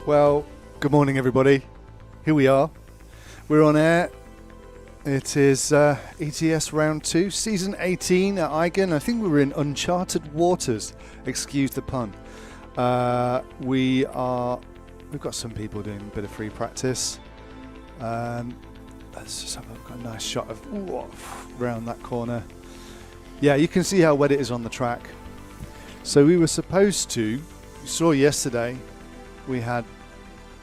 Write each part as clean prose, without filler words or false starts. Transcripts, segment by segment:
Well, good morning everybody. Here we are. We're on air. It is ETS round 2, season 18 at Aigen. I think we were in uncharted waters. Excuse the pun. We've got some people doing a bit of free practice. Let's just have a nice shot of around that corner. Yeah, you can see how wet it is on the track. So we were supposed to, you saw yesterday, we had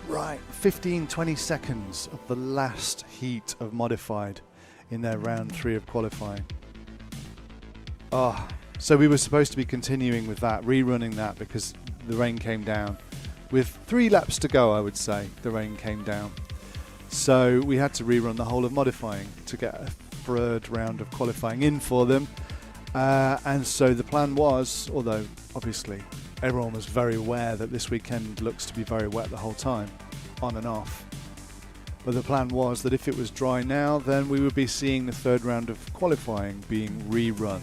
15-20 seconds of the last heat of modified in their round 3 of qualifying. So we were supposed to be continuing with that, rerunning that, because the rain came down. With 3 laps to go, I would say, the rain came down. So we had to rerun the whole of modifying to get a third round of qualifying in for them. And so the plan was, although obviously everyone was very aware that this weekend looks to be very wet the whole time, on and off. But the plan was that if it was dry now, then we would be seeing the third round of qualifying being rerun.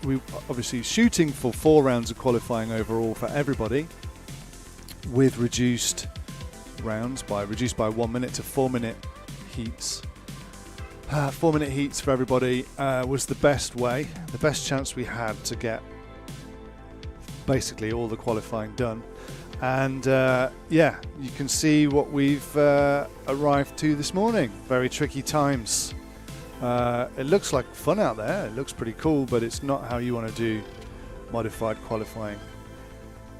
We obviously shooting for 4 rounds of qualifying overall for everybody, with reduced rounds reduced by 1 minute to 4 minute heats. 4 minute heats for everybody was the best way, the best chance we had to get basically all the qualifying done. And yeah, you can see what we've arrived to this morning. Very tricky times. It looks like fun out there, it looks pretty cool, but it's not how you want to do modified qualifying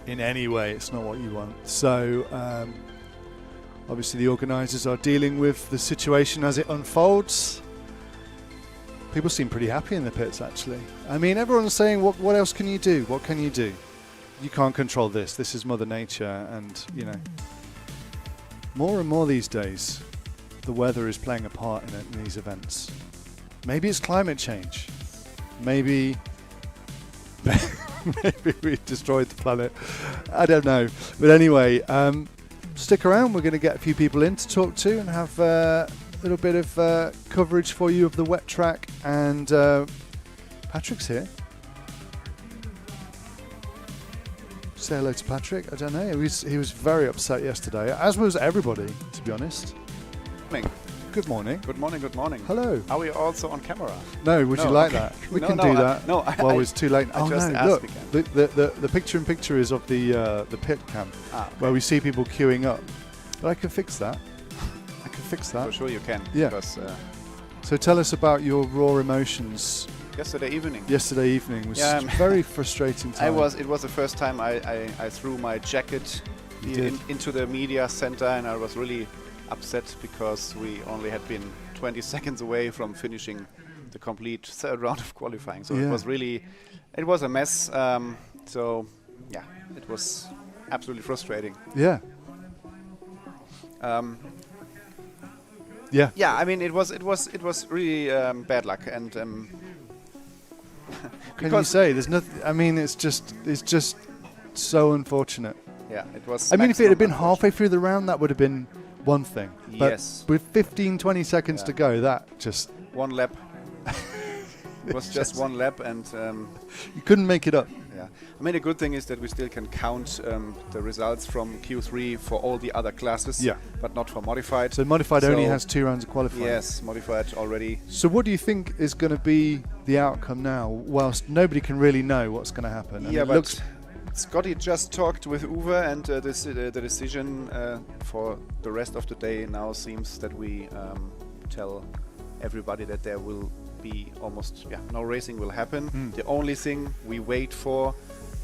in any way. It's not what you want. So obviously the organisers are dealing with the situation as it unfolds. People seem pretty happy in the pits, actually. I mean, everyone's saying, what else can you do? What can you do? You can't control this. This is Mother Nature, and, you know, more and more these days, the weather is playing a part in it, in these events. Maybe it's climate change. Maybe we destroyed the planet. I don't know. But anyway, stick around. We're going to get a few people in to talk to and have a little bit of coverage for you of the wet track and Patrick's here. Say hello to Patrick. I don't know. He was very upset yesterday, as was everybody, to be honest. Morning. Good morning. Good morning. Good morning. Hello. Are we also on camera? No. Would you like that? We can do that. Well, it's too late. I just look. again. The picture is of the pit cam, where we see people queuing up. But I can fix that. For sure you can. Yeah. Because, so tell us about your raw emotions. Yesterday evening was a very frustrating time. It was the first time I threw my jacket into the media center, and I was really upset because we only had been 20 seconds away from finishing the complete third round of qualifying. So it was a mess. It was absolutely frustrating. Yeah. Yeah, I mean it was really bad luck, and can you say there's nothing? I mean, it's just so unfortunate. Yeah, it was. I mean, if it had been halfway through the round, that would have been one thing. But yes. with 15-20 seconds to go, that just one lap. It was just one lap, and you couldn't make it up. Yeah, I mean the good thing is that we still can count the results from Q3 for all the other classes, but not for modified. So modified only has 2 rounds of qualifying. Yes, modified already. So what do you think is going to be the outcome now, whilst nobody can really know what's going to happen? Yeah, but Scotty just talked with Uwe, and the decision for the rest of the day now seems that we tell everybody that there will be almost no racing will happen. The only thing we wait for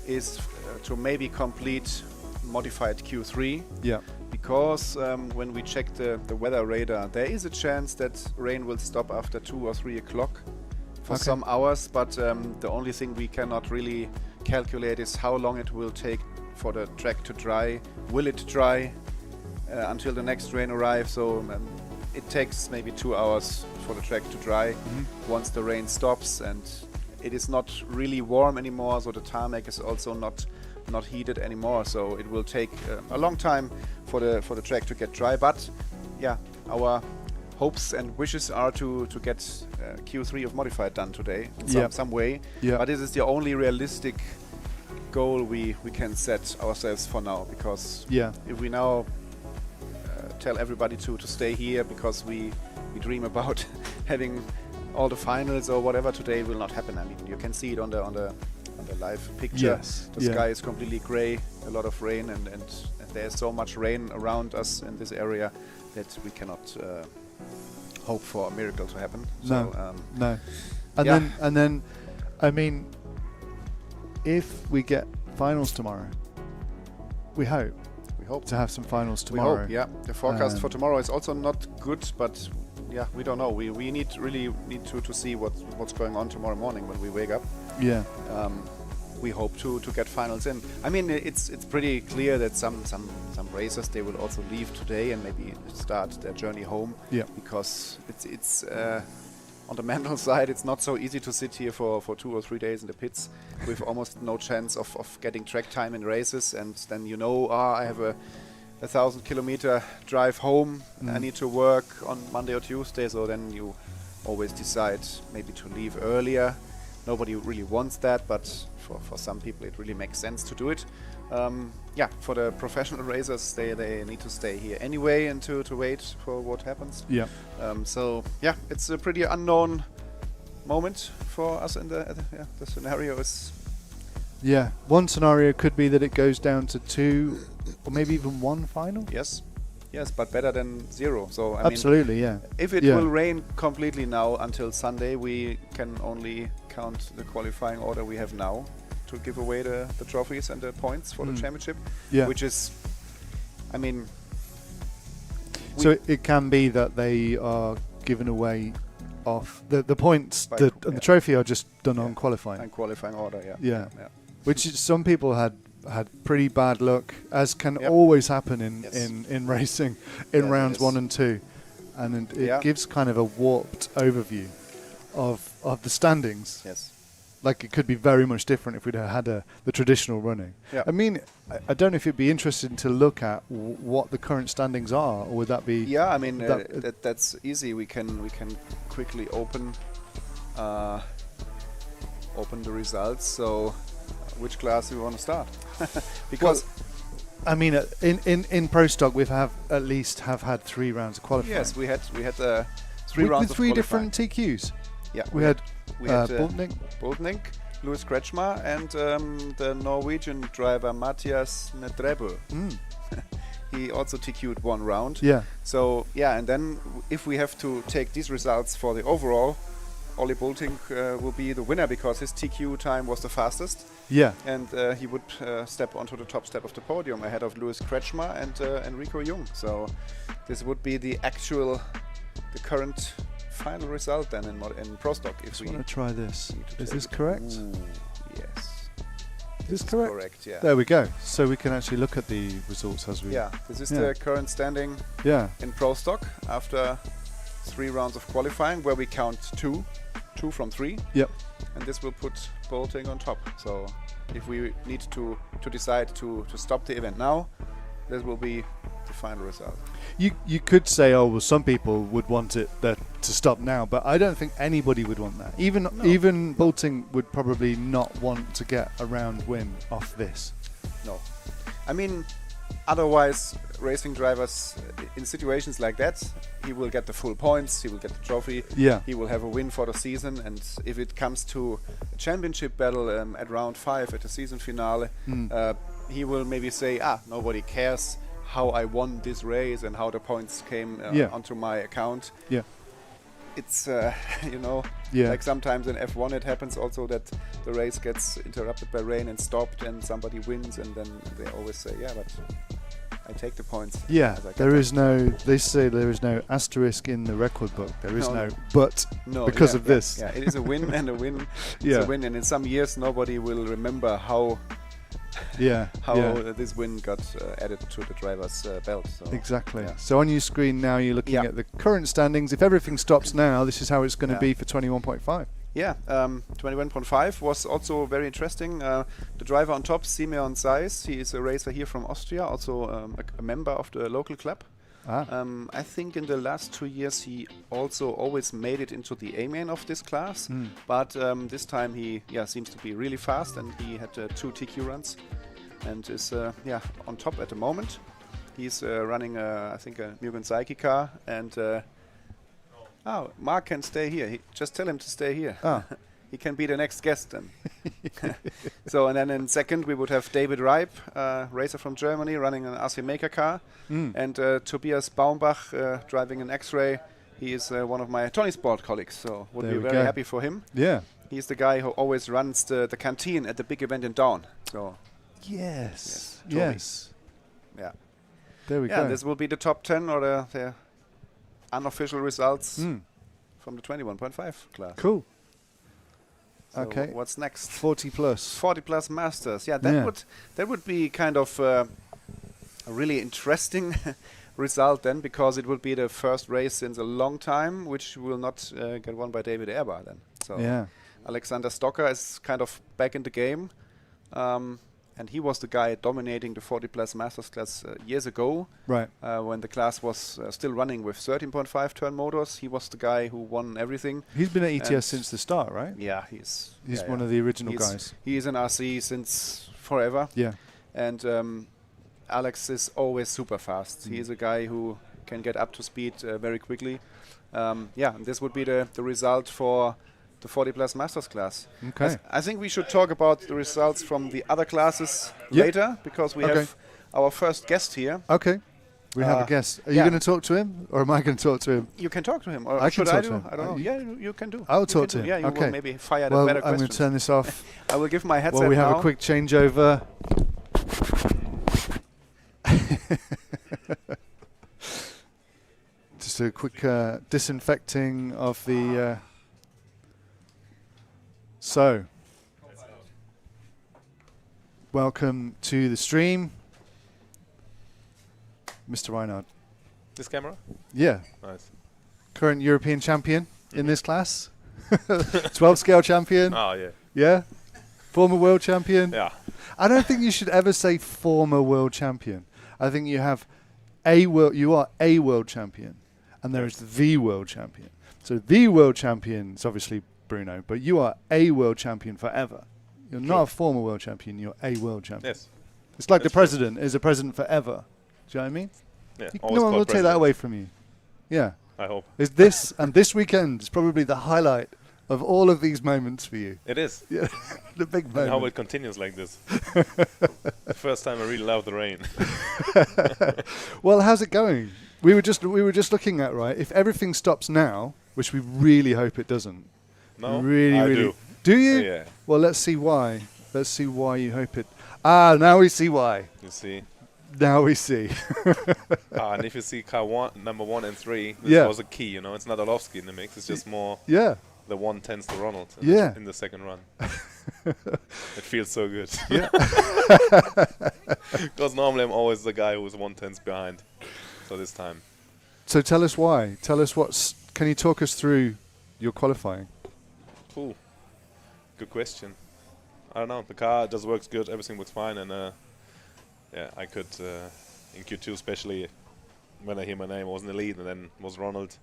is to maybe complete modified Q3. Yeah. Because when we check the weather radar, there is a chance that rain will stop after 2 or 3 o'clock for some hours. But the only thing we cannot really calculate is how long it will take for the track to dry. Will it dry until the next rain arrives? So it takes maybe 2 hours for the track to dry once the rain stops, and it is not really warm anymore, so the tarmac is also not heated anymore, so it will take a long time for the track to get dry. But our hopes and wishes are to get Q3 of modified done today in some way. But this is the only realistic goal we can set ourselves for now, because if we now tell everybody to stay here because we dream about having all the finals or whatever, today will not happen. I mean, you can see it on the live picture. Yes. The sky is completely gray, a lot of rain, and there's so much rain around us in this area that we cannot hope for a miracle to happen. No. And then, I mean, if we get finals tomorrow, we hope to have some finals tomorrow. We hope, the forecast for tomorrow is also not good, but we don't know. We really need to see what's going on tomorrow morning when we wake up. Yeah. We hope to get finals in. I mean, it's pretty clear that some racers, they will also leave today and maybe start their journey home. Yeah. Because it's on the mental side, it's not so easy to sit here for 2 or 3 days in the pits with almost no chance of getting track time in races, and then I have a 1,000-kilometer drive home. I need to work on Monday or Tuesday, so then you always decide maybe to leave earlier. Nobody really wants that, but for some people it really makes sense to do it. For the professional racers, they need to stay here anyway and to wait for what happens. Yeah. It's a pretty unknown moment for us in the scenario is... Yeah, one scenario could be that it goes down to 2 or maybe even 1 final. Yes, but better than 0. So absolutely, if it will rain completely now until Sunday, we can only count the qualifying order we have now to give away the trophies and the points for the championship. Yeah. Which is, I mean... So it can be that they are given away off the points and the trophy are just done on qualifying. And qualifying order, yeah. Which some people had pretty bad luck, as can always happen in racing in rounds 1 and 2, and it gives kind of a warped overview of the standings. Yes. Like it could be very much different if we'd had the traditional running. Yeah. I mean, I don't know if it'd be interesting to look at what the current standings are, or would that be? Yeah, I mean that's easy. We can quickly open open the results. So, which class do we want to start? Because I mean, in Pro Stock, we've at least had 3 rounds of qualifying. yes, we had 3 with rounds of 3 qualifying. different TQs. Yeah, We had Boltnik, Boltnik. Louis Kretschmer, and the Norwegian driver Mathias Nedrebø. He also TQ'd 1 round. Yeah. So and then if we have to take these results for the overall, Olli Boltink will be the winner because his TQ time was the fastest, Yeah. and he would step onto the top step of the podium ahead of Louis Kretschmer and Enrico Jung. So this would be the current final result then in Pro Stock. If Just we want to try this. need to Is take this it. correct? Ooh, yes. Is this This correct? Correct. Yeah. There we go. So we can actually look at the results as we. Yeah. This is Yeah. the current standing Yeah. in Pro Stock after 3 rounds of qualifying, where we count 2 from 3. Yep. And this will put Bolting on top. So if we need to decide to stop the event now, this will be the final result. You could say, oh well, some people would want it to stop now, but I don't think anybody would want that. Even Bolting would probably not want to get a round win off this. No. I mean, otherwise, racing drivers in situations like that, he will get the full points, he will get the trophy, Yeah. he will have a win for the season, and if it comes to a championship battle at round 5 at the season finale, he will maybe say, nobody cares how I won this race and how the points came onto my account. Yeah. It's, Yeah. like sometimes in F1 it happens also that the race gets interrupted by rain and stopped and somebody wins, and then they always say, but I take the points. Yeah. as I get There them." is no. They say there is no asterisk in the record book. There is No, no but No, because of this. Yeah, it is a win and a win. Yeah. It's a win, and in some years nobody will remember how Yeah. this win got added to the driver's belt. So. Exactly. Yeah. So on your screen now, you're looking Yeah. at the current standings. If everything stops now, this is how it's going to Yeah. be for 21.5. Yeah, 21.5 was also very interesting. The driver on top, Simeon Seis, he is a racer here from Austria, also a member of the local club. I think in the last 2 years he also always made it into the A-main of this class, but this time he seems to be really fast, and he had 2 TQ runs and is on top at the moment. He's running I think a Mugen Saiki car, and Mark can stay here. Just tell him to stay here. He can be the next guest then. So, and then in second we would have David Reib, racer from Germany, running an RC Maker car, and Tobias Baumbach driving an X-Ray. He is one of my Tony Sport colleagues, so would There be we very go. happy for him. Yeah. He's the guy who always runs the canteen at the big event in Dawn. So Yes. Toby. Yes. yeah, There we go. this will be the top 10 or the unofficial results from the 21.5 class. Cool. So Okay. what's next? 40 plus. 40 plus masters. Yeah, that would be kind of a really interesting result then, because it would be the first race since a long time which will not get won by David Erbar then. So Yeah. Alexander Stocker is kind of back in the game, and he was the guy dominating the 40 plus masters class years ago. Right. When the class was still running with 13.5 turn motors. He was the guy who won everything. He's been at ETS And since the start, right? Yeah, he's one of the original He's- guys. He is an RC since forever. Yeah. And Alex is always super fast. He is a guy who can get up to speed very quickly. And this would be the result for the 40 plus masters class. Okay. I think we should talk about the results from the other classes Yep. later, because we Okay. have our first guest here. Okay. We have a guest. Are you yeah. going to talk to him, or am I going to talk to him? You can talk to him, or I can should I talk do? to him. I don't know. Yeah, you can do. I'll You talk can to do. him. Yeah, you Okay. will maybe fire the Well, better I'm going to questions. turn this off. I will give my headset While we have now. a quick changeover. Just a quick disinfecting of the... So, welcome to the stream, Mr. Reinhard. This camera? Yeah, Nice. current European champion in this class. 12 scale champion. Oh, yeah. Yeah. Former world champion. Yeah. I don't think you should ever say former world champion. I think you are a world champion, and there is the world champion. So the world champion is obviously Bruno, but you are a world champion forever. You're True. not a former world champion, you're a world champion. Yes. It's like the That's true. president is a president forever. Do you know what I mean? Yeah. No always one will called take that president, away from you. Yeah. I hope. Is this and this weekend is probably the highlight of all of these moments for you. It is. Yeah, the big And moment. how it continues like this. The first time I really love the rain. Well, how's it going? We were just looking at, right, if everything stops now, which we really hope it doesn't. No, Really, I really. do. Do you? Yeah. Well, let's see why. Let's see why you hope it. Now we see why. You see. Now we see. And if you see car number 1 and 3, this Yeah. was a key. You know, it's not Orlovsky in the mix. It's just more Yeah. the 1 tends to Ronald. Yeah. In the second run. It feels so good. Yeah. Because normally I'm always the guy who's 1/10 behind. So this time. So tell us why. Tell us can you talk us through your qualifying? Ooh, good question. I don't know. The car just works good. Everything works fine, and yeah, I could in Q2 especially when I hear my name, I was in the lead, and then was Ronald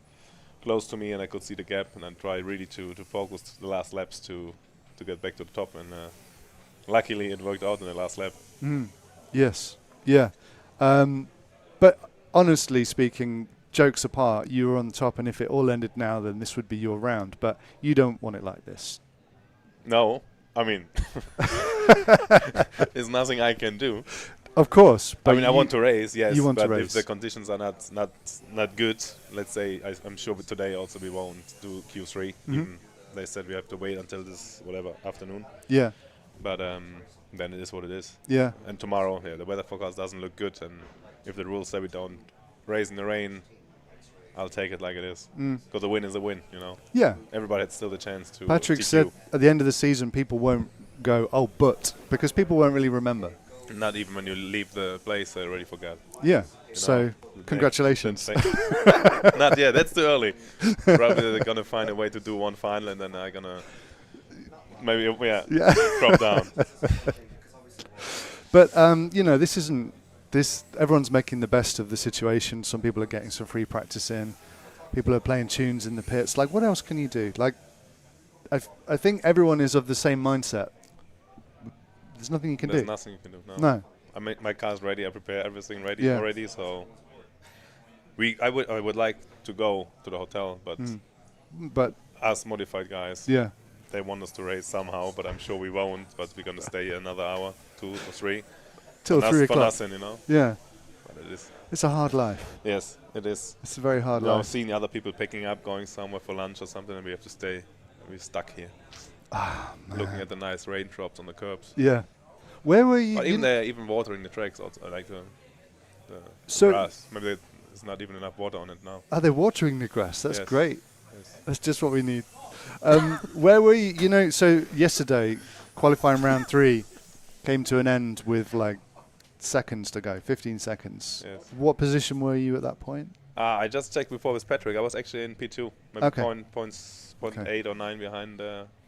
close to me, and I could see the gap, and I tried really to focus the last laps to get back to the top, and luckily it worked out in the last lap. Yes. Yeah. But honestly speaking, jokes apart, you were on top, and if it all ended now, then this would be your round. But you don't want it like this. No, I mean, there's nothing I can do. Of course. But I mean, I want to race, yes, you want to but race. if the conditions are not good, let's say, I'm sure today also we won't do Q3. Even they said we have to wait until this afternoon. Yeah. But then it is what it is. Yeah. And tomorrow, the weather forecast doesn't look good, and if the rules say we don't race in the rain, I'll take it like it is. Because a win is a win, you know. Yeah. Everybody had still the chance to. Patrick TQ. said at the end of the season, people won't go, oh, but, because people won't really remember. Not even when you leave the place, they already forgot. Yeah. You So, know, congratulations. Not yet. That's too early. Probably they're gonna find a way to do one final, and then they're gonna maybe drop down. But this isn't this. Everyone's making the best of the situation. Some people are getting some free practice in. People are playing tunes in the pits. Like, what else can you do? Like, I think everyone is of the same mindset. There's nothing you can There's do. nothing you can do. No. I made my car's ready. I prepare everything ready Yeah. already. So I would like to go to the hotel, but But us modified guys, yeah, they want us to race somehow, but I'm sure we won't. But we're gonna stay another hour, 2 or 3. till 3 For o'clock. nothing, you know. Yeah, But it is. it's a hard life. Yes, it is. It's a very hard I've life. seen other people picking up, going somewhere for lunch or something, and we have to stay. We're stuck here, looking at the nice raindrops on the curbs. Yeah. Where were you? But you even they're even watering the tracks. Also, I like the So- grass. Maybe there's not even enough water on it now. Are they watering the grass? That's Yes. great. Yes. That's just what we need. Where were you? You know, so yesterday, qualifying round 3 came to an end with like seconds to go, 15 seconds. Yes. What position were you at that point? I just checked before with Patrick. I was actually in P2, maybe Okay. points Okay. 8 or 9 behind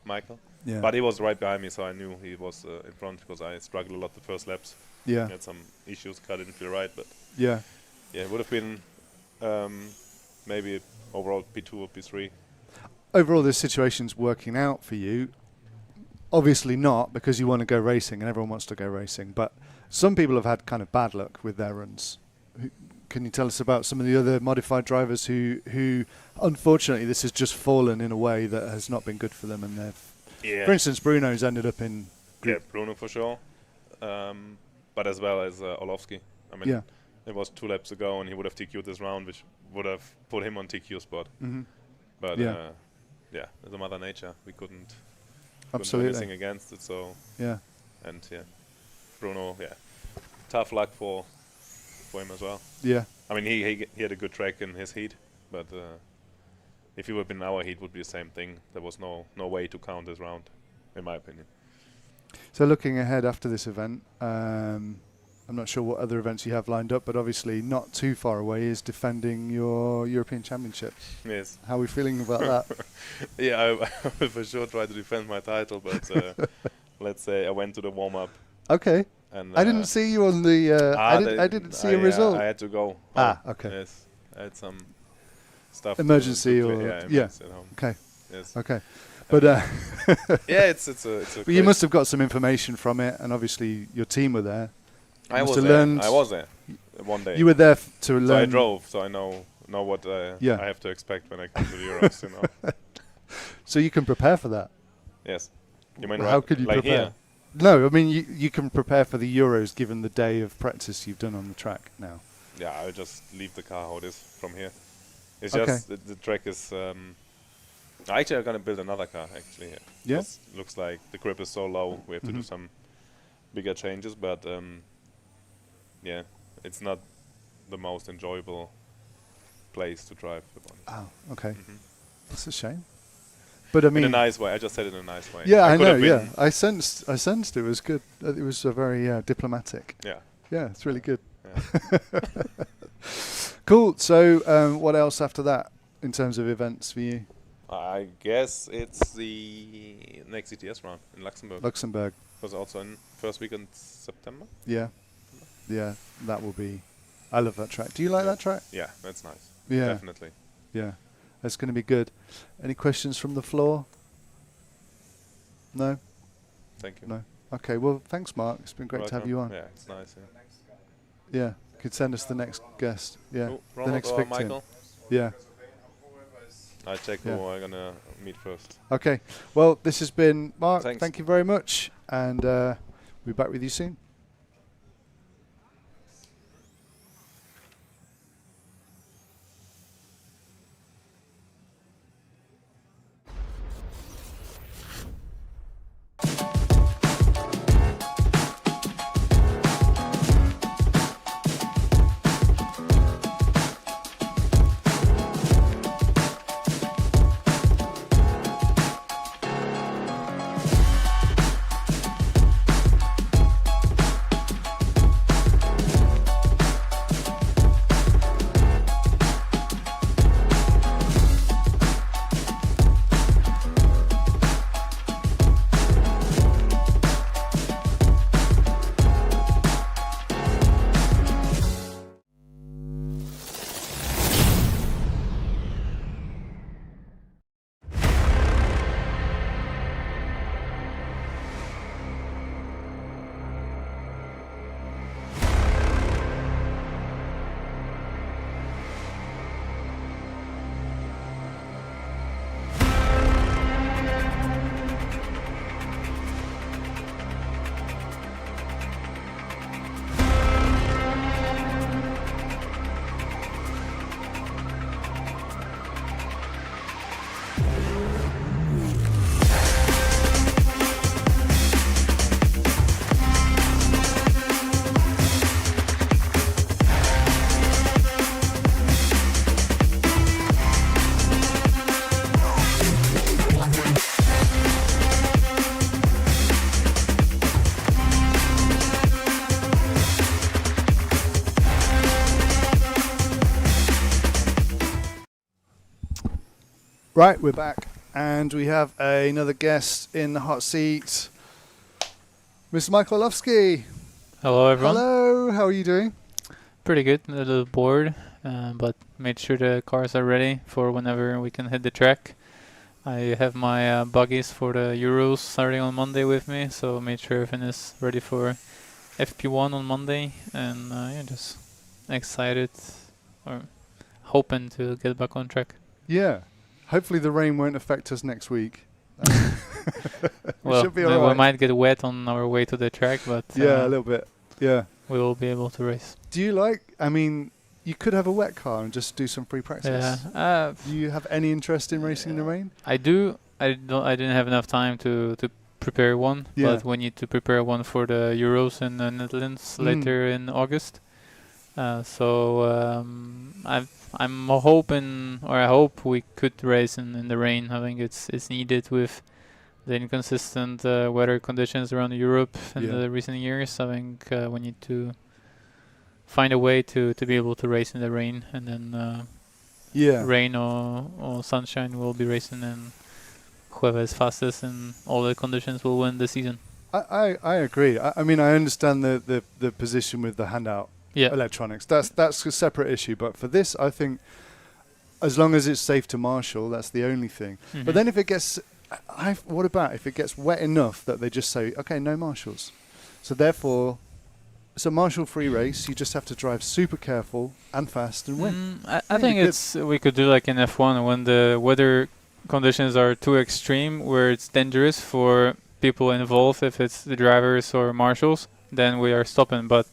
Michael. Yeah. But he was right behind me, so I knew he was in front because I struggled a lot the first laps. Yeah. Had some issues, car didn't feel right, but Yeah. yeah, it would have been maybe overall P2 or P3. Overall, this situation's working out for you. Obviously not, because you want to go racing and everyone wants to go racing. But some people have had kind of bad luck with their runs. Can you tell us about some of the other modified drivers who unfortunately, this has just fallen in a way that has not been good for them, and they've. Yeah. For instance, Bruno's ended up in. Yeah, Bruno for sure. But as well as Orlovsky. I mean, Yeah. it was 2 laps ago, and he would have TQ'd this round, which would have put him on TQ spot. Mm-hmm. But Yeah. as a mother nature, we couldn't do Absolutely. anything against it. So Yeah. and Bruno, tough luck for him as well. Yeah. I mean, he had a good track in his heat, but if he would have been in our heat, it would be the same thing. There was no way to count this round, in my opinion. So looking ahead after this event, I'm not sure what other events you have lined up, but obviously not too far away is defending your European Championship. Yes. How are we feeling about that? Yeah, I will for sure try to defend my title, but let's say I went to the warm-up. Okay. And I didn't see you on the. I didn't see a result. I had to go. Okay. Yes, I had some stuff. Emergency to or emergency at home. Okay. Yes. Okay. But Yeah, it's a. but you must have got some information from it, and obviously your team were there. I must was have there. learned- I was there one day. You were there to So learn. I drove, so I know what Yeah. I have to expect when I come to the Euros. You know. So you can prepare for that. Yes. You mean How could you like prepare? here? No, I mean you can prepare for the Euros given the day of practice you've done on the track now. Yeah, I'll just leave the car how it is from here. It's Okay. just the track is. Actually, I'm gonna build another car actually here. Yeah? 'Cause looks like the grip is so low. We have to do some bigger changes, but yeah, it's not the most enjoyable place to drive upon. Oh, okay. Mhm. That's a shame. But I mean, In a nice way. I just said it in a nice way. yeah, I could know. have Yeah, been- I sensed it was good. It was a very diplomatic. Yeah. Yeah, it's really good. Yeah. Cool. So, what else after that in terms of events for you? I guess it's the next ETS round in Luxembourg. Luxembourg. Was also in first week in September. Yeah, yeah, that will be. I love that track. Do you like that track? Yeah, that's nice. Yeah, Definitely. yeah, that's going to be good. Any questions from the floor? No, Thank you. no. Okay. Well, thanks, Mark. It's been great to have you on. Yeah, it's nice. Yeah, could send us the next guest. Yeah, Who, the Ronald next or victim. Michael? Yeah. I check Yeah. who I'm gonna meet first. Okay. Well, this has been Mark. Thanks. Thank you very much, and we'll be back with you soon. Right, we're back, and we have another guest in the hot seat, Mr. Michael Olofsky. Hello, everyone. Hello, how are you doing? Pretty good. A little bored, but made sure the cars are ready for whenever we can hit the track. I have my buggies for the Euros starting on Monday with me, so made sure everything is ready for FP1 on Monday, and yeah, just excited or hoping to get back on track. Yeah. Hopefully the rain won't affect us next week. Well, should be we alright. might get wet on our way to the track, but Yeah, a little bit. Yeah. we will be able to race. Do you I mean, you could have a wet car and just do some free practice. Yeah. Do you have any interest in racing in the rain? I do. I didn't have enough time to prepare one, Yeah. but we need to prepare one for the Euros in the Netherlands later in August. So I'm hoping, or I hope we could race in the rain. I think it's needed with the inconsistent weather conditions around Europe in the recent years. I think we need to find a way to be able to race in the rain, and then rain or sunshine, we'll be racing, and whoever is fastest in all the conditions will win the season. I agree. I mean, I understand the position with the handout electronics. That's a separate issue. But for this, I think as long as it's safe to marshal, that's the only thing. But then if it gets what about if it gets wet enough that they just say, okay, no marshals? So therefore, it's a marshal-free race. You just have to drive super careful and fast and win. I think we could do like in F1 when the weather conditions are too extreme, where it's dangerous for people involved, if it's the drivers or marshals, then we are stopping. But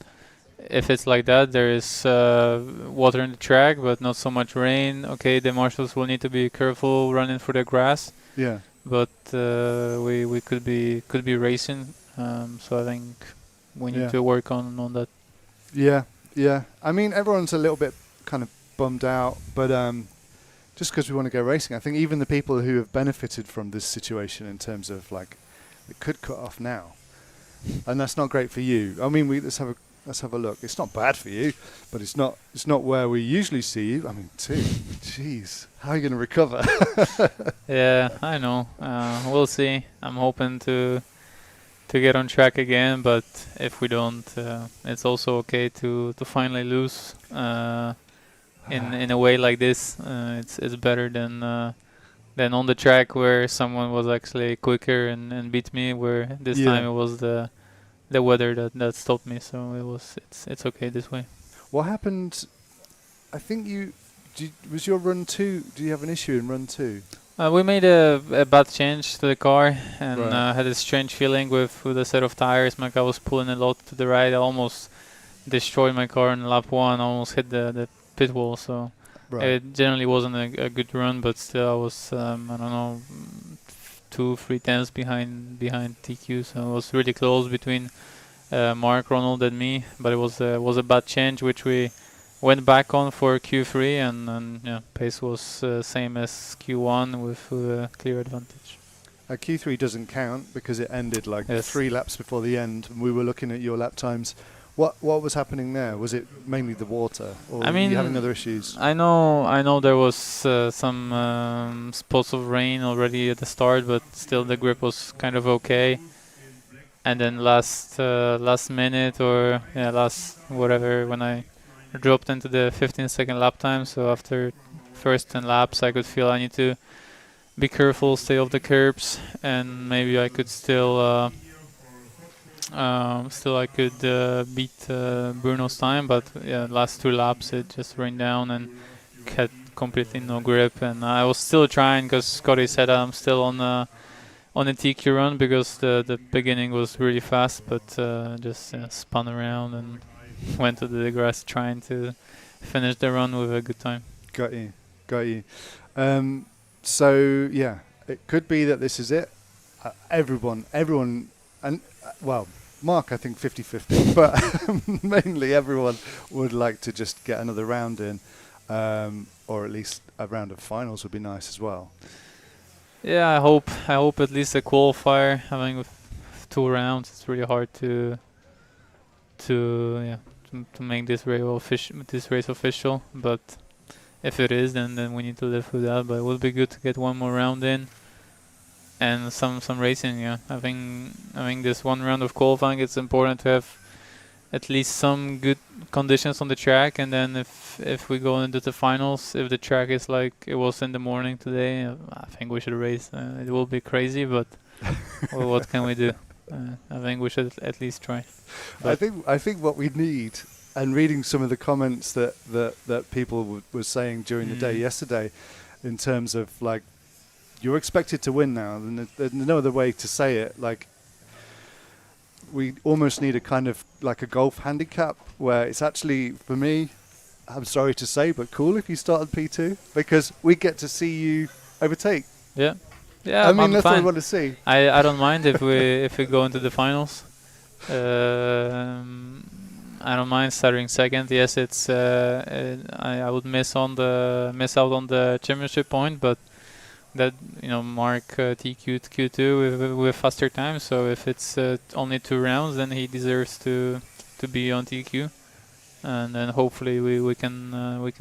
if it's like that, there is water in the track, but not so much rain. Okay, the marshals will need to be careful running for the grass. Yeah. But we could be racing. So I think we need to work on that. Yeah, yeah. I mean, everyone's a little bit kind of bummed out, but just because we want to go racing, I think even the people who have benefited from this situation in terms of like, it could cut off now, and that's not great for you. I mean, let's have a look. It's not bad for you, but it's not where we usually see you. I mean, jeez, how are you going to recover? Yeah, I know. We'll see. I'm hoping to get on track again, but if we don't, it's also okay to finally lose in a way like this. It's better than on the track where someone was actually quicker and beat me. Where this time it was the weather that stopped me. So it's okay this way. What happened? I think was your run 2. Do you have an issue in run 2? We made a bad change to the car and had a strange feeling with a set of tires. My car was pulling a lot to the right. I almost destroyed my car in lap 1. I almost hit the pit wall. So it generally wasn't a good run, but still I was I don't know 2-3 tenths behind TQ. So it was really close between Mark, Ronald, and me. But it was a bad change, which we went back on for Q3, and pace was same as Q1 with a clear advantage. Q3 doesn't count because it ended like 3 laps before the end, and we were looking at your lap times. What was happening there? Was it mainly the water, or were you having other issues? I know there was some spots of rain already at the start, but still the grip was kind of okay. And then last minute or last whatever, when I dropped into the 15-second lap time, so after first 10 laps I could feel I need to be careful, stay off the curbs, and maybe I could still beat Bruno's time, but last 2 laps it just rained down and had completely no grip, and I was still trying because Scotty said I'm still on a TQ run because the beginning was really fast, but just spun around and went to the grass trying to finish the run with a good time. Got you. So yeah, it could be that this is it. Everyone, and well, Mark, I think 50-50, but mainly everyone would like to just get another round in, or at least a round of finals would be nice as well. Yeah, I hope at least a qualifier. Having with 2 rounds, it's really hard to make this race official. But if it is, then we need to live with that. But it would be good to get one more round in and some racing. Yeah, having this one round of qualifying, it's important to have at least some good conditions on the track, and then if we go into the finals, if the track is like it was in the morning today, I think we should race. It will be crazy, but well, what can we do? I think we should at least try. But I think what we need, and reading some of the comments that people were saying during the day yesterday, in terms of like, you're expected to win now, and there's no other way to say it. Like, we almost need a kind of like a golf handicap where it's actually, for me, I'm sorry to say, but cool if you started P2 because we get to see you overtake. Yeah. I mean, that's what I want to see. I don't mind if we go into the finals. I don't mind starting second. Yes, it's I would miss out on the championship point, but that Mark TQ Q2 with faster time. So if it's only 2 rounds, then he deserves to be on TQ, and then hopefully we can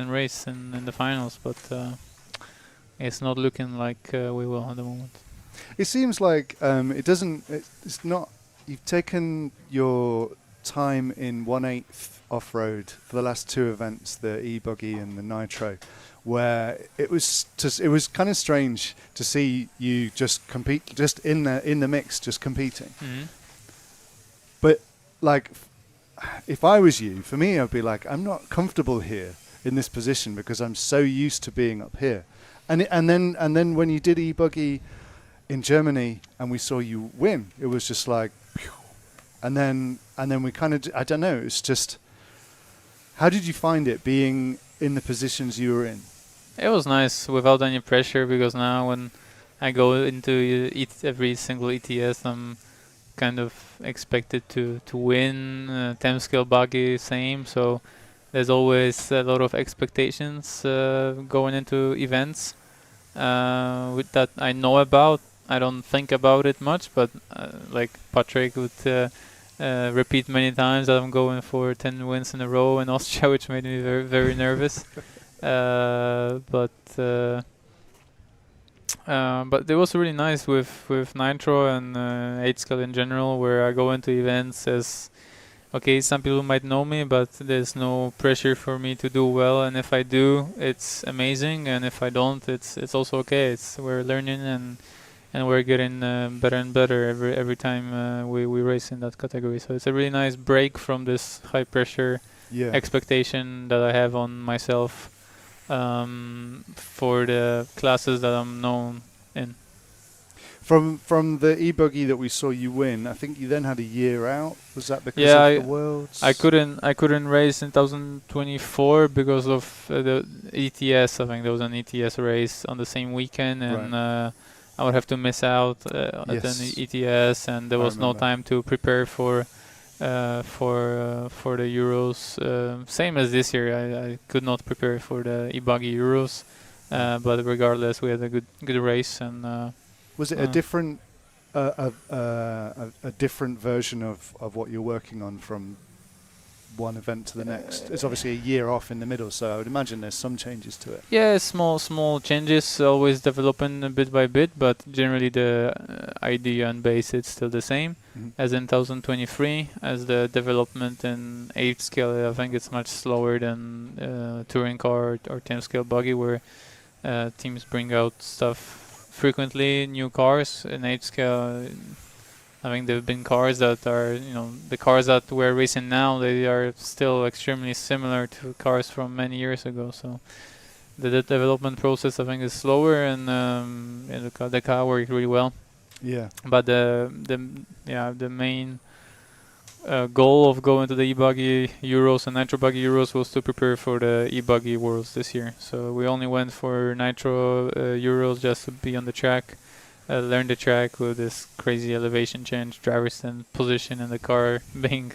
race in the finals. But it's not looking like we will at the moment. It seems like it doesn't. It's not. You've taken your time in 1/8 off-road for the last 2 events, the e-buggy and the nitro, where it was kind of strange to see you just compete, just in the mix, just competing. Mm-hmm. But like, if I was you, for me, I'd be like, I'm not comfortable here in this position because I'm so used to being up here. And then when you did e-buggy in Germany and we saw you win, it was just like, phew. And then we kind of, I don't know, it's just, how did you find it being in the positions you were in? It was nice without any pressure, because now when I go into every single ETS, I'm kind of expected to win. 10 scale buggy, same. So there's always a lot of expectations going into events with that I know about. I don't think about it much, but like Patrick would repeat many times that I'm going for 10 wins in a row in Austria, which made me very, very nervous. But it was really nice with Nitro and 8 scale in general, where I go into events as, okay, some people might know me, but there's no pressure for me to do well, and if I do, it's amazing, and if I don't, it's also okay. We're learning and we're getting better and better every time we race in that category. So it's a really nice break from this high pressure expectation that I have on myself for the classes that I'm known in. From the e-buggy that we saw you win, I think you then had a year out. Was that because of the Worlds? I couldn't race in 2024 because of the ETS. I think there was an ETS race on the same weekend, and I would have to miss out at an ETS, and there was no time to prepare for the Euros. Same as this year, I could not prepare for the e-buggy Euros, but regardless, we had a good race. And was it a different different version of what you're working on from one event to the next? It's obviously a year off in the middle, so I would imagine there's some changes to it. Yeah, small changes, always developing bit by bit, but generally the idea and base it's still the same as in 2023. As the development in 8 scale, I think it's much slower than touring car or 10 scale buggy, where teams bring out stuff frequently, new cars. In 8 scale, I think there have been cars that are, the cars that we're racing now, they are still extremely similar to cars from many years ago. So the development process, I think, is slower, and the car worked really well. Yeah. But the main goal of going to the e-buggy Euros and Nitro buggy Euros was to prepare for the e-buggy Worlds this year. So we only went for Nitro Euros just to be on the track. Learn the track with this crazy elevation change, driver's stand position, and the car being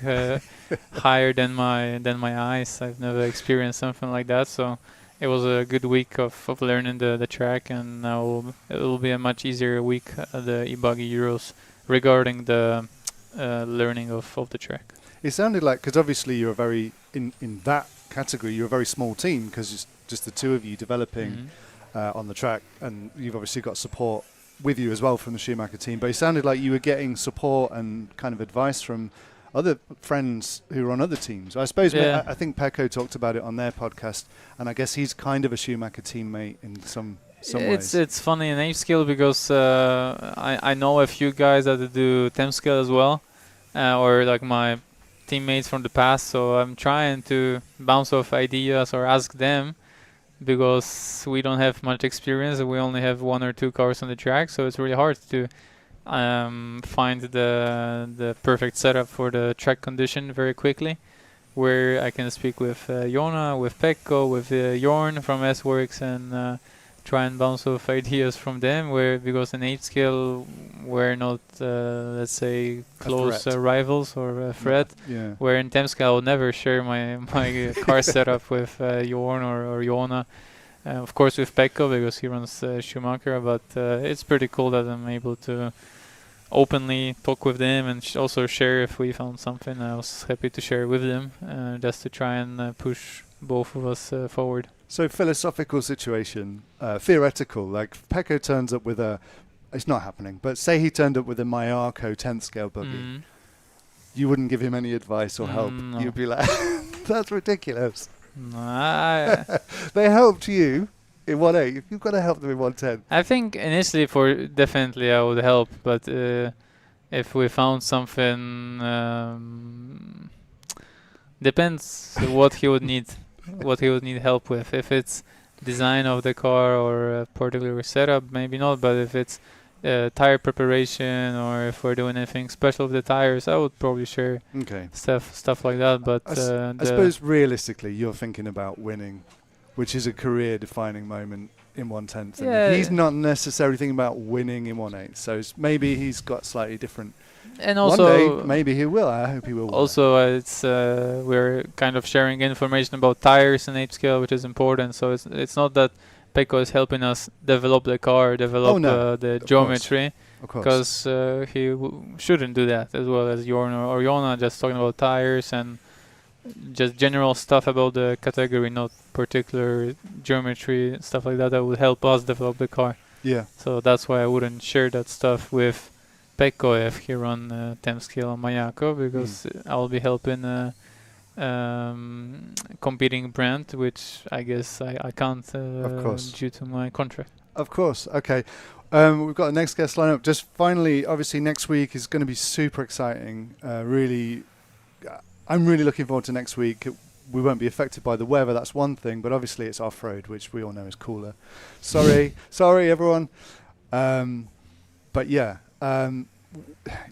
higher than my eyes. I've never experienced something like that, so it was a good week of learning the track, and now it will be a much easier week at the e-buggy Euros regarding the learning of the track. It sounded like, because obviously you're very in that category, you're a very small team because it's just the two of you developing on the track, and you've obviously got support with you as well from the Schumacher team, but it sounded like you were getting support and kind of advice from other friends who are on other teams. I suppose I think Pecco talked about it on their podcast, and I guess he's kind of a Schumacher teammate in some ways. It's funny in 8 scale because I know a few guys that do 10 scale as well, or like my teammates from the past, so I'm trying to bounce off ideas or ask them, because we don't have much experience and we only have 1 or 2 cars on the track, so it's really hard to find the perfect setup for the track condition very quickly, where I can speak with Jona, with Pecco, with Jorn from S-Works, and try and bounce off ideas from them, because in 8 scale we're not let's say close rivals or a threat, where in 10 scale I would never share my car setup with Jorn or Jona, of course with Pecco because he runs Schumacher, but it's pretty cool that I'm able to openly talk with them and also share if we found something. I was happy to share with them just to try and push both of us forward. So philosophical situation, theoretical, like Pecco turns up with it's not happening, but say he turned up with a Mayarko 10th scale buggy. You wouldn't give him any advice or help. No. You'd be like, that's ridiculous. No, They helped you, in 1.8. You've got to help them in 1.10. I think initially definitely I would help, but if we found something, depends what he would need, help with. If it's design of the car or a particular setup, maybe not. But if it's tire preparation or if we're doing anything special with the tires, I would probably share stuff like that. But I suppose realistically, you're thinking about winning, which is a career-defining moment in 1/10. Yeah. He's not necessarily thinking about winning in 1/8, so maybe he's got slightly different. And also, one day, maybe he will. I hope he will. Also, it's we're kind of sharing information about tires and 8 scale, which is important. So it's not that Pekko is helping us develop the car, the geometry, because he shouldn't do that, as well as Jorna or Jona, just talking about tires and just general stuff about the category, not particular geometry, stuff like that would help us develop the car. Yeah. So that's why I wouldn't share that stuff with Pekko if he run 10 scale on Mayako, because I'll be helping competing brand, which I guess I can't due to my contract. Of course. Okay. We've got the next guest lineup. Just finally, obviously next week is going to be super exciting. I'm really looking forward to next week. We won't be affected by the weather, that's one thing, but obviously it's off-road, which we all know is cooler. Sorry everyone. But yeah,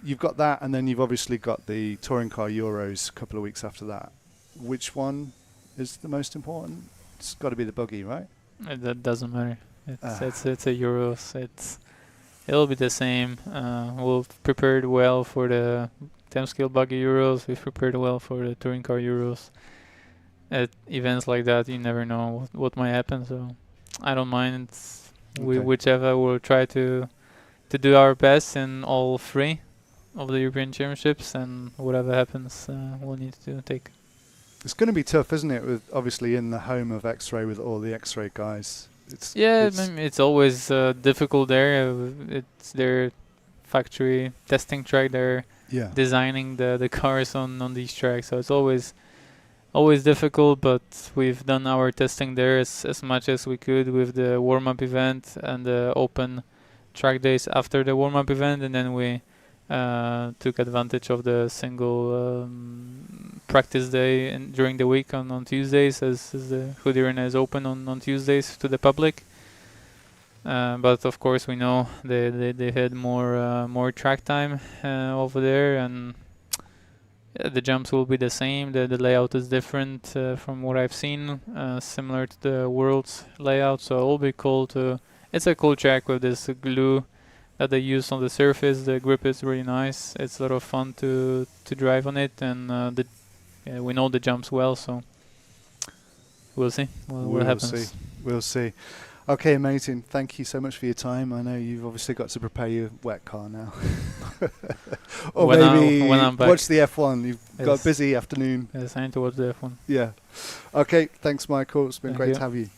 you've got that, and then you've obviously got the Touring Car Euros a couple of weeks after that. Which one is the most important? It's got to be the buggy, right? That doesn't matter. It's a Euros. It'll be the same. We've prepared well for the 10 scale buggy Euros. We've prepared well for the Touring Car Euros. At events like that, you never know what might happen. So I don't mind. Whichever, we'll try to do our best in all 3 of the European Championships, and whatever happens, we'll need to take. It's going to be tough, isn't it? With obviously in the home of X-Ray with all the X-Ray guys. It's always difficult there. It's their factory testing track. They're designing the cars on these tracks, so it's always difficult. But we've done our testing there as much as we could with the warm-up event and the open track days after the warm-up event, and then we took advantage of the single practice day during the week on Tuesdays, as the Hoodie Arena is open on Tuesdays to the public. But of course we know they had more track time over there, and the jumps will be the same. The layout is different from what I've seen, similar to the World's layout, so it'll be cool to. It's a cool track with this glue that they use on the surface. The grip is really nice. It's a lot of fun to drive on it, and we know the jumps well, so we'll see what happens. We'll see. Okay, amazing. Thank you so much for your time. I know you've obviously got to prepare your wet car now. Or when I'm back, watch the F1. You've got a busy afternoon. Yes, I need to watch the F1. Yeah. Okay, thanks, Michael. It's been great to have you.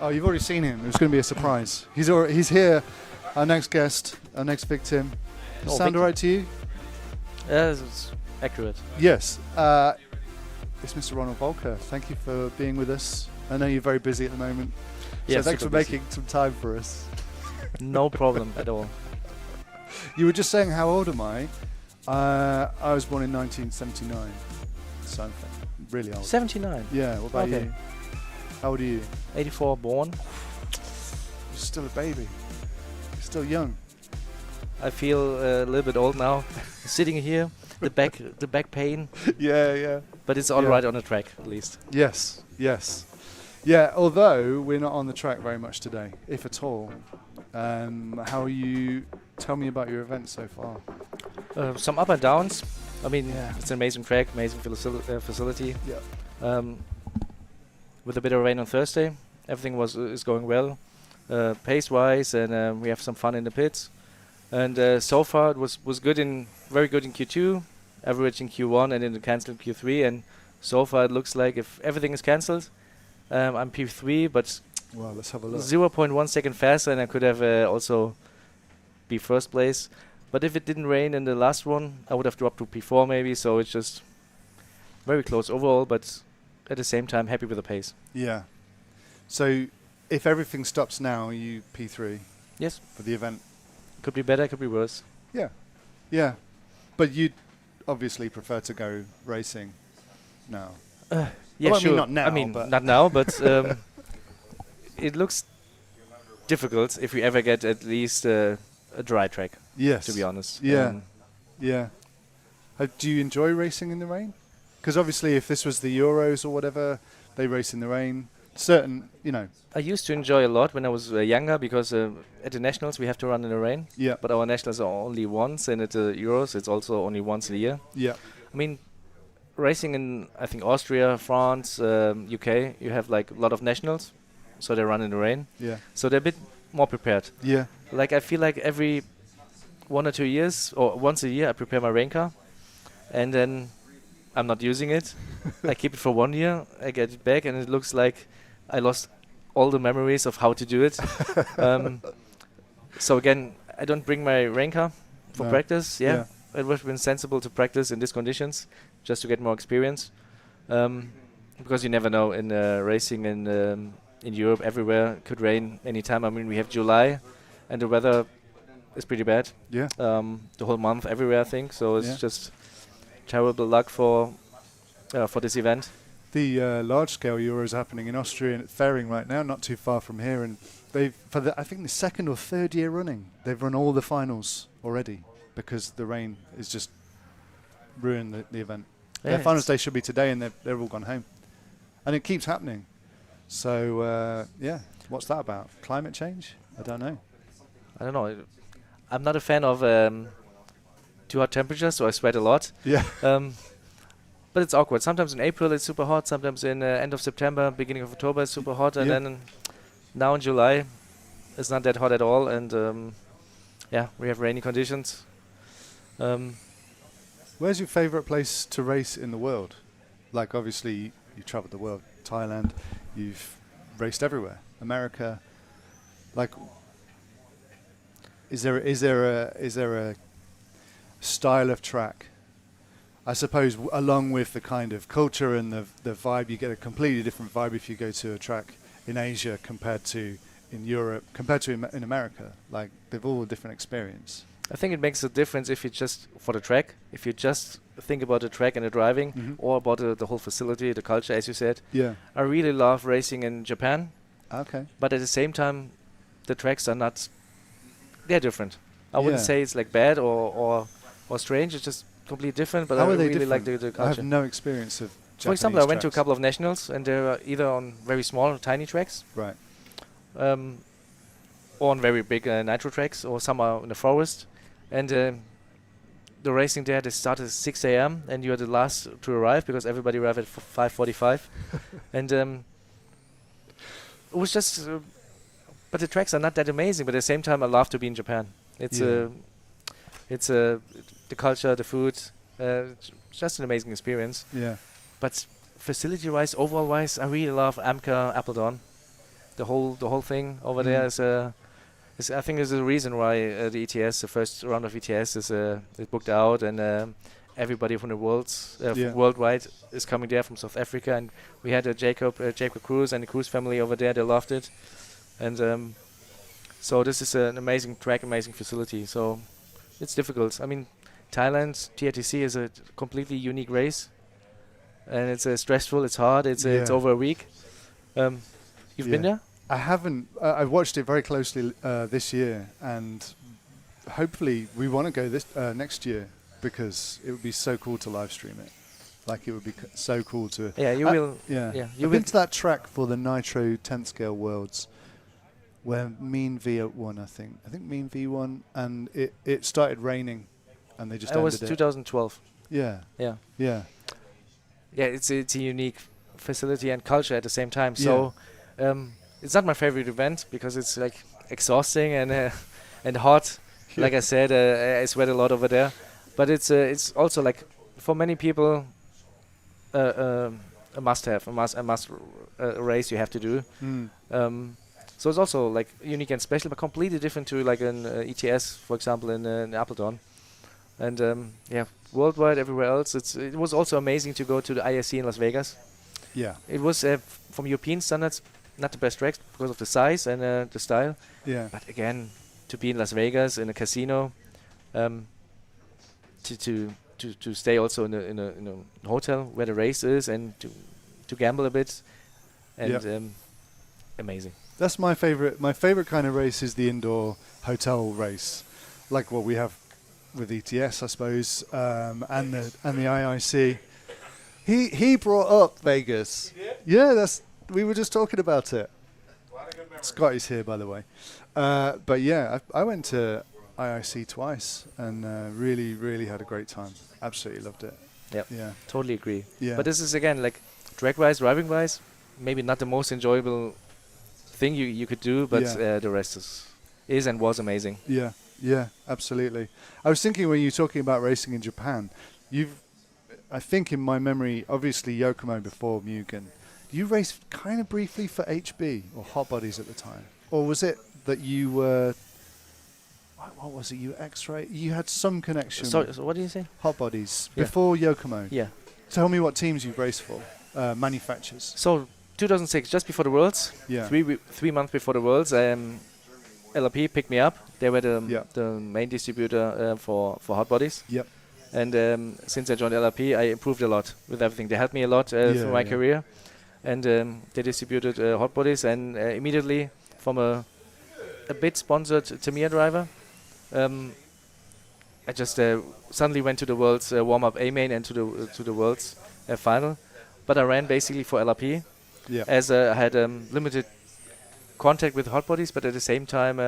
Oh, you've already seen him. It was going to be a surprise. He's here. Our next guest, our next victim. Does Oh, sound victim. alright to you? Yes, it's accurate. Yes. It's Mr. Ronald Volker. Thank you for being with us. I know you're very busy at the moment. Yeah, so thanks for super busy. making some time for us. No problem at all. You were just saying, how old am I? I was born in 1979. So I'm really old. 79. Yeah, what about Okay. you? How old are you? 84 born. You're still a baby. You're still young. I feel a little bit old now. Sitting here, the back pain, Yeah. but it's all Yeah. right on the track at least. Yes. Yeah, although we're not on the track very much today, if at all. How are you? Tell me about your event so far. Some up and downs. I mean, Yeah. it's an amazing track, amazing facility. Yeah. With a bit of rain on Thursday, everything is going well, pace-wise, and we have some fun in the pits. And so far it was very good in Q2, average in Q1, and then it cancelled in Q3. And so far it looks like if everything is cancelled, I'm P3, but Well, let's have a look. 0.1 second faster, and I could have also be first place. But if it didn't rain in the last one, I would have dropped to P4 maybe. So it's just very close overall, but at the same time happy with the pace. Yeah. So, if everything stops now, are you P3 Yes, for the event? could be better, could be worse. Yeah. But you'd obviously prefer to go racing now. Yeah, Well, I mean, sure. not now, I mean, but not now, but it looks difficult if we ever get at least a dry track. Yes. To be honest. Yeah. Yeah. Do you enjoy racing in the rain? Because obviously, if this was the Euros or whatever, they race in the rain. Certain, I used to enjoy a lot when I was younger because at the nationals we have to run in the rain. Yeah. But our nationals are only once, and at the Euros it's also only once a year. Yeah. I mean, racing in I think Austria, France, UK, you have like a lot of nationals, so they run in the rain. Yeah. So they're a bit more prepared. Yeah. Like I feel like every 1 or 2 years or once a year I prepare my rain car, and then I'm not using it. I keep it for 1 year, I get it back, and it looks like I lost all the memories of how to do it. So again, I don't bring my rain car for No. practice. Yeah, it would have been sensible to practice in these conditions just to get more experience, because you never know in racing in Europe. Everywhere it could rain anytime. I mean, we have July, and the weather is pretty bad. Yeah. The whole month everywhere, I think. So it's Yeah. just terrible luck for this event. The large-scale Euros happening in Austria and at Fairing right now, not too far from here, and they've I think the second or third year running, they've run all the finals already because the rain is just ruined the event. Yeah, Their finals it's- day should be today, and they're all gone home, and it keeps happening. So yeah, what's that about? Climate change? I don't know. I don't know. I'm not a fan of too hot temperatures, so I sweat a lot. Yeah. But it's awkward. Sometimes in April it's super hot. Sometimes in end of September, beginning of October it's super hot, and Yeah. then now in July it's not that hot at all. And yeah, we have rainy conditions. Where's your favorite place to race in the world? Like, obviously, you've traveled the world. Thailand, you've raced everywhere. America. Like, is there a style of track? I suppose along with the kind of culture and the vibe, you get a completely different vibe if you go to a track in Asia compared to in Europe, compared to in America. Like, they've all a different experience. I think it makes a difference if you just for the track, if you just think about the track and the driving, Mhm. or about the whole facility, the culture, as you said. Yeah. I really love racing in Japan, Okay. but at the same time, the tracks are not. They're different. I wouldn't Yeah. say it's like bad or strange. It's just completely different. But How I are they really like different? the I have culture. no experience of Japanese For example, I went to a tracks. couple of nationals, and they were either on very small, tiny tracks, Right. or on very big nitro tracks, or some are in the forest. And the racing there, they start at 6 a.m. and you are the last to arrive because everybody arrived at 5:45. And it was just, but the tracks are not that amazing. But at the same time, I love to be in Japan. It's Yeah. the culture, the food, just an amazing experience. Yeah. But facility-wise, overall-wise, I really love Amka Appledon. the whole thing over there is I think is the reason why the ETS, the first round of ETS, is booked out, and everybody from the worldwide is coming there from South Africa, and we had Jacob Cruz and the Cruz family over there. They loved it, and so this is an amazing track, amazing facility. So it's difficult. I mean, Thailand's TRTC is a completely unique race, and it's stressful. It's hard. It's over a week. You've been there? I haven't. I've watched it very closely this year, and hopefully we want to go this next year, because it would be so cool to live stream it. Like, it would be so cool to. Yeah, you will. Yeah, you I've been to that track for the Nitro 10 scale Worlds, where Mean V won. I think Mean V won, and it started raining, and they just ended it. It was 2012. Yeah. Yeah. Yeah. Yeah, it's a unique facility and culture at the same time. So, it's not my favorite event because it's like exhausting and hot. Yeah. Like I said, I sweat a lot over there. But it's also like, for many people, a must-have, a must race you have to do. So it's also like unique and special, but completely different to like an ETS, for example, in Appleton. And worldwide, everywhere else, it was also amazing to go to the ISC in Las Vegas. Yeah. It was from European standards not the best tracks because of the size and the style. Yeah. But again, to be in Las Vegas in a casino, to stay also in a hotel where the race is, and to gamble a bit, and amazing. That's my favorite. My favorite kind of race is the indoor hotel race, like what we have with ETS, I suppose, and the IIC. He brought up Vegas. Yeah, we were just talking about it. Scotty's here, by the way. But yeah, I went to IIC twice, and really, really had a great time. Absolutely loved it. Yep. Yeah. Totally agree. Yeah. But this is again like track-wise, driving-wise, maybe not the most enjoyable thing you could do, but the rest is and was amazing. Yeah. Yeah. Absolutely. I was thinking when you were talking about racing in Japan, I think in my memory, obviously Yokomo before Mugen. You raced kind of briefly for HB or Hot Bodies at the time, or was it that you were? What was it? You X-ray? You had some connection. So with what do you say? Hot Bodies before Yokomo. Yeah. Tell me what teams you've raced for, manufacturers. So 2006, just before the Worlds. Yeah. 3 months before the Worlds, LRP picked me up. They were the main distributor for Hot Bodies. Yep. And since I joined LRP, I improved a lot with everything. They helped me a lot through my career. And they distributed Hot Bodies, and immediately from a bit sponsored Tamiya driver, I just suddenly went to the World's warm-up A main and to the World's final. But I ran basically for LRP, as I had limited contact with Hot Bodies, but at the same time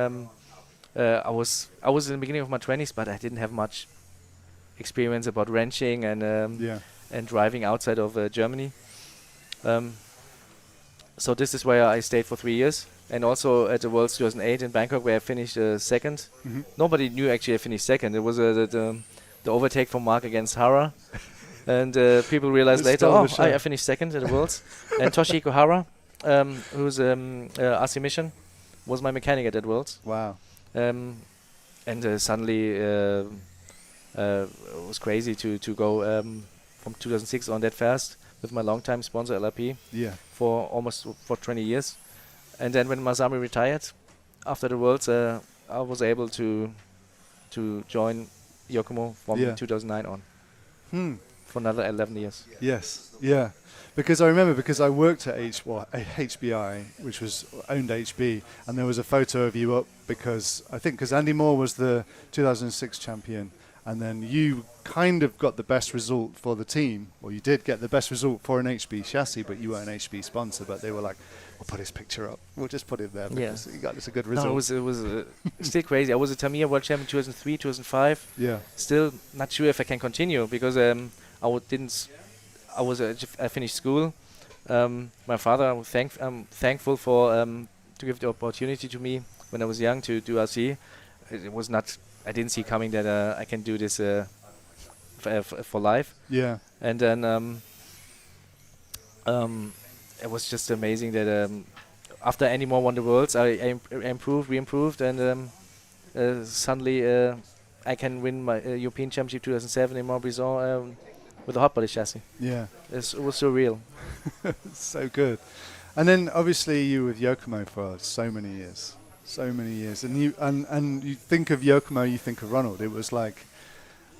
I was in the beginning of my 20s, but I didn't have much experience about wrenching and driving outside of Germany. So this is where I stayed for 3 years, and also at the Worlds 2008 in Bangkok, where I finished second. Mm-hmm. Nobody knew actually I finished second. It was the overtake from Mark against Hara, and people realized later, I finished second at the Worlds. And Toshihiko Hara, who's RC Mission, was my mechanic at that Worlds. Wow. And suddenly it was crazy to go from 2006 on that fast with my longtime sponsor LRP for almost 20 years. And then when Masami retired after the Worlds, I was able to join Yokomo from 2009 on for another 11 years. Yes, yeah. Because I worked at HBI, which was owned HB, and there was a photo of you up because Andy Moore was the 2006 champion, and then you kind of got the best result for the team, or you did get the best result for an HB chassis, but you were an HB sponsor. But they were like, "We'll put his picture up. We'll just put it there because you got us a good result." No, it was still crazy. I was a Tamiya World Champion 2003, 2005. Yeah. Still not sure if I can continue because I finished school. My father, I'm thankful for to give the opportunity to me when I was young to do RC. It was not. I didn't see coming that I can do this for life. Yeah. And then it was just amazing that after any more won the worlds, I improved, re-improved, and suddenly I can win my European Championship 2007 in Montbrison with a hot body chassis. Yeah. It was surreal. So good. And then obviously you were with Yokomo for so many years. And you think of Yokomo, you think of Ronald. It was like,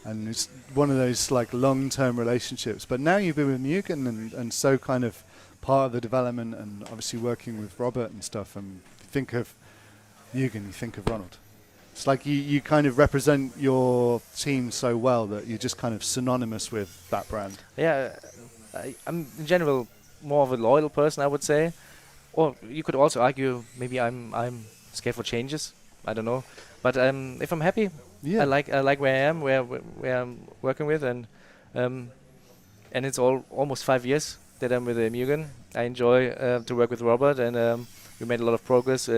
and it's one of those like long-term relationships. But now you've been with Mugen and so kind of part of the development and obviously working with Robert and stuff. And you think of Mugen, you think of Ronald. It's like you kind of represent your team so well that you're just kind of synonymous with that brand. Yeah, I'm in general more of a loyal person, I would say. Or you could also argue maybe I'm scared for changes. I don't know. But if I'm happy, I like where I am, where I'm working with, and it's almost 5 years that I'm with Mugen. I enjoy to work with Robert, and we made a lot of progress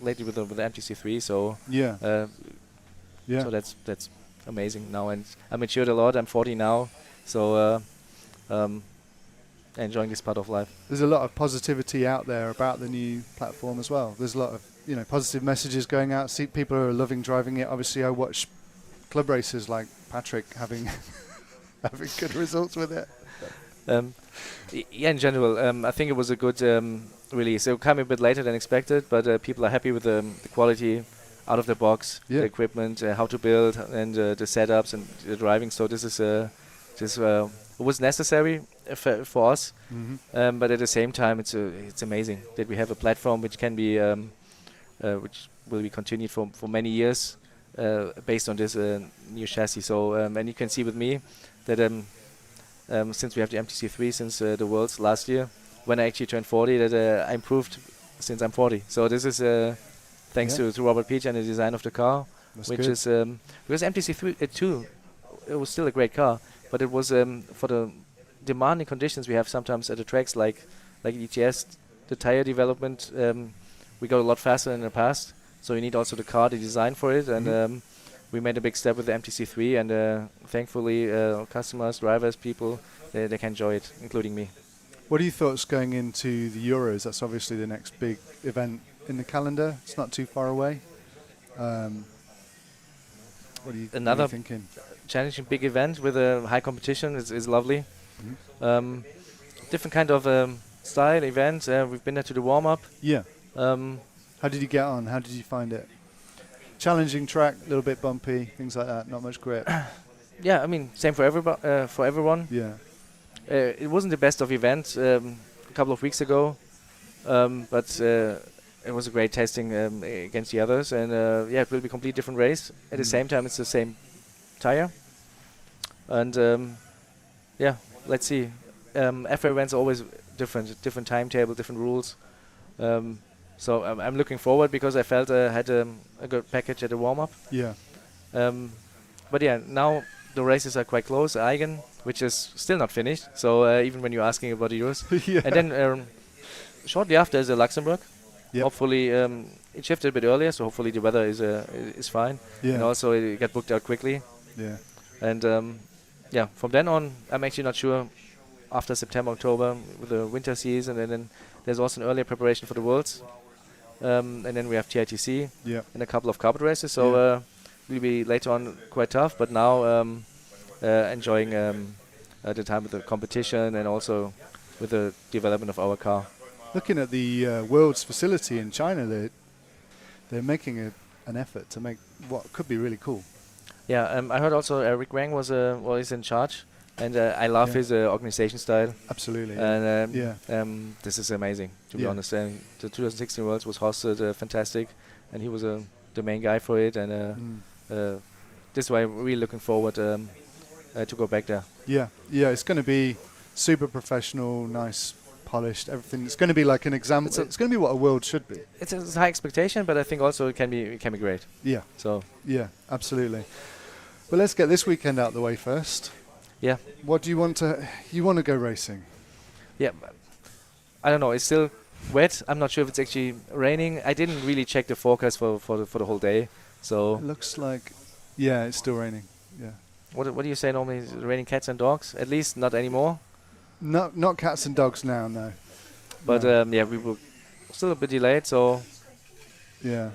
lately with the MTC3. So so that's amazing now, and I matured a lot. I'm 40 now, so enjoying this part of life. There's a lot of positivity out there about the new platform as well. There's a lot of positive messages going out. See, people are loving driving it. Obviously, I watch club races like Patrick having good results with it. Yeah, in general, I think it was a good release. It came a bit later than expected, but people are happy with the quality out of the box, the equipment, how to build, and the setups and the driving. So this is it was necessary for us, but at the same time, it's amazing that we have a platform which can be which will be continued for many years based on this new chassis. So and you can see with me that since we have the MTC3 since the Worlds last year, when I actually turned 40, that I improved since I'm 40. So this is thanks to Robert Peach and the design of the car, That's which good. is because MTC3 2, it was still a great car, but it was for the demanding conditions we have sometimes at the tracks like ETS, the tire development. We got a lot faster in the past, so you need also the car, the design for it, and we made a big step with the MTC3, and thankfully customers, drivers, people, they can enjoy it, including me. What are your thoughts going into the Euros? That's obviously the next big event in the calendar. It's not too far away. What are you thinking? Challenging big event with a high competition is lovely. Different kind of style event. We've been there to the warm-up. Yeah. How did you get on? How did you find it? Challenging track, a little bit bumpy, things like that. Not much grip. Yeah, I mean, same for everyone. Yeah. It wasn't the best of events a couple of weeks ago, but it was a great testing against the others, and it will be a completely different race. At the same time, it's the same tire, and let's see. After events are always different timetable, different rules. So I'm looking forward because I felt I had a good package at the warm-up. Yeah. But yeah, now the races are quite close. Aigen, which is still not finished. So even when you're asking about the Euros, and then shortly after is Luxembourg. Yep. Hopefully it shifted a bit earlier, so hopefully the weather is fine. Yeah. And also it got booked out quickly. Yeah. And from then on, I'm actually not sure. After September, October, with the winter season, and then there's also an earlier preparation for the Worlds. And then we have TITC and a couple of carpet races. So will be later on quite tough, but now enjoying the time with the competition and also with the development of our car. Looking at the World's facility in China, they're making an effort to make what could be really cool. Yeah, I heard also Rick Wang is in charge, and I love his organization style. Absolutely. And this is amazing, to be honest. And the 2016 Worlds was hosted fantastic, and he was the main guy for it. And this is why I'm really looking forward to go back there. Yeah, it's going to be super professional, nice, polished, everything. It's going to be like an example. It's going to be what a world should be. It's a high expectation, but I think also it can be great. Yeah. So. Yeah, absolutely. Well, let's get this weekend out of the way first. Yeah. What do you want to? You want to go racing? Yeah. I don't know. It's still wet. I'm not sure if it's actually raining. I didn't really check the forecast for the whole day. So. It looks like, it's still raining. Yeah. What do you say normally? Is it raining cats and dogs? At least not anymore. Not cats and dogs now, no. But no. we will still a bit delayed, so Yeah.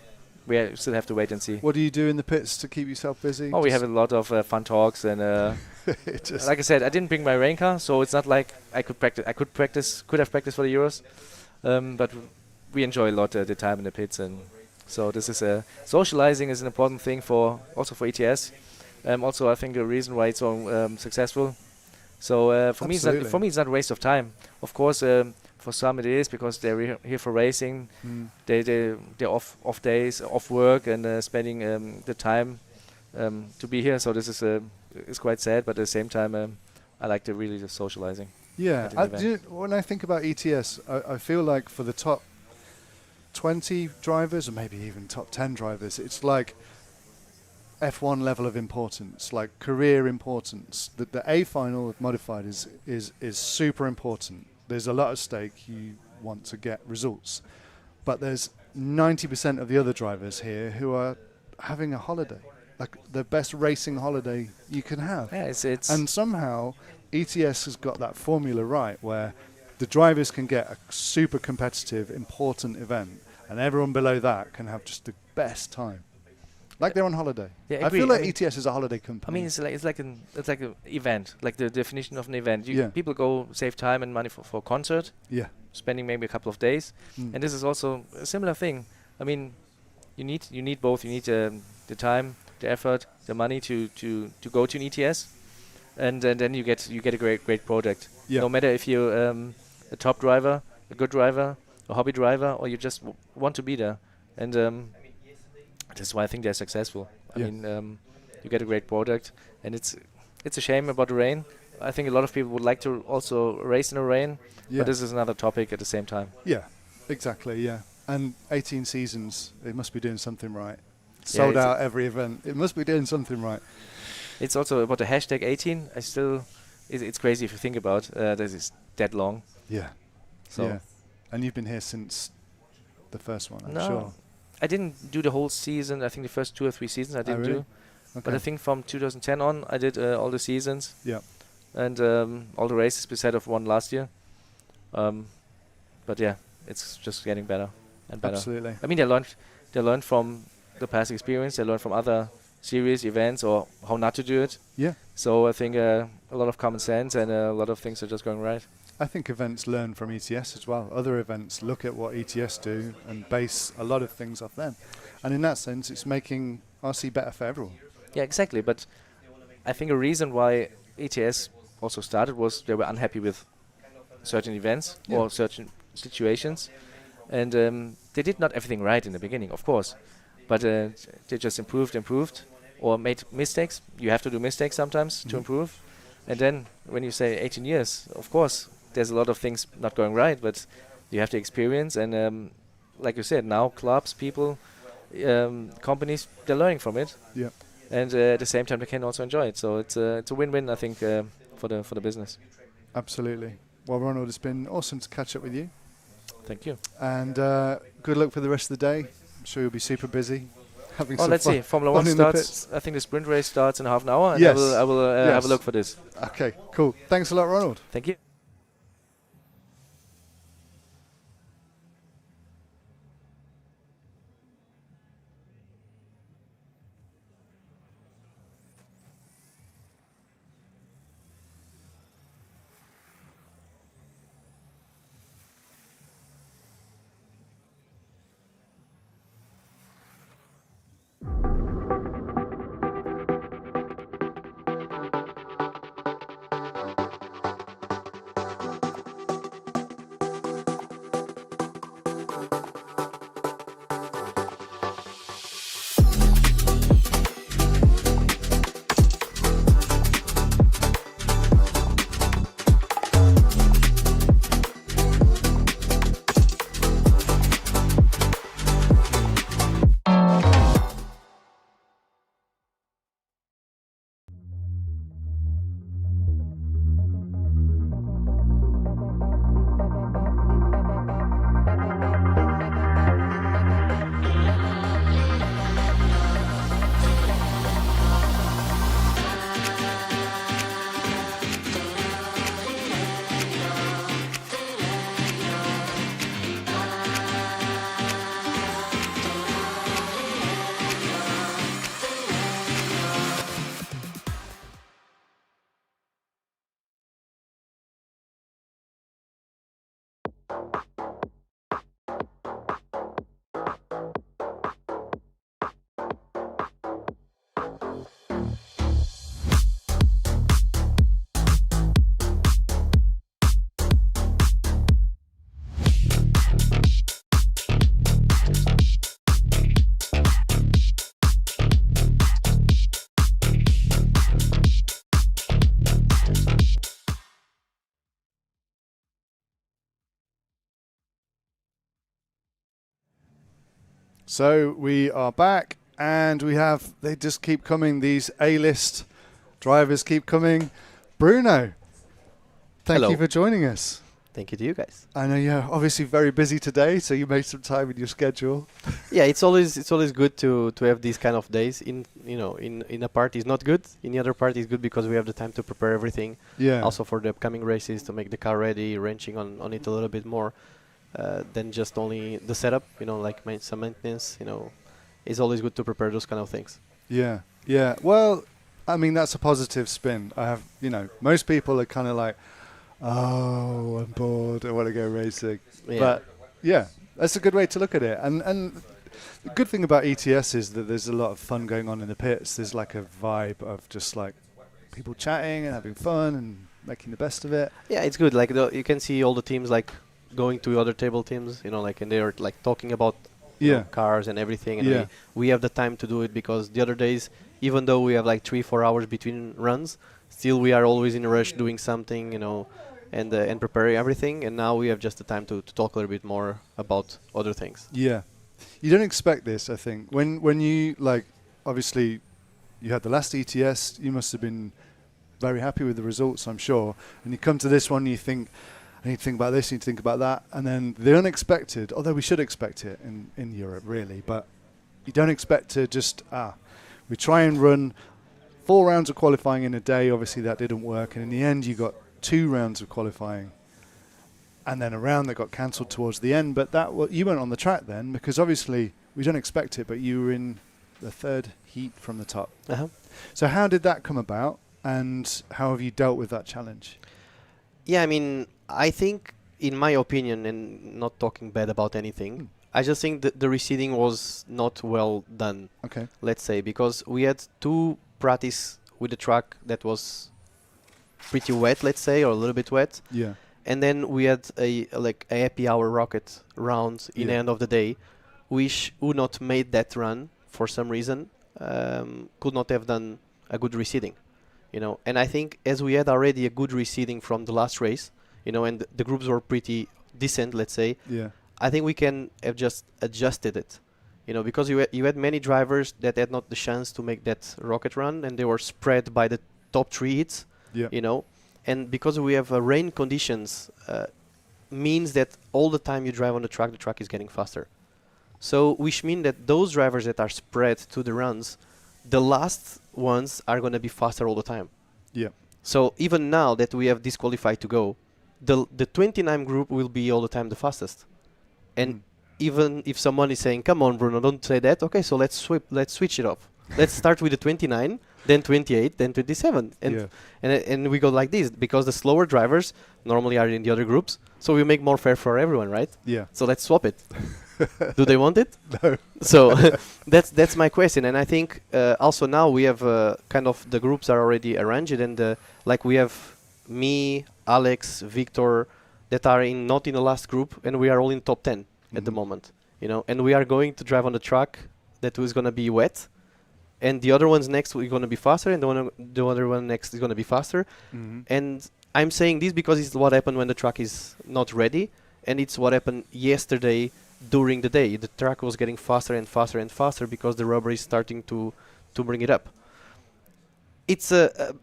we still have to wait and see. What do you do in the pits to keep yourself busy? Oh, we have a lot of fun talks, and it just like I said, I didn't bring my rain car, so it's not like I could practice. Could have practiced for the Euros, but we enjoy a lot the time in the pits, and so this is socializing is an important thing for ETS. Also, I think a reason why it's so successful. So for me, it's not a waste of time. Of course, for some it is because they're here for racing. They're off days, off work, and spending the time to be here. So this is quite sad, but at the same time, I like to really just socializing. Yeah, when I think about ETS, I feel like for the top 20 drivers, or maybe even top 10 drivers, it's like F1 level of importance, like career importance. The A final of modified is super important. There's a lot at stake. You want to get results, but there's 90% of the other drivers here who are having a holiday, like the best racing holiday you can have. Yeah, it's and somehow ETS has got that formula right, where the drivers can get a super competitive, important event, and everyone below that can have just the best time, like they're on holiday. Yeah, I I agree. feel like I mean, ETS is a holiday company. I mean, it's like an event, like the definition of an event. Yeah. People go save time and money for a concert, yeah, spending maybe a couple of days, and this is also a similar thing. I mean, you need both. You need the time, the effort, the money to go to an ETS, and then you get a great product. Yeah. No matter if you're a top driver, a good driver, a hobby driver, or you just want to be there, and that's why I think they're successful. I Yeah. mean, you get a great product, and it's a shame about the rain. I think a lot of people would like to also race in the rain, yeah, but this is another topic at the same time. yeah, exactly, yeah. And 18 seasons, it must be doing something right. Yeah, Sold it's out every event. It must be doing something right. It's also about the hashtag 18. It's crazy if you think about this is that long. Yeah. So yeah. And you've been here since the first one, I'm no, sure. I didn't do the whole season. I think the first 2 or 3 seasons I didn't really? do. Okay. But I think from 2010 on, I did all the seasons. Yeah. And all the races beside of one last year. But yeah, it's just getting better and better. Absolutely. I mean, they learned from the past experience. They learned from other series events or how not to do it. Yeah. So I think a lot of common sense and a lot of things are just going right. I think events learn from ETS as well. Other events look at what ETS do and base a lot of things off them. And in that sense, it's making RC better for everyone. Yeah, exactly. But I think a reason why ETS also started was they were unhappy with certain events or certain situations. And they did not everything right in the beginning, of course. But they just improved or made mistakes. You have to do mistakes sometimes to improve. And then when you say 18 years, of course, there's a lot of things not going right, but you have to experience. And like you said, now clubs, people, companies, they're learning from it. Yeah. And at the same time, they can also enjoy it. So it's a win-win, I think, for the business. Absolutely. Well, Ronald, it's been awesome to catch up with you. Thank you. And good luck for the rest of the day. I'm sure you'll be super busy. Having Oh, some let's fun, see. Formula fun 1 in the starts. pits. I think the sprint race starts in half an hour, and Yes. I will have a look for this. Okay, cool. Thanks a lot, Ronald. Thank you. So we are back, and they just keep coming. These A-list drivers keep coming. Bruno, thank Hello. you for joining us. Thank you to you guys. I know you're obviously very busy today, so you made some time in your schedule. Yeah, it's always good to have these kind of days. In a part is not good. In the other part is good because we have the time to prepare everything. Yeah. Also for the upcoming races to make the car ready, wrenching on it a little bit more than just only the setup. Like some maintenance. It's always good to prepare those kind of things. Yeah. Yeah. Well, I mean, that's a positive spin. I have, most people are kind of like, oh, I'm bored, I want to go racing. Yeah. But yeah, that's a good way to look at it. And the good thing about ETS is that there's a lot of fun going on in the pits. There's like a vibe of just like people chatting and having fun and making the best of it. Yeah, it's good. Like you can see all the teams like going to other table teams, and they're like talking about cars and everything. And we have the time to do it because the other days, even though we have like 3-4 hours between runs, still we are always in a rush doing something, and preparing everything. And now we have just the time to talk a little bit more about other things. Yeah. You don't expect this, I think. When you, obviously, you had the last ETS, you must have been very happy with the results, I'm sure. And you come to this one, you think, I need to think about this, I need to think about that. And then the unexpected, although we should expect it in Europe, really, but you don't expect to just, we try and run 4 rounds of qualifying in a day. Obviously, that didn't work. And in the end, you got 2 rounds of qualifying. And then a round that got cancelled towards the end. But you weren't on the track then, because obviously we don't expect it, but you were in the 3rd heat from the top. Uh-huh. So how did that come about, and how have you dealt with that challenge? Yeah, I mean, I think, in my opinion, and not talking bad about anything, I just think that the reseeding was not well done. Okay. Let's say, because we had 2 practice with the track that was pretty wet, let's say, or a little bit wet. Yeah. And then we had a happy hour rocket round in the end of the day, which would not made that run for some reason, could not have done a good reseeding, And I think as we had already a good reseeding from the last race, and the groups were pretty decent, let's say. Yeah. I think we can have just adjusted it, because you had many drivers that had not the chance to make that rocket run, and they were spread by the top 3 hits, And because we have rain conditions, means that all the time you drive on the track is getting faster. So, which means that those drivers that are spread to the runs, the last ones are going to be faster all the time. Yeah. So, even now that we have disqualified to go, the 29 group will be all the time the fastest. And even if someone is saying, come on, Bruno, don't say that. Okay, so let's switch it off. Let's start with the 29, then 28, then 27. And we go like this, because the slower drivers normally are in the other groups. So we make more fair for everyone, right? Yeah. So let's swap it. Do they want it? No. So that's my question. And I think also now we have kind of the groups are already arranged. And like we have me, Alex, Victor, that are not in the last group. And we are all in top 10 at the moment. And we are going to drive on the track that is going to be wet. And the other ones next are going to be faster, and the other one next is going to be faster. And I'm saying this because it's what happened when the track is not ready, and it's what happened yesterday during the day. The track was getting faster and faster and faster because the rubber is starting to bring it up. It's a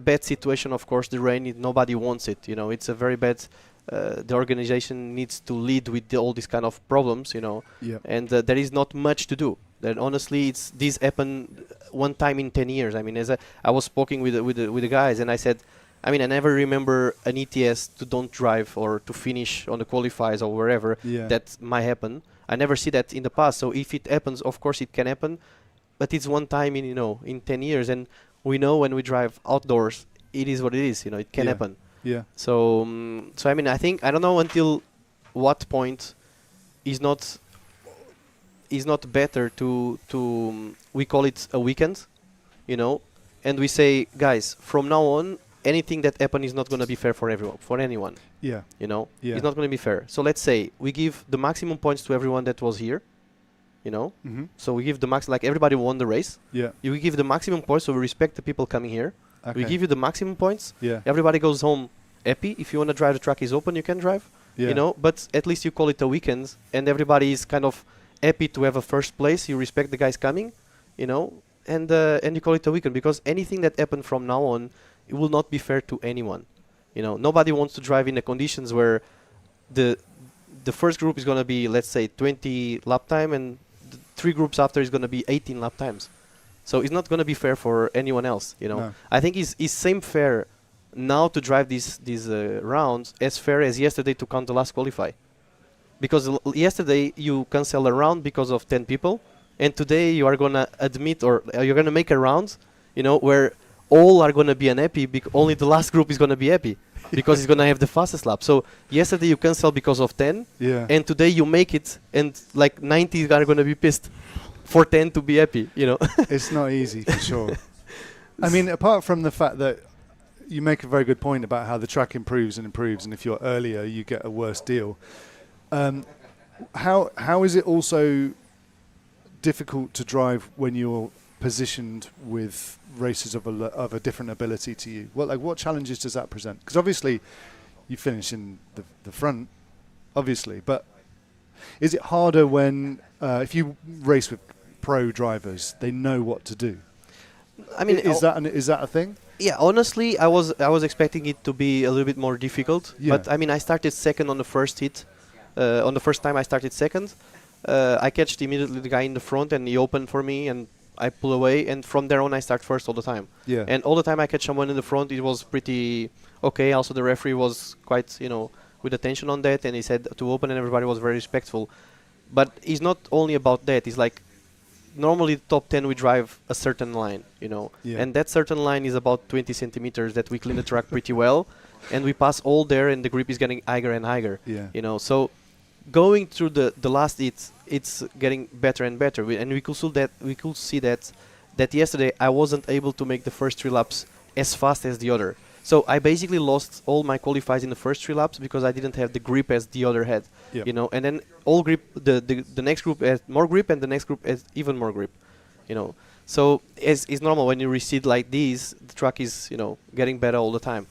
bad situation, of course. The rain, nobody wants it. It's a very bad. The organization needs to lead with all these kind of problems, and there is not much to do. Then honestly, this happened one time in 10 years. I mean, I was speaking with the guys, and I said, I mean, I never remember an ETS to don't drive or to finish on the qualifiers or wherever that might happen. I never see that in the past. So if it happens, of course it can happen, but it's one time in 10 years, and we know when we drive outdoors, it is what it is. It can happen. Yeah. So I mean, I don't know until what point is not better to we call it a weekend, and we say, guys, from now on, anything that happens is not going to be fair for anyone. Yeah. It's not going to be fair. So let's say we give the maximum points to everyone that was here, So we give the max, like everybody won the race. Yeah. We give the maximum points, so we respect the people coming here. Okay. We give you the maximum points. Yeah. Everybody goes home happy. If you want to drive, the track is open, you can drive. Yeah. But at least you call it a weekend, and everybody is kind of happy to have a first place. You respect the guys coming, you know, and you call it a weekend, because anything that happened from now on, it will not be fair to anyone. You know, nobody wants to drive in the conditions where the first group is going to be, let's say, 20 lap time, and the 3 groups after is going to be 18 lap times. So it's not going to be fair for anyone else, you know. No. I think it's same fair now to drive these rounds as fair as yesterday to count the last qualify. Because yesterday you cancel a round because of 10 people, and today you are going to admit, or you're going to make a round, you know, where all are going to be unhappy, only the last group is going to be happy because it's going to have the fastest lap. So yesterday you cancel because of 10, Yeah. and today you make it, and like 90 are going to be pissed for 10 to be happy, you know. It's not easy for sure. I mean, apart from the fact that you make a very good point about how the track improves, and if you're earlier, you get a worse deal. How is it also difficult to drive when you're positioned with racers of a different ability to you? What challenges does that present? Because obviously you finish in the front, obviously, but is it harder when if you race with pro drivers, they know what to do? I mean, is that a thing? Yeah, honestly, I was expecting it to be a little bit more difficult. Yeah. But I mean, I started second on the first hit. On the first time I started second, I catched immediately the guy in the front, and he opened for me, and I pull away. And from there on, I start first all the time. Yeah. And all the time I catch someone in the front, it was pretty okay. Also, the referee was quite, you know, with attention on that, and he said to open, and everybody was very respectful. But it's not only about that. It's like, normally the top 10 we drive a certain line, you know, Yeah. and that certain line is about 20 centimeters that we clean the track pretty well, and we pass all there, and the grip is getting higher and higher. Yeah. You know, so going through the last hits, it's getting better and better, and we could see that yesterday I wasn't able to make the first 3 laps as fast as the other. So I basically lost all my qualifies in the first 3 laps because I didn't have the grip as the other had. Yep. You know, and then all grip, the next group has more grip, and the next group has even more grip. You know, so it's normal when you recede like these, the track is, you know, getting better all the time.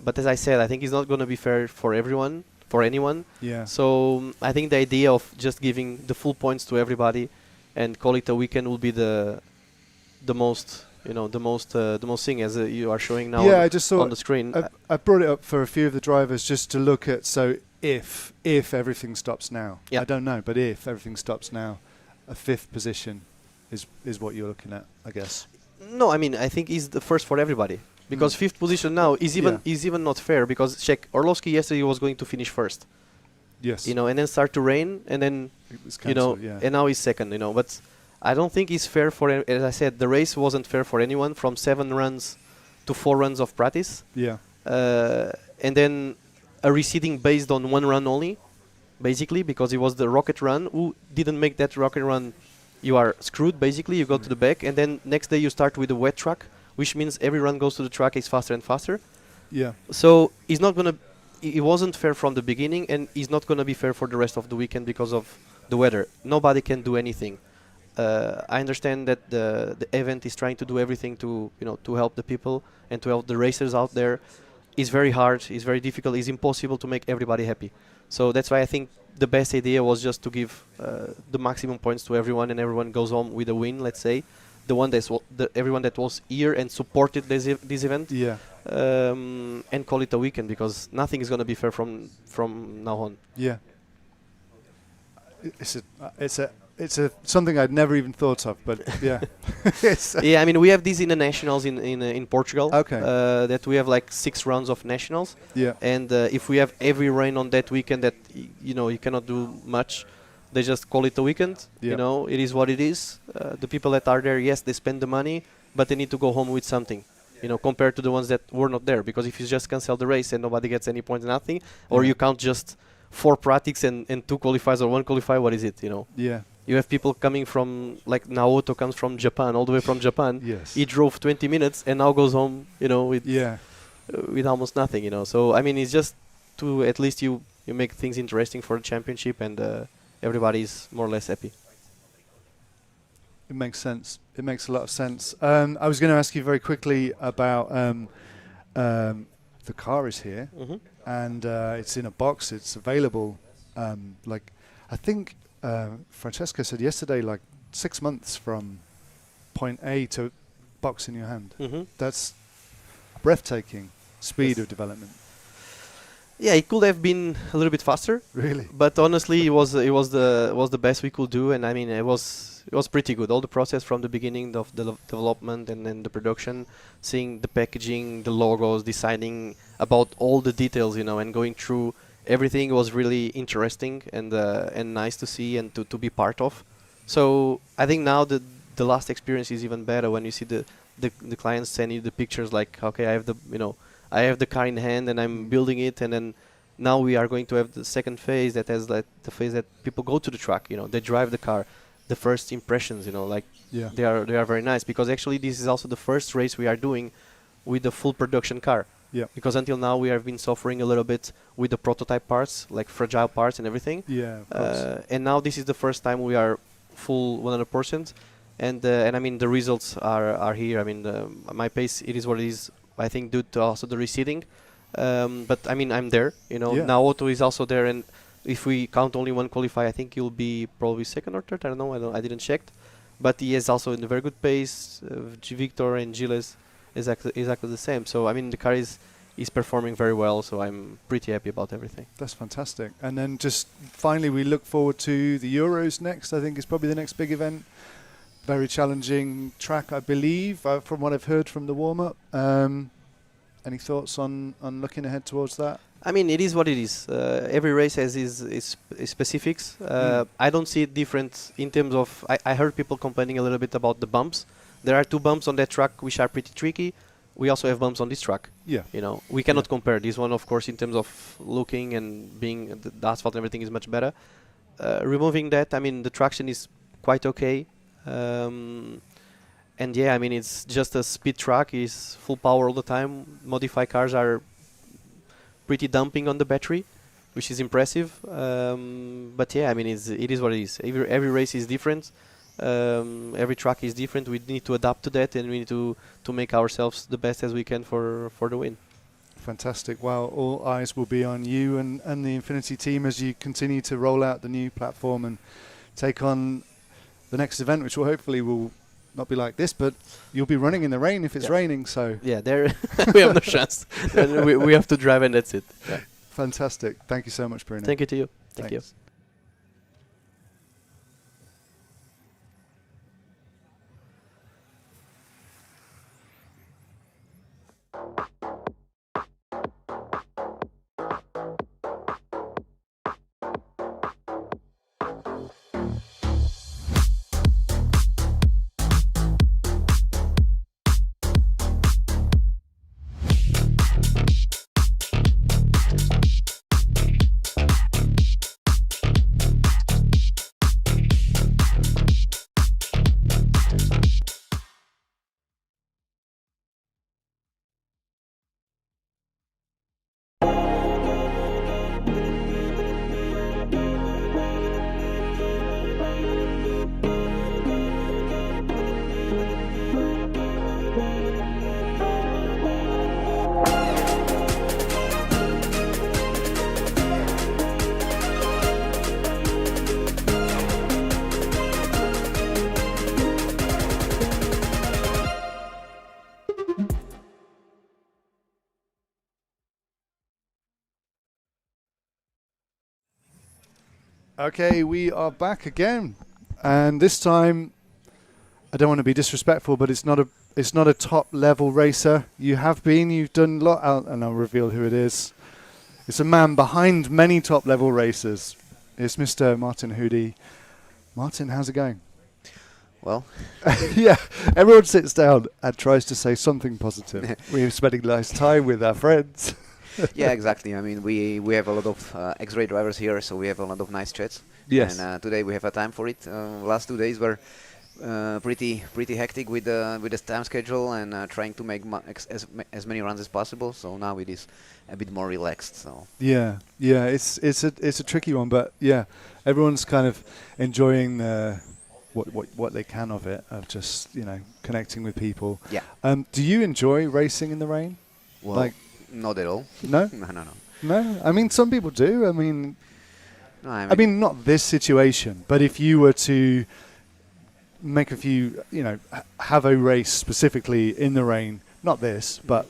But as I said, I think it's not going to be fair for everyone, for anyone. Yeah. So I think the idea of just giving the full points to everybody and call it a weekend will be the most, you know, the most thing, as you are showing now. Yeah, I just saw on the screen. I brought it up for a few of the drivers just to look at. So if everything stops now, Yeah. I don't know, but if everything stops now, a 5th position is what you're looking at, I guess. No, I mean, I think he's the first for everybody, because 5th position now is even not fair, because check, Orlovsky yesterday was going to finish first, Yes. you know, and then start to rain, and then it was you know, cancelled, yeah. and now he's second, you know. But I don't think it's fair for. As I said, the race wasn't fair for anyone, from 7 runs to 4 runs of practice, Yeah. and then a receding based on 1 run only, basically, because it was the rocket run. Who didn't make that rocket run, you are screwed, basically. You go to the back, and then next day you start with a wet track, which means every run goes to the track is faster and faster. Yeah. So it's not gonna. It wasn't fair from the beginning, and it's not gonna be fair for the rest of the weekend because of the weather. Nobody can do anything. I understand that the event is trying to do everything to, you know, to help the people and to help the racers out there. It's very hard. It's very difficult. It's impossible to make everybody happy. So that's why I think the best idea was just to give the maximum points to everyone, and everyone goes home with a win. Let's say the one that's everyone that was here and supported this event. Yeah. And call it a weekend, because nothing is going to be fair from now on. Yeah. It's a something I'd never even thought of, but yeah. Yeah, I mean, we have these in the nationals in Portugal. Okay. That we have like 6 rounds of nationals. Yeah. And if we have every rain on that weekend, that you know, you cannot do much. They just call it a weekend. Yeah. You know, it is what it is. The people that are there, yes, they spend the money, but they need to go home with something. You know, compared to the ones that were not there, because if you just cancel the race and nobody gets any points, nothing, or you count just 4 practice and 2 qualifiers or 1 qualifier, what is it? You know. Yeah. You have people coming from, like Naoto comes from Japan, all the way from Japan. Yes. He drove 20 minutes and now goes home, you know, with almost nothing, you know. So I mean, it's just to at least you make things interesting for the championship, and everybody's more or less happy. It makes sense. It makes a lot of sense. I was going to ask you very quickly about the car is here, Mm-hmm. and it's in a box. It's available. I think Francesco said yesterday, like 6 months from point A to box in your hand. Mm-hmm. That's breathtaking speed Yes. of development. Yeah, it could have been a little bit faster, Really? but honestly, it was the best we could do, and I mean, it was pretty good. All the process from the beginning of the development and then the production, seeing the packaging, the logos, deciding about all the details, and going through everything was really interesting and nice to see and to be part of. So I think now the last experience is even better when you see the clients send you the pictures like, okay, I have the car in hand and I'm building it, and then now we are going to have the second phase that has like the phase that people go to the track, they drive the car, the first impressions, like Yeah. they are very nice, because actually this is also the first race we are doing with the full production car. Yeah. Because until now we have been suffering a little bit with the prototype parts, like fragile parts and everything. Yeah. Of course. And now this is the first time we are full 100%, and I mean the results are here. I mean my pace, it is what it is. I think due to also the reseeding, but I mean I'm there. Yeah. Now Otto is also there, and if we count only one qualify, I think he'll be probably second or third. I don't know. I didn't check, but he is also in a very good pace. Victor and Gilles exactly the same. So I mean the car is performing very well. So I'm pretty happy about everything. That's fantastic. And then just finally, we look forward to the Euros next. I think it's probably the next big event. Very challenging track, I believe, from what I've heard from the warm-up. Any thoughts on looking ahead towards that? I mean, it is what it is. Every race has its specifics. I don't see it different in terms of... I heard people complaining a little bit about the bumps. There are 2 bumps on that track which are pretty tricky. We also have bumps on this track. Yeah. We cannot compare. This one, of course, in terms of looking and being... The asphalt and everything is much better. Removing that, I mean, the traction is quite okay. And yeah, I mean, it's just a speed track. It's full power all the time. Modified cars are pretty dumping on the battery, which is impressive. But yeah, I mean, it is what it is. Every race is different. Every track is different. We need to adapt to that, and we need to make ourselves the best as we can for the win. Fantastic. Well, all eyes will be on you and the Infinity team as you continue to roll out the new platform and take on the next event, which will hopefully will not be like this, but you'll be running in the rain if it's raining. So yeah, there we have no chance. we have to drive, and that's it. Yeah. Fantastic. Thank you so much, Bruno. Thank you to you. Thank you. Thanks. Okay, we are back again, and this time I don't want to be disrespectful, but it's not a top level racer. You've done a lot, and I'll reveal who it is. It's a man behind many top level racers. It's Mr. Martin Hoody. Martin, how's it going? Well, yeah, everyone sits down and tries to say something positive. We're spending nice time with our friends. yeah, exactly. I mean, we have a lot of X-ray drivers here, so we have a lot of nice chats. Yes. And today we have a time for it. Last 2 days were pretty hectic with the time schedule and trying to make as many runs as possible. So now it is a bit more relaxed. So yeah, it's a tricky one, but yeah, everyone's kind of enjoying what they can of it, of just connecting with people. Yeah. Do you enjoy racing in the rain? Well, not at all. No? No. No? I mean, some people do. I mean, No, I mean, not this situation, but if you were to make a few, have a race specifically in the rain, not this, but,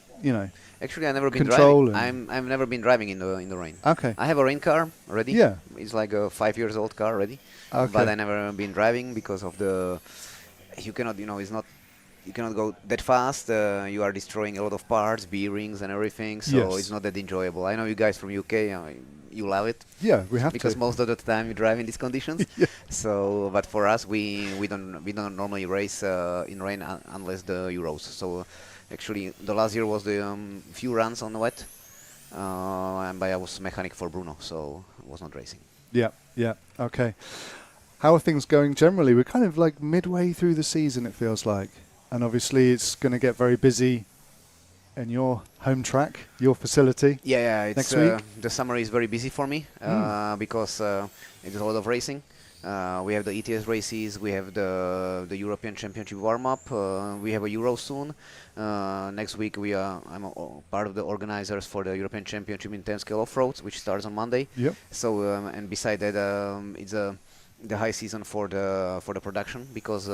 actually, I've never been control driving. I've never been driving in the rain. Okay. I have a rain car already. Yeah. It's like a 5 years old car already. Okay. But I never been driving because of the. You cannot, it's not. You cannot go that fast. You are destroying a lot of parts, bearings, and everything. So Yes. it's not that enjoyable. I know you guys from UK. You love it Yeah, we have because to. most of the time you drive in these conditions. Yeah. So, but for us, we don't normally race in rain unless the Euros. So, actually, the last year was the few runs on the wet, and I was mechanic for Bruno, so I was not racing. Yeah, okay. How are things going generally? We're kind of like midway through the season, it feels like. And obviously it's going to get very busy in your home track, your facility. Yeah, it's Next week? the summer is very busy for me because it's a lot of racing. We have the ETS races, we have the European Championship warm-up, we have a Euro soon. Next week I'm part of the organizers for the European Championship in 10 scale off-roads, which starts on Monday. Yep. So and beside that, it's the high season for the production because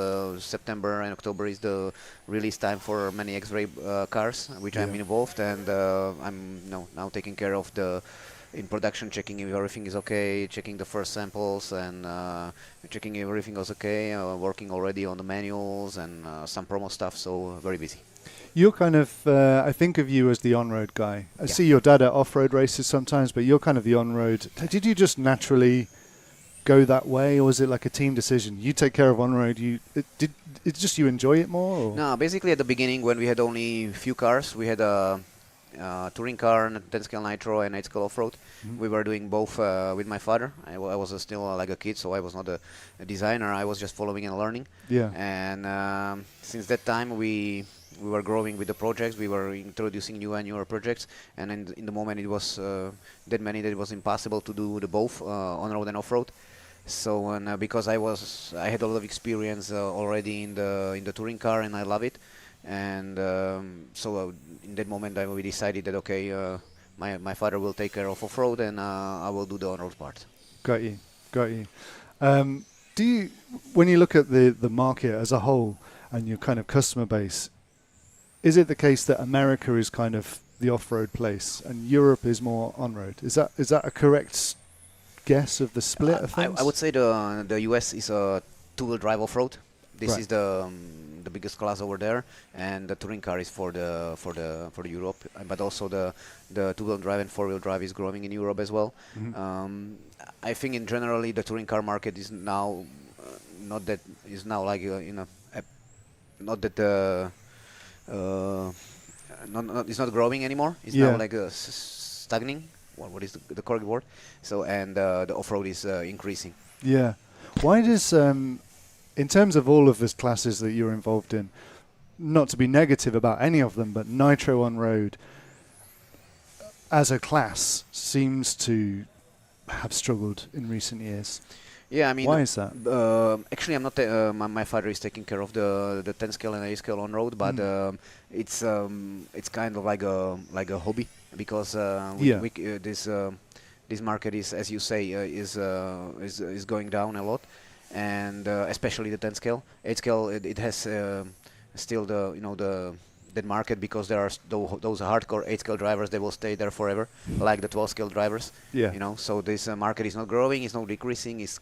September and October is the release time for many X-ray cars, which I'm involved, and I'm now taking care of the in production, checking if everything is okay, checking the first samples, and checking if everything was okay. Working already on the manuals and some promo stuff. So very busy. You're kind of, I think of you as the on-road guy. I Yeah. see your dad at off-road races sometimes, but you're kind of the on-road. Did you just naturally go that way, or was it like a team decision? You take care of on-road. It's just you enjoy it more? Or? No, basically at the beginning when we had only few cars, we had a touring car, and 10 scale nitro, and 8 scale off-road. Mhm. We were doing both with my father. I was still like a kid, so I was not a designer. I was just following and learning. Yeah. And since that time, we were growing with the projects. We were introducing new and newer projects. And in the moment, it was that many that it was impossible to do the both on-road and off-road. So and because I had a lot of experience already in the touring car, and I love it. And so in that moment, we decided that okay, my father will take care of off-road, and I will do the on-road part. Got you. Do you, when you look at the market as a whole and your kind of customer base, is it the case that America is kind of the off-road place and Europe is more on-road? Is that a correct guess of the split of things? I would say the US is a two-wheel drive off-road. This Right. is the biggest class over there, and the touring car is for the Europe. But also the two-wheel drive and four-wheel drive is growing in Europe as well. Mhm. I think in generally the touring car market is now like not that it's not growing anymore. It's Yeah. now like stagnating. What is the correct word? So and the off-road is increasing. Yeah. Why does, in terms of all of the classes that you're involved in, not to be negative about any of them, but nitro on road as a class seems to have struggled in recent years. Yeah, I mean, Why is that? actually, I'm not. My father is taking care of the 10 scale and 8 scale on road, but it's kind of like a hobby because this market is, as you say, is going down a lot, and especially the 10 scale, 8 scale. It has still that market because there are those hardcore 8 scale drivers. They will stay there forever, like the 12 scale drivers. Yeah. So this market is not growing, it's not decreasing, it's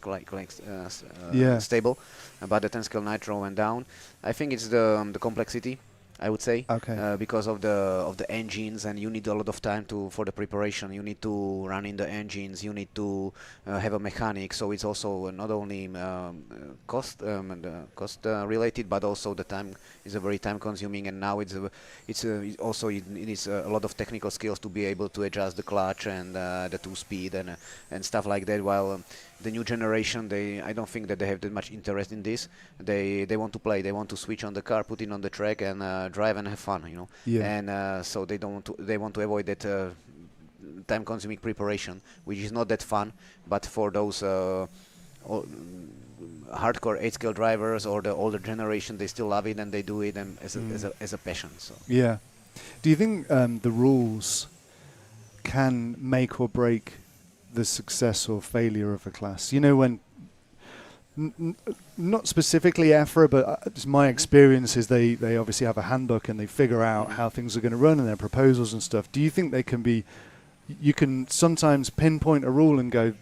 Yeah. stable. But the 10 scale nitro went down. I think it's the complexity, I would say, Okay. because of the engines, and you need a lot of time for the preparation. You need to run in the engines. You need to have a mechanic. So it's also not only cost related, but also the time is a very time consuming. And now it also it needs a lot of technical skills to be able to adjust the clutch and the 2-speed and stuff like that. While the new generation, I don't think that they have that much interest in this. They want to play. They want to switch on the car, put it on the track, and drive and have fun. Yeah. And so they want to avoid that time-consuming preparation, which is not that fun. But for those hardcore 8-scale drivers or the older generation, they still love it and they do it and as a passion. So. Yeah. Do you think the rules can make or break the success or failure of a class? You know, when not specifically EFRA, but just my experience is they obviously have a handbook and they figure out how things are going to run and their proposals and stuff. Do you think they can be? You can sometimes pinpoint a rule and go,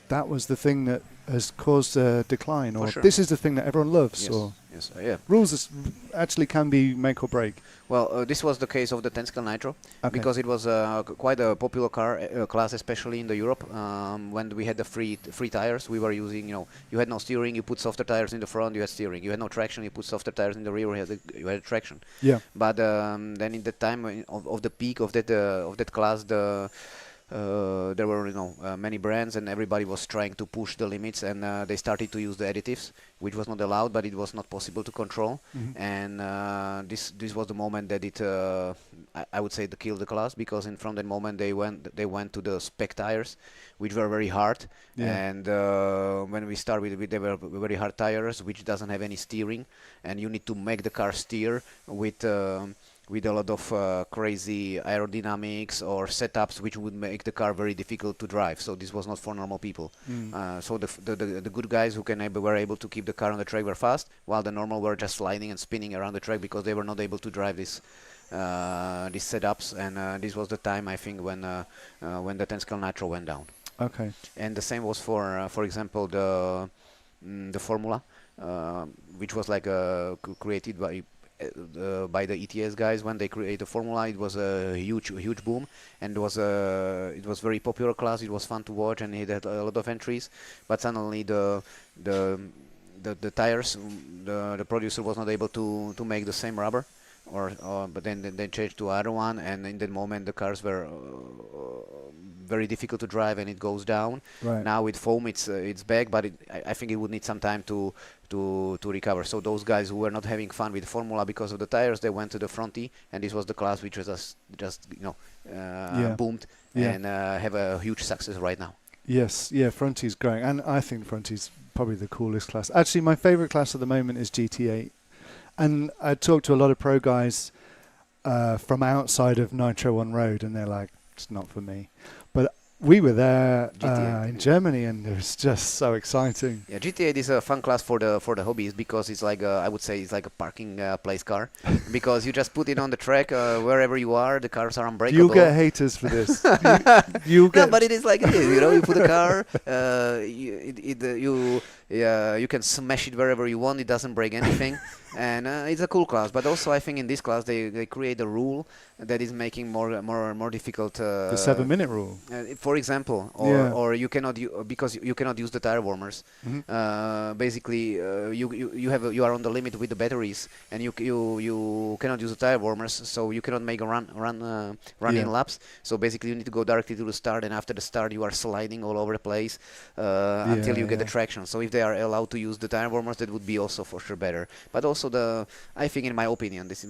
that was the thing that has caused a decline, or this is the thing that everyone loves, or rules actually can be make or break. Well, this was the case of the 10 scale Nitro, because it was quite a popular car class, especially in the Europe. When we had the free tires, we were using, you had no steering, you put softer tires in the front, you had steering. You had no traction, you put softer tires in the rear, you had traction. Yeah. But then in the time of the peak of that class, there were many brands, and everybody was trying to push the limits, and they started to use the additives, which was not allowed, but it was not possible to control. And this was the moment that it I would say killed the class, because from that moment they went to the spec tires, which were very hard. And when we started with they were very hard tires, which doesn't have any steering, and you need to make the car steer with a lot of crazy aerodynamics or setups, which would make the car very difficult to drive. So this was not for normal people. So the good guys who were able to keep the car on the track were fast, while the normal were just sliding and spinning around the track because they were not able to drive these setups. And this was the time, I think, when the 10 scale Nitro went down. Okay. And the same was for example, the Formula, which was like created by the ETS guys. When they created the Formula, it was a huge boom, and it was very popular class. It was fun to watch, and it had a lot of entries. But suddenly the tires, the producer was not able to make the same rubber, but then they changed to other one, and in that moment the cars were very difficult to drive, and it goes down. Right. Now with foam it's back, but I think it would need some time to recover. So those guys who were not having fun with Formula because of the tires, they went to the Fronty, and this was the class which was just boomed and have a huge success right now. Yes, Fronty's growing, and I think Fronty's probably the coolest class. Actually, my favorite class at the moment is GT8, and I talked to a lot of pro guys from outside of Nitro on road, and they're like, it's not for me. But we were there in Germany, and it was just so exciting. Yeah, GT8 is a fun class for the hobbies, because it's like I would say it's like a parking place car, because you just put it on the track wherever you are. The cars are unbreakable. You'll get haters for this. you get. No, but it is like it is. You put a car, you can smash it wherever you want. It doesn't break anything. And it's a cool class, but also I think in this class they create a rule that is making more difficult. The 7-minute rule, for example, or you cannot because you cannot use the tire warmers. Basically, you are on the limit with the batteries, and you cannot use the tire warmers, so you cannot make a run in laps. So basically, you need to go directly to the start, and after the start, you are sliding all over the place until you get the traction. So if they are allowed to use the tire warmers, that would be also for sure better. But also I think, in my opinion, was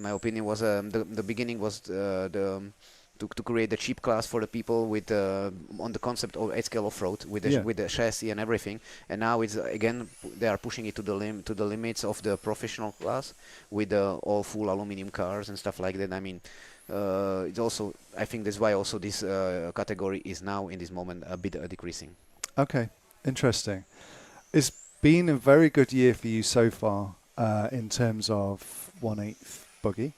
the beginning was to create the cheap class for the people with on the concept of 8-scale off-road with the chassis and everything. And now it's again they are pushing it to the limits of the professional class with all full aluminum cars and stuff like that. I mean, it's also, I think that's why also this category is now in this moment a bit decreasing. Okay, interesting. It's been a very good year for you so far. In terms of 1/8 buggy.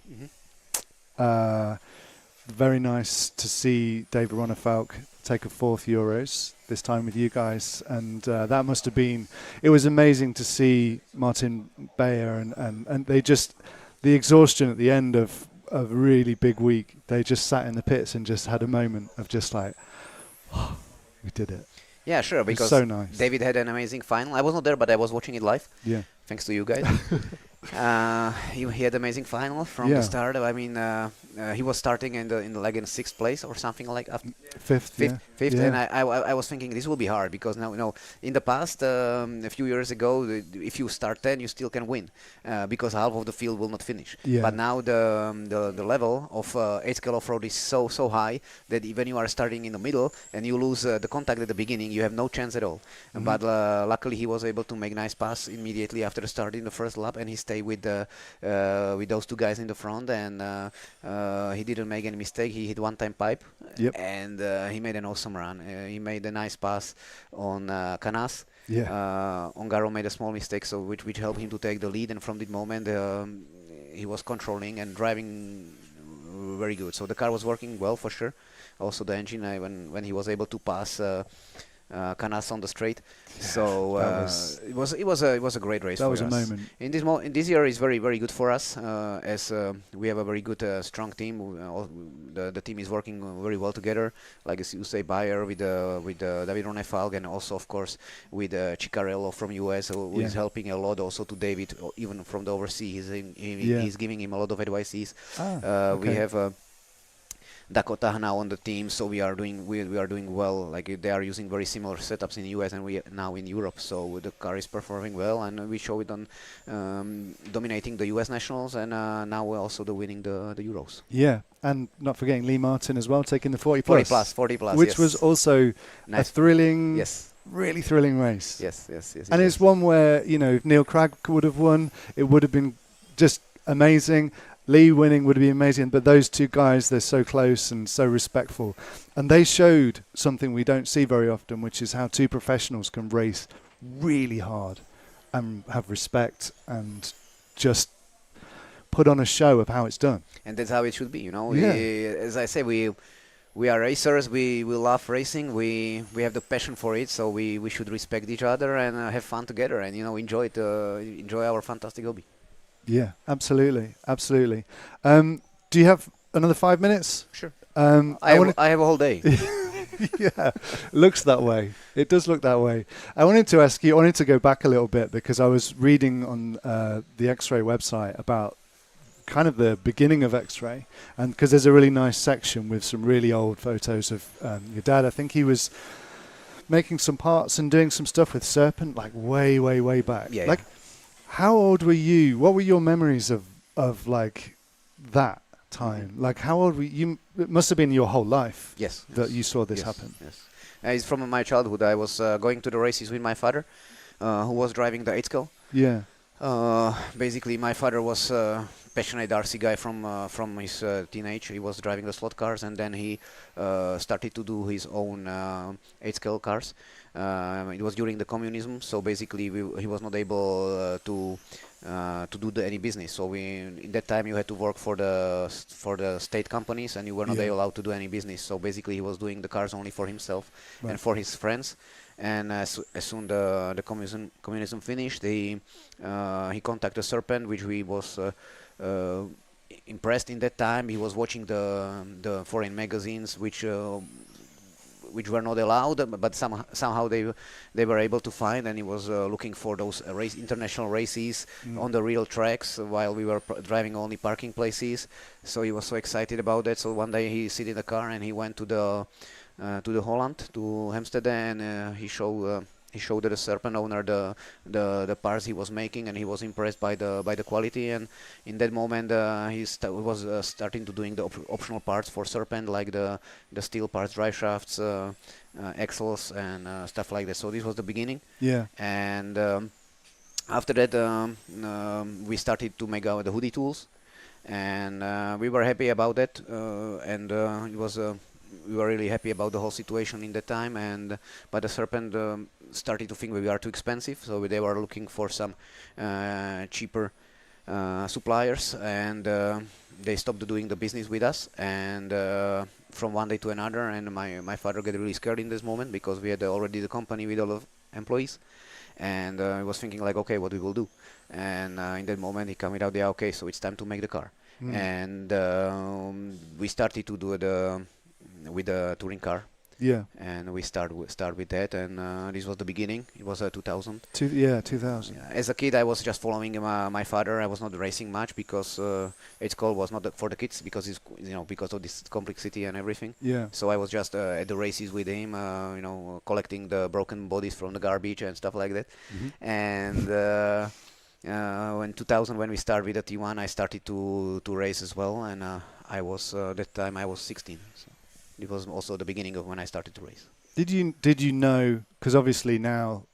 Very nice to see David Ronefalk take a 4th Euros, this time with you guys. And that must have been, it was amazing to see Martin Bayer and they just, the exhaustion at the end of a really big week, they just sat in the pits and just had a moment of just like, oh, we did it. Yeah, sure, because so nice. David had an amazing final. I was not there, but I was watching it live. Yeah. Thanks to you guys. He had amazing final from the start. I mean, he was starting in the 6th place or something like that. Fifth, and I was thinking this will be hard, because now in the past a few years ago, if you start 10, you still can win, because half of the field will not finish. But now the level of 8-scale off-road is so high that even you are starting in the middle and you lose the contact at the beginning, you have no chance at all. But luckily he was able to make nice pass immediately after the start in the first lap, and he stayed stay with those two guys in the front, and he didn't make any mistake. He hit one-time pipe, Yep. and he made an awesome run. He made a nice pass on Canas. Yeah. Ongaro made a small mistake, so which helped him to take the lead, and from that moment he was controlling and driving very good. So the car was working well for sure. Also the engine, when he was able to pass Canas on the straight, so it was a great race. That for was a us. moment. In this year is very good for us, as we have a very good strong team. The team is working very well together, like as you say, Bayer with David Ronefalk, and also of course with Ciccarello from US, who is helping a lot also to David, even from the overseas. He's giving him a lot of advices. Okay. We have Dakota now on the team, so we are doing well. Like they are using very similar setups in the US and we now in Europe. So the car is performing well, and we show it on dominating the US nationals, and now we're also winning the Euros. Yeah, and not forgetting Lee Martin as well, taking the 40 plus, 40 plus, which yes. was also Nice. a thrilling, Yes. really thrilling race. Yes. And it's one where, you know, if Neil Cragg would have won, it would have been just amazing. Lee winning would be amazing, but those two guys, they're so close and so respectful. And they showed something we don't see very often, which is how two professionals can race really hard and have respect and just put on a show of how it's done. And that's how it should be, you know. Yeah. As I say, we are racers. We love racing. We have the passion for it. So we should respect each other and have fun together, and enjoy our fantastic hobby. Yeah, absolutely. Do you have another 5 minutes? Sure. I have a whole day. Yeah, looks that way. It does look that way. I wanted to go back a little bit because I was reading on the X-Ray website about kind of the beginning of X-Ray, and because there's a really nice section with some really old photos of your dad. I think he was making some parts and doing some stuff with Serpent, like way back. Yeah. Like, how old were you? What were your memories of like that time? Like, how old were you? It must have been your whole life. Yes. That you saw this happen. Yes. It's from my childhood. I was going to the races with my father, who was driving the 8-scale. Yeah. Basically, my father was a passionate RC guy from his teenage. He was driving the slot cars, and then he started to do his own 8-scale cars. It was during the communism, so basically he was not able to do any business. So in that time you had to work for the state companies, and you were not allowed to do any business. So basically he was doing the cars only for himself and for his friends. And as soon the communism finished, he contacted Serpent, which he was impressed in that time. He was watching the foreign magazines, which were not allowed, but somehow they were able to find, and he was looking for those international races on the real tracks, while we were driving only parking places. So he was so excited about that. So one day he sit in the car and he went to the Holland, to Hempstead, and he showed the Serpent owner the parts he was making, and he was impressed by the quality. And in that moment he was starting to doing the optional parts for Serpent, like the steel parts, drive shafts, axles, and stuff like that. So this was the beginning. Yeah. And after that we started to make the hoodie tools, and we were happy about that, and it was we were really happy about the whole situation in that time. But the Serpent started to think we are too expensive, so they were looking for some cheaper suppliers, and they stopped doing the business with us. And from one day to another, and my father got really scared in this moment, because we had already the company with all of employees, and he was thinking like, okay, what we will do. And in that moment he came out, okay, so it's time to make the car. And we started to do with the touring car. Yeah. And we start with that, and this was the beginning. It was 2000. 2000. Yeah. As a kid, I was just following my father. I was not racing much, because it's called was not for the kids, because it's because of this complexity and everything. Yeah. So I was just at the races with him, collecting the broken bodies from the garbage and stuff like that. And in 2000, when we started with the T1, I started to race as well, and I was that time I was 16. So it was also the beginning of when I started to race. Did you know? Because obviously now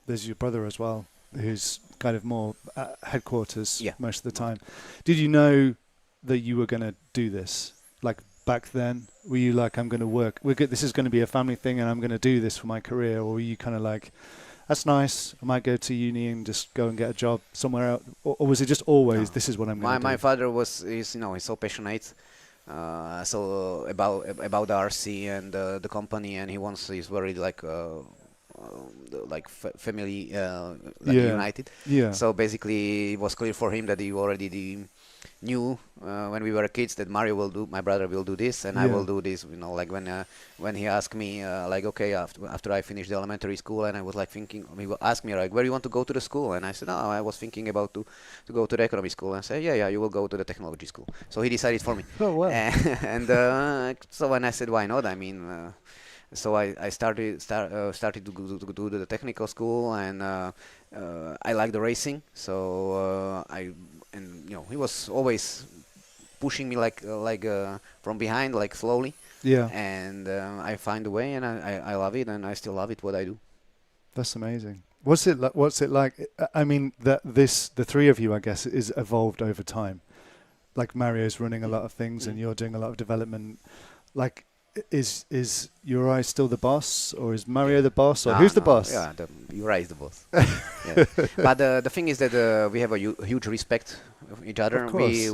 there's your brother as well, who's kind of more headquarters Yeah. most of the time. Did you know that you were going to do this? Like back then, were you like, I'm going to work? This is going to be a family thing, and I'm going to do this for my career, or were you kind of like, that's nice, I might go to uni and just go and get a job somewhere else, or was it just always, No. this is what I'm going to do? My father he's so passionate, so about the RC and the company, and he's very family united. Yeah. So basically, it was clear for him that he already knew when we were kids that my brother will do this, and I Yeah. will do this. Like when he asked me, okay, after I finished the elementary school, and I was like thinking, he will ask me like, where you want to go to the school, and I said, no, I was thinking about to go to the economy school, and I said, yeah, you will go to the technology school. So he decided for me. Oh, wow. And so when I said, why not? I mean. So I started to do the technical school, and I like the racing. So he was always pushing me from behind, like slowly. Yeah. And I find a way, and I love it, and I still love it what I do. That's amazing. What's it like? I mean, the three of you, I guess, is evolved over time. Like Mario's running a lot of things, and you're doing a lot of development. Like, is Uri still the boss, or is Mario the boss, or who's the boss? Yeah, Uri is the boss. Yeah. But the thing is that we have a huge respect of each other. Of course,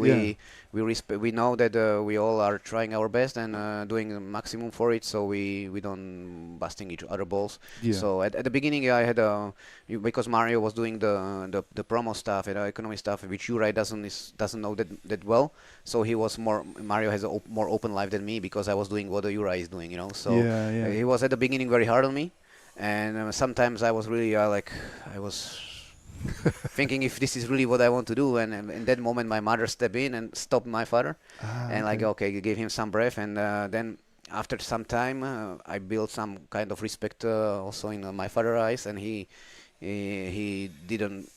We know that we all are trying our best and doing the maximum for it, so we don't busting each other balls. Yeah. So at the beginning, I had because Mario was doing the promo stuff and economy stuff, which Uri doesn't know that well. So Mario has a more open life than me, because I was doing what Uri is doing, So he was at the beginning very hard on me, and sometimes I was really I was thinking if this is really what I want to do, and in that moment my mother stepped in and stopped my father, and give him some breath, and then after some time I built some kind of respect also in my father's eyes, and he didn't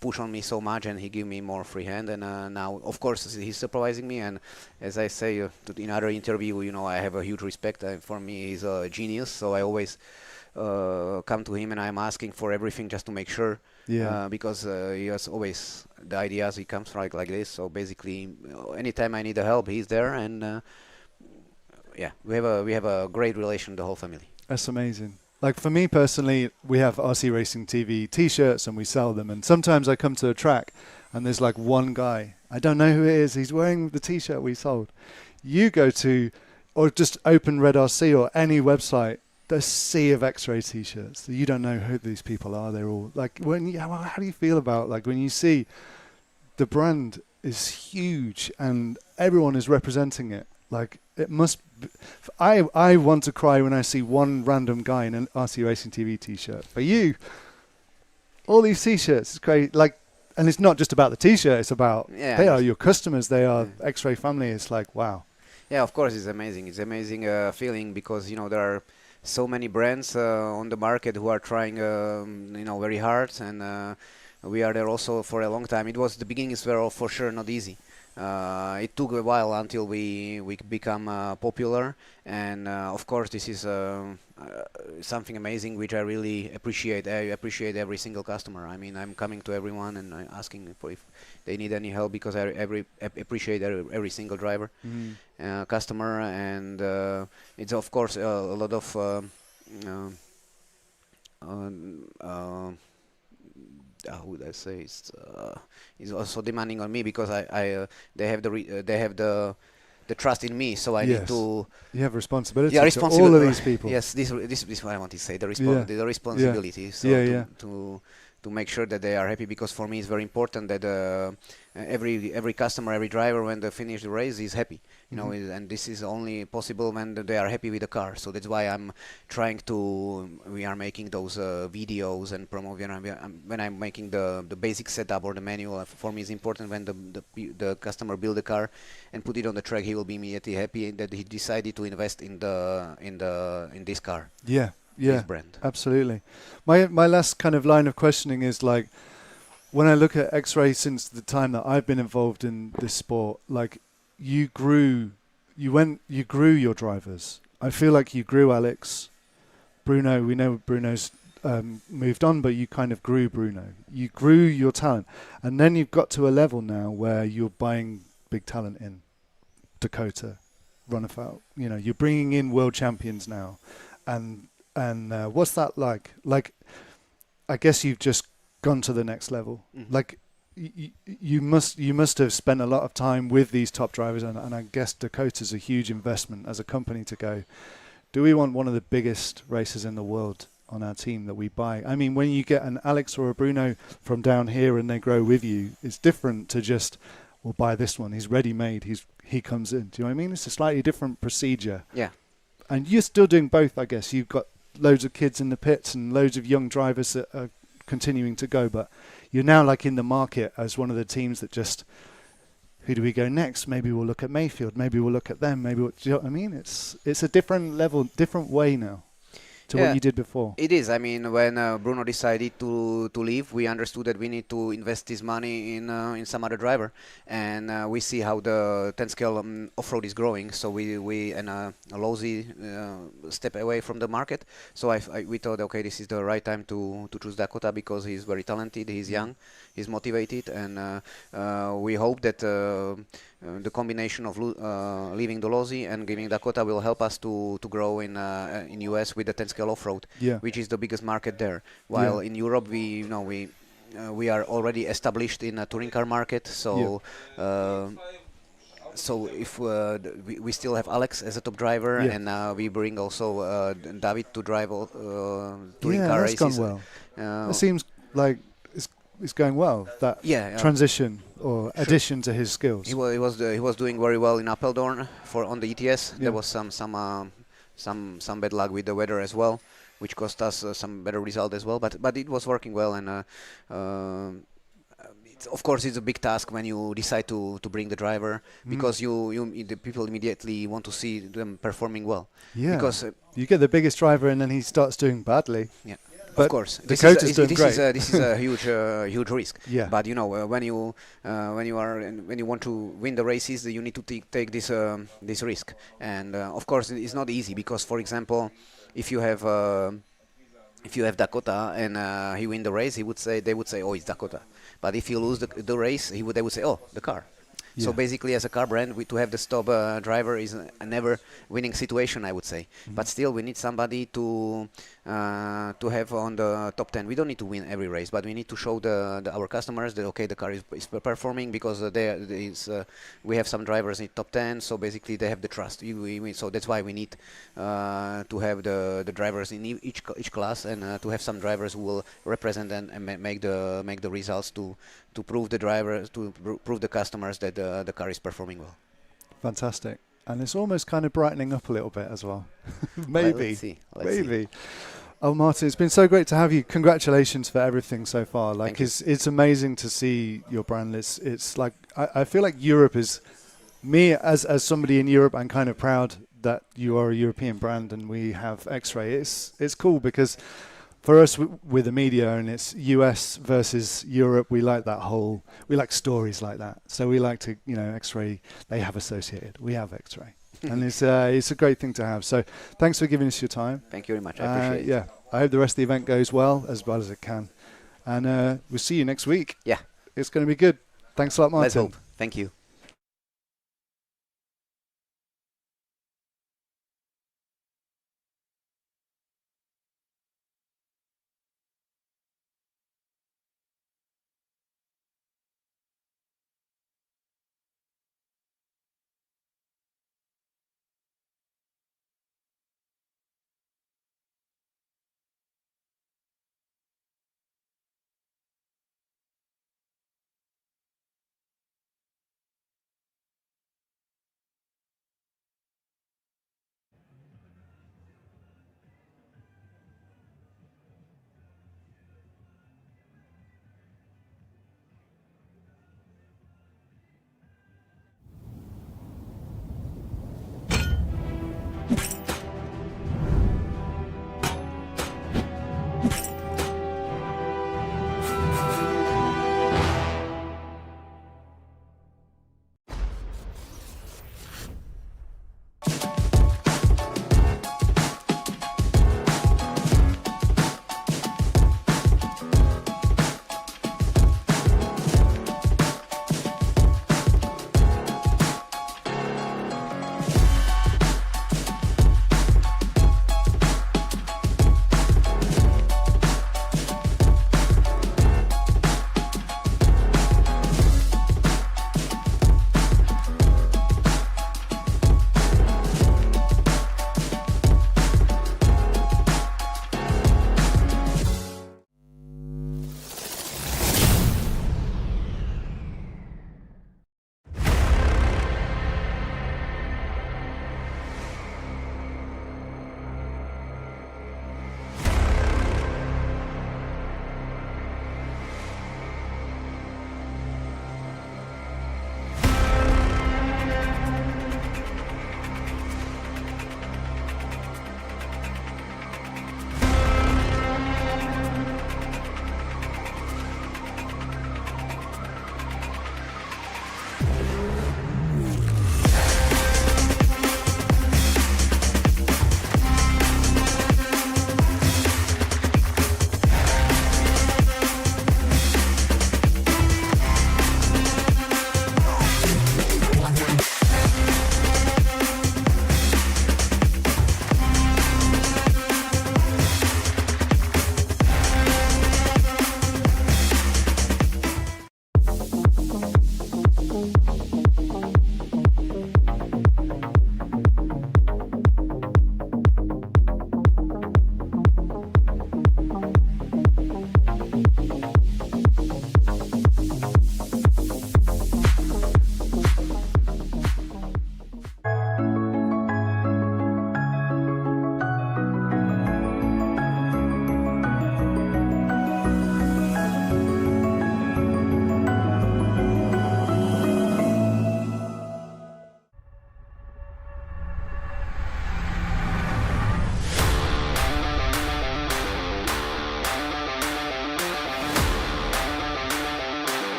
push on me so much, and he gave me more free hand, and now of course he's supervising me, and as I say in other interview, I have a huge respect. For me he's a genius, so I always come to him and I'm asking for everything just to make sure. Yeah. Because he has always the ideas, he comes like this. So basically, anytime I need the help, he's there, and we have a great relation, the whole family. That's amazing. Like for me personally, we have RC Racing TV T-shirts and we sell them. And sometimes I come to a track and there's like one guy, I don't know who it is, he's wearing the T-shirt we sold. You go to, or just open Red RC or any website, the sea of X-Ray T-shirts. You don't know who these people are. They're all like, how do you feel about like when you see the brand is huge and everyone is representing it? Like it must. I want to cry when I see one random guy in an RC Racing TV T-shirt. For you, all these T-shirts, it's great. Like, and it's not just about the T-shirt. It's about they are your customers. They are X-Ray family. It's like wow. Yeah, of course, it's amazing. It's amazing feeling, because there are so many brands on the market who are trying very hard, and we are there also for a long time. The beginnings were for sure not easy. It took a while until we become popular, and of course this is something amazing which I really appreciate. I appreciate every single customer. I mean, I'm coming to everyone and I'm asking for if they need any help, because I appreciate every single driver, customer, and it's of course a lot of how would I say, it's also demanding on me, because they have the trust in me, so I need to. You have responsibility. Yeah, to all of these people. Yes, this is what I want to say. The responsibility. So to make sure that they are happy, because for me it's very important that every customer, every driver, when they finish the race, is happy. And this is only possible when they are happy with the car. So that's why we are making those videos and promo. When I'm making the basic setup or the manual, for me it's important when the customer build the car and put it on the track, he will be immediately happy that he decided to invest in this car. Yeah. This brand. Absolutely. My last kind of line of questioning is like, when I look at X-Ray since the time that I've been involved in this sport, like you grew your drivers. I feel like you grew Alex, Bruno. We know Bruno's moved on, but you kind of grew Bruno. You grew your talent, and then you've got to a level now where you're buying big talent in Dakota, Runafout. You know, you're bringing in world champions now, and what's that like? Like, I guess you've just gone to the next level. Mhm. Like, you must have spent a lot of time with these top drivers, and I guess Dakota's a huge investment as a company to go, do we want one of the biggest racers in the world on our team that we buy? I mean, when you get an Alex or a Bruno from down here and they grow with you, it's different to just, we'll buy this one. He's ready-made. He comes in. Do you know what I mean? It's a slightly different procedure. Yeah. And you're still doing both, I guess. You've got loads of kids in the pits and loads of young drivers that are continuing to go, but you're now like in the market as one of the teams that just, who do we go next? Maybe we'll look at Mayfield. Maybe we'll look at them. Maybe do you know what I mean? It's a different level, different way now to Yeah. what you did before. It is. I mean, when Bruno decided to leave, we understood that we need to invest this money in some other driver, and we see how the 10 scale off-road is growing. So we Losey step away from the market. So we thought, okay, this is the right time to choose Dakota because he's very talented, he's young, he's motivated, and we hope that the combination of leaving the Losey and giving Dakota will help us to grow in US with the 10 scale off-road, Yeah. which is the biggest market there. While in Europe, we are already established in a touring car market. So so if we still have Alex as a top driver, Yeah. and we bring also David to drive touring Yeah, car that's races. gone well. It seems like it's going well, that Yeah, transition or addition to his skills. he was doing very well in Apeldoorn on the ETS. Yeah. There was some bad luck with the weather as well, which cost us some better result as well. But it was working well, and of course it's a big task when you decide to bring the driver, because the people immediately want to see them performing well. Yeah. Because You get the biggest driver and then he starts doing badly. yeah. But Of course, Dakota's doing this great. is a huge risk. Yeah. But when you want to win the races, you need to take this risk. And of course, it's not easy because, for example, if you have Dakota and he win the race, they would say, oh, it's Dakota. But if you lose the race, they would say, oh, the car. So Yeah. basically, as a car brand, to have the stop driver is a never winning situation, I would say. But still, we need somebody to have on the top 10. We don't need to win every race, but we need to show our customers that okay, the car is performing, because we have some drivers in top 10. So basically, they have the trust. So that's why we need to have the drivers in each class, and to have some drivers who will represent and make the results to prove the drivers, to prove the customers that the car is performing well. Fantastic. And it's almost kind of brightening up a little bit as well. Well, Maybe. let's see. Let's see. Maybe. Oh, Martin, it's been so great to have you. Congratulations for everything so far. Like, Thank you. it's amazing to see your brand. It's like, I feel like Europe is, me as somebody in Europe, I'm kind of proud that you are a European brand and we have X-Ray. It's cool because for us with the media, and it's US versus Europe, we like stories like that. So we like to, X-Ray, they have Associated, we have X-Ray. And it's a great thing to have. So thanks for giving us your time. Thank you very much. I appreciate it. Yeah, I hope the rest of the event goes well as it can. And we'll see you next week. Yeah. It's going to be good. Thanks a lot, Martin. Let's hope. Thank you.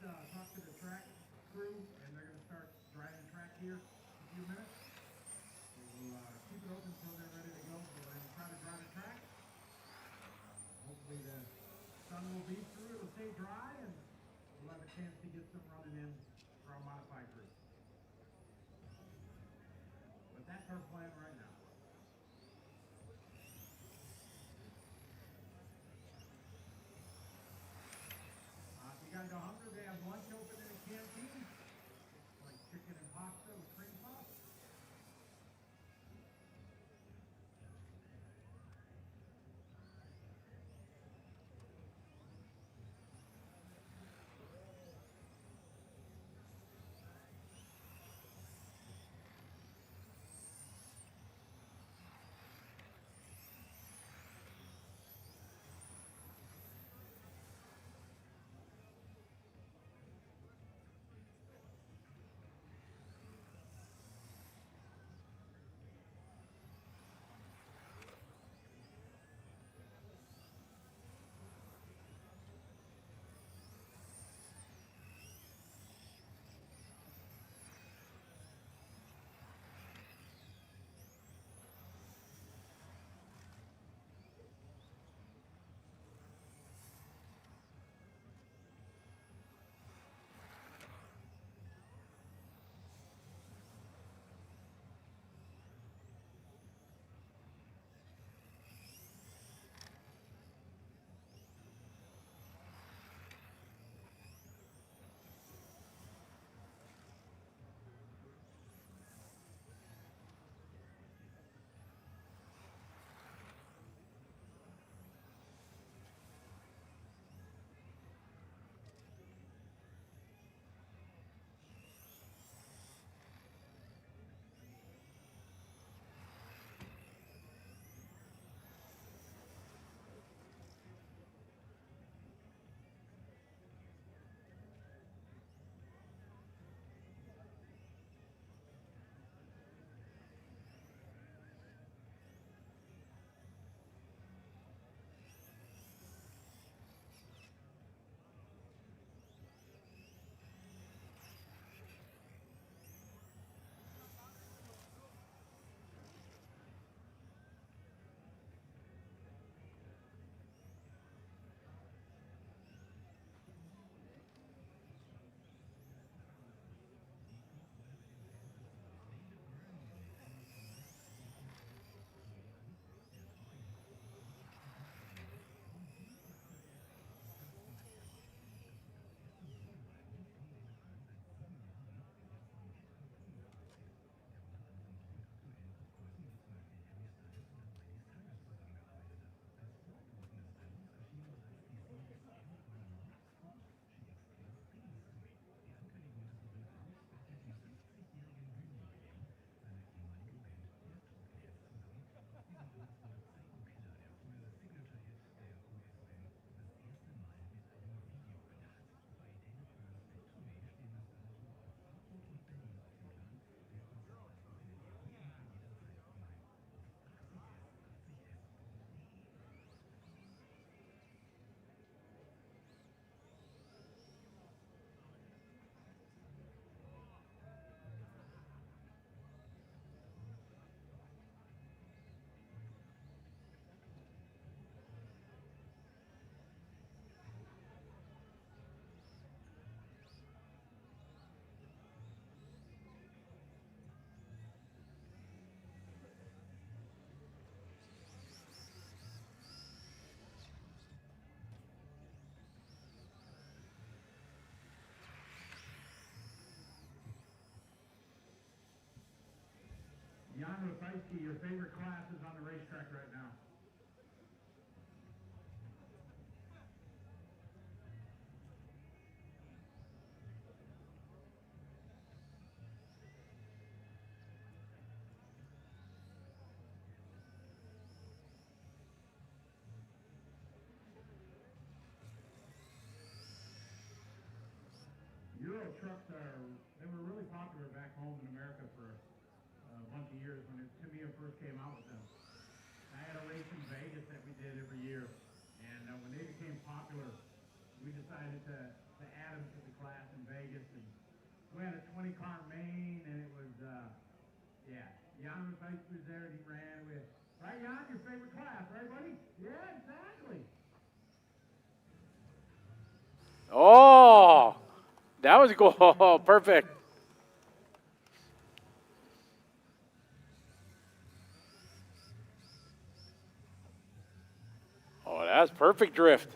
talk to the track crew, and they're going to start driving track here in a few minutes. We'll keep it open until they're ready to go. We're going to try to drive the track. Hopefully the sun will be through, it'll stay dry, and we'll have a chance to get some running in for our modified group. But that's our plan right now. If you guys are hungry, they have lunch open in the canteen, like chicken and pasta with cream puffs. Jan Rafalski, your favorite class is on the racetrack right now. Euro trucks they were really popular back home in America for a bunch of years when Tamiya first came out with them. I had a race in Vegas that we did every year, and when they became popular, we decided to add them to the class. We had a 20-car main, and it was, yeah. Jan was there, and he ran. Right, Jan, your favorite class, right, buddy? Yeah, exactly. Oh, that was cool. Oh, perfect. Oh, that's perfect drift.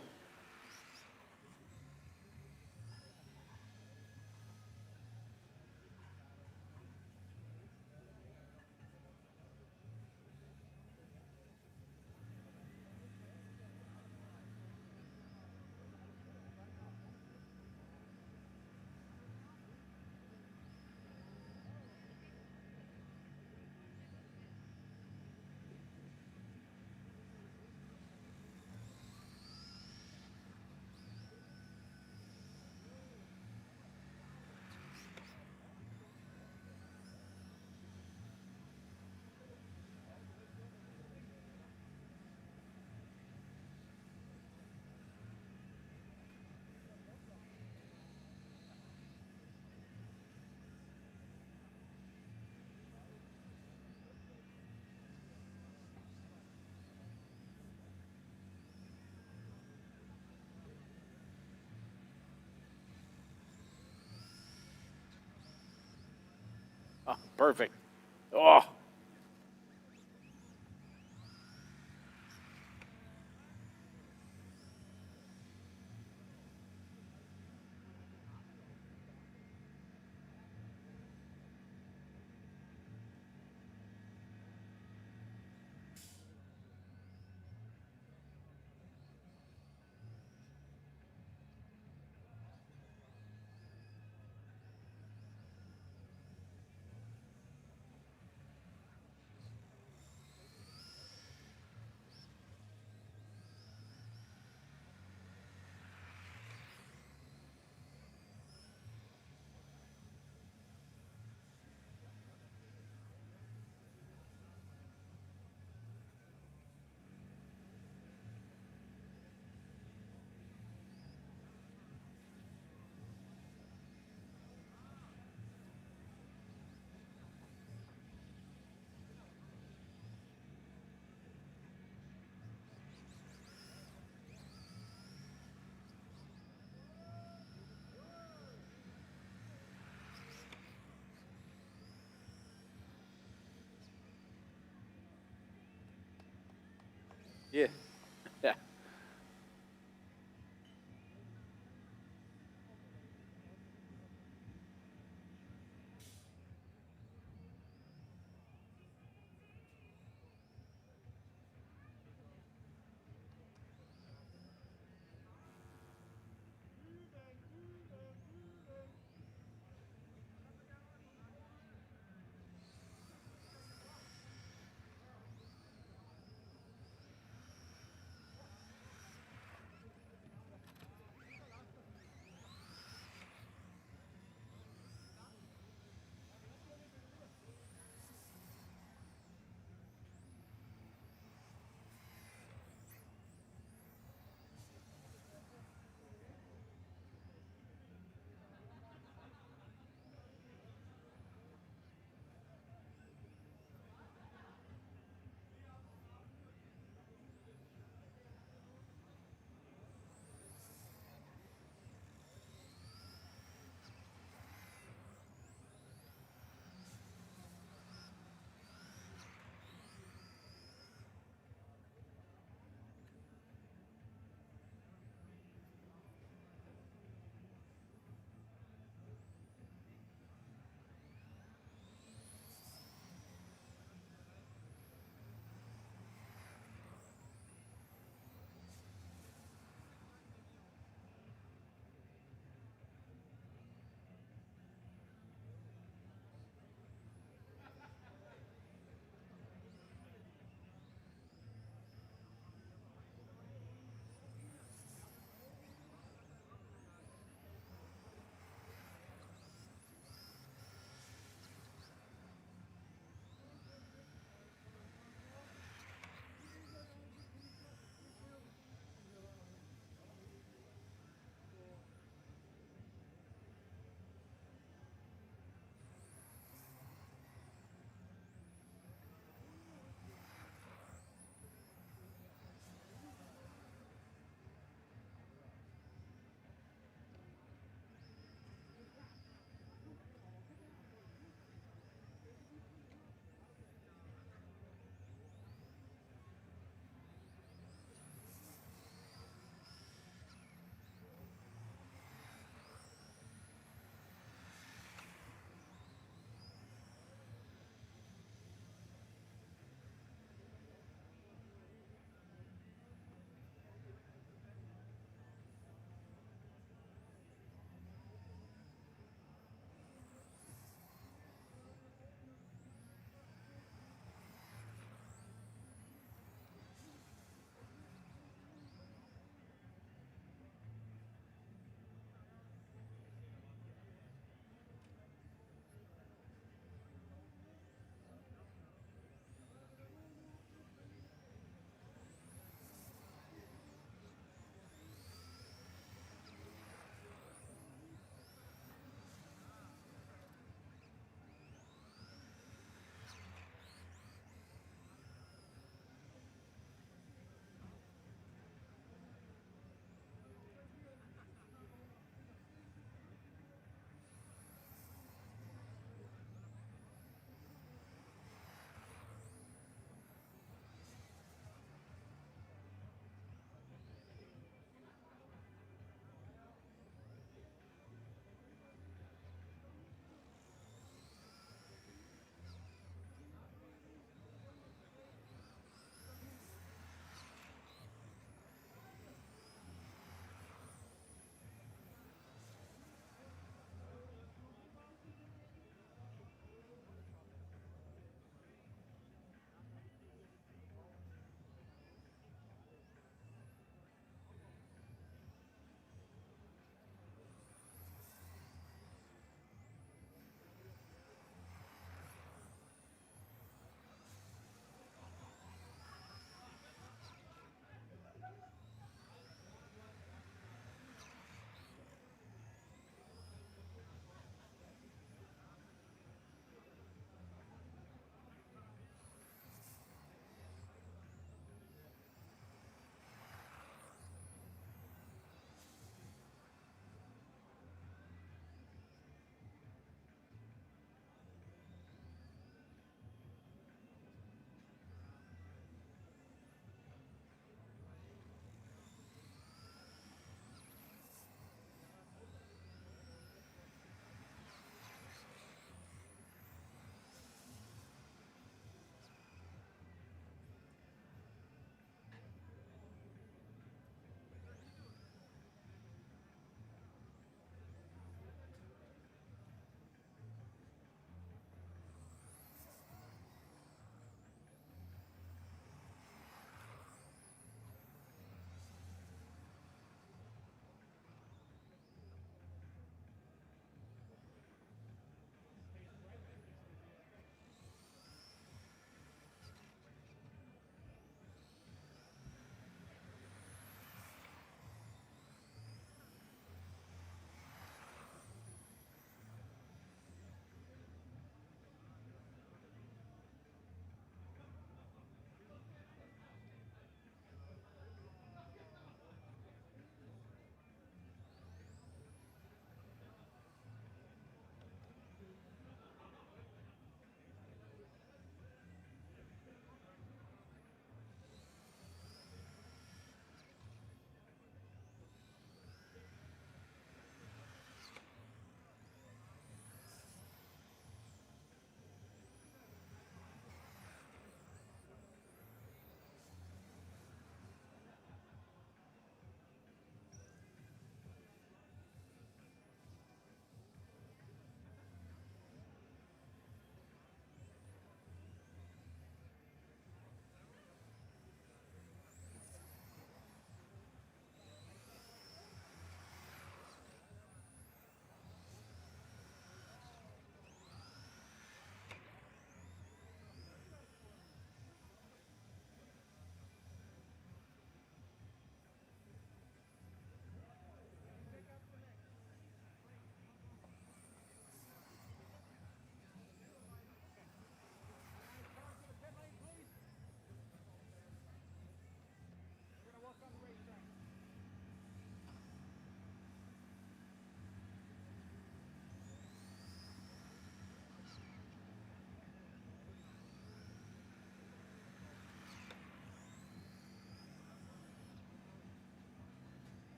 Oh, perfect. Oh. Yeah. Yeah.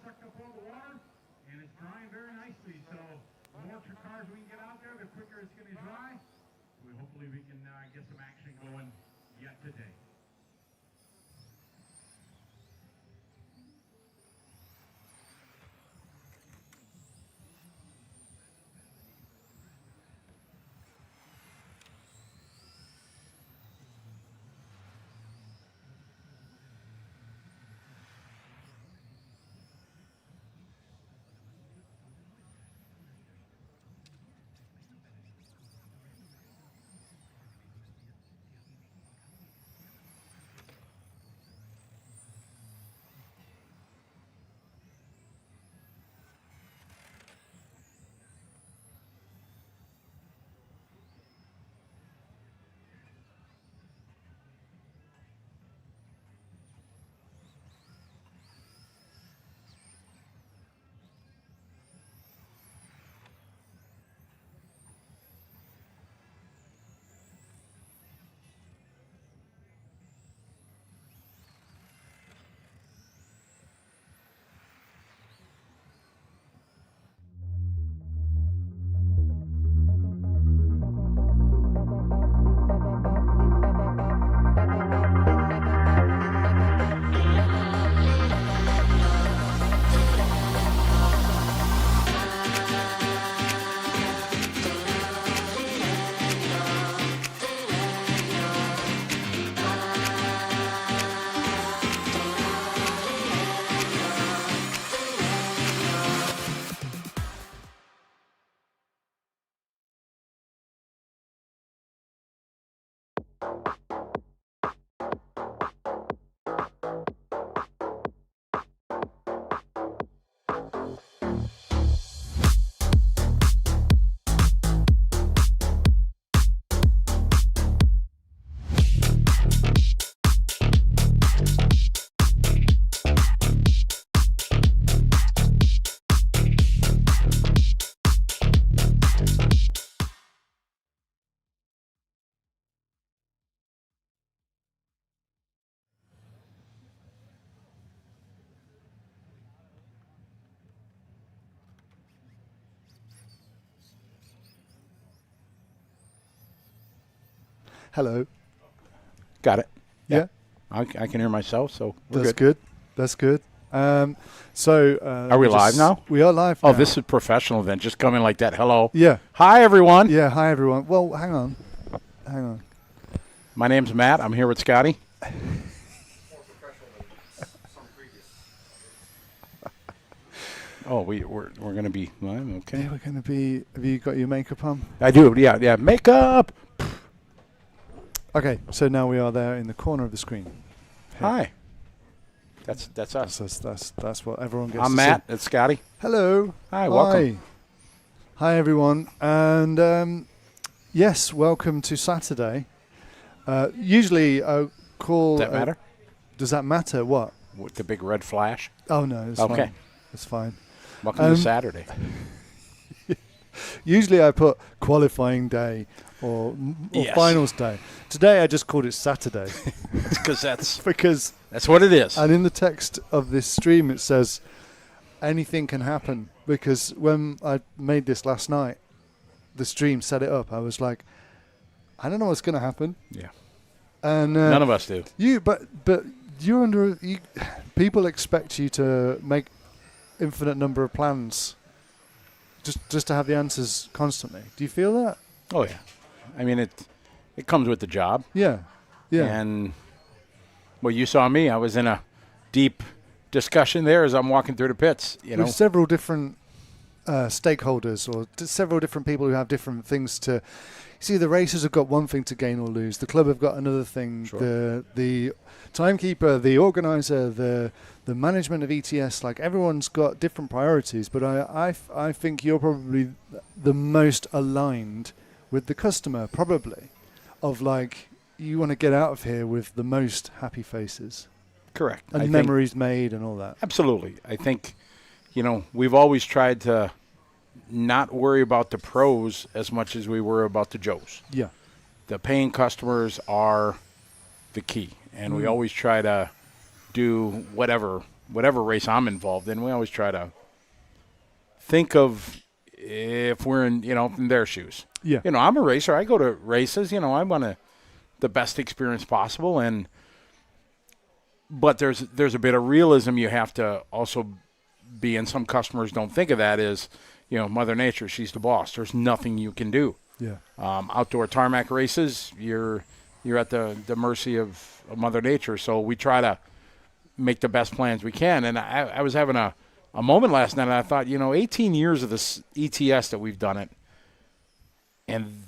sucked up all the water, and it's drying very nicely. So the more cars we can get out there, the quicker it's going to dry. Hopefully we can get some action going yet today. Hello. Got it. Yeah. I can hear myself, so we're That's good. good. That's good. Are we live now? We are live Oh, now. this is professional then. Just coming like that. Hello. Yeah. Hi, everyone. Yeah, hi everyone. Well, hang on. My name's Matt. I'm here with Scotty. Oh, we're going to be live? Okay. Yeah, we're going to be... Have you got your makeup on? I do. Yeah. Makeup. Okay, so now we are there in the corner of the screen. Here. Hi. That's us. That's what everyone gets I'm to Matt. see. It's Scotty. Hello. Hi, welcome. Hi, everyone. And yes, welcome to Saturday. Usually I call... Does that matter? Does that matter? What? With the big red flash? Oh, no, it's Okay. fine. It's fine. Welcome to Saturday. Usually I put qualifying day or Yes. finals day. Today I just called it Saturday. Because that's what it is. And in the text of this stream it says anything can happen, because when I made this last night, the stream set it up, I was like, I don't know what's going to happen. Yeah. And None of us do. but you're people expect you to make infinite number of plans just to have the answers constantly. Do you feel that? Oh, yeah. I mean, it comes with the job. Yeah. Yeah. And, well, you saw me. I was in a deep discussion there as I'm walking through the pits. With several different stakeholders or several different people who have different things to... See, the racers have got one thing to gain or lose. The club have got another thing. Sure. The timekeeper, the organizer, the management of ETS, like everyone's got different priorities. But I think you're probably the most aligned with the customer, probably, of like you want to get out of here with the most happy faces. Correct. And memories made and all that. Absolutely. I think, we've always tried to not worry about the pros as much as we worry about the Joes. Yeah. The paying customers are the key, and we always try to do whatever whatever race I'm involved in, we always try to think of if we're in, in their shoes. Yeah. I'm a racer. I go to races. I want the best experience possible, but there's a bit of realism you have to also be in. Some customers don't think of that as, Mother Nature, she's the boss. There's nothing you can do. Yeah. Outdoor tarmac races, you're at the mercy of Mother Nature. So we try to make the best plans we can. And I was having a moment last night, and I thought, 18 years of this ETS that we've done it, and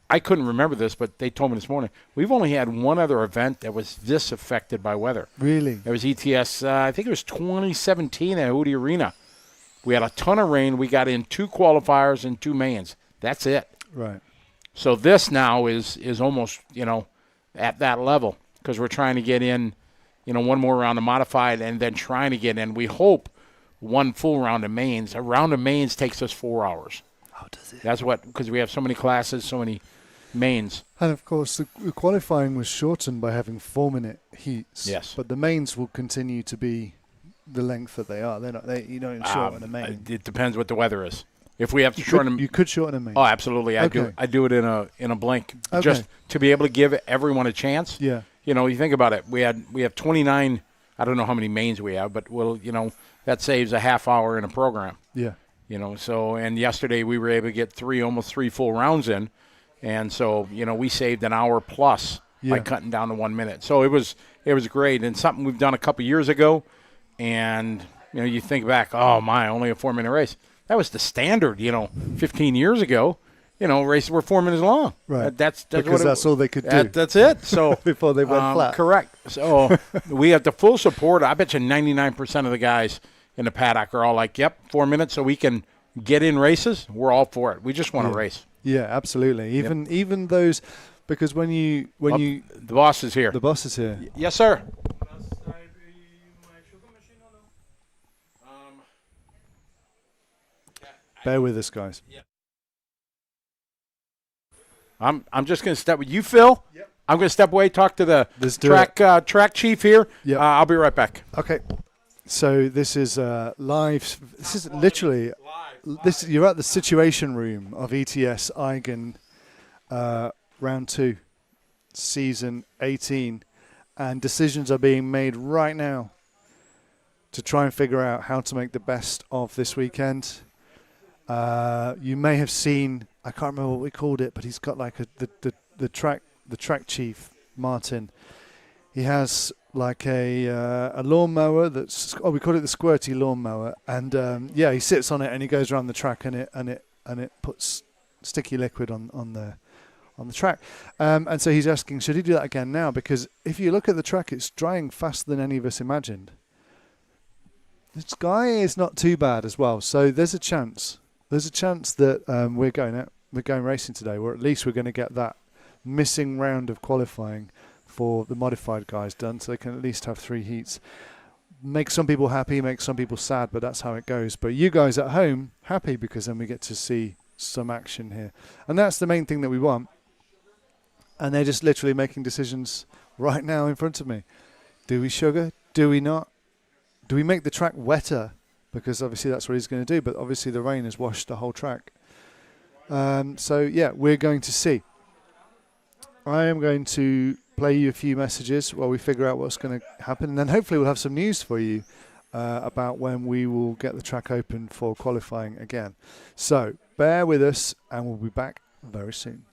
I couldn't remember this, but they told me this morning, we've only had one other event that was this affected by weather. Really? It was ETS, I think it was 2017 at Hootie Arena. We had a ton of rain. We got in 2 qualifiers and 2 mains. That's it. Right. So this now is almost, at that level, because we're trying to get in, one more round of modified and then trying to get in. We hope one full round of mains. A round of mains takes us 4 hours. How does it? That's because we have so many classes, so many mains. And of course, the qualifying was shortened by having 4-minute heats. Yes. But the mains will continue to be the length that they are. They're not. You don't shorten a main. It depends what the weather is. If we have to shorten them, you could shorten a main. Oh, absolutely. I Okay. do it in a blink, Okay. just to be able to give everyone a chance. Yeah. You think about it. We have 29. I don't know how many mains we have, but that saves a half hour in a program. Yeah. And yesterday we were able to get almost three full rounds in, and so we saved an hour plus by cutting down to 1 minute. So it was great, and something we've done a couple years ago. And you think back, oh my, only a 4-minute race. That was the standard, 15 years ago. Races were 4 minutes long. Right. That's because that's all they could do. That's it. So before they went flat. Correct. So we have the full support. I bet you 99% of the guys in the paddock are all like, "Yep, 4 minutes, so we can get in races." We're all for it. We just want to race. Yeah, absolutely. Even those, because when you the boss is here. The boss is here. Yes, sir. Bear with us, guys. I'm just going to step with you, Phil. Yep. I'm going to step away, talk to the track chief here. Yep. I'll be right back. Okay. So this is live. This is literally live. You're at the situation room of ETS Aigen round 2, season 18, and decisions are being made right now to try and figure out how to make the best of this weekend. You may have seen, I can't remember what we called it, but he's got like the track chief, Martin. He has like a lawnmower we call it the squirty lawnmower, and he sits on it and he goes around the track and it puts sticky liquid on the track, and so he's asking, should he do that again now? Because if you look at the track, it's drying faster than any of us imagined. The sky is not too bad as well, so there's a chance. There's a chance that we're going racing today, or at least we're going to get that missing round of qualifying for the modified guys done, so they can at least have 3 heats. Make some people happy, make some people sad, but that's how it goes. But you guys at home, happy, because then we get to see some action here. And that's the main thing that we want. And they're just literally making decisions right now in front of me. Do we sugar? Do we not? Do we make the track wetter? Because obviously that's what he's going to do, but obviously the rain has washed the whole track. We're going to see. I am going to play you a few messages while we figure out what's going to happen, and then hopefully we'll have some news for you about when we will get the track open for qualifying again. So bear with us, and we'll be back very soon.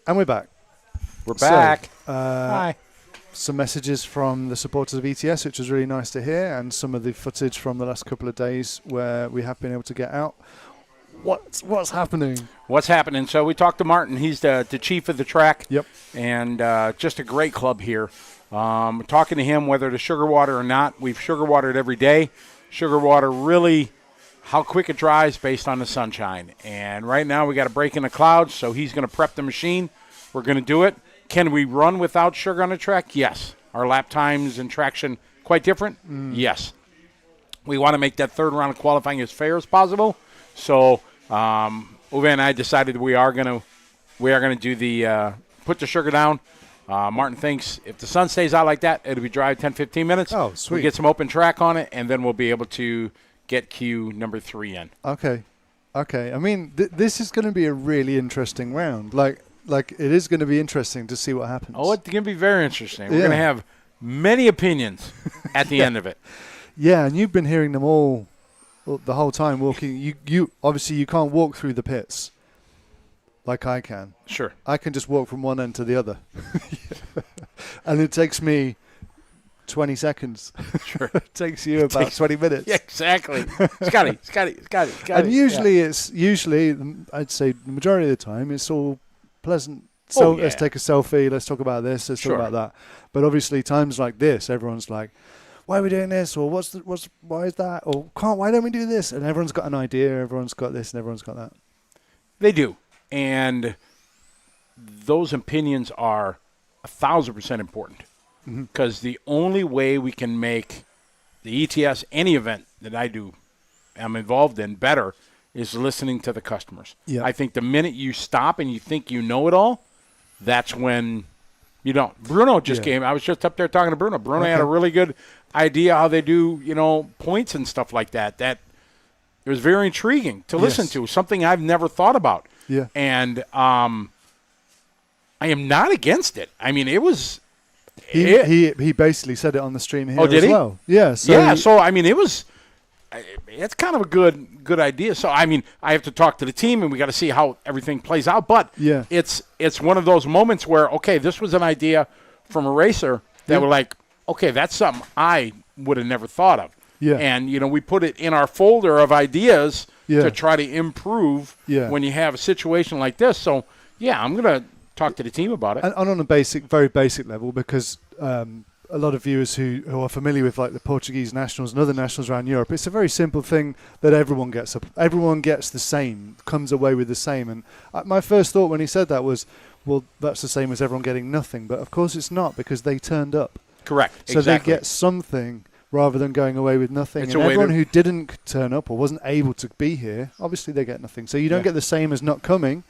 And we're back. We're back. So, Hi. some messages from the supporters of ETS, which was really nice to hear, and some of the footage from the last couple of days where we have been able to get out. What's happening? What's happening? So we talked to Martin. He's the chief of the track. Yep. And just a great club here. Talking to him, whether to sugar water or not, we've sugar watered every day. Sugar water really how quick it dries based on the sunshine. And right now we got a break in the clouds, so he's going to prep the machine. We're going to do it. Can we run without sugar on the track? Yes. Our lap times and traction quite different? Yes. We want to make that third round of qualifying as fair as possible. So Uwe and I decided we are going to do the put the sugar down. Martin thinks if the sun stays out like that, it'll be dry 10, 15 minutes. Oh, sweet. We get some open track on it, and then we'll be able to get Q number 3 in. Okay. I mean, this is going to be a really interesting round. Like it is going to be interesting to see what happens. Oh, it's going to be very interesting. We're going to have many opinions at the end of it. Yeah, and you've been hearing them all the whole time walking. You obviously you can't walk through the pits like I can. Sure. I can just walk from one end to the other. And it takes me 20 seconds. Sure. It takes you about 20 minutes. Yeah, exactly. Scotty. And usually I'd say the majority of the time it's all pleasant. So let's take a selfie, let's talk about this, let's talk about that. But obviously times like this, everyone's like, why are we doing this? Or why is that? Or why don't we do this? And everyone's got an idea, everyone's got this and everyone's got that. They do. And those opinions are 1,000% important. Because the only way we can make the ETS, any event that I'm involved in, better is listening to the customers. Yeah. I think the minute you stop and you think you know it all, that's when you don't. Bruno just came. I was just up there talking to Bruno. Bruno had a really good idea how they do, points and stuff like that. That it was very intriguing to listen to, something I've never thought about. Yeah. And I am not against it. I mean, it was... He basically said it on the stream here did as he? well. Yeah. So I mean, it's kind of a good idea. So I mean, I have to talk to the team, and we got to see how everything plays out. But it's one of those moments where this was an idea from a racer that we're like, okay, that's something I would have never thought of. Yeah. And we put it in our folder of ideas to try to improve when you have a situation like this. So I'm gonna talk to the team about it. And on a very basic level, because a lot of viewers who are familiar with like the Portuguese nationals and other nationals around Europe, it's a very simple thing that everyone gets. Everyone gets the same, comes away with the same. And my first thought when he said that was, well, that's the same as everyone getting nothing. But of course it's not, because they turned up. Correct. So exactly. they get something rather than going away with nothing. It's and a way everyone to- who didn't turn up or wasn't able to be here, obviously they get nothing. So you don't get the same as not coming.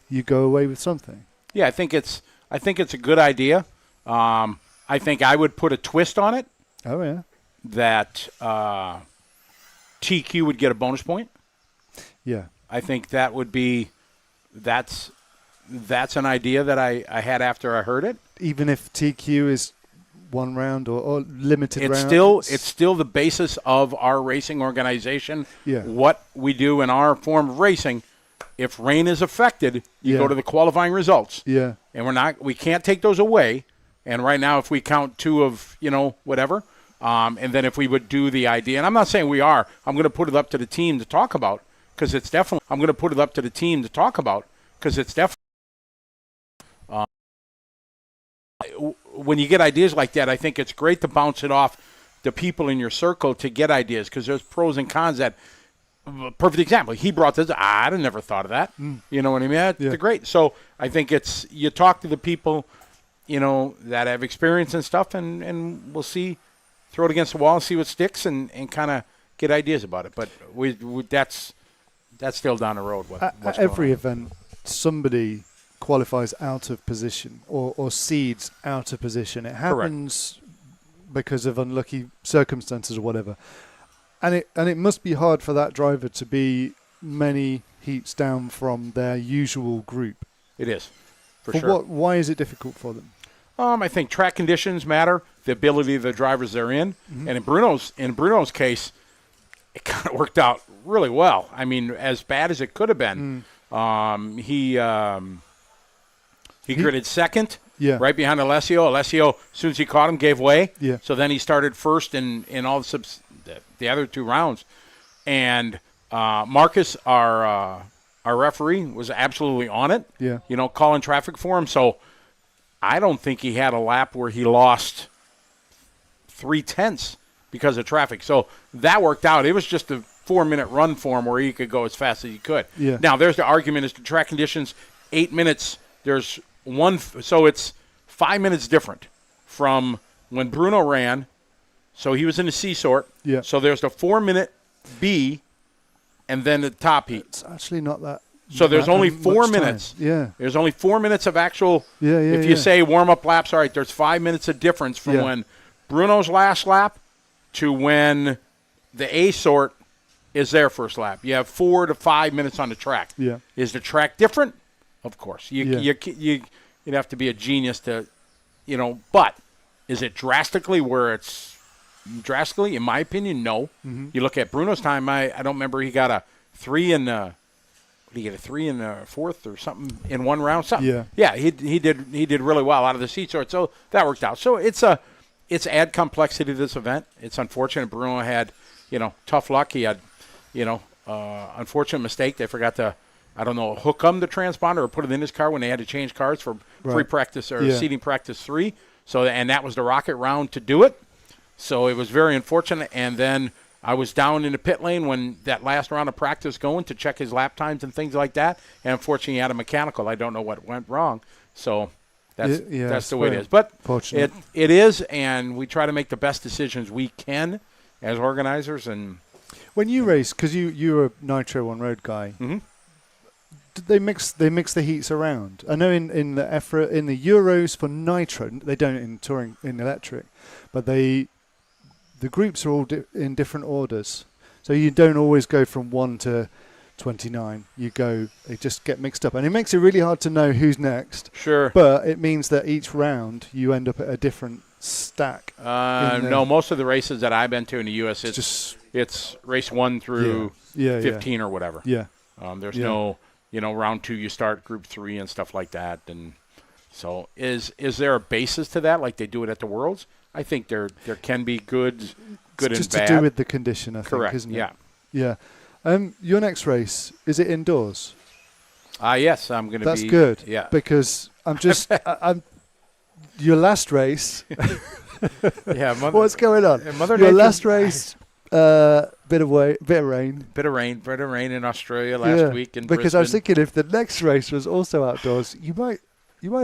You go away with something. Yeah, I think it's a good idea. I think I would put a twist on it. Oh yeah. That TQ would get a bonus point. Yeah. I think that would be that's an idea that I had after I heard it. Even if TQ is one round or limited It's round. it's still the basis of our racing organization. Yeah. What we do in our form of racing. If rain is affected, you go to the qualifying results. Yeah. And we can't take those away. And right now, if we count 2 of, whatever, and then if we would do the idea, and I'm not saying we are, I'm going to put it up to the team to talk about, because it's definitely, when you get ideas like that, I think it's great to bounce it off the people in your circle to get ideas, because there's pros and cons that, perfect example. He brought this. I'd have never thought of that. You know what I mean? They're great. So I think you talk to the people, that have experience and stuff, and we'll see, throw it against the wall and see what sticks, and kind of get ideas about it. But that's still down the road. At every event, somebody qualifies out of position or seeds out of position. It happens because of unlucky circumstances or whatever. And it must be hard for that driver to be many heats down from their usual group. It is, for sure. Why is it difficult for them? I think track conditions matter, the ability of the drivers they're in, and in Bruno's case, it kind of worked out really well. I mean, as bad as it could have been, he He gridded second, Yeah. right behind Alessio. Alessio, as soon as he caught him, gave way. Yeah. So then he started first in all the other 2 rounds. And Marcus, our referee, was absolutely on it. Yeah. You know, calling traffic for him. So I don't think he had a lap where he lost 3/10 because of traffic. So that worked out. It was just a 4-minute run for him where he could go as fast as he could. Yeah. Now, there's the argument as to track conditions. 8 minutes, there's one, so it's 5 minutes different from when Bruno ran. So he was in the C sort. Yeah. So there's the 4-minute B and then the top heat. It's actually not that. So there's that only much 4 time. minutes. Yeah. There's only 4 minutes of actual. Yeah, yeah, If you yeah. say warm-up laps, all right, there's 5 minutes of difference from Yeah. when Bruno's last lap to when the A sort is their first lap. You have 4 to 5 minutes on the track. Yeah. Is the track different? Of course. Yeah. You'd have to be a genius to, you know, but is it drastically where it's drastically? In my opinion, no. Mm-hmm. You look at Bruno's time, I don't remember he got a 3 in what did he get, a 3 in the 4th or something in one round? Something. Yeah. He did really well out of the seat sort, so that worked out. So it's add complexity to this event. It's unfortunate Bruno had, you know, tough luck. He had, you know, unfortunate mistake. They forgot to, I don't know, hook him the transponder or put it in his car when they had to change cars for free Right. practice or Yeah. seating practice 3. So, and that was the rocket round to do it. So it was very unfortunate. And then I was down in the pit lane when that last round of practice going to check his lap times and things like that. And unfortunately, he had a mechanical. I don't know what went wrong. So that's it's the way it very is. But fortunate. it is, and we try to make the best decisions we can as organizers. And When you race, because you're a nitro on road guy, Mhm. did they mix the heats around? I know in the Euros for nitro they don't in touring in electric, but the groups are all in different orders, so you don't always go from 1 to 29. They just get mixed up, and it makes it really hard to know who's next. sure. But it means that each round you end up at a different stack. in the- No, most of the races that I've been to in the U.S., it's race 1 through yeah, 15 or whatever. Yeah. There's Yeah. no, you know, round 2 you start group 3 and stuff like that. And so is there a basis to that like they do it at the Worlds? I think there can be good It's and just bad. to do with the condition, I Correct. think, isn't it? Yeah. Yeah. Your next race, is it indoors? Yes, I'm going to be. That's good. Yeah. Because I'm just I'm your last race. Yeah. What's going on? Mother Your Nature- last race, bit of rain. Bit of rain in Australia last week in because I was Brisbane. thinking if the next race was also outdoors, you might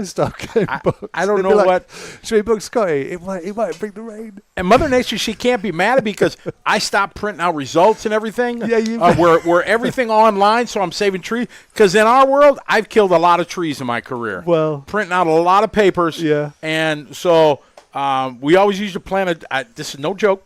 start getting booked. I don't They'd be know like, what. Should we book Scotty? It might bring the rain. And Mother Nature, she can't be mad at me because I stopped printing out results and everything. Yeah, you. We're everything online, so I'm saving trees. Because in our world, I've killed a lot of trees in my career. Well, Printing out a lot of papers. Yeah. And so we always used to plant this is no joke.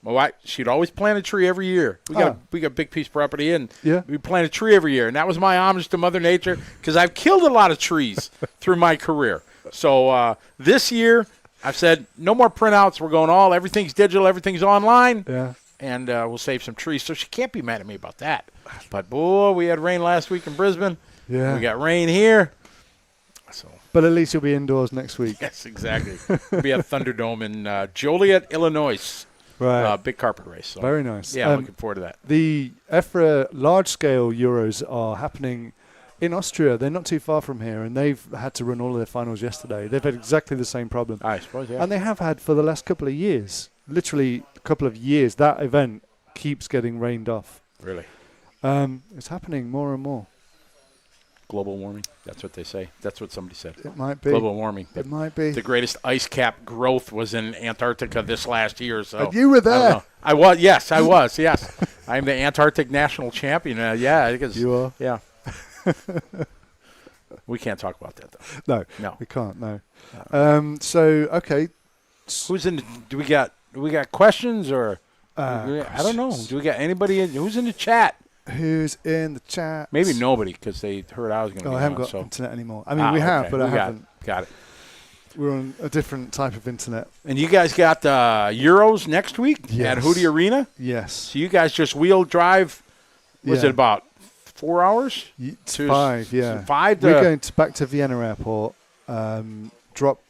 My wife, she'd always plant a tree every year. We got a big piece of property in. Yeah. We plant a tree every year, and that was my homage to Mother Nature because I've killed a lot of trees through my career. So this year, I've said no more printouts. We're going everything's digital, everything's online, yeah. and we'll save some trees. So she can't be mad at me about that. But boy, we had rain last week in Brisbane. Yeah. We got rain here. So But at least you'll be indoors next week. yes, exactly. We'll be at Thunderdome in Joliet, Illinois. Right. Big carpet race. So. Very nice. Yeah, looking forward to that. The EFRA large-scale Euros are happening in Austria. They're not too far from here, and they've had to run all of their finals yesterday. They've had exactly the same problem. I suppose, yeah. And they have had for the last couple of years. Literally a couple of years. That event keeps getting rained off. Really? It's happening more and more. Global warming. That's what they say. That's what somebody said. It might be. Global warming. It might be. The greatest ice cap growth was in Antarctica this last year. So And you were I don't there. know. I was. Yes, I was. Yes, I'm the Antarctic national champion. Yeah, because You are. yeah. We can't talk about that though. No. We can't. No. So okay. Who's in? Do we got questions or? I don't know. Questions. Do we got anybody who's in the chat? Who's in the chat? Maybe nobody because they heard I was going to be I haven't on, got so. internet anymore. I mean, we have, okay. but I We got it. haven't. Got it. We're on a different type of internet. And you guys got Euros next week at Yes. Hootie Arena? Yes. So you guys just wheel drive, was Yeah. it about 4 hours. It's To 5, yeah. 5 We're to going back to Vienna Airport, drop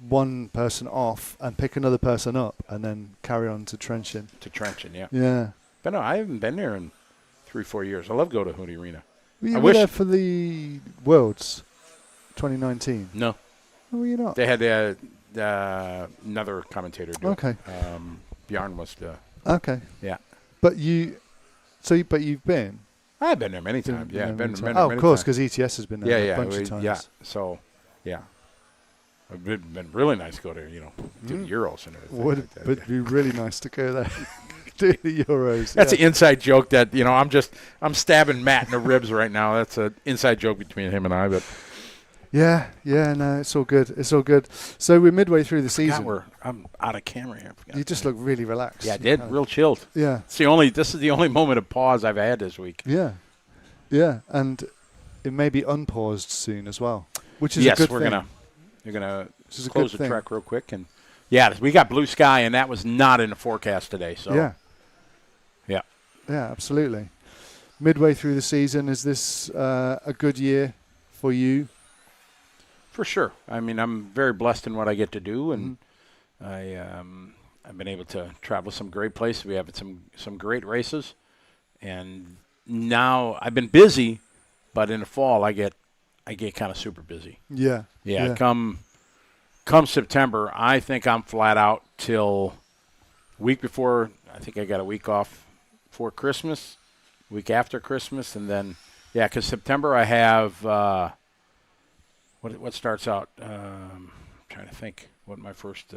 one person off and pick another person up, and then carry on to Trenchen. Trenchen, yeah. Yeah. But no, I haven't been there in 3-4 years. I love go to Hootie Arena. Were you I were wish- there for the Worlds 2019? No, Or were you not? they had another commentator do it. Okay. Bjarne was the. Okay. Yeah. But you've been? I've been there many times. Yeah, been there Oh, many of course, times. because ETS has been there Yeah, a bunch of times. yeah. So, yeah. It'd been really nice to go there, do the Euros and everything. Would like that. it'd be really nice to go there, do the Euros. That's yeah. an inside joke that I'm stabbing Matt in the ribs right now. That's an inside joke between him and I. But Yeah, no, it's all good. It's all good. So we're midway through the season. I'm out of camera here. You just look really relaxed. Yeah, I did. Real chilled. Yeah, This is the only moment of pause I've had this week. yeah, and it may be unpaused soon as well, which is Yes, a good we're thing. gonna Which is a close good the thing. track real quick, and we got blue sky, and that was not in the forecast today. So Yeah, yeah. absolutely. Midway through the season, is this a good year for you? For sure. I mean, I'm very blessed in what I get to do, and Mm-hmm. I've been able to travel some great places. We have some great races, and now I've been busy, but in the fall I get kind of super busy. Yeah, Yeah. Come September, I think I'm flat out till week before. I think I got a week off for Christmas, week after Christmas, and then because September I have. What starts out? I'm trying to think. What my first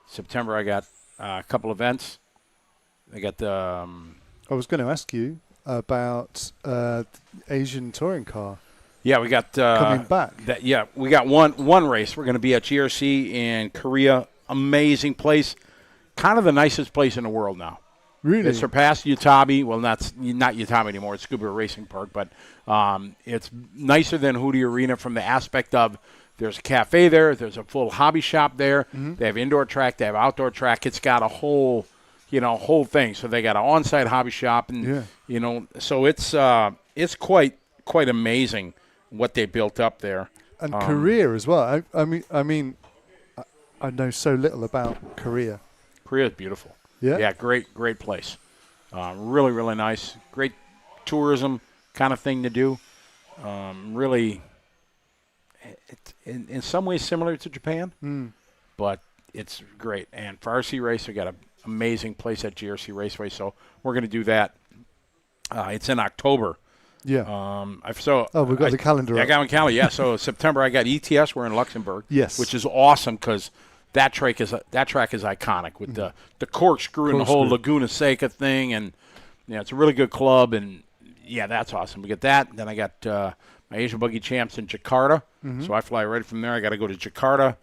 September? I got a couple events. I got the. I was going to ask you about Asian touring car We got coming back. We got one race. We're going to be at GRC in Korea. Amazing place, kind of the nicest place in the world now. Really? It surpassed Utabi. Well, not Utabi anymore. It's Scuba Racing Park, but it's nicer than Hootie Arena from the aspect of there's a cafe there. There's a full hobby shop there. Mm-hmm. They have indoor track. They have outdoor track. It's got a whole thing. So they got an on-site hobby shop, and so it's quite amazing what they built up there. And Korea as well. I mean, I know so little about Korea. Korea is beautiful. Yeah. Great place. Really, really nice. Great tourism kind of thing to do. Really, in some ways similar to Japan, but it's great. And for RC race, we got an amazing place at GRC Raceway, so we're going to do that. It's in October. Yeah. We've got the calendar. Yeah, I up. got my calendar. Yeah, so September I got ETS. We're in Luxembourg. Yes. Which is awesome because that track is iconic with the corkscrew and the whole Laguna Seca thing, and it's a really good club, and that's awesome. We get that. Then I got my Asian Buggy Champs in Jakarta, so I fly right from there. I got to go to Jakarta.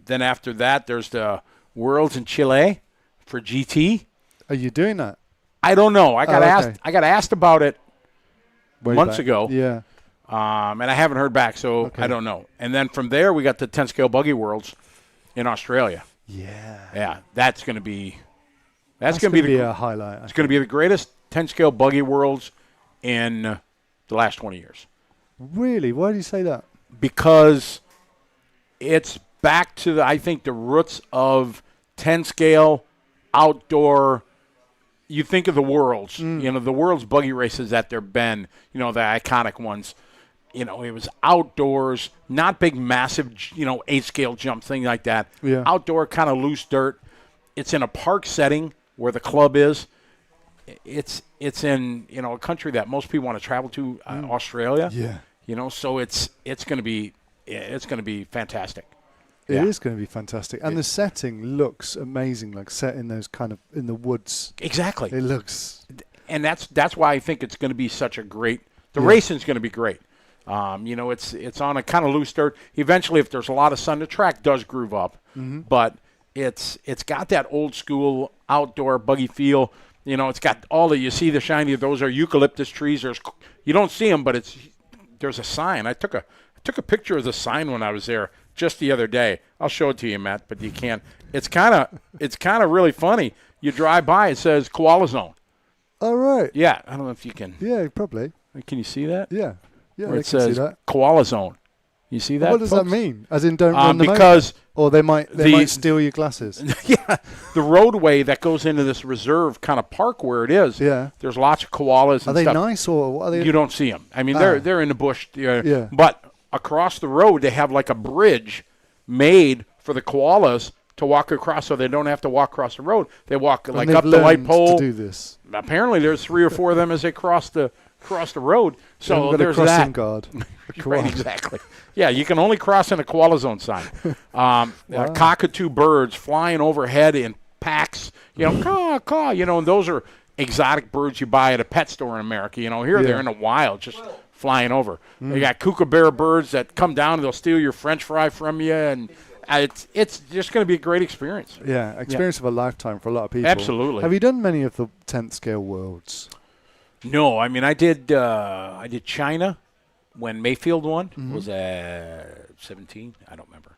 Then after that, there's the Worlds in Chile for GT. Are you doing that? I don't know. I got okay. asked. I got asked about it Way months back. ago. Yeah. And I haven't heard back, so Okay. I don't know. And then from there, we got the 10-scale Buggy Worlds in Australia. Yeah. Yeah, that's going to be That's going to be a highlight. it's going to be the greatest 10-scale Buggy Worlds in the last 20 years Really? Why do you say that? because it's back to I think the roots of 10-scale outdoor. You think of the Worlds, the Worlds buggy races that there been, the iconic ones. It was outdoors, not big, massive, 8-scale jumps, thing like that. Yeah. Outdoor, kind of loose dirt. It's in a park setting where the club is. It's in a country that most people want to travel to, Australia. Yeah. So it's going to be fantastic. It is going to be fantastic. And the setting looks amazing, like set in those kind of in the woods. Exactly. It looks. And that's why I think it's going to be such a great. The racing's going to be great. It's on a kind of loose dirt. Eventually, if there's a lot of sun, the track does groove up. But it's got that old school outdoor buggy feel. It's got all you see the shiny. Those are eucalyptus trees. You don't see them, but there's a sign. I took a picture of the sign when I was there just the other day. I'll show it to you, Matt, but you can't. It's kind of really funny. You drive by, it says Koala Zone. Oh, right. Yeah, I don't know if you can. Yeah, probably. Can you see that? Yeah. Yeah, Where they it can see says that. koala zone. You see that? What does that folks? mean? As in, don't run them Because over? Or they might the- steal your glasses. yeah, the roadway that goes into this reserve kind of park where it is. Yeah. There's lots of koalas Are and they stuff. nice or what are they? You don't see them. I mean, Ah. they're in the bush. Yeah. But across the road, they have like a bridge made for the koalas to walk across, so they don't have to walk across the road. They walk And like they've up the light learned pole. to do this. Apparently, there's 3 or 4 of them as they cross the road. They've So got there's a crossing that. guard. A Right, koala. exactly. Yeah, you can only cross in a koala zone sign. Cockatoo birds flying overhead in packs. You know, caw, caw. You know, and those are exotic birds you buy at a pet store in America. You know, here they're Yeah. in the wild, just flying over. You got kookaburra birds that come down and they'll steal your French fry from you, and it's just going to be a great experience. Yeah, experience of a lifetime for a lot of people. Absolutely. Have you done many of the 10th scale worlds? No, I mean I did China when Mayfield won. Was 17? I don't remember.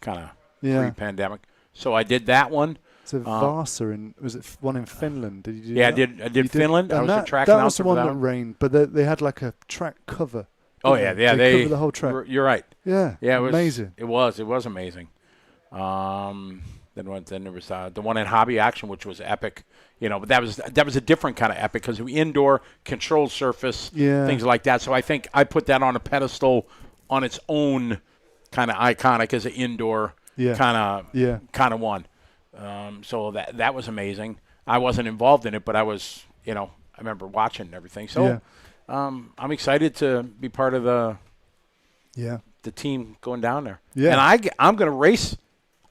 Kind of Yeah. pre-pandemic. So I did that one. So Vasa was it one in Finland? Did you do Yeah, that? I did Finland. I And was that, a track that was announcer the one for that that rained, but they had like a track cover. Oh didn't yeah, They they covered the whole track. You're right. Yeah, Yeah, it was amazing. It was amazing. Then there was the one in Hobby Action, which was epic. You know, but that was a different kind of epic because we indoor controlled surface, Yeah. things like that. So I think I put that on a pedestal on its own, kind of iconic as an indoor Yeah. kind of one. So that was amazing. I wasn't involved in it, but I was, you know, I remember watching and everything. So I'm excited to be part of the team going down there. Yeah. And I'm going to race.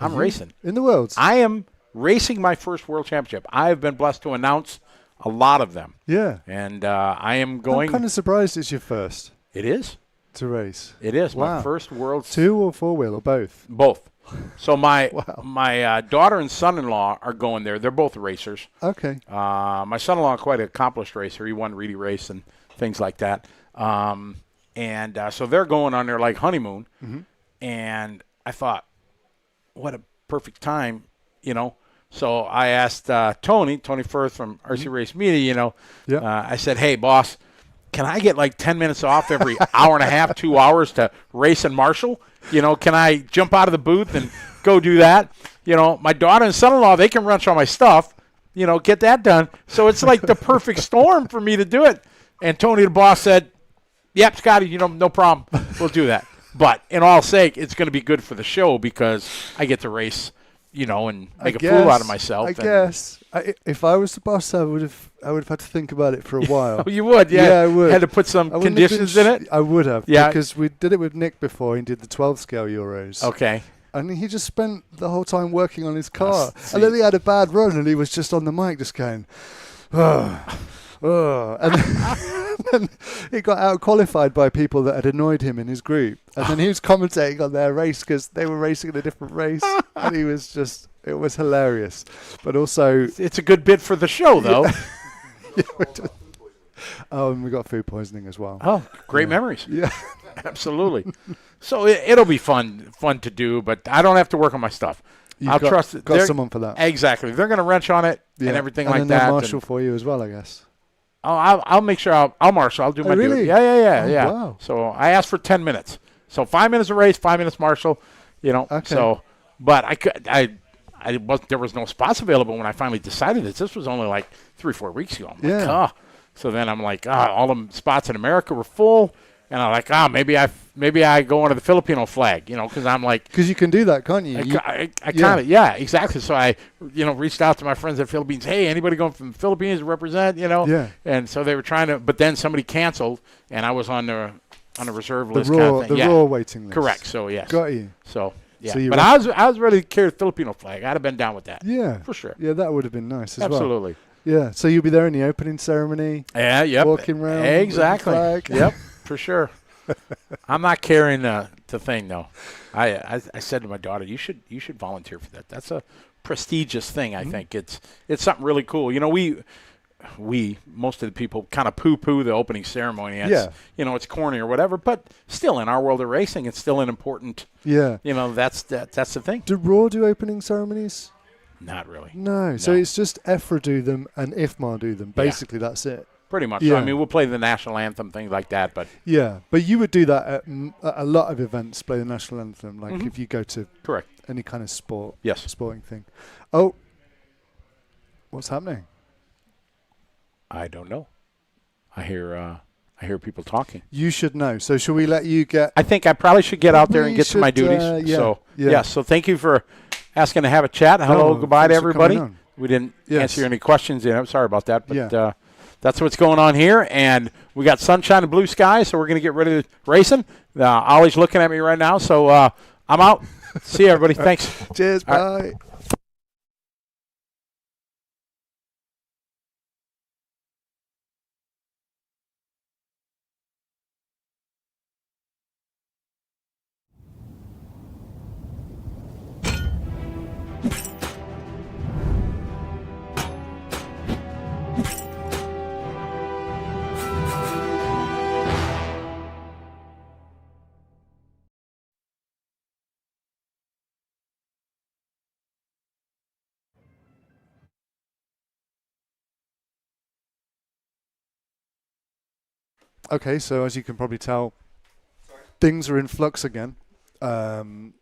I'm Mhm. racing. In the worlds. I am racing my first world championship. I have been blessed to announce a lot of them. Yeah. And I am going. I'm kind of surprised it's your first It is. to race. It is Wow. my first world. 2 or 4-wheel or both? Both. So my Wow. my daughter and son-in-law are going there. They're both racers. Okay. My son-in-law, quite an accomplished racer. He won Reedy Race and things like that. So they're going on their like honeymoon. Mhm. And I thought, what a perfect time, you know. So I asked Tony Firth from RC Race Media, you know. Yeah. I said, hey, boss, can I get like 10 minutes off every hour and a half, 2 hours to race in Marshall? You know, can I jump out of the booth and go do that? You know, my daughter and son-in-law, they can wrench all my stuff, you know, get that done. So it's like the perfect storm for me to do it. And Tony, the boss, said, yep, Scotty, you know, no problem. We'll do that. But in all sake, it's going to be good for the show because I get to race, you know, and make a fool out of myself. I guess. If I was the boss, I would have had to think about it for a while. Oh, you would, yeah. Yeah, I would. Had to put some I wouldn't have conditions been in it. I would have. Yeah. Because we did it with Nick before. He did the 12 scale Euros. Okay. And he just spent the whole time working on his Ah, car. And then he had a bad run and he was just on the mic just going, oh. And then he got out qualified by people that had annoyed him in his group. And then he was commentating on their race because they were racing in a different race. And he was just, it was hilarious. But also, It's a good bit for the show, though. and we got food poisoning as well. Oh, great Yeah. memories. Yeah. Absolutely. So it'll be fun to do, but I don't have to work on my stuff. I'll trust it. Got They're- someone for that. Exactly. They're going to wrench on it and everything like then that. Marshall for you as well, I guess. I'll make sure I'll marshal. I'll do Oh, my really? duty. Yeah. Oh, wow. So I asked for 10 minutes. So 5 minutes of race, 5 minutes marshal. You know. Okay. So, but there was no spots available when I finally decided this. This was only like 3 or 4 weeks ago. I'm like, Yeah. So then I'm like, all the spots in America were full, and I'm like, maybe I go under the Filipino flag, you know, because I'm like. Because you can do that, can't you? I kind of, yeah, exactly. So I, reached out to my friends at Philippines. Hey, anybody going from the Philippines to represent, you know? Yeah. And so they were trying to, but then somebody canceled, and I was on the reserve The list raw, kind of thing. the raw waiting list. Correct. So yes. Got you. So yeah. So you but I was ready to carry the Filipino flag. I'd have been down with that. Yeah. For sure. Yeah, that would have been nice as well. Absolutely. Yeah. So you'll be there in the opening ceremony. Yeah. Yep. Walking around with the Exactly. flag. Yep. For sure. I'm not carrying the thing though. I said to my daughter, you should volunteer for that. That's a prestigious thing. I think it's something really cool. You know, we most of the people kind of poo-poo the opening ceremony. It's, it's corny or whatever, but still in our world of racing, it's still an important. Yeah. That's the thing. Do Raw do opening ceremonies? Not really. No. So it's just EFRA do them and IFMAR do them. Basically, that's it. Pretty much. Yeah. So, I mean, we'll play the national anthem, things like that. But Yeah, but you would do that at a lot of events, play the national anthem, like Mhm. if you go to correct. any kind of Yes. sporting thing. Oh, what's happening? I don't know. I hear people talking. You should know. So shall we let you get? I think I probably should get out there and We get to my should, duties. yeah, So yeah. So thank you for asking to have a chat. Hello, No, goodbye to thanks for coming everybody. on. We didn't Yes. answer any questions. I'm sorry about that, but Yeah. that's what's going on here. And we got sunshine and blue skies, so we're going to get ready to racing. Ollie's looking at me right now, so I'm out. See you, everybody. Thanks. Cheers. All Bye. Okay, so as you can probably tell, things are in flux again. It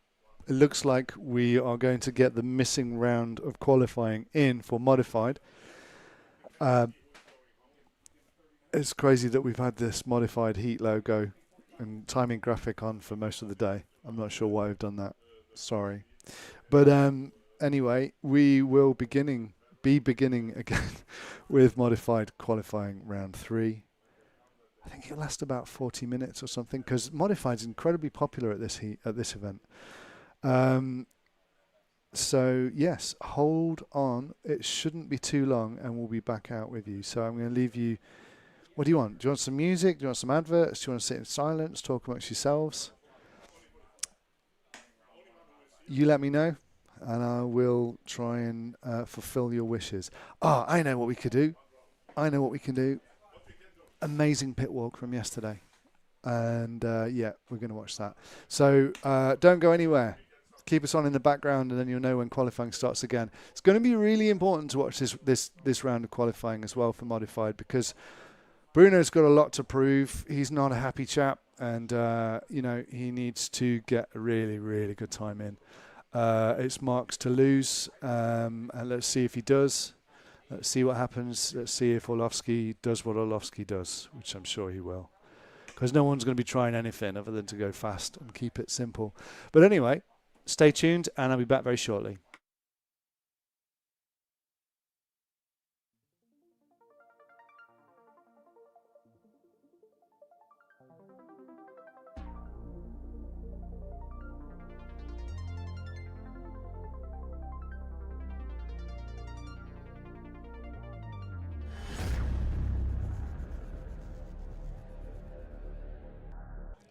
looks like we are going to get the missing round of qualifying in for modified. It's crazy that we've had this modified heat logo and timing graphic on for most of the day. I'm not sure why we've done that. Sorry. But anyway, we will be beginning again with modified qualifying round 3. I think it'll last about 40 minutes or something because modified is incredibly popular at this event. So yes, hold on. It shouldn't be too long, and we'll be back out with you. So I'm going to leave you. What do you want? Do you want some music? Do you want some adverts? Do you want to sit in silence, talk amongst yourselves? You let me know, and I will try and fulfill your wishes. Oh, I know what we could do. Amazing pit walk from yesterday. And yeah, we're going to watch that. So don't go anywhere. Keep us on in the background, and then you'll know when qualifying starts again. It's going to be really important to watch this round of qualifying as well for modified, because Bruno's got a lot to prove. He's not a happy chap, and he needs to get a really, really good time in. It's Mark's to lose, and let's see if he does. Let's see what happens. Let's see if Orlovsky does what Orlovsky does, which I'm sure he will. Because no one's going to be trying anything other than to go fast and keep it simple. But anyway, stay tuned, and I'll be back very shortly.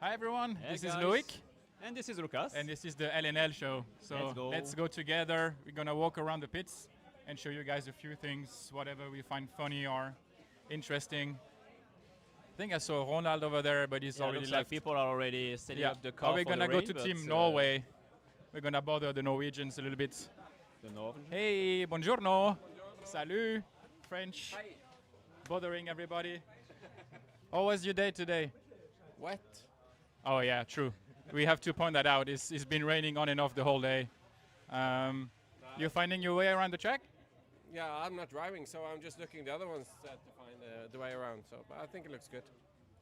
Hi everyone, Hey this is guys. Loic. And this is Lucas. And this is the LNL show. So let's go together. We're gonna walk around the pits and show you guys a few things, whatever we find funny or interesting. I think I saw Ronald over there, but he's already looks left. like people are already setting up the car. Are we for gonna the go rain, to but, Team Norway? We're gonna bother the Norwegians a little bit. The Northern. Hey, buongiorno. Salut. French. Hi. Bothering everybody. How was your day today? Wet. Oh yeah, true. We have to point that out. It's been raining on and off the whole day. You're finding your way around the track? Yeah, I'm not driving, so I'm just looking the other ones to find the way around. So, but I think it looks good.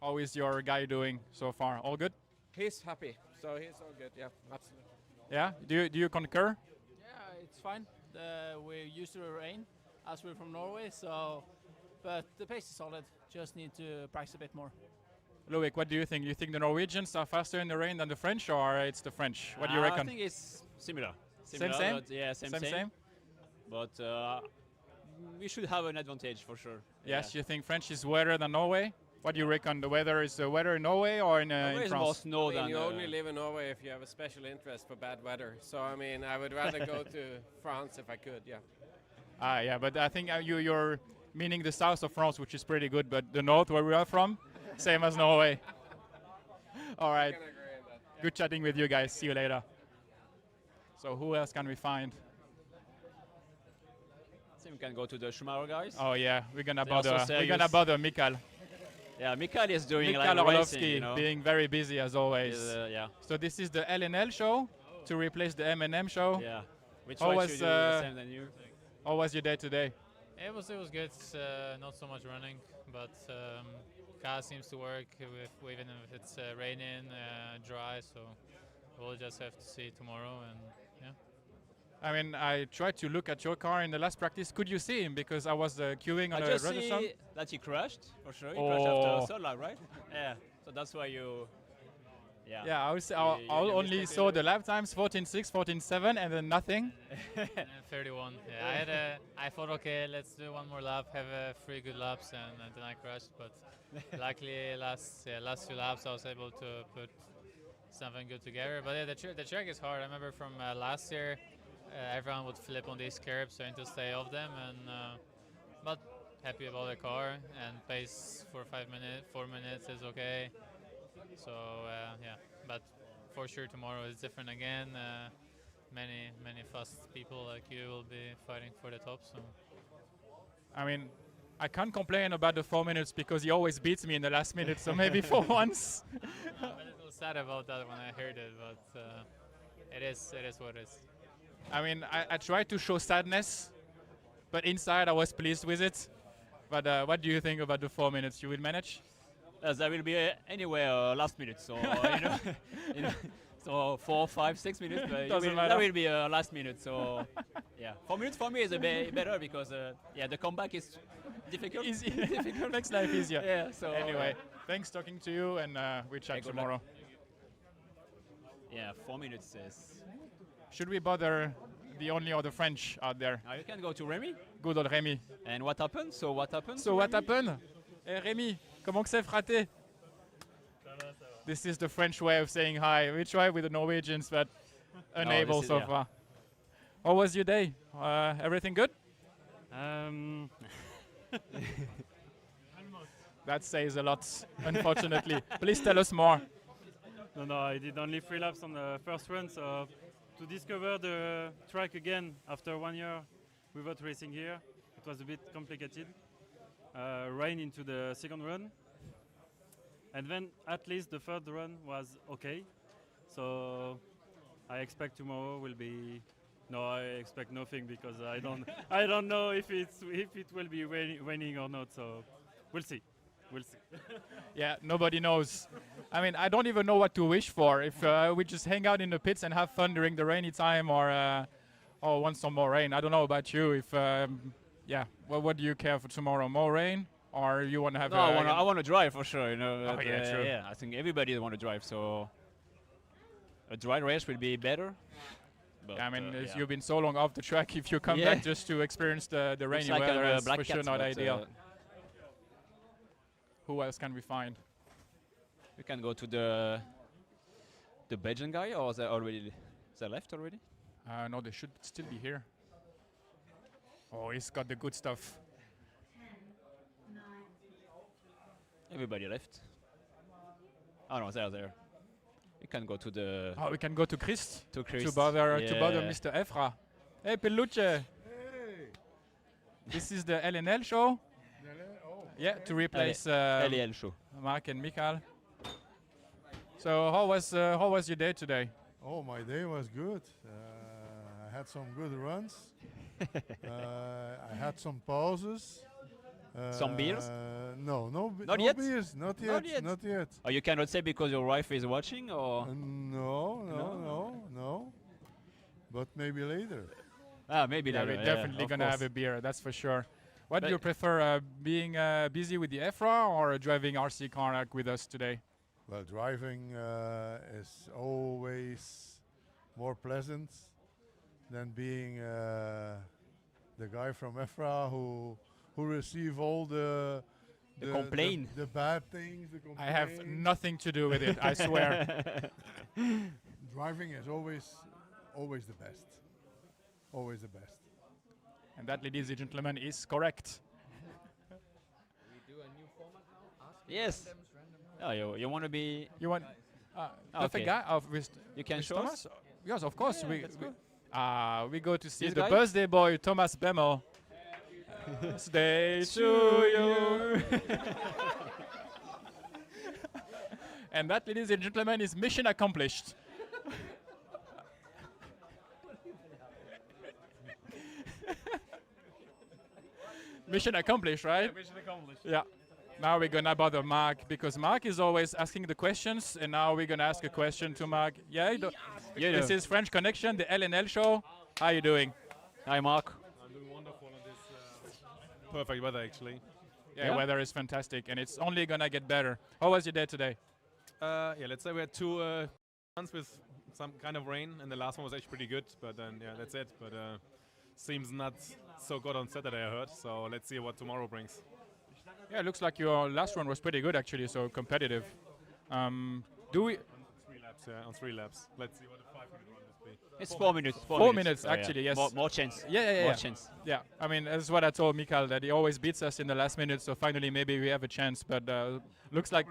How is your guy doing so far? All good? He's happy, so he's all good. Yeah, absolutely. Yeah. Do you concur? Yeah, it's fine. We're used to the rain, as we're from Norway. So, but the pace is solid. Just need to practice a bit more. Loic, what do you think? Do you think the Norwegians are faster in the rain than the French, or it's the French? What do you reckon? I think it's similar. Same? But yeah, same. But we should have an advantage for sure. Yes, you think French is wetter than Norway? What do you reckon? The weather is the weather in Norway or in France? More snow than. You only live in Norway if you have a special interest for bad weather. So I mean, I would rather go to France if I could. Yeah. Yeah, but I think you're meaning the south of France, which is pretty good, but the north, where we are from, same as Norway. All right. Good chatting with you guys. See you later. So who else can we find? think we can go to the Schumacher guys. Oh yeah, we're gonna They also bother Michal. Yeah, Michal is doing Michal like Orlovsky, racing, you know. being very busy as always. Yeah. So this is the LNL show to replace the M&M show. Yeah. We How try to do was the same than you. how was your day today? It was good. Not so much running, but car seems to work even if it's raining, dry. So we'll just have to see tomorrow, and yeah. I mean, I tried to look at your car in the last practice. Could you see him? Because I was queuing on I a just rudder shop. see that he crashed, for sure. He crashed after third lap, right? Yeah. So that's why you. Yeah. Yeah, I You only missed it, saw the lap times 14.6, 14.7, and then nothing. And 31. Yeah, I thought, okay, let's do one more lap, have 3 good laps, and then I crashed. But luckily, last 2 laps, I was able to put something good together. But yeah, the track is hard. I remember from last year, everyone would flip on these curbs, trying to stay off them. And but happy about the car, and pace for 4 minutes is okay. So yeah, but for sure tomorrow is different again. Many fast people like you will be fighting for the top. So I mean, I can't complain about the 4 minutes because he always beats me in the last minute. So maybe for once. I'm a little sad about that when I heard it, but it is what it is. I mean, I tried to show sadness, but inside I was pleased with it. But what do you think about the 4 minutes? You will manage? There will be anyway last minute, so you know, so 4, 5, 6 minutes. But Doesn't matter. That will be last minute. So yeah, 4 minutes for me is better because yeah, the comeback is difficult. Easy. Difficult makes life easier. Yeah. So Anyway, thanks talking to you, and we chat good tomorrow. yeah, 4 minutes is. Should we bother the only other French out there? You can go to Remy. Good old Rémi. And what happened? So what happened? So what happened? Hey Rémi, comment que c'est fraté? This is the French way of saying hi. We tried with the Norwegians, but unable so far. How was your day? Everything good? That says a lot, unfortunately. Please tell us more. No, I did only 3 laps on the first run, so to discover the track again after 1 year without racing here, it was a bit complicated. Rain into the second run, and then at least the third run was okay. So I expect tomorrow will be. No, I expect nothing because I don't know if it will be raining or not. So we'll see. We'll see. Yeah, nobody knows. I mean, I don't even know what to wish for. If we just hang out in the pits and have fun during the rainy time, or want some more rain. I don't know about you. If yeah, well, what do you care for tomorrow? More rain, or you want to have? No, I want to drive for sure. You know. Oh, yeah, true. Yeah, I think everybody want to drive. So a dry race will be better. But, I mean, yeah. you've been so long off the track. If you come back just to experience the rainy like weather, a it's black for sure cat, not but, ideal. Who else can we find? We can go to the Belgian guy, or they left already? No, they should still be here. Oh, he's got the good stuff. Everybody left. Oh no, they're there. We can go to the. Oh, we can go to Chris. To Chris. To bother Yeah. Mr. Efra. Hey, Peluche. Hey! This is the LNL show. Yeah, to replace LEL show. Mark and Michal. So how was your day today? Oh, my day was good. I had some good runs. I had some pauses. Some beers? No, Not no yet? beers. Not yet. Not yet. Not yet. Oh, you cannot say because your wife is watching, or? No. But maybe later. Maybe Yeah, later. we're definitely of gonna course. have a beer, that's for sure. What do But- you prefer, being busy with the EFRA or driving RC car like with us today? Well, driving is always more pleasant than being the guy from EFRA who receive all the complaint. the bad things. The I have complaints. nothing to do with it, I swear. Driving is always the best. Always the best. And that, ladies and gentlemen, is correct. Yes. Oh, you want to be? You want the Okay. guy of with You can with show Thomas? Yes, of course. Yeah, we let's we, go. we go to see This the guy? birthday boy, Thomas Bemmel. Stay to you. And that, ladies and gentlemen, is mission accomplished. Mission accomplished, right? Yeah, mission accomplished. Yeah. Now we're gonna bother Mark because Mark is always asking the questions, and now we're gonna ask a question to Mark. Yeah, this is French Connection, the LNL show. How you doing? Hi, Mark. I'm doing wonderful in this perfect weather, actually. Yeah, weather is fantastic, and it's only gonna get better. How was your day today? Yeah, let's say we had two months with some kind of rain, and the last one was actually pretty good. But then, yeah, that's it. But seems not so good on Saturday, I heard. So let's see what tomorrow brings. Yeah, it looks like your last one was pretty good, actually. So competitive. Do we? On 3 laps, yeah, on 3 laps. Let's see what a 5-minute run will be. It's 4 minutes. 4 minutes, actually, yes. More chance. Yeah. More chance. Yeah, I mean, that's what I told Michal, that he always beats us in the last minute. So finally, maybe we have a chance. But looks like.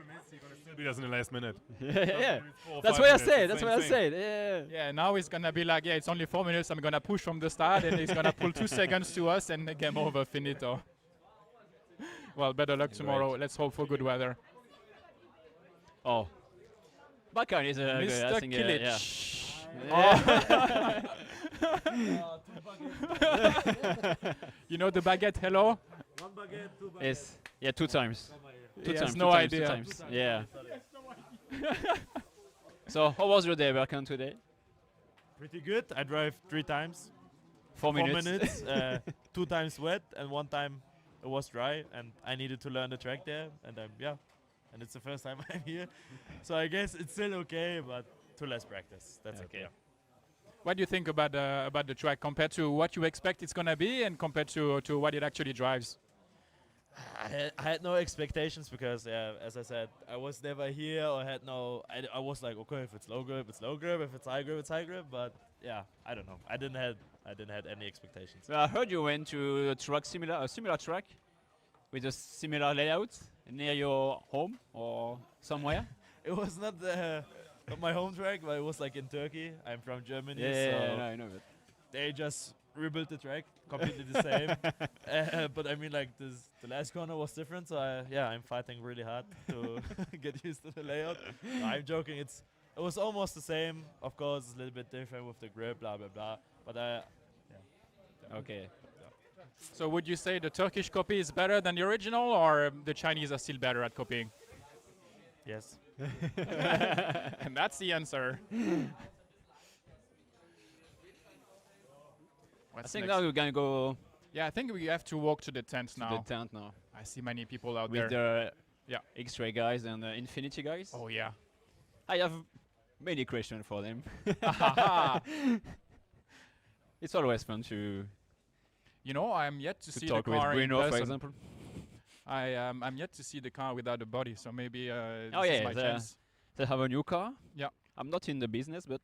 Beat us in the last minute. Yeah. That's what I said. That's what I said. Yeah. Yeah. Now he's gonna be like, yeah, it's only 4 minutes. I'm gonna push from the start, and he's gonna pull 2 seconds to us, and game over, finito. Well, better luck tomorrow. Right. Let's hope for good weather. Oh. Bakan is Mr. I think, Kilic. You know the baguette, hello? 1 baguette, 2 baguettes. Yes. Yeah, 2 times. He has no idea. 2 times. Yeah. So, how was your day, Bakan, today? Pretty good. I drive 3 times. 4 minutes. 4 minutes. 2 times wet and 1 time it was dry, and I needed to learn the track there. And yeah, and it's the first time I'm here, so I guess it's still okay, but too less practice. That's okay. Yeah. What do you think about the track compared to what you expect it's gonna be, and compared to what it actually drives? I had no expectations because, as I said, I was never here or had no. I was like, okay, if it's low grip, it's low grip. If it's high grip, it's high grip. But yeah, I don't know. I didn't have any expectations. So I heard you went to a similar track with a similar layout near your home or somewhere. It was not my home track, but it was like in Turkey. I'm from Germany, Yeah, I know that. They just rebuilt the track completely the same. But I mean, like the last corner was different, so I'm fighting really hard to get used to the layout. No, I'm joking. It was almost the same. Of course, it's a little bit different with the grip, blah blah blah. But Okay. So would you say the Turkish copy is better than the original, or the Chinese are still better at copying? Yes. And that's the answer. I think now we're gonna go. Yeah, I think we have to walk to the tent now. The tent now. I see many people out With there. the X-ray guys and the Infinity guys. Oh yeah. I have many questions for them. It's always fun to. You know, I'm yet to see the talk with car in Bruno, for person. example. I'm yet to see the car without a body, so maybe this Oh is yeah, my chance. they have a new car. Yeah. I'm not in the business, but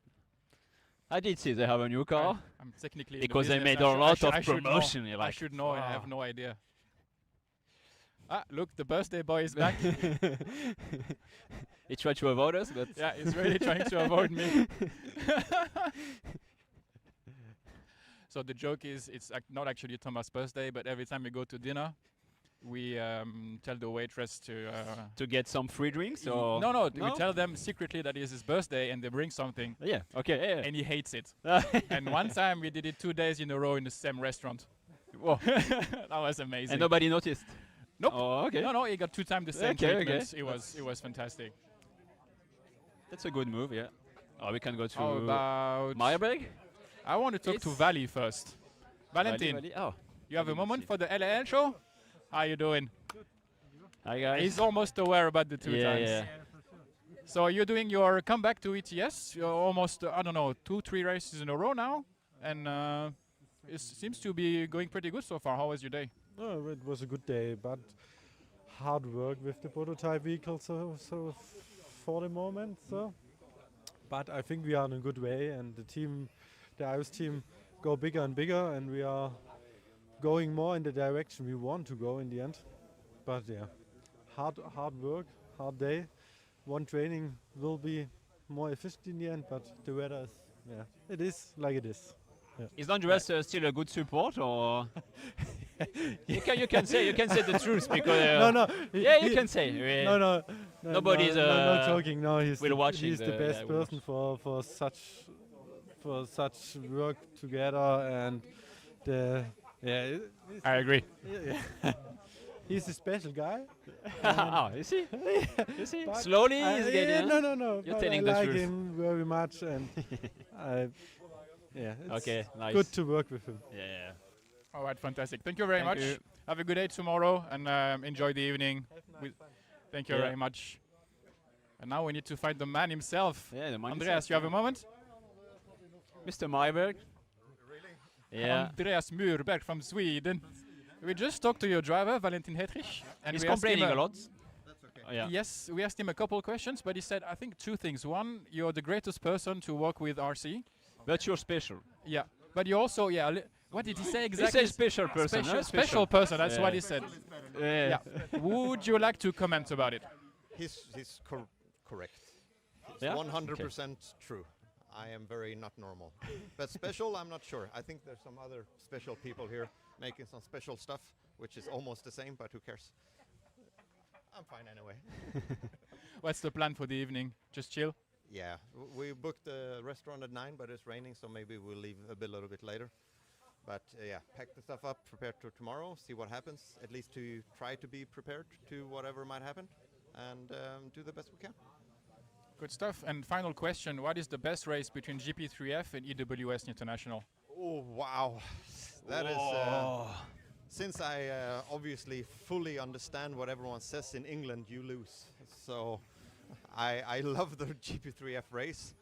I did see they have a new car. I'm technically in the because they business. made a lot of I should know. promotion. You're I like, should know. I have no idea. Ah, look, the birthday boy is back. He tried to avoid us, but yeah, he's really trying to avoid me. So the joke is, it's not actually Thomas' birthday, but every time we go to dinner, we tell the waitress to get some free drinks, or no, we tell them secretly that it's his birthday, and they bring something. Yeah, okay, yeah. And he hates it. And one time we did it 2 days in a row in the same restaurant. Whoa. That was amazing. And nobody noticed. Nope. Oh, okay. No, he got 2 times the same Okay, treatment. okay. It was fantastic. That's a good move, yeah. Oh, we can go to How about Meyerberg? I want to talk to Valley first. Valentin, Valley. Oh, you have a moment for the LAL show? How you doing? Hi guys. He's almost aware about the 2 times. Yeah. So you're doing your comeback to ETS. You're almost, I don't know, 2-3 races in a row now. And it seems to be going pretty good so far. How was your day? Oh, it was a good day, but hard work with the prototype vehicle so for the moment. So, but I think we are in a good way, and the iOS team, go bigger and bigger, and we are going more in the direction we want to go in the end. But yeah, hard work, hard day. One training will be more efficient in the end, but the weather is, it is like it is. Is Andreas still a good support, or you can say the truth because you can say nobody's no joking. No, he's watching the best person for such work together, and I agree. He's a special guy. Oh, is he? Is he? Slowly he's getting. No. You're but telling I the like truth. him very much, and it's okay, nice. good to work with him. Yeah. All right, fantastic. Thank you very much. Have a good day tomorrow, and enjoy the evening. Thank you very much. And now we need to find the man himself. Yeah, the man Andreas, himself, you have a moment? Mr. Myberg. Really? Yeah. Andreas Murberg from Sweden. We just talked to your driver, Valentin Hetrich. And He's we asked him complaining a lot. That's okay. Oh, yeah. Yes, we asked him a couple of questions, but he said, I think 2 things. One, you're the greatest person to work with RC. But you're special. Yeah, but you also, what did he say exactly? He said special person. Special person, that's what he said. Yeah. Would you like to comment about it? He's correct. It's Yeah? 100% true. I am very not normal. But special, I'm not sure. I think there's some other special people here making some special stuff, which is almost the same, but who cares? I'm fine anyway. What's the plan for the evening? Just chill? Yeah, we booked the restaurant at 9, but it's raining, so maybe we'll leave a little bit later. But yeah, pack the stuff up, prepare to tomorrow, see what happens, at least to try to be prepared to whatever might happen, and do the best we can. Good stuff. And final question, what is the best race between GP3F and EWS International? Oh, wow. That is... since I obviously fully understand what everyone says in England, you lose. So I love the GP3F race,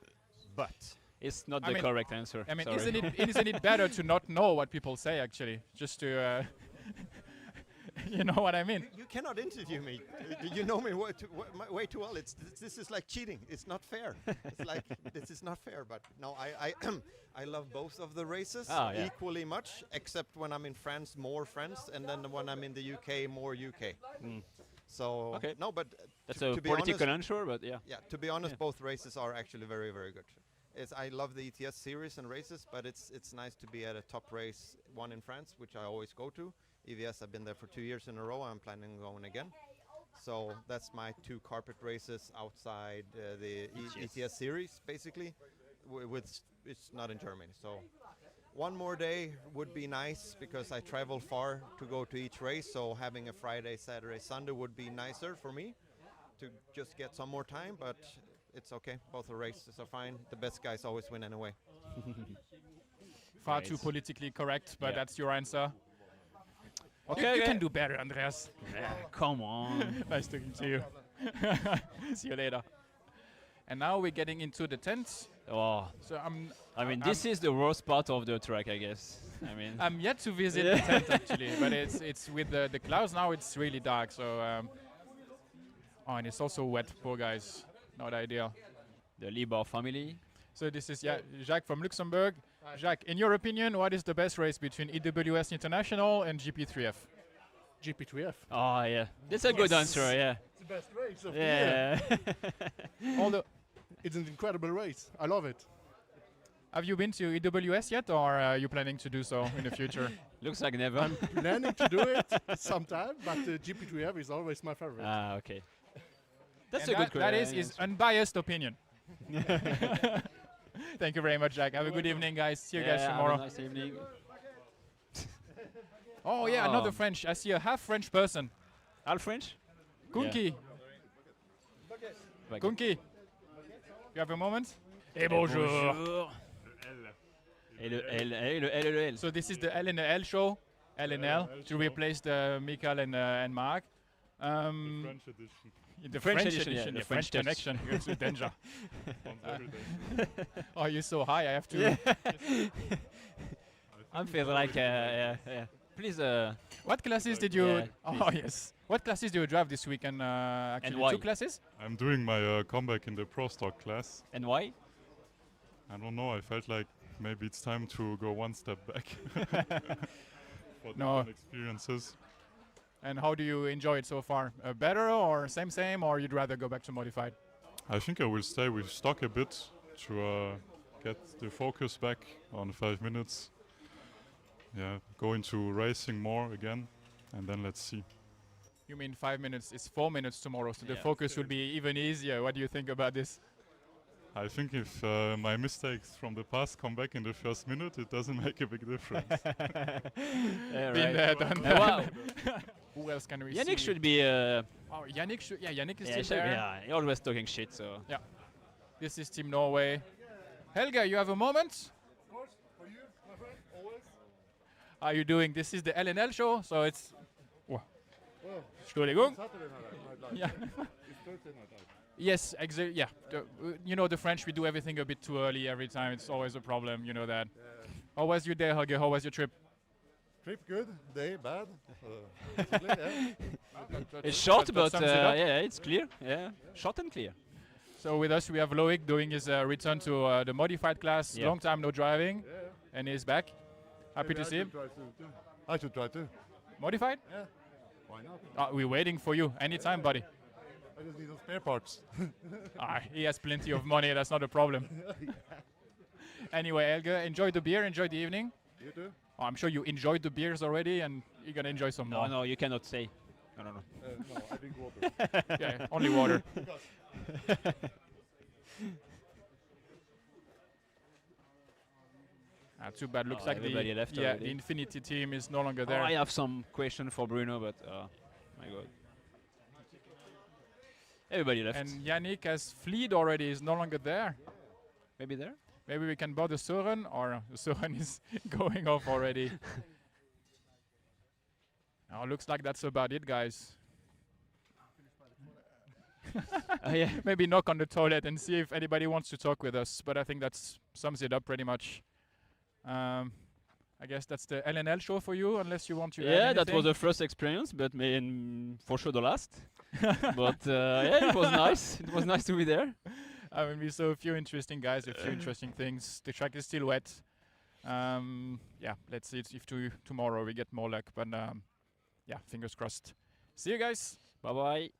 but... It's not the correct answer. I mean, sorry. isn't it better to not know what people say, actually? Just to... you know what I mean? You cannot interview me. You know me way too well. This is like cheating. It's not fair. It's like, this is not fair. But no, I love both of the races equally much, except when I'm in France, more France, and then when I'm in the UK, more UK. So, no, but that's a political answer, but yeah. Yeah, to be honest, both races are actually very, very good. I love the ETS series and races, but it's nice to be at a top race, one in France, which I always go to. EVS, I've been there for 2 years in a row. I'm planning on going again. So that's my 2 carpet races outside the ETS series, basically. It's not in Germany. So one more day would be nice because I travel far to go to each race. So having a Friday, Saturday, Sunday would be nicer for me to just get some more time. But it's okay. Both the races are fine. The best guys always win anyway. Far too politically correct, but that's your answer. Okay, you can do better, Andreas. Yeah, come on. Nice talking to you. See you later. And now we're getting into the tent. Oh, so this is the worst part of the track, I guess. I mean, I'm yet to visit the tent actually, but it's with the clouds now. It's really dark. So, and it's also wet. Poor guys, not ideal. The Liebauer family. So this is Jacques from Luxembourg. Jacques, in your opinion, what is the best race between EWS International and GP3F? GP3F. Oh yeah, that's a good answer. Yeah. It's the best race of the year. Although it's an incredible race. I love it. Have you been to EWS yet, or are you planning to do so in the future? Looks like never. I'm planning to do it sometime, but GP3F is always my favorite. Ah, okay. That's and a good question. That is his unbiased opinion. Thank you very much, Jack. Have a good evening, guys. See you guys tomorrow. Have a nice evening. Oh yeah, another French. I see a half French person. Half French? Kunki. Yeah. Kunki. You have a moment? Et bonjour. Et le L et le L. So this is the L and the L show. L and L to replace the Michal and Mark. The French edition. The French edition, the the French French connection. It's a danger. every day. Oh, you're so high. I have to. I'm feeling like please. What classes did you? Yeah, oh yes. What classes do you drive this weekend? Actually, and why? 2 classes. I'm doing my comeback in the Pro Stock class. And why? I don't know. I felt like maybe it's time to go one step back for different experiences. And how do you enjoy it so far? Better or same, or you'd rather go back to modified? I think I will stay with stock a bit to get the focus back on 5 minutes. Yeah, go into racing more again, and then let's see. You mean 5 minutes? It's 4 minutes tomorrow, so the Yeah. focus will be even easier. What do you think about this? I think if my mistakes from the past come back in the first minute, it doesn't make a big difference. Yeah, Been right. there, done Wow. that. Who else can we Yannick see? should be. Oh, Yannick should. Yeah, Yannick is Yeah, still there. yeah, he always talking shit. So Yeah. This is Team Norway. Helga, you have a moment? Of course, for you, my friend, always. How are you doing? This is the LNL show, so it's. Well, Entschuldigung. Saturday night live. Yeah. It's Thursday night live. Yes, exactly. Yeah, you know the French. We do everything a bit too early every time. It's always a problem. You know that. How was your day, Helge? How was your trip? Trip good, day bad. Basically, yeah. it's short, that but sums it up. yeah, it's clear. Yeah, short and clear. So with us we have Loic doing his return to the modified class. Yeah. Long time no driving, and he's back. Happy to see him. I should try too. Modified? Yeah. Why not? We're waiting for you anytime, buddy. I just need some spare parts. He has plenty of money. That's not a problem. Anyway, Helge, enjoy the beer. Enjoy the evening. You too. Oh, I'm sure you enjoyed the beers already, and you're gonna enjoy some more. No, you cannot say. No. No, I drink water. Yeah, only water. Too bad. Looks like everybody left the already. Infinity team is no longer there. I have some question for Bruno, but my God. Everybody left. And Yannick has fled already. Is no longer there. Maybe there. Maybe we can board the Sören, or the Sören is going off already. Now looks like that's about it, guys. Yeah. Maybe knock on the toilet and see if anybody wants to talk with us. But I think that sums it up pretty much. I guess that's the LNL show for you, unless you want to. Yeah, add that was anything. the first experience, but for sure the last. But yeah, it was nice. It was nice to be there. I mean, we saw a few interesting guys, a few interesting things. The track is still wet. Yeah, let's see if tomorrow we get more luck. But yeah, fingers crossed. See you guys. Bye bye.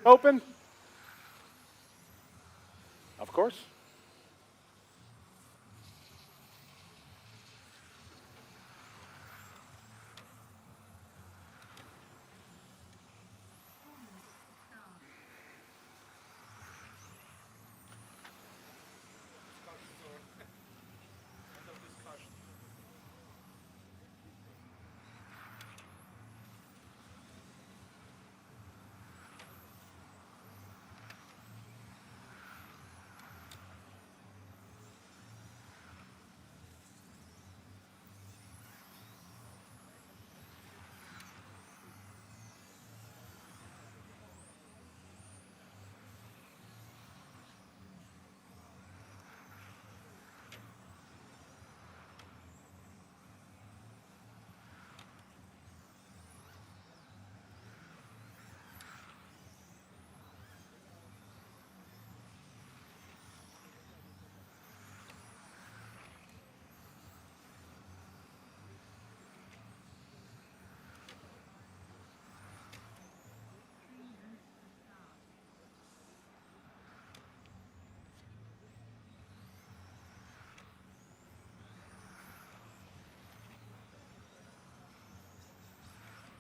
Open? Of course.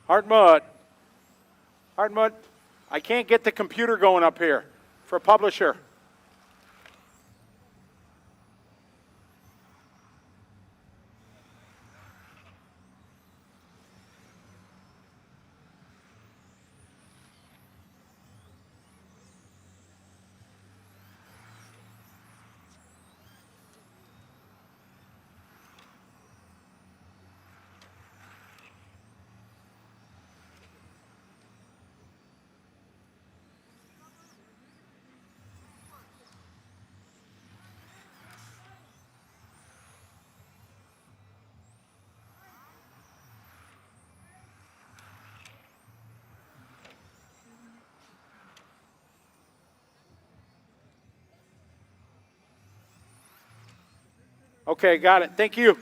Hartmut. Hartmut, I can't get the computer going up here for publisher. Okay, got it. Thank you.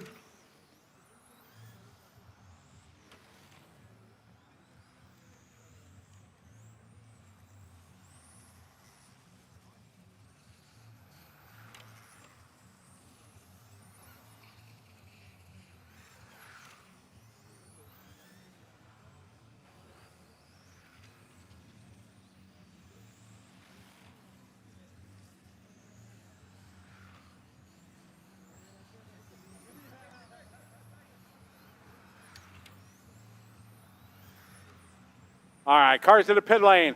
All right, cars to the pit lane.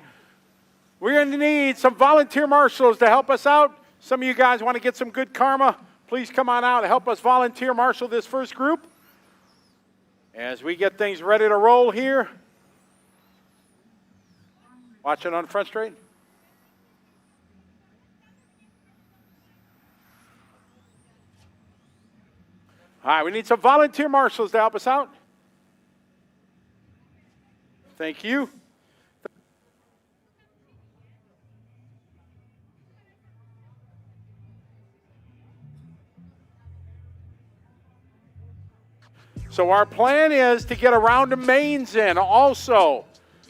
We're going to need some volunteer marshals to help us out. Some of you guys want to get some good karma. Please come on out and help us volunteer marshal this first group as we get things ready to roll here. Watch it on front straight. All right, we need some volunteer marshals to help us out. Thank you. So our plan is to get a round of mains in also.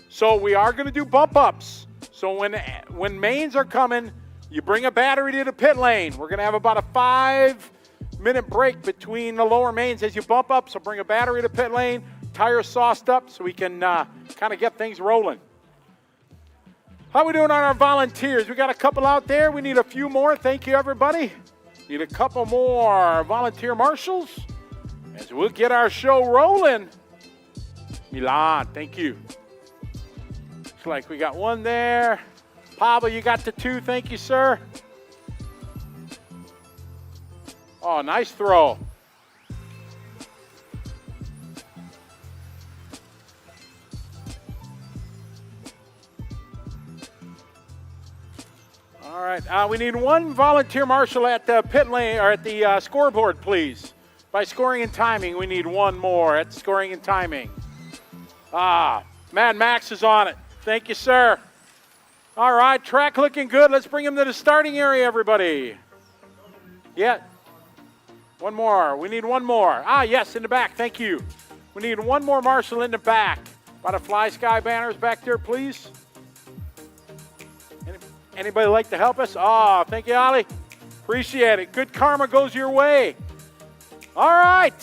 So we are going to do bump ups. So when mains are coming, you bring a battery to the pit lane. We're going to have about a 5-minute break between the lower mains as you bump up. So bring a battery to pit lane, tires sauced up so we can kind of get things rolling. How we doing on our volunteers? We got a couple out there. We need a few more. Thank you, everybody. Need a couple more volunteer marshals as we'll get our show rolling. Milan, thank you. Looks like we got one there. Pablo, you got the 2. Thank you, sir. Oh, nice throw. All right, we need one volunteer marshal at the pit lane or at the scoreboard, please. By scoring and timing, we need one more at scoring and timing. Mad Max is on it. Thank you, sir. All right, track looking good. Let's bring him to the starting area, everybody. Yeah. One more. We need one more. Yes, in the back. Thank you. We need one more marshal in the back. By the fly sky banners back there, please. Anybody like to help us? Oh, thank you, Ollie. Appreciate it. Good karma goes your way. All right.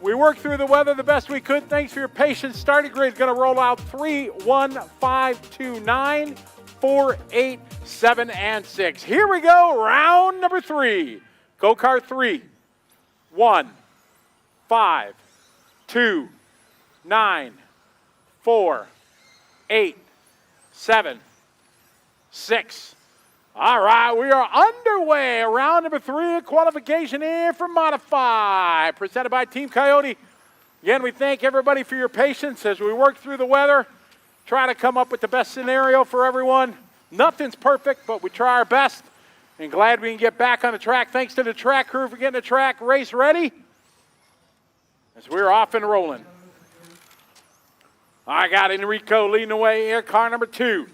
We worked through the weather the best we could. Thanks for your patience. Starting grid is going to roll out 3, 1, 5, 2, 9, 4, 8, 7, and 6. Here we go. Round number 3. Go-kart 3, 1, 5, 2, 9, 4, 8, 7, 6. All right, we are underway. Round number 3 of qualification here for Modify, presented by Team Coyote. Again, we thank everybody for your patience as we work through the weather, try to come up with the best scenario for everyone. Nothing's perfect, but we try our best. And glad we can get back on the track. Thanks to the track crew for getting the track race ready as we're off and rolling. I got Enrico leading the way here, car number 2.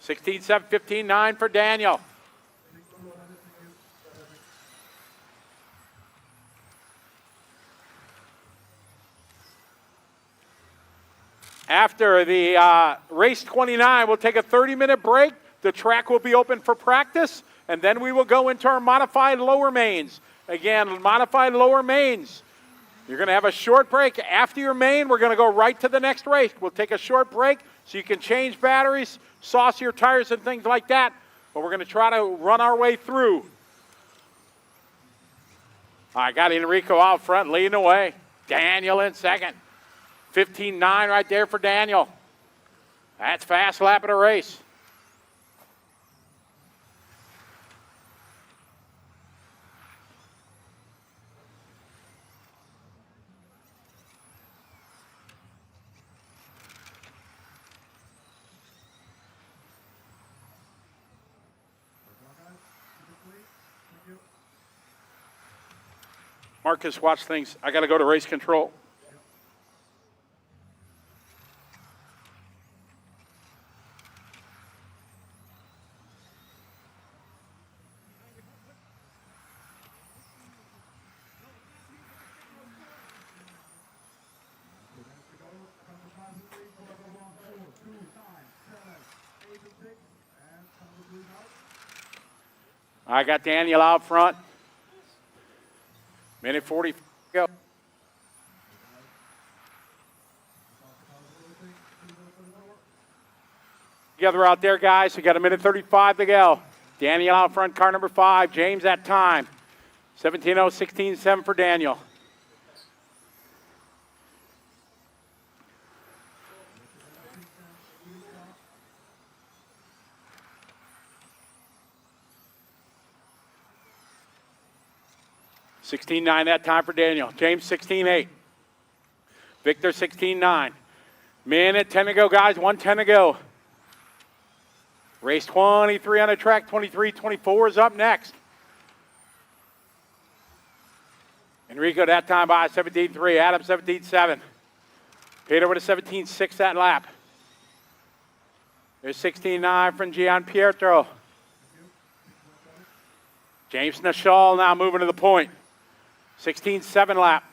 16-7, 15-9 for Daniel. After the race 29, we'll take a 30-minute break. The track will be open for practice, and then we will go into our modified lower mains. Again, modified lower mains. You're going to have a short break. After your main, we're going to go right to the next race. We'll take a short break so you can change batteries, sauce your tires, and things like that. But we're going to try to run our way through. I got Enrico out front leading the way. Daniel in second. 15-9 right there for Daniel. That's fast lap of the race. Marcus, watch things. I got to go to race control. I got Daniel out front. Minute 40 to go. Together out there, guys. We got a minute 35 to go. Daniel out front, car number 5. James at time. 17-0, 16-7 for Daniel. $16-9 that time for Daniel. James 16-8. Victor 16-9. Minute 10 to go, guys. 1:10 to go. Race 23 on the track. 23-24 is up next. Enrico that time by 17-3. Adam 17-7. Peter with a 17-6 that lap. There's 16-9 from Gian Pietro. James Michal now moving to the point. 16-7 lap.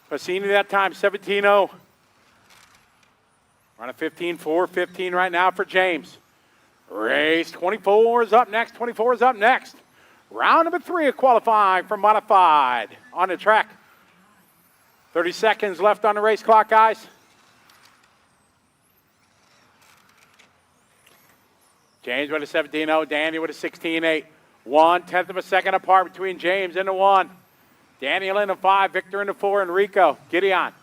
Passini that time, 17-0. Run a 15-4, 15 right now for James. Race 24 is up next. 24 is up next. Round number 3 of qualifying for Modified on the track. 30 seconds left on the race clock, guys. James with a 17-0. Danny with a 16-8. 1/10 of a second apart between James and the 1. Daniel in the 5, Victor in the 4, Enrico. Gideon.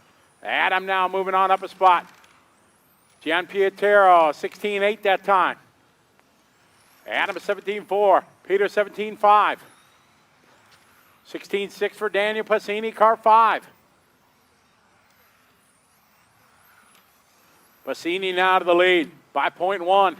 Adam now moving on up a spot. Gian Pietro, 16-8 that time. Adam 17-4. Peter 17-5. 16-6 for Daniel Passini, car 5. Passini now to the lead by 0.1.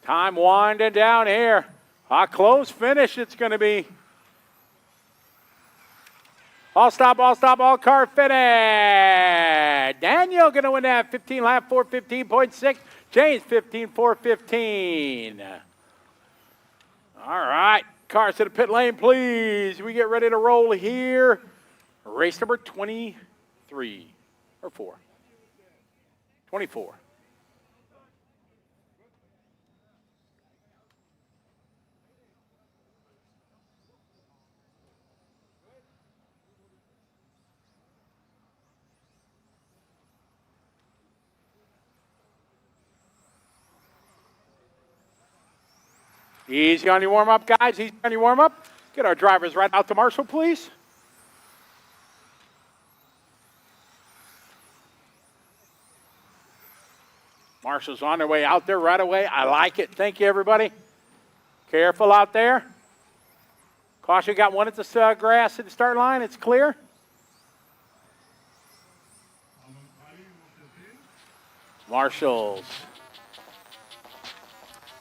Time winding down here. A close finish it's going to be. All stop, all car finish. Daniel going to win that 15 lap 4:15.6. James 15-4-15. All right. Cars to the pit lane, please. We get ready to roll here. Race number 23 or 4. 24. Easy on your warm-up, guys. Easy on your warm-up. Get our drivers right out to Marshall, please. Marshall's on their way out there right away. I like it. Thank you, everybody. Careful out there. Caution, got one at the grass at the start line. It's clear. Marshalls.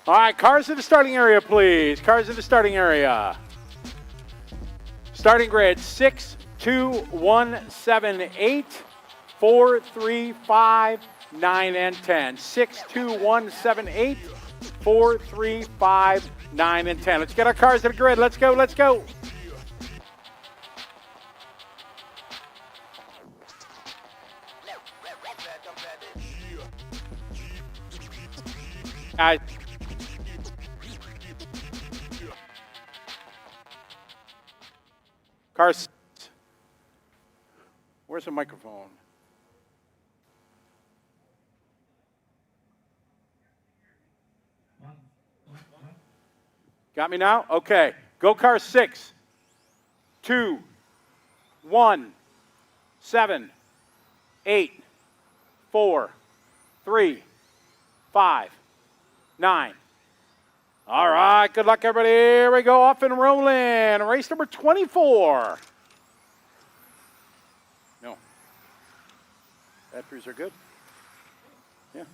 All right, cars in the starting area, please. Cars in the starting area. Starting grid 6, 2, 1, 7, 8, 4, 3, 5, 9, and 10. 6, 2, 1, 7, 8, 4, 3, 5, 9, and 10. Let's get our cars to the grid. Let's go, let's go. Guys. Cars. Where's the microphone? Got me now? Okay. Go car 6, 2, 1, 7, 8, 4, 3, 5, 9. All right, good luck, everybody. Here we go, off and rolling. Race number 24. No. Batteries are good. Yeah.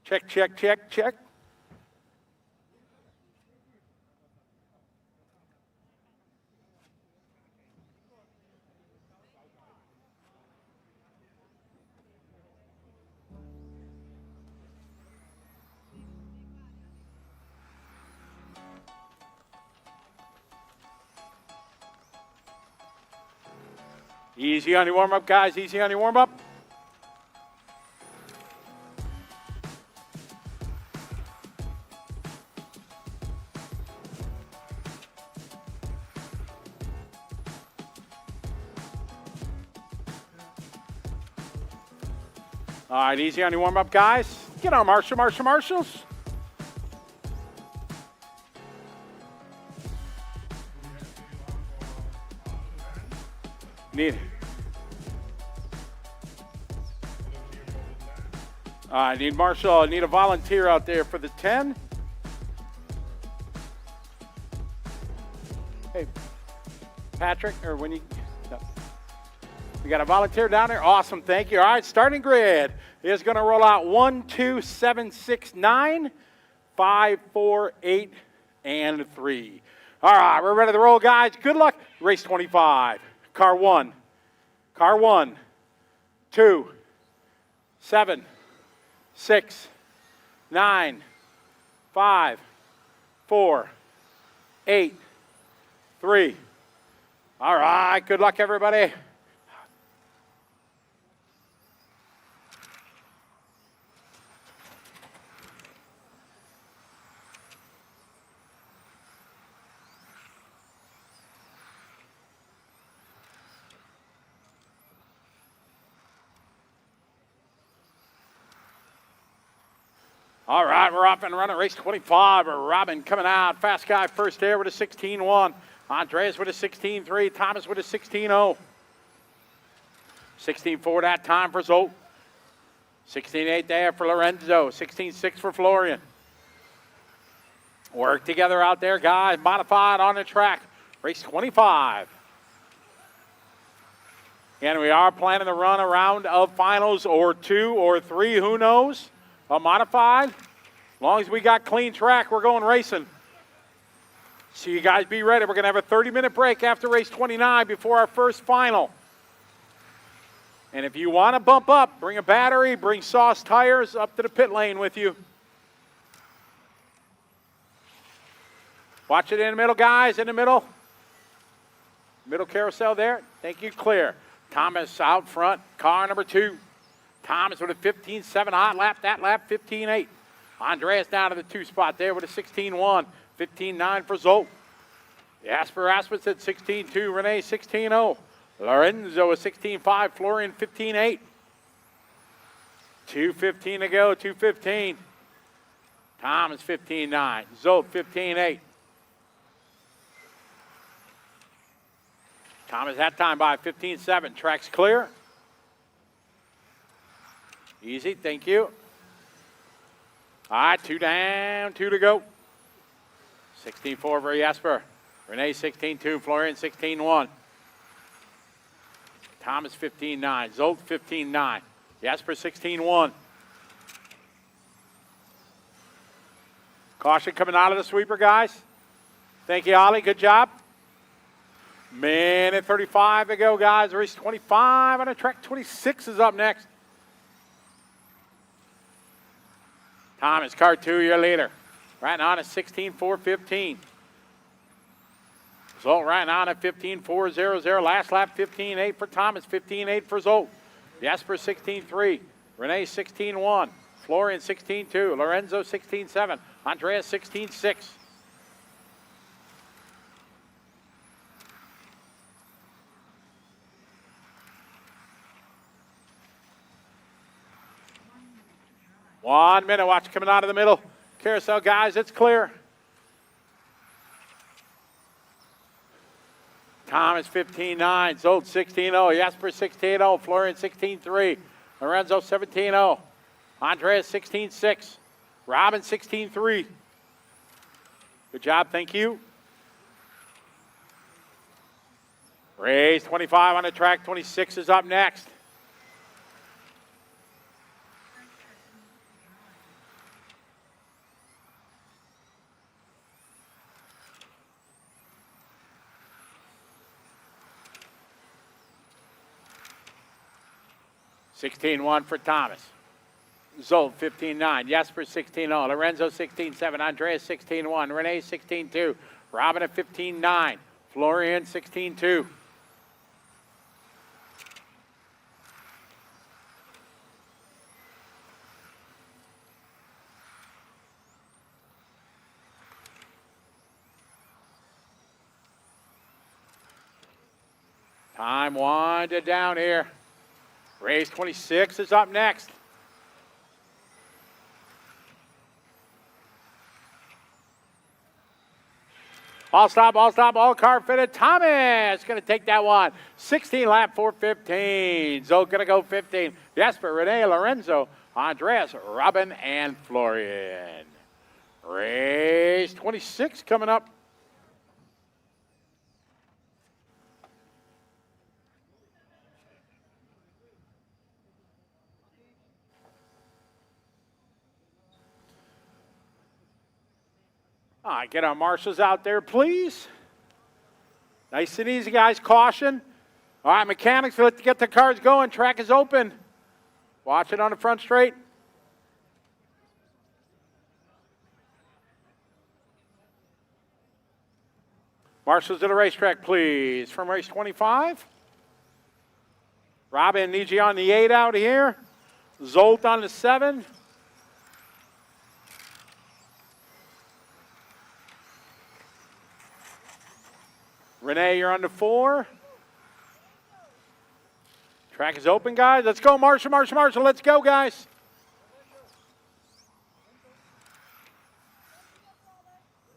Check, check, check, check. Easy on your warm-up, guys. Easy on your warm-up. All right, easy on your warm-up, guys. Get on, Marshals. Need Marshall. I need a volunteer out there for the 10. Hey, Patrick, or when you... No. We got a volunteer down there. Awesome, thank you. All right, starting grid is going to roll out 1, 2, 7, 6, 9, 5, 4, 8, and 3. All right, we're ready to roll, guys. Good luck. Race 25. Car 1, 2, 7, 6, 9, 5, 4, 8, 3. All right, good luck, everybody. All right, we're off and running. Race 25. Robin coming out. Fast guy first there with a 16-1. Andreas with a 16-3. Thomas with a 16-0. 16-4 that time for Zolt. 16-8 there for Lorenzo. 16-6 for Florian. Work together out there, guys. Modified on the track. Race 25. And we are planning to run a round of finals or 2 or 3. Who knows? A modified. As long as we got clean track, we're going racing. So you guys be ready. We're going to have a 30-minute break after race 29 before our first final. And if you want to bump up, bring a battery, bring sauce tires up to the pit lane with you. Watch it in the middle, guys, in the middle. Middle carousel there. Thank you, clear. Thomas out front, car number 2. Thomas with a 15-7 hot lap. That lap, 15-8. Andreas down to the 2 spot there with a 16-1. 15-9 for Zolt. Jasper Rasmussen at 16-2. Renee 16-0. Lorenzo a 16-5. Florian 15-8. 2:15 to go. 2:15. Thomas 15-9. Zolt 15-8. Thomas that time by 15-7. Track's clear. Easy, thank you. All right, 2 down, 2 to go. 16-4 for Jasper. Renee 16-2, Florian 16-1. Thomas 15-9, Zolt 15-9. Jasper 16-1. Caution coming out of the sweeper, guys. Thank you, Ollie, good job. Minute 35 to go, guys. Race 25 on the track. 26 is up next. Thomas, car 2, your leader. Right on at 16-4-15. Zolt right on at 15-4-0-0. Last lap 15-8 for Thomas, 15-8 for Zolt. Jasper 16-3. Renee 16-1. Florian 16-2. Lorenzo 16-7. Andreas 16-6. One minute, watch coming out of the middle. Carousel, guys, it's clear. Thomas 15-9, Zolt 16-0, Jasper 16-0, Florian 16-3, Lorenzo 17-0, Andreas 16-6, Robin 16-3. Good job, thank you. Race 25 on the track, 26 is up next. 16-1 for Thomas. Zolt 15-9. Jesper 16-0. Lorenzo 16-7. Andreas 16-1. Renee 16-2. Robin at 15-9. Florian 16-2. Time winded down here. Race 26 is up next. All stop, all car fitted. Thomas going to take that one. 16 lap 4:15. Zoe going to go 15. Jesper, Renee, Lorenzo, Andreas, Robin, and Florian. Race 26 coming up. All right, get our marshals out there, please. Nice and easy, guys. Caution. All right, mechanics, let's get the cars going. Track is open. Watch it on the front straight. Marshals to the racetrack, please. From race 25. Robin, need you on the 8 out here. Zolt on the 7. Renee, you're on the 4. Track is open, guys. Let's go, Marshall. Let's go, guys.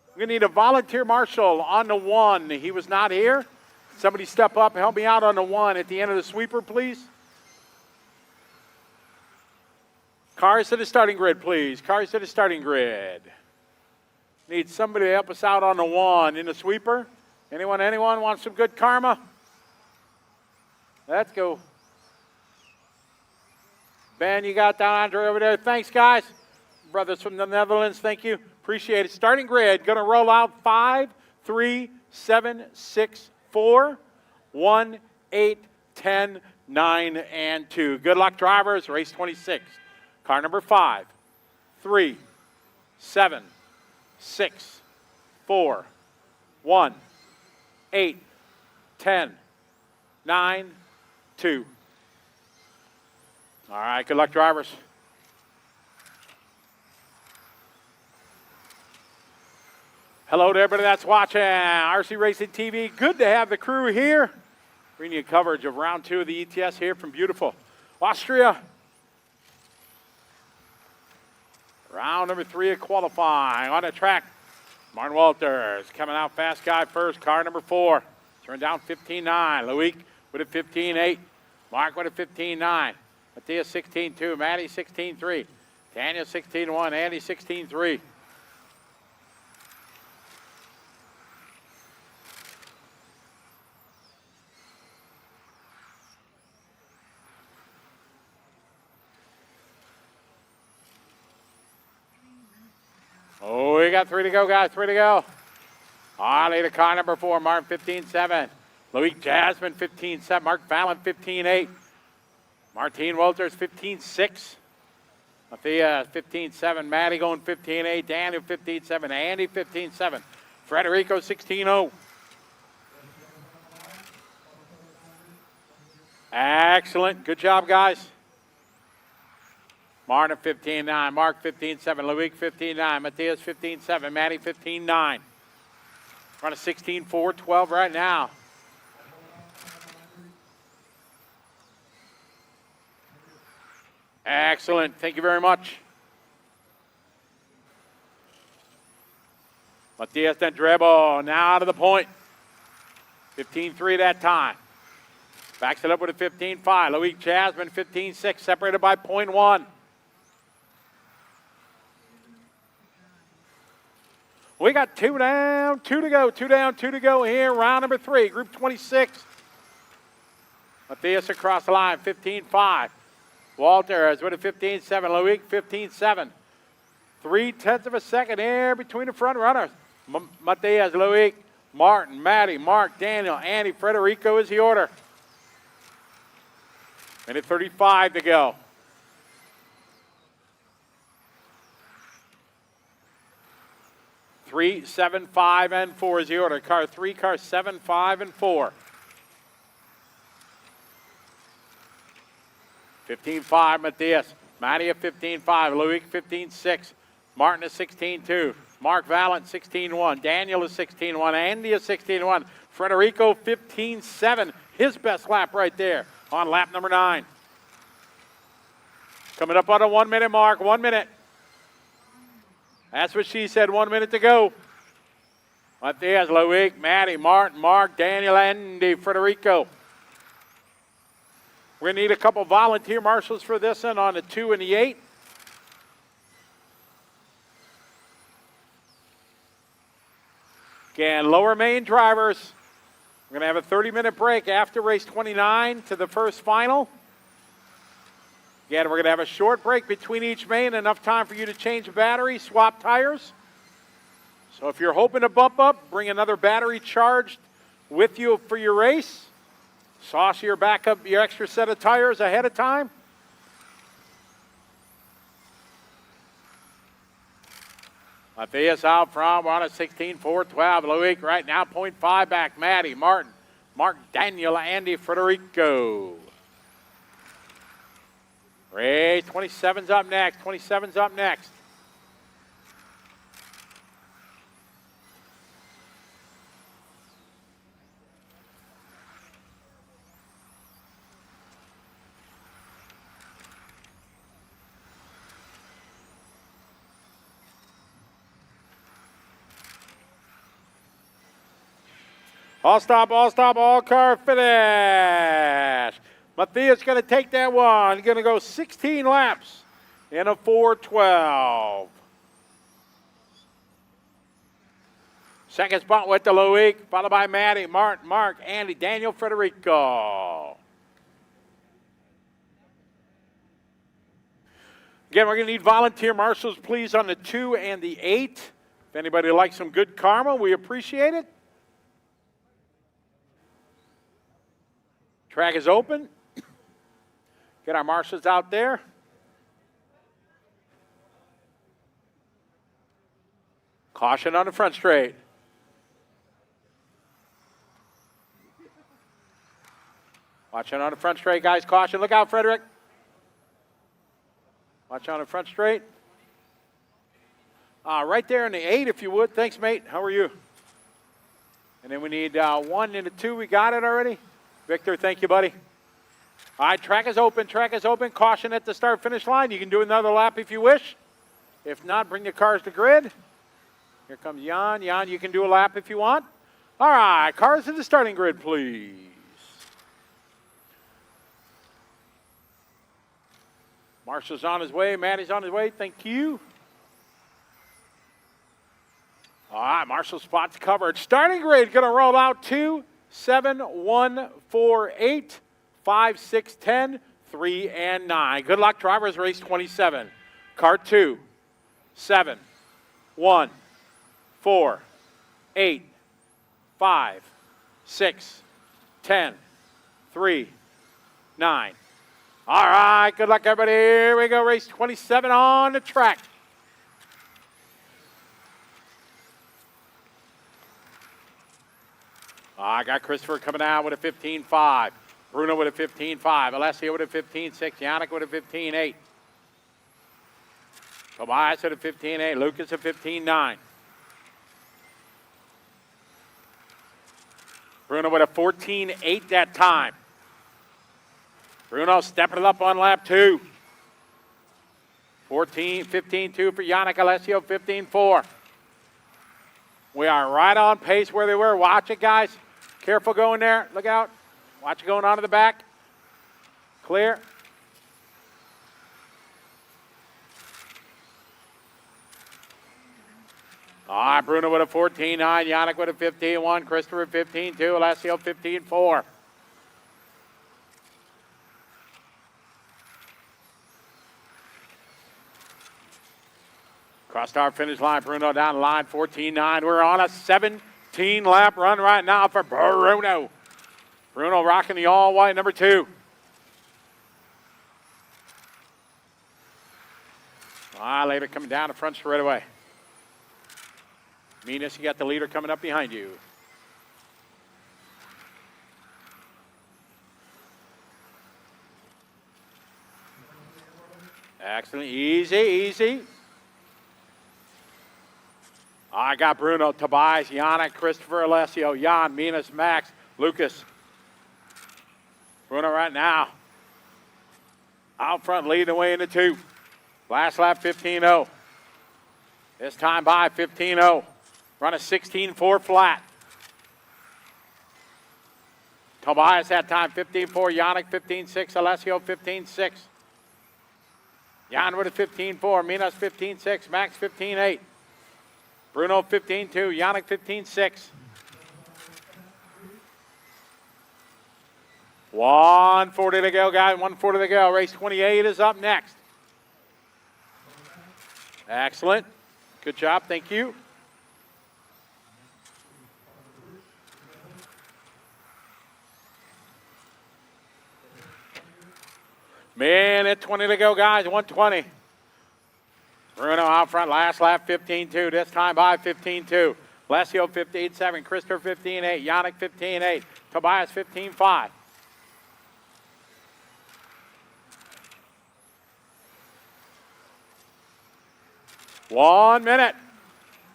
We're going to need a volunteer marshal on the 1. He was not here. Somebody step up and help me out on the 1 at the end of the sweeper, please. Cars to the starting grid, please. Cars to the starting grid. Need somebody to help us out on the 1 in the sweeper. Anyone want some good karma? Let's go. Ben, you got that, Andre, over there. Thanks, guys. Brothers from the Netherlands, thank you. Appreciate it. Starting grid, going to roll out 5, 3, 7, 6, 4, 1, 8, 10, 9, and 2. Good luck, drivers. Race 26. Car number 5, 3, 7, 6, 4, 1, 8, 10, 9, 2. All right, good luck, drivers. Hello to everybody that's watching RC Racing TV. Good to have the crew here. Bringing you coverage of round 2 of the ETS here from beautiful Austria. Round number 3 of qualifying. On the track, Martin Walters coming out fast guy first, car number 4. Turned down 15-9. Loic with a 15-8. Mark with a 15-9. Matthias 16-2. Matty 16-3. Daniel 16-1. Andy 16-3. Oh, we got 3 to go, guys. 3 to go. On lead car number 4, Martin 15-7. Loic Jasmine 15-7. Mark Fallon 15-8. Martine Walters 15-6. Matthias 15-7. Maddie going 15-8. Daniel 15-7. Andy 15-7. Federico 16-0. Excellent. Good job, guys. Martin 15-9. Mark 15-7. Loic 15-9. Matthias 15-7. Maddie 15-9. We're on a 16-4-12 right now. Excellent. Thank you very much. Matthias Dendrebo now out of the point. 15-3 that time. Backs it up with a 15-5. Loic Jasmine 15-6, separated by 0.1. We got 2 down, 2 to go, 2 down, 2 to go here. Round number 3, group 26. Matthias across the line, 15-5. Walters with a 15-7. Loic 15-7. 0.3 of a second here between the front runners. Matthias, Loic, Martin, Matty, Mark, Daniel, Andy, Federico is the order. Minute 35 to go. Three, 7, 5, and 4 is the order. Car 3, car 7, 5, and 4. 15-5, Matthias. Matty at 15-5. Loic 15-6. Martin is 16-2. Mark Valent 16-1. Daniel is 16-1. Andy is 16-1. Federico 15-7. His best lap right there on lap number 9. Coming up on a 1 minute mark. 1 minute. That's what she said. 1 minute to go. Matthias, Loic, Matty, Martin, Mark, Daniel, Andy, Federico. We're going to need a couple volunteer marshals for this one on the 2 and the 8. Again, lower main drivers. We're going to have a 30-minute break after race 29 to the first final. Again, we're going to have a short break between each main, enough time for you to change a battery, swap tires. So if you're hoping to bump up, bring another battery charged with you for your race. Sauce your backup, your extra set of tires ahead of time. Matthias out front, we're on a 16-4-12. Loic right now, 0.5 back. Matty, Martin, Mark, Daniel, Andy, Federico. Race 27's up next. 27's up next. All stop, all car finish. Matthias going to take that one. He's going to go 16 laps in a 4:12. Second spot went to Loic, followed by Matty, Martin, Mark, Andy, Daniel, Federico. Again, we're going to need volunteer marshals, please, on the 2 and the 8. If anybody likes some good karma, we appreciate it. Track is open. Get our marshals out there. Caution on the front straight. Watch out on the front straight, guys. Caution. Look out, Frederick. Watch on the front straight. Right there in the 8, if you would. Thanks, mate. How are you? And then we need 1 and a 2. We got it already. Victor, thank you, buddy. All right, track is open. Track is open. Caution at the start-finish line. You can do another lap if you wish. If not, bring the cars to grid. Here comes Jan. Jan, you can do a lap if you want. All right, cars to the starting grid, please. Marshall's on his way. Matty's on his way. Thank you. All right, Marshall spot's covered. Starting grid going to roll out 2, 7, 1, 4, 8, 5, 6, 10, 3, and 9. Good luck, drivers. Race 27. Car 2, 7, 1, 4, 8, 5, 6, 10, 3, 9. All right, good luck, everybody. Here we go. Race 27 on the track. I got Christopher coming out with a 15.5. Bruno with a 15.5. Alessio with a 15.6. Yannick with a 15.8. Tobias with a 15.8. Lucas a 15.9. Bruno with a 14.8 that time. Bruno stepping it up on lap 2. 15.2 for Yannick. Alessio 15.4. We are right on pace where they were. Watch it, guys. Careful going there. Look out. Watch it going on to the back. Clear. All right, Bruno with a 14.9. Yannick with a 15.1. Christopher 15.2. Alessio 15.4. Crossed our finish line. Bruno down the line. 14.9. We're on a 17-lap run right now for Bruno. Bruno rocking the all-white number 2. Later coming down the front straight away. Minas, you got the leader coming up behind you. Excellent. Easy, easy. I got Bruno, Tobias, Yannick, Christopher, Alessio, Jan, Minas, Max, Lucas. Bruno right now. Out front, leading the way into 2. Last lap, 15.0. This time by 15.0. Run a 16.4 flat. Tobias that time, 15.4. Yannick, 15.6. Alessio, 15.6. Jan with a 15.4. Minas, 15.6. Max, 15.8. Bruno, 15.2. Yannick, 15.6. 140 to go, guys. 140 to go. Race 28 is up next. Excellent. Good job. Thank you. Minute 20 to go, guys. 120. Bruno out front. Last lap, 15.2. This time by 15.2. Alessio, 15.7. Christopher, 15.8. Yannick, 15.8. Tobias, 15.5. One minute.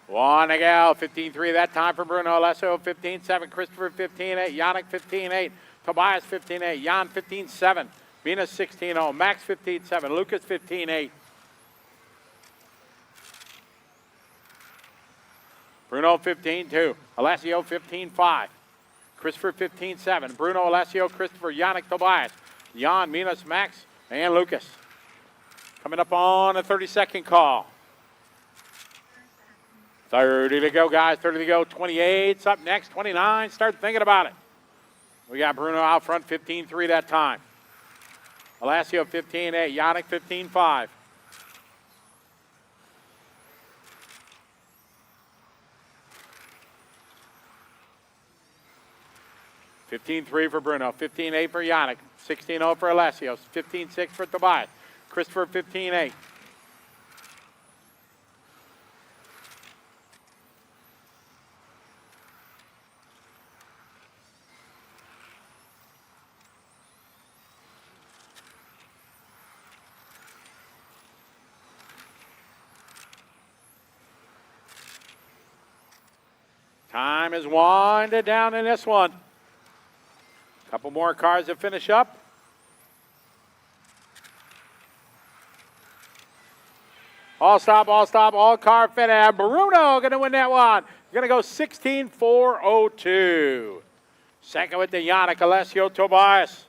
One to go. 15.3 that time for Bruno. Alessio 15.7. Christopher 15.8. Yannick 15.8. Tobias 15.8. Jan 15.7. Minas 16.0. Max 15.7. Lucas 15.8. Bruno 15.2. Alessio 15.5. Christopher 15.7. Bruno, Alessio, Christopher, Yannick, Tobias. Jan, Minas, Max, and Lucas. Coming up on a 30-second call. 30 to go, guys. 30 to go. 28's up next. 29. Start thinking about it. We got Bruno out front, 15.3 that time. Alessio, 15.8. Yannick, 15.5. $15.3 for Bruno. 15.8 for Yannick. 16.0 for Alessio. 15.6 for Tobias. Christopher, 15.8. Time is winding down in this one. Couple more cars to finish up. All stop, all car finish. Bruno going to win that one. Going to go 16.402. Second with the Yannick, Alessio, Tobias.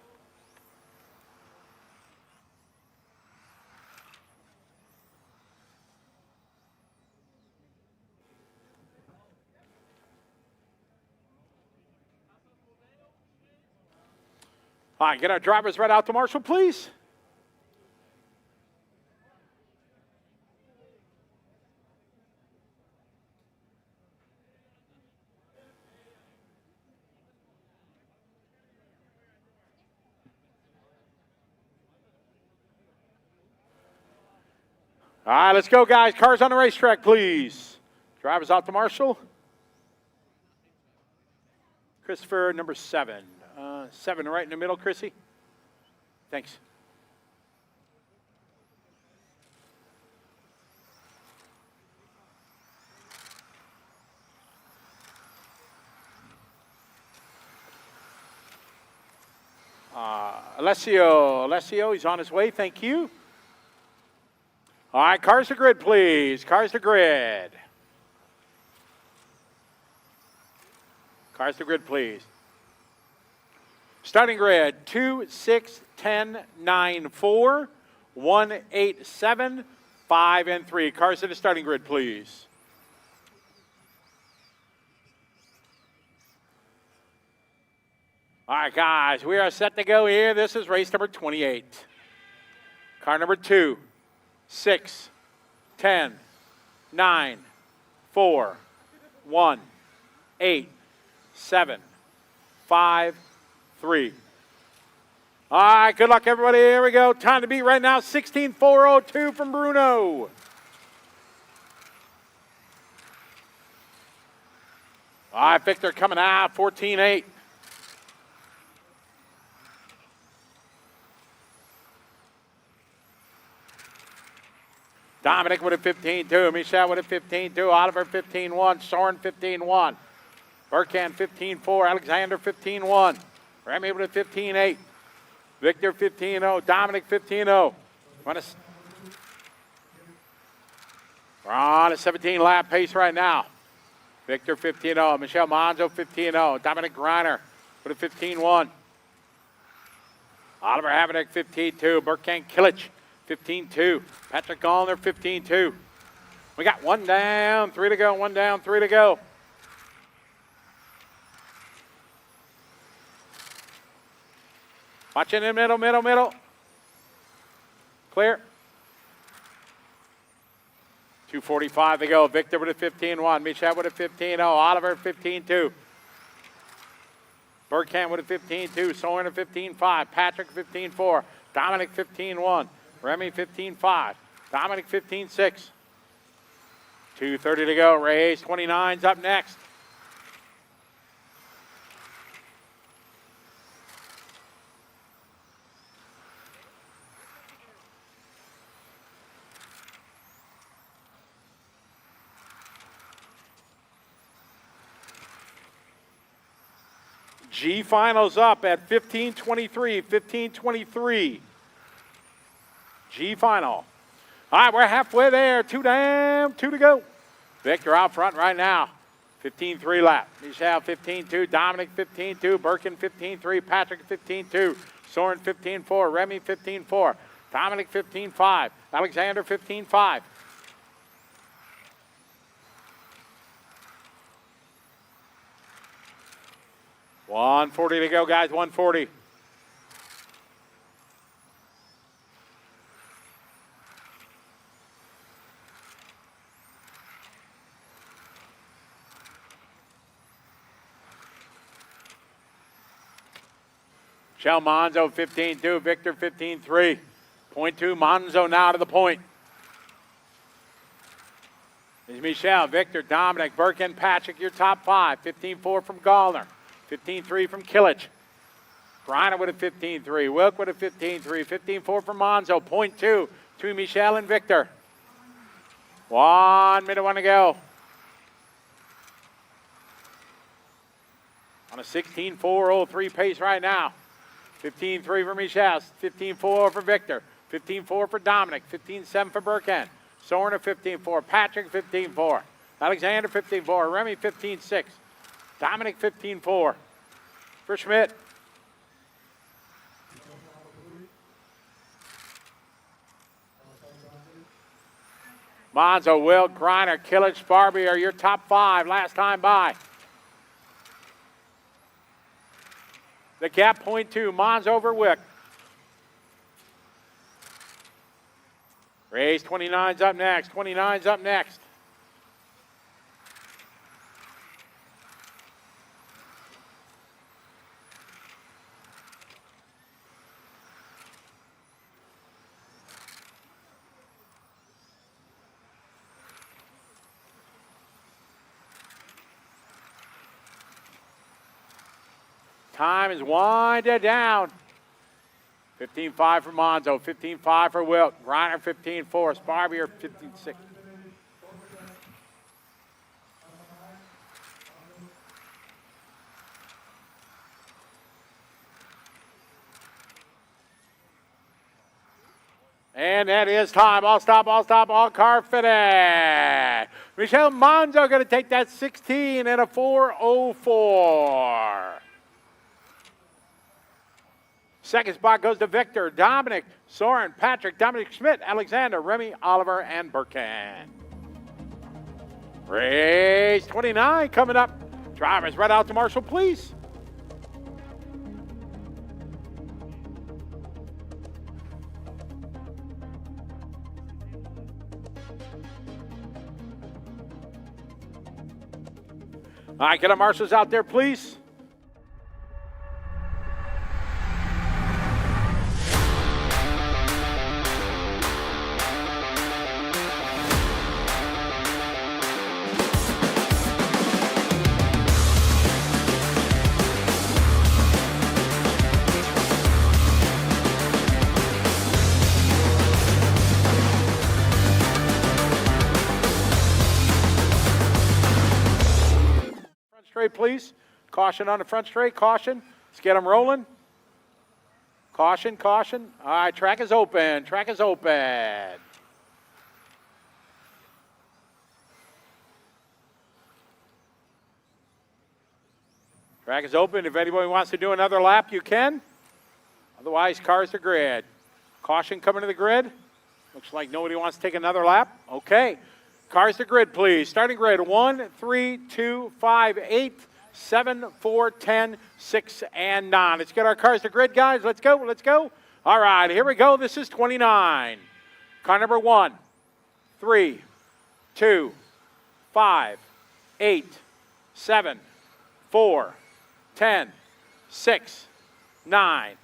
All right, get our drivers right out to Marshall, please. All right, let's go, guys. Cars on the racetrack, please. Drivers out to Marshall. Christopher, number 7. 7 right in the middle, Chrissy. Thanks. Alessio, he's on his way. Thank you. All right, cars to grid, please. Cars to grid. Cars to grid, please. Starting grid, 2, 6, 10, 9, 4, 1, 8, 7, 5, and 3. Cars to the starting grid, please. All right, guys, we are set to go here. This is race number 28. Car number 2, 6, 10, 9, 4, 1, 8, 7, 5, 3. All right, good luck, everybody. Here we go. Time to beat right now, 16.402 from Bruno. All right, Victor coming out, 14-8. Dominic with a 15-2. Michal with a 15-2. Oliver 15-1. Soren 15-1. Burkhan 15-4. Alexander 15-1. Remy with a 15-8. Victor 15-0. Dominic 15-0. We're on a 17-lap pace right now. Victor 15-0. Michel Monzo 15-0. Dominic Greiner with a 15-1. Oliver Havenick 15-2. Burkhan Kilich 15-2. Patrick Gallner 15-2. We got 1 down, 3 to go. 1 down, 3 to go. Watch in the middle. Clear. 2:45 to go. Victor with a 15-1. Michal with a 15-0. Oliver 15-2. Burkhan with a 15-2. Soren a 15-5. Patrick 15-4. Dominic 15-1. Remy 15-5. Dominic 15-6. 2:30 to go. Race 29's up next. G finals up at 15:23. 15:23. G final. All right, we're halfway there. 2 down, 2 to go. Victor out front right now. 15-3 lap. Michal 15-2. Dominic 15-2. Birkin 15-3. Patrick 15-2. Soren 15-4. Remy 15-4. Dominic 15-5. Alexander 15-5. $140 to go, guys. 140. Michel Monzo 15-2, Victor 15-3. Point 2, Monzo now to the point. There's Michel, Victor, Dominic, Birkin, Patrick, your top 5. 15-4 from Gallner. 15-3 from Kilich. Greiner with a 15-3. Wilk with a 15-3. 15-4 from Monzo. Point 2 to Michel and Victor. 1 minute, 1 to go. On a 16:4:03 pace right now. 15-3 for Michel. 15-4 for Victor. 15-4 for Dominic. 15-7 for Burkhan. Soren a 15-4. Patrick 15-4. Alexander 15-4. Remy 15-6. Dominic 15-4 for Schmidt. Monzo, Will, Greiner, Kilich, Barbie are your top 5 last time by. The gap, point 2, Mons over Wick. Race 29's up next. 29's up next. Time is winded down. 15-5 for Monzo, 15-5 for Wilt, Greiner 15-4, Sparbier 15-6. And that is time. All stop, all car finish. Michel Monzo going to take that 16 and a 4:04. Second spot goes to Victor, Dominic, Soren, Patrick, Dominic Schmidt, Alexander, Remy, Oliver, and Burkhan. Race 29 coming up. Drivers, right out to Marshall, please. All right, get our marshals out there, please. straight, please. Caution on the front straight, caution. Let's get them rolling. Caution, caution. All right, track is open, track is open. Track is open. If anybody wants to do another lap, you can. Otherwise, cars to grid. Caution coming to the grid. Looks like nobody wants to take another lap. Okay. Cars to grid, please. Starting grid 1, 3, 2, 5, 8, 7, 4, 10, 6, and 9. Let's get our cars to grid, guys. Let's go. Let's go. All right. Here we go. This is 29. Car number 1, 3, 2, 5, 8, 7, 4, 10, 6, 9.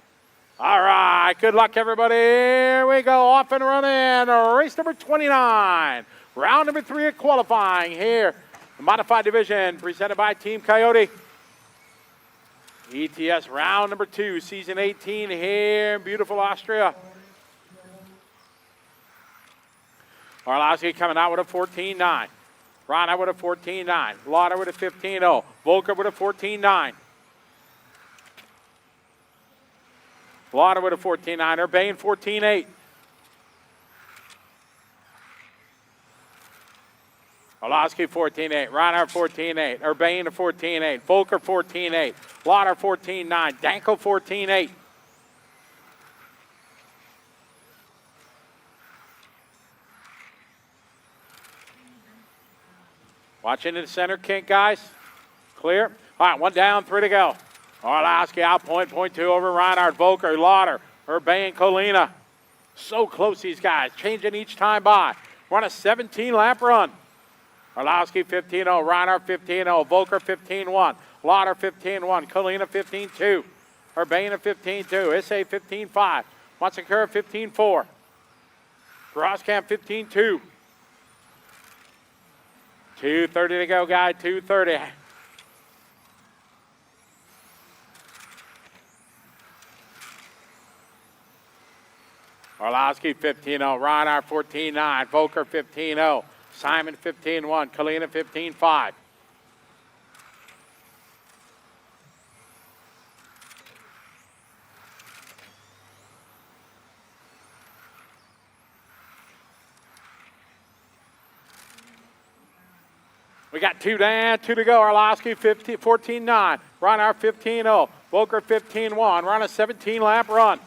All right, good luck, everybody. Here we go, off and running. Race number 29. Round number 3 of qualifying here. The modified division presented by Team Coyote. ETS round number 2, season 18 here in beautiful Austria. Orlowski coming out with a 14.9. Rana with a 14.9. Lauder with a 15.0. Volker with a 14.9. Lauder with a 14.9. Urbane 14.8. Orlowski 14.8. Rana 14.8. Urbane 14.8. Volker 14.8. Lauder 14.9. Danko 14.8. Watch into the center kink, guys. Clear. All right, 1 down, 3 to go. Orlowski out, point 2 over Reinhardt, Volker, Lauder, Urbane, Colina. So close, these guys, changing each time by. We're on a 17-lap run. Orlowski 15.0, Reinhardt 15.0, Volker 15.1, Lauder 15.1, Colina 15.2, Urbane 15.2, Issei 15.5, Matsakura 15.4, Grosskamp 15.2. 2:30 to go, guys, 2:30. Orlowski 15.0, Reinhardt 14.9, Volker 15.0, Simon 15.1, Kalina 15.5. We got 2 down, 2 to go. Orlowski 14.9, Reinhardt 15.0, Volker 15.1. We're on a 17-lap run.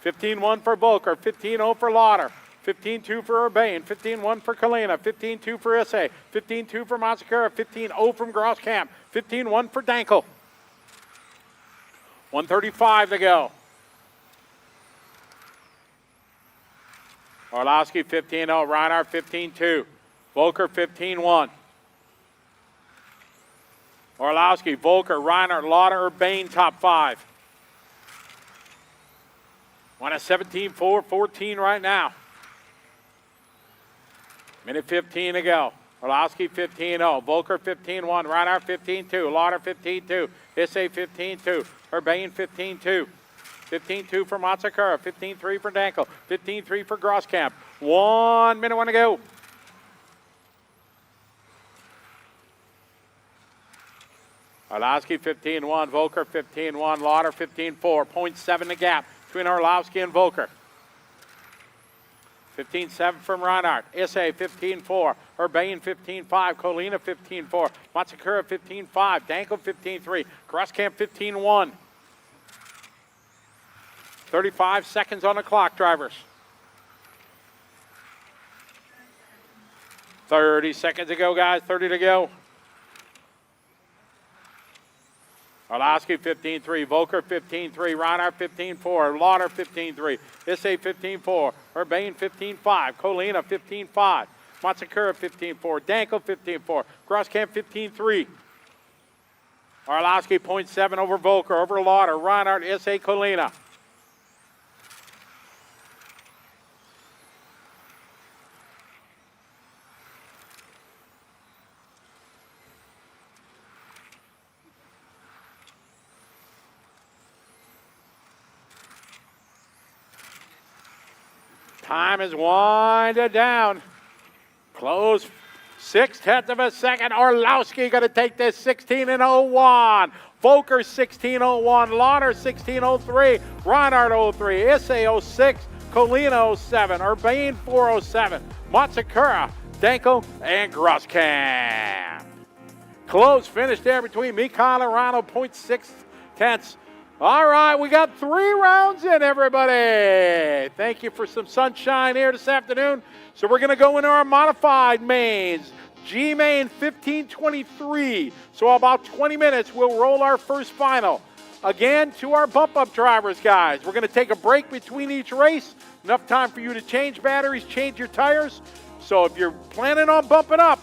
15.1 for Volker, 15.0 for Lauder, 15.2 for Urbane, 15.1 for Kalina, 15.2 for Issei, 15.2 for Matsakura, 15.0 from Grosskamp, 15.1 for Dankel. 1:35 to go. Orlowski 15.0, Reinhardt 15.2, Volker 15.1. Orlowski, Volker, Reinhardt, Lauder, Urbane, top 5. On a 17.4, 14 right now. Minute 15 to go. Orlowski 15.0, Volker 15.1, Reinhardt 15.2, Lauder 15.2, Issei 15.2, Urbane 15.2, 15.2 for Matsakura, 15.3 for Dankel, 15.3 for Grosskamp. 1 minute, 1 to go. Orlowski 15.1, Volker 15.1, Lauder 15.4, 0.7 the gap between Orlowski and Volker. 15.7 from Reinhardt, Issei 15.4, Urbane 15.5, Colina 15.4, Matsakura 15.5, Danko 15.3, Grosskamp 15.1. 35 seconds on the clock, drivers. 30 seconds to go, guys, 30 to go. Orlowski 15.3, Volker 15.3, Reinhardt 15.4, Lauder 15.3, Issei 15.4, Urbane 15.5, Colina 15.5, Matsakura 15.4, Danko 15.4, Grosskamp 15.3. Orlowski 0.7 over Volker, over Lauder, Reinhardt, Issei, Colina. Time is winded down. Close 0.6 of a second. Orlowski going to take this 16:01. Volker 16:01. Launer 16:03. Reinhardt 03. Issei 06. Colina 07. Urbane 4:07. Matsukura, Danko, and Groskamp. Close finish there between Michal and Ronald, 0.6. All right, we got 3 rounds in, everybody. Thank you for some sunshine here this afternoon. So we're going to go into our modified mains. G main 15:23. So about 20 minutes, we'll roll our first final. Again, to our bump-up drivers, guys. We're going to take a break between each race. Enough time for you to change batteries, change your tires. So if you're planning on bumping up,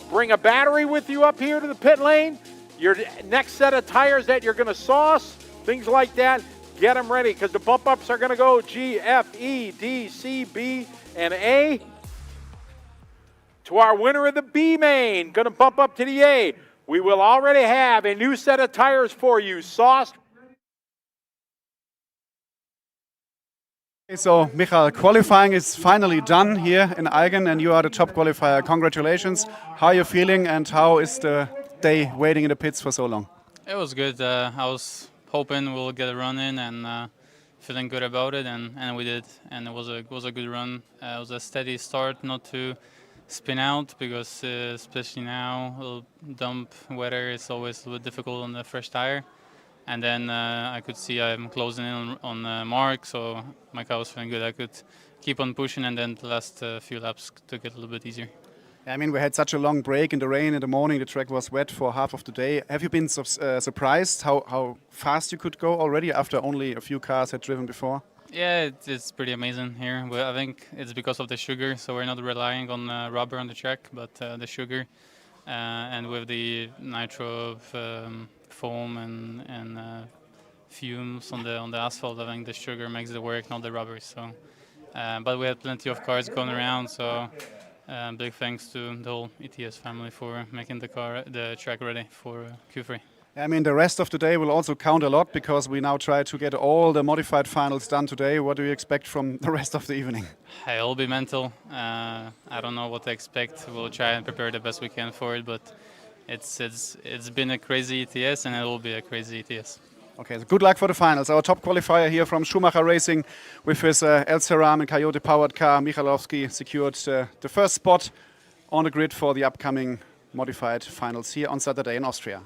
bring a battery with you up here to the pit lane. Your next set of tires that you're going to sauce, things like that, get them ready because the bump-ups are going to go G, F, E, D, C, B, and A. To our winner of the B main, going to bump up to the A. We will already have a new set of tires for you, sauced. Okay, so Michal, qualifying is finally done here in Aigen and you are the top qualifier. Congratulations. How are you feeling and how is the day waiting in the pits for so long? It was good. I was hoping we'll get a run in and feeling good about it, and we did. And it was a good run. It was a steady start, not to spin out because especially now, a little dump weather is always a little bit difficult on the fresh tire. And then I could see I'm closing in on Mark, so my car was feeling good. I could keep on pushing, and then the last few laps took it a little bit easier. I mean, we had such a long break in the rain in the morning. The track was wet for half of the day. Have you been surprised how fast you could go already after only a few cars had driven before? Yeah, it's pretty amazing here. But I think it's because of the sugar, so we're not relying on rubber on the track, but the sugar. And with the nitro foam and fumes on the asphalt, I think the sugar makes it work, not the rubber. So, but we had plenty of cars going around, so big thanks to the whole ETS family for making the track ready for Q3. I mean, the rest of the day will also count a lot because we now try to get all the modified finals done today. What do you expect from the rest of the evening? It'll be mental. I don't know what to expect. We'll try and prepare the best we can for it, but it's been a crazy ETS and it will be a crazy ETS. Okay, so good luck for the finals. Our top qualifier here from Schumacher Racing with his El Ceram and Coyote powered car, Michalowski, secured the first spot on the grid for the upcoming modified finals here on Saturday in Austria.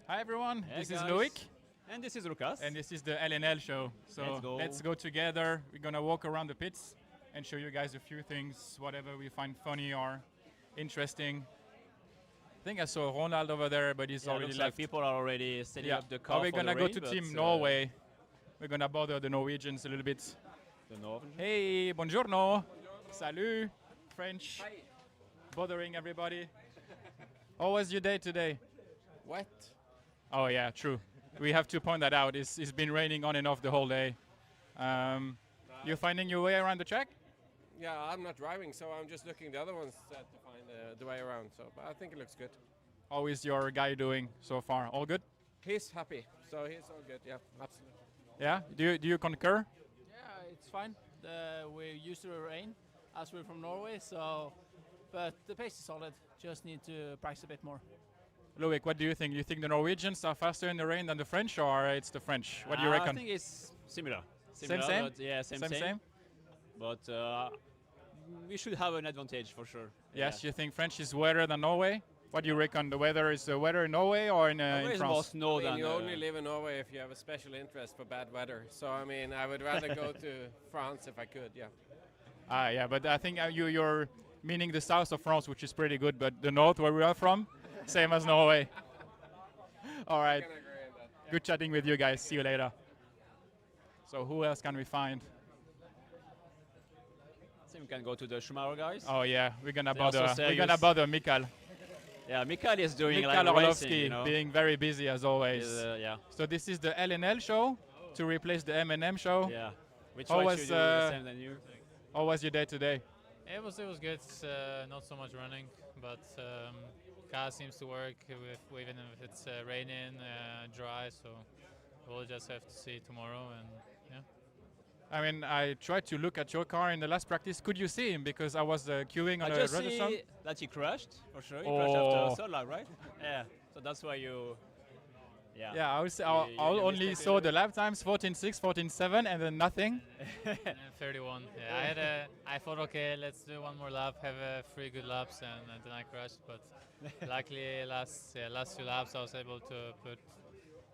Hi everyone, Hey this is guys. Loic. And this is Lucas. And this is the LNL show. So Let's go. go together. We're gonna walk around the pits and show you guys a few things, whatever we find funny or interesting. I think I saw Ronald over there, but he's already looks left. like people are already setting up the car. Are we for gonna the go rain, to but, Team Norway? We're gonna bother the Norwegians a little bit. The Norwegian. Hey, buongiorno. Salut. French. Bothering everybody. How was your day today? Wet. Oh yeah, true. We have to point that out. It's been raining on and off the whole day. You finding your way around the track? Yeah, I'm not driving, so I'm just looking the other ones to find the way around. So, but I think it looks good. How is your guy doing so far? All good? He's happy, so he's all good. Yeah, absolutely. Yeah. Do you concur? Yeah, it's fine. We're used to the rain, as we're from Norway, so but the pace is solid. Just need to practice a bit more. Loic, what do you think? You think the Norwegians are faster in the rain than the French, or it's the French? What do you reckon? I think it's similar. Same? But yeah, same. But we should have an advantage for sure. Yes, you think French is wetter than Norway? What do you reckon? The weather is wetter in Norway or in Norway France? more snow I mean, than. you only live in Norway if you have a special interest for bad weather. So I mean, I would rather go to France if I could. Yeah. Yeah, but I think you're meaning the south of France, which is pretty good, but the north, where we are from, same as Norway. All right. Good chatting with you guys. See you later. So who else can we find? I think we can go to the Schumacher guys. Oh yeah, we're gonna They also bother Michal. Yeah, Michal is doing Michal like Orlovsky, racing, you know. being very busy as always. Yeah. So this is the LNL show to replace the M&M show. Yeah. We How try was, to do the same than you. How was your day today? It was good. Not so much running, but car seems to work even if it's raining, dry. So we'll just have to see tomorrow, and yeah. I mean, I tried to look at your car in the last practice. Could you see him? Because I was queuing on I a just register. see that he crashed for sure. He crashed after Solar, right? Yeah. So that's why you. Yeah. Yeah, I only saw the lap times 14.6, 14.7, and then nothing. And 31. Yeah, I thought, okay, let's do one more lap, have 3 good laps, and then I crashed. But luckily, last 2 laps, I was able to put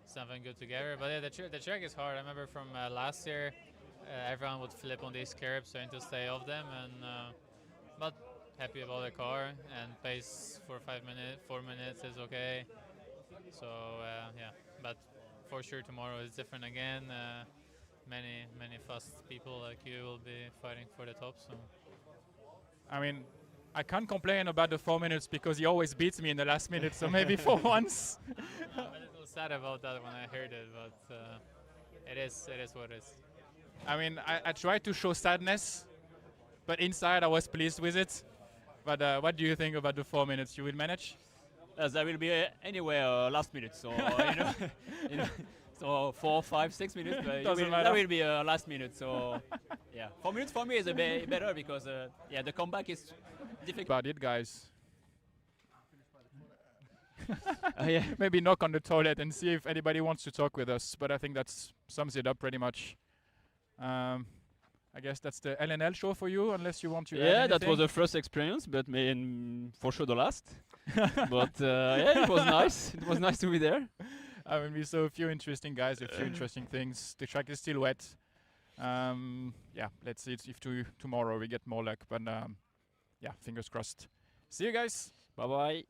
something good together. But yeah, the track is hard. I remember from last year, everyone would flip on these curbs, trying to stay off them. And but happy about the car, and pace for 4 minutes is okay. So yeah, but for sure tomorrow is different again. Many fast people like you will be fighting for the top. So I mean, I can't complain about the 4 minutes because he always beats me in the last minute. So maybe for once. I'm a little sad about that when I heard it, but it is what it is. I mean, I tried to show sadness, but inside I was pleased with it. But what do you think about the 4 minutes? You will manage? As I will be anywhere last minute, so you know, so 4, 5, 6 minutes. But Doesn't that matter. will be last minute. So yeah, 4 minutes for me is better because yeah, the comeback is difficult. About it, guys. Yeah. Maybe knock on the toilet and see if anybody wants to talk with us. But I think that sums it up pretty much. I guess that's the LNL show for you, unless you want to. Yeah, add that was anything. the first experience, but for sure the last. But yeah, it was nice. It was nice to be there. I mean, we saw a few interesting guys, a few interesting things. The track is still wet. Yeah, let's see if tomorrow we get more luck. But yeah, fingers crossed. See you guys. Bye bye.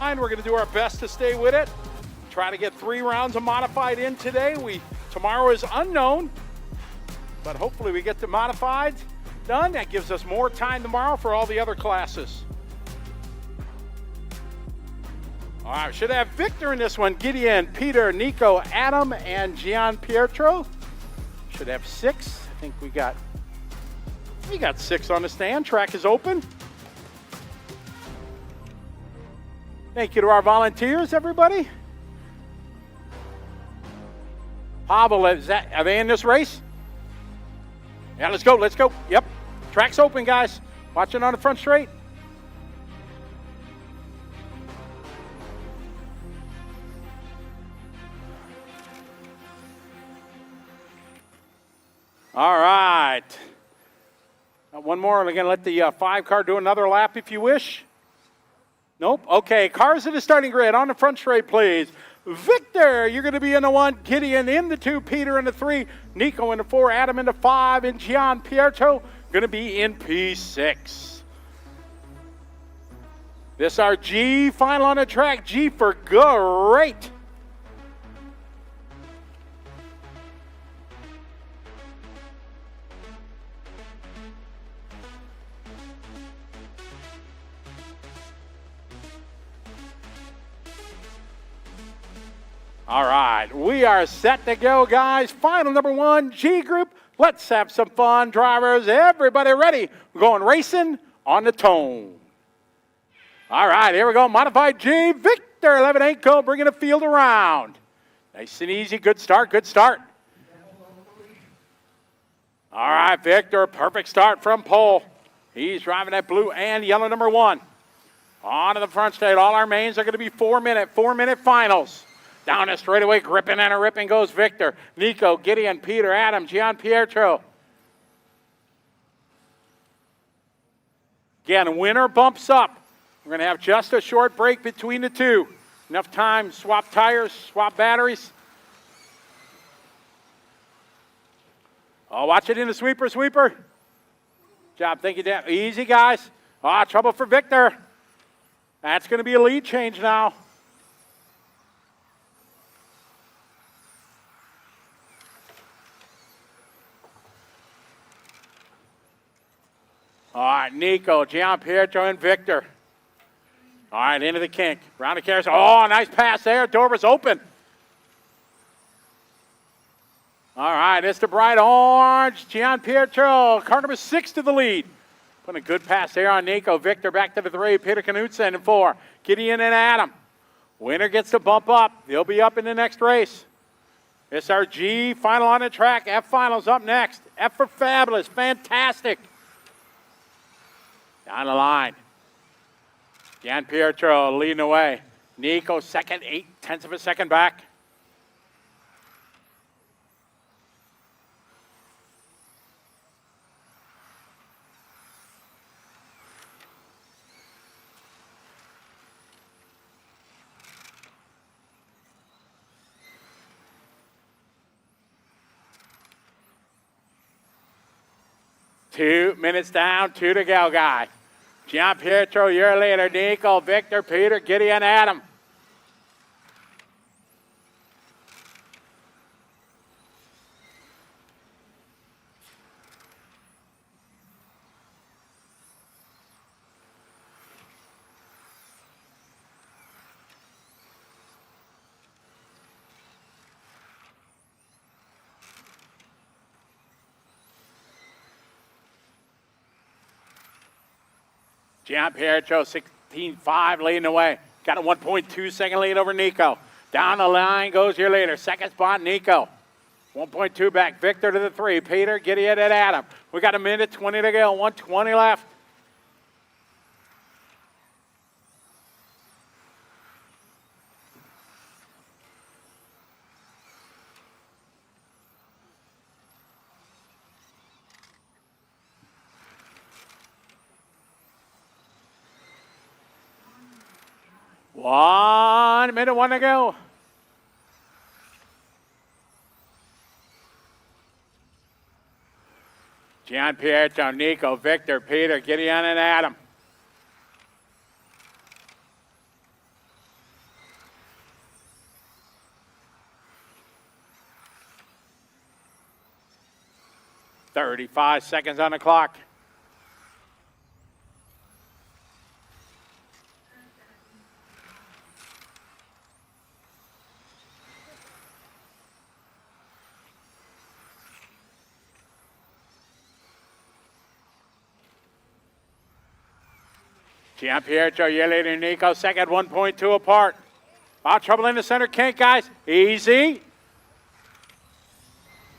We're going to do our best to stay with it. Try to get 3 rounds of modified in today. Tomorrow is unknown, but hopefully we get the modified done. That gives us more time tomorrow for all the other classes. All right, should have Victor in this one. Gideon, Peter, Nico, Adam, and Gian Pietro. Should have 6. I think we got 6 on the stand. Track is open. Thank you to our volunteers, everybody. Pavel, are they in this race? Yeah, let's go. Yep, track's open, guys. Watch it on the front straight. All right. One more. We're going to let the 5 car do another lap if you wish. Nope. Okay, cars in the starting grid on the front straight, please. Victor, you're going to be in the 1. Gideon in the 2. Peter in the 3. Nico in the 4. Adam in the 5. And Gian Pietro going to be in P6. This our G final on the track. G for great. All right, we are set to go, guys. Final number 1, G group. Let's have some fun, drivers. Everybody ready? We're going racing on the tone. All right, here we go. Modified G. Victor, 11-8 go, bringing the field around. Nice and easy. Good start, good start. All right, Victor, perfect start from pole. He's driving that blue and yellow number 1. On to the front straight. All our mains are going to be 4-minute finals. Down the straightaway, gripping and a ripping goes Victor. Nico, Gideon, Peter, Adam, Gian Pietro. Again, winner bumps up. We're going to have just a short break between the 2. Enough time, swap tires, swap batteries. Oh, watch it in the sweeper. Good job, thank you, Dan. Easy, guys. Trouble for Victor. That's going to be a lead change now. All right, Nico, Gian Pietro, and Victor. All right, into the kink. Round the carousel. Oh, nice pass there. Dover's open. All right, it's the bright orange. Gian Pietro, car number 6 to the lead. Putting a good pass there on Nico. Victor back to the 3. Peter Knudsen in 4. Gideon and Adam. Winner gets to bump up. They'll be up in the next race. It's our G final on the track. F finals up next. F for fabulous. Fantastic. Down the line. Gian Pietro leading the way. Nico second, 0.8 of a second back. Two minutes down, 2 to go, guy. Gian Pietro, your leader. Nico, Victor, Peter, Gideon, Adam. Gian Pietro, 16.5 leading the way. Got a 1.2 second lead over Nico. Down the line goes your leader. Second spot, Nico. 1.2 back. Victor to the 3. Peter, Gideon, and Adam. We got 1:20 to go. 1:20 left. One minute, 1 to go. Gian Pietro, Nico, Victor, Peter, Gideon, and Adam. 35 seconds on the clock. Gianpietro, Yelena, and Nico, second, 1.2 apart. Foul trouble in the center kink, guys. Easy.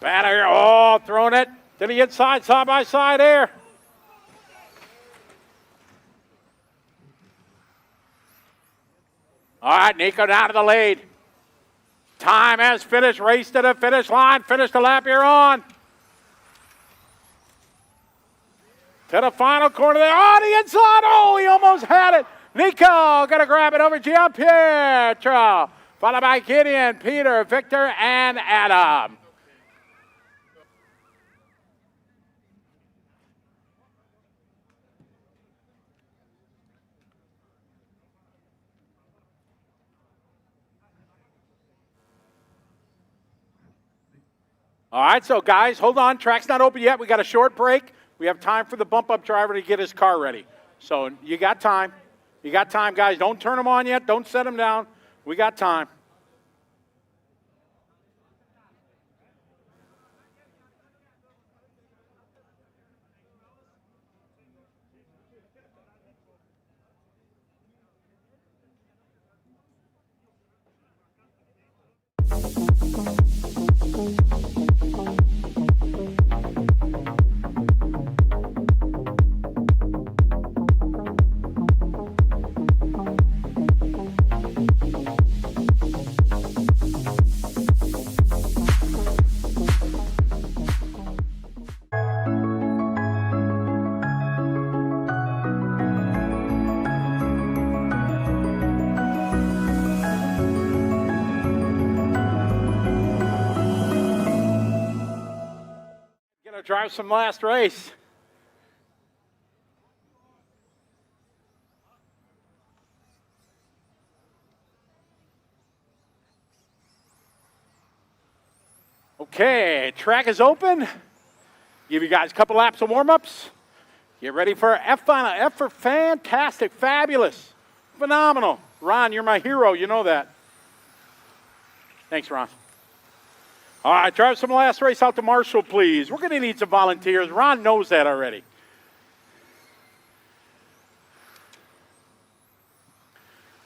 Batter, oh, throwing it to the inside, side by side here. All right, Nico down to the lead. Time has finished, race to the finish line, finish the lap you're on. To the final corner there, oh, the inside, oh, he almost had it. Nico, gonna grab it over Gianpietro. Followed by Gideon, Peter, Victor, and Adam. All right, so guys, hold on. Track's not open yet. We got a short break. We have time for the bump-up driver to get his car ready. So you got time. You got time, guys. Don't turn them on yet. Don't set them down. We got time. Drive some last race. Okay, track is open. Give you guys a couple laps of warm-ups. Get ready for F final. F for fantastic, fabulous, phenomenal. Ron, you're my hero. You know that. Thanks, Ron. All right, drive some last race out to Marshall, please. We're going to need some volunteers. Ron knows that already.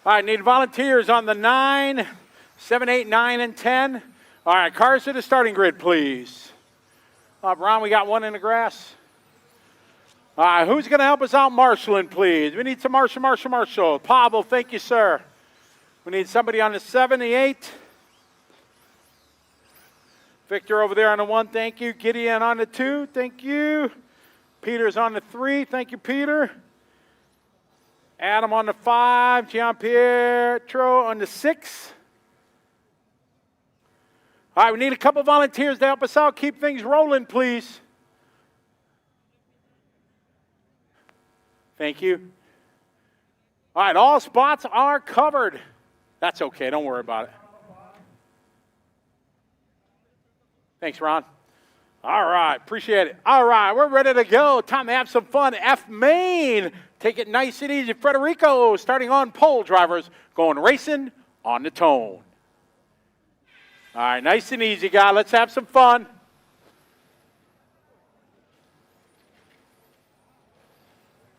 All right, need volunteers on the 9, 7, 8, 9, and 10. All right, cars to the starting grid, please. Ron, we got one in the grass. All right, who's going to help us out marshalling, please? We need some marshal. Pavel, thank you, sir. We need somebody on the 7, the 8. Victor over there on the 1, thank you. Gideon on the 2, thank you. Peter's on the 3, thank you, Peter. Adam on the 5, Gianpietro on the 6. All right, we need a couple volunteers to help us out. Keep things rolling, please. Thank you. All right, all spots are covered. That's okay, don't worry about it. Thanks, Ron. All right, appreciate it. All right, we're ready to go. Time to have some fun. F main. Take it nice and easy. Federico starting on pole, drivers going racing on the tone. All right, nice and easy, guy. Let's have some fun.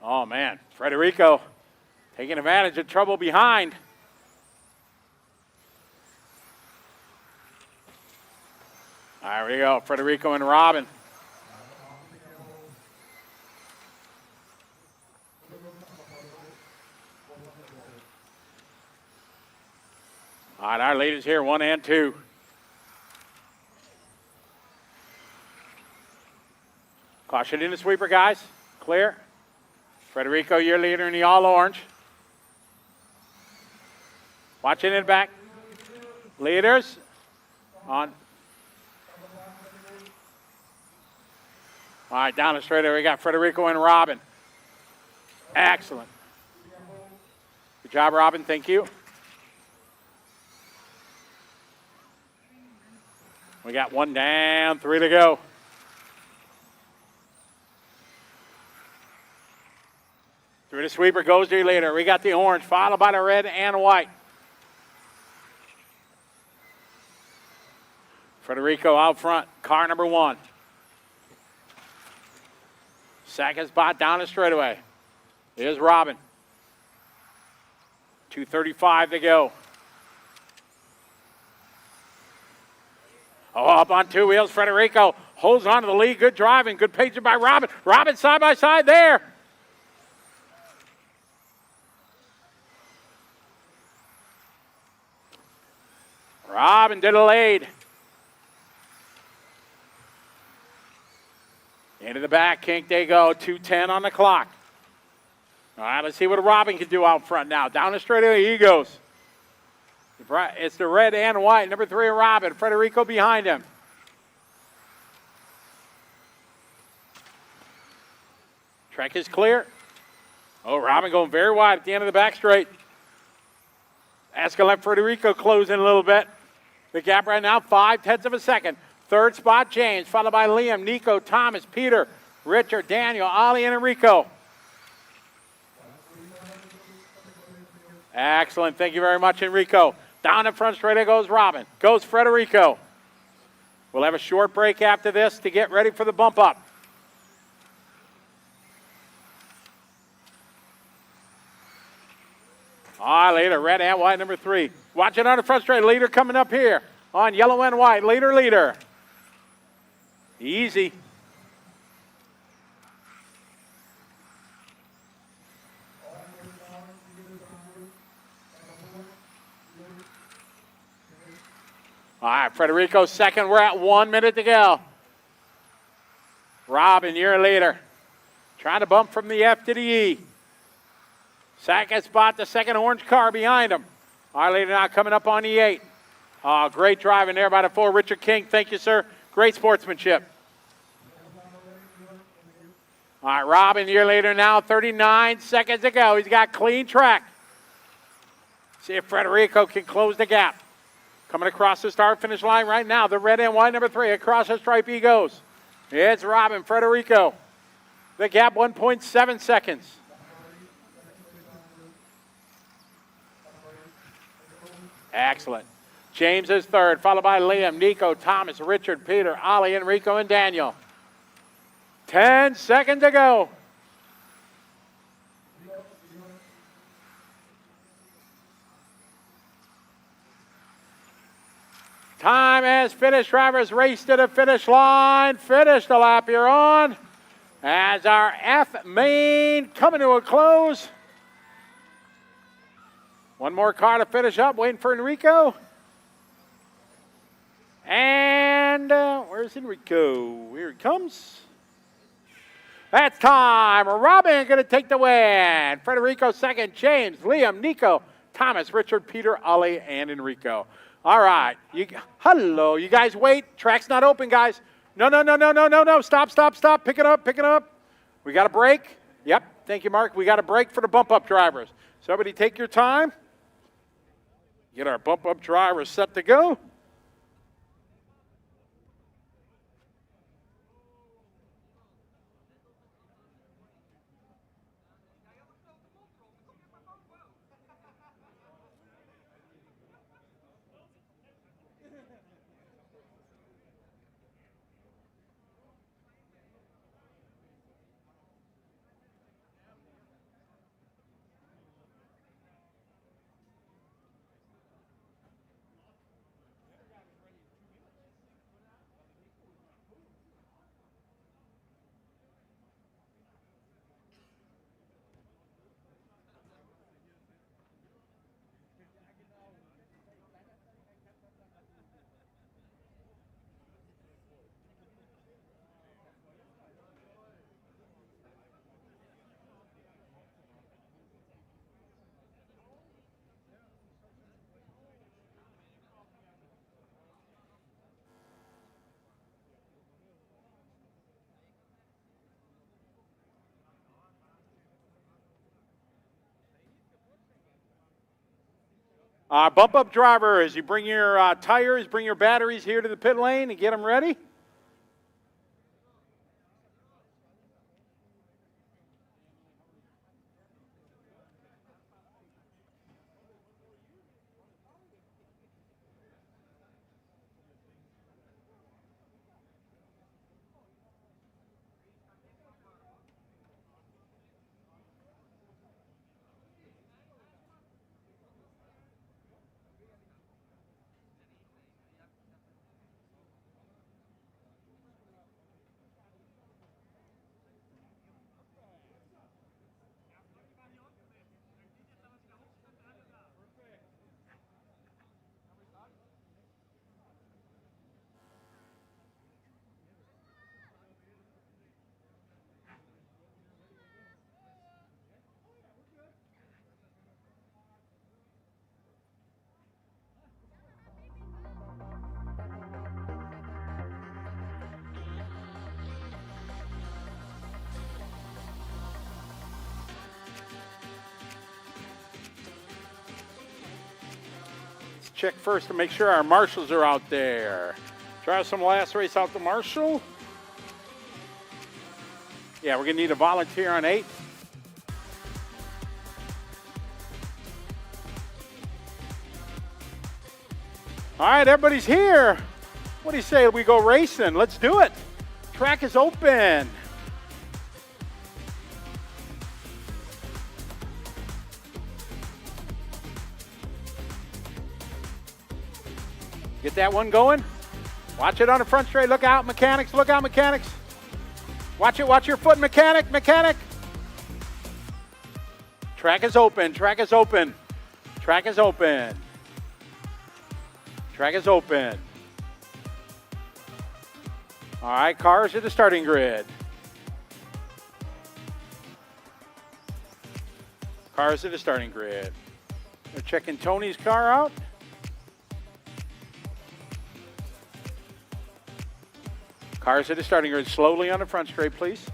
Oh, man, Federico taking advantage of trouble behind. All right, here we go. Federico and Robin. All right, our leaders here, 1 and 2. Caution in the sweeper, guys. Clear. Federico, your leader in the all orange. Watching in the back. Leaders on. All right, down the straight, we got Federico and Robin. Excellent. Good job, Robin. Thank you. We got 1 down, 3 to go. Through the sweeper goes the leader. We got the orange, followed by the red and white. Federico out front, car number 1. Second spot down the straightaway. Here's Robin. 2:35 to go. Oh, up on 2 wheels, Federico holds on to the lead. Good driving, good pacing by Robin. Robin side by side there. Robin did a lead. Into the back kink they go. 2:10 on the clock. All right, let's see what Robin can do out front now. Down the straightaway he goes. It's the red and white. Number 3, Robin. Federico behind him. Track is clear. Oh, Robin going very wide at the end of the back straight. Escalante Federico closing a little bit. The gap right now, 0.5 of a second. Third spot, James, followed by Liam, Nico, Thomas, Peter, Richard, Daniel, Ali, and Enrico. Excellent. Thank you very much, Enrico. Down in front straight goes Robin. Goes Federico. We'll have a short break after this to get ready for the bump up. All right, leader, red and white, number 3. Watch it on the front straight. Leader coming up here on yellow and white. Leader. Easy. All right, Federico second. We're at 1 minute to go. Robin, you're a leader. Trying to bump from the F to the E. Second spot, the second orange car behind him. Our leader now coming up on the 8. Great driving there by the 4, Richard King. Thank you, sir. Great sportsmanship. All right, Robin, your leader now, 39 seconds to go. He's got clean track. See if Federico can close the gap. Coming across the start-finish line right now, the red and white, number 3. Across the stripe he goes. It's Robin, Federico. The gap, 1.7 seconds. Excellent. James is third, followed by Liam, Nico, Thomas, Richard, Peter, Ali, Enrico, and Daniel. 10 seconds to go. Time has finished. Drivers race to the finish line. Finish the lap you're on. As our F main coming to a close. One more car to finish up, waiting for Enrico. And where's Enrico? Here he comes. That's time. Robin going to take the win. Federico second. James, Liam, Nico, Thomas, Richard, Peter, Ali, and Enrico. All right. Hello. You guys wait. Track's not open, guys. No. Stop. Pick it up. We got a break. Yep. Thank you, Mark. We got a break for the bump-up drivers. So everybody take your time. Get our bump-up drivers set to go. Bump-up drivers, you bring your tires, bring your batteries here to the pit lane and get them ready. check first to make sure our marshals are out there. Try some last race out the marshal. Yeah, we're going to need a volunteer on 8. All right, everybody's here. What do you say? We go racing. Let's do it. Track is open. Get that one going. Watch it on the front straight. Look out, mechanics. Look out, mechanics. Watch it. Watch your foot, mechanic. Mechanic. Track is open. Track is open. Track is open. Track is open. All right, cars at the starting grid. Cars at the starting grid. They're checking Tony's car out. Cars at the starting grid. Slowly on the front straight, please.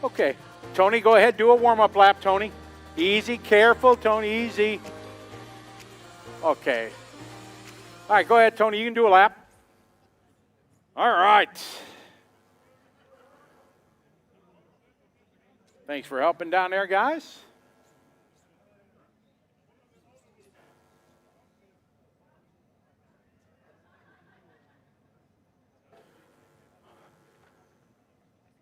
Okay. Tony, go ahead. Do a warm-up lap, Tony. Easy. Careful, Tony. Easy. Okay. All right, go ahead, Tony. You can do a lap. All right. Thanks for helping down there, guys.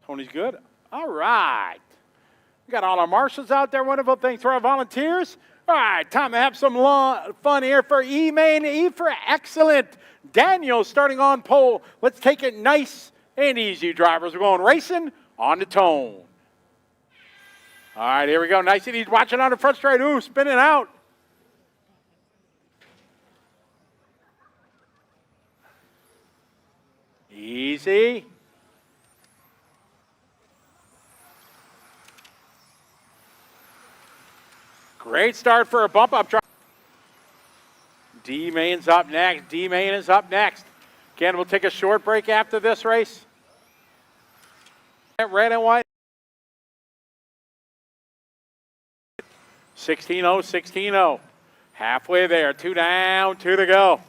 Tony's good. All right. We got all our marshals out there. Wonderful. Thanks for our volunteers. All right, time to have some fun here for E main. E for excellent. Daniel starting on pole. Let's take it nice and easy, drivers. We're going racing on the tone. All right, here we go. Nice and easy. Watching on the front straight. Ooh, spinning out. Easy. Great start for a bump up drive. D-Main's up next. D-Main is up next. Again, we'll take a short break after this race. Red and white. 16-0, 16-0. Halfway there. 2 down, 2 to go.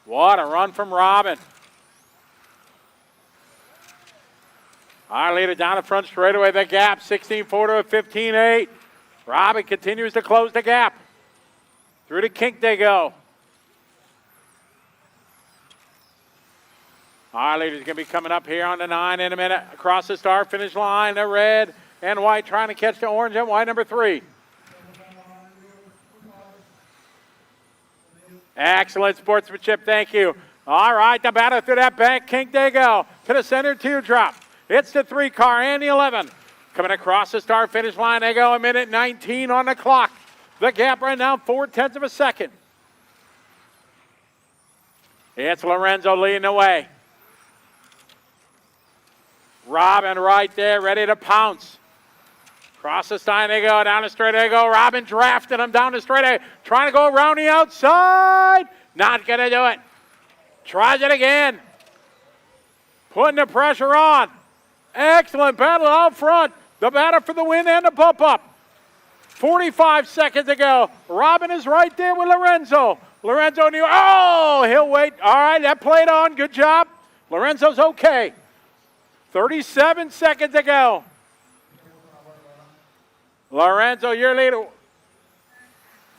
What a run from Robin. All right, leader down the front straightaway. The gap, 16-4 to a 15-8. Robin continues to close the gap. Through the kink they go. Our leader's going to be coming up here on the 9 in a minute. Across the start finish line, the red and white trying to catch the orange and white number 3. Excellent sportsmanship, thank you. All right, the battle through that back kink they go. To the center teardrop. It's the 3 car and the 11. Coming across the start finish line, they go a minute 19 on the clock. The gap right now, 0.4 of a second. It's Lorenzo leading the way. Robin right there, ready to pounce. Across the line they go, down the straight they go. Robin drafting them down the straight, trying to go around the outside. Not going to do it. Tries it again. Putting the pressure on. Excellent battle out front. The battle for the win and the bump up. 45 seconds to go. Robin is right there with Lorenzo. Lorenzo, oh, he'll wait. All right, that played on. Good job. Lorenzo's okay. 37 seconds to go. Lorenzo, your leader.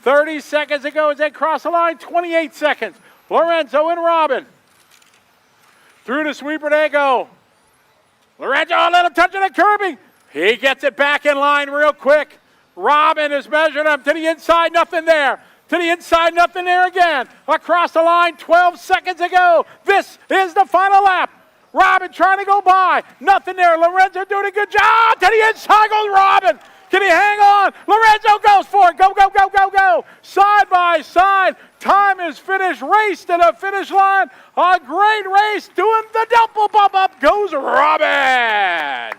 30 seconds to go as they cross the line. 28 seconds. Lorenzo and Robin. Through the sweeper they go. Lorenzo, a little touch of the curbing. He gets it back in line real quick. Robin is measuring him to the inside, nothing there. To the inside, nothing there again. Across the line, 12 seconds to go. This is the final lap. Robin trying to go by. Nothing there. Lorenzo doing a good job. To the inside goes Robin. Can he hang on? Lorenzo goes for it. Go, go, go, go, go. Side by side. Time is finished. Race to the finish line. A great race. Doing the double bump up goes Robin.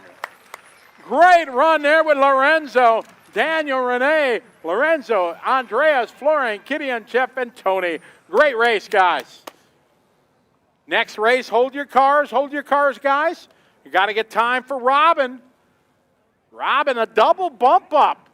Great run there with Lorenzo. Daniel, Renee, Lorenzo, Andreas, Florian, Gideon, Jeff, and Tony. Great race, guys. Next race, hold your cars, guys. You got to get time for Robin. Robin, a double bump up.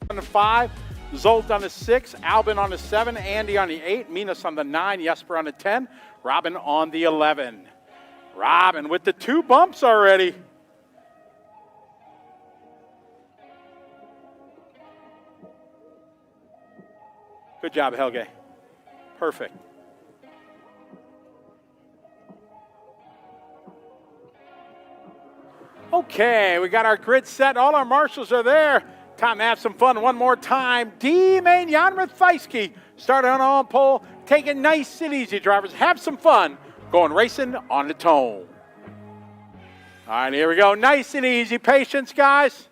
On the 5, Zolt on the 6, Albin on the 7, Andy on the 8, Minas on the 9, Jesper on the 10, Robin on the 11. Robin with the 2 bumps already. Good job, Helge. Perfect. Okay, we got our grid set. All our marshals are there. Time to have some fun one more time. D-Main Jan Rathajski started on pole, taking nice and easy, drivers. Have some fun going racing on the tone. All right, here we go. Nice and easy. Patience, guys.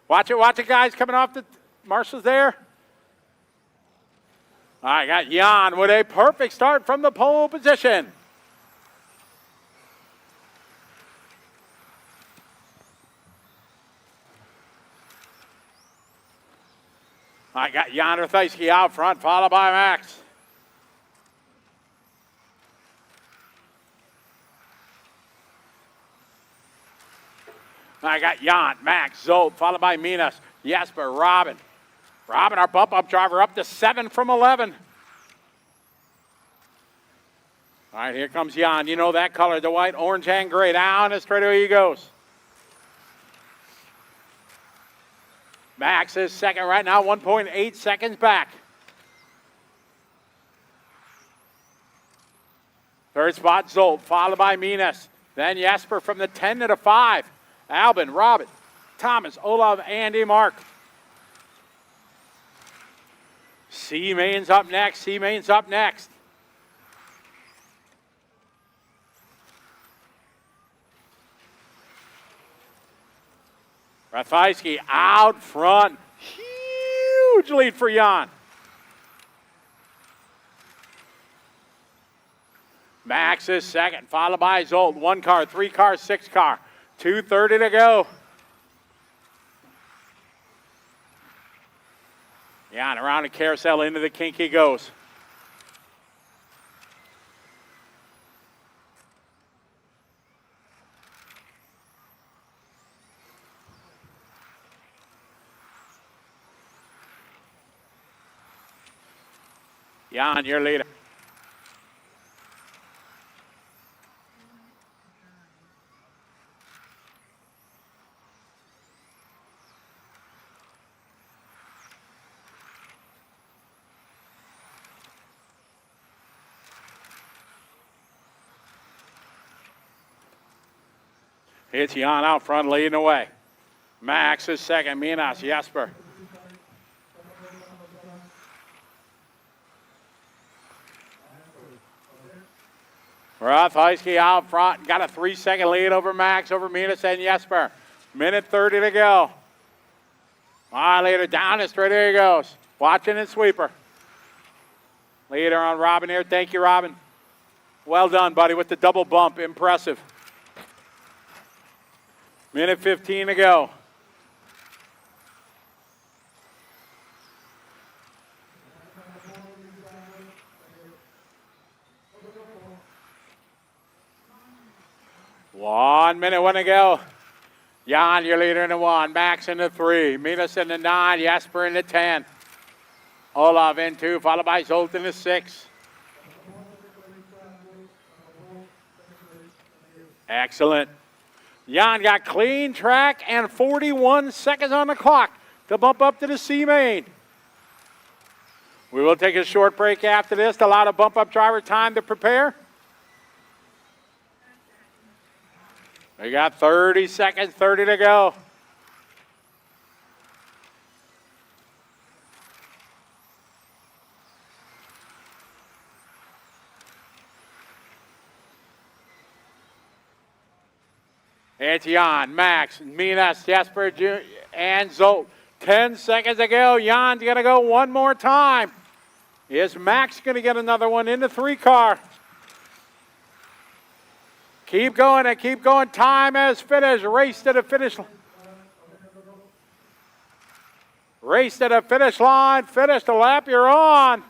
Watch it, guys. Coming off the marshals there. All right, got Jan with a perfect start from the pole position. I got Jan Rathajski out front, followed by Max. I got Jan, Max, Zolt, followed by Minas, Jesper, Robin. Robin, our bump-up driver, up to 7 from 11. All right, here comes Jan. You know that color, the white, orange, and gray. Down the straightaway he goes. Max is second right now, 1.8 seconds back. Third spot, Zolt, followed by Minas. Then Jesper from the 10 to the 5. Albin, Robin, Thomas, Olav, Andy, Mark. C-Main's up next, C-Main's up next. Rathajski out front. Huge lead for Jan. Max is second, followed by Zolt. 1 car, 3 car, 6 car. 2:30 to go. Jan around the carousel, into the kink he goes. Jan, your leader. It's Jan out front leading away. Max is second, Minas, Jesper. Rothheisky out front, got a 3-second lead over Max, over Minas and Jesper. Minute 30 to go. Leader down the straight, there he goes. Watching and sweeper. Leader on Robin here, thank you, Robin. Well done, buddy, with the double bump, impressive. Minute 15 to go. One minute, one to go. Jan, your leader in the 1. Max in the 3. Minas in the 9. Jesper in the 10. Olaf in 2, followed by Zolt in the 6. Excellent. Jan got clean track and 41 seconds on the clock to bump up to the C main. We will take a short break after this to allow the bump up driver time to prepare. We got 30 seconds, 30 to go. It's Jan, Max, Minas, Jesper, and Zolt. 10 seconds to go. Jan's going to go one more time. Is Max going to get another one in the 3 car? Keep going and keep going. Time has finished. Race to the finish line. Race to the finish line. Finish the lap you're on.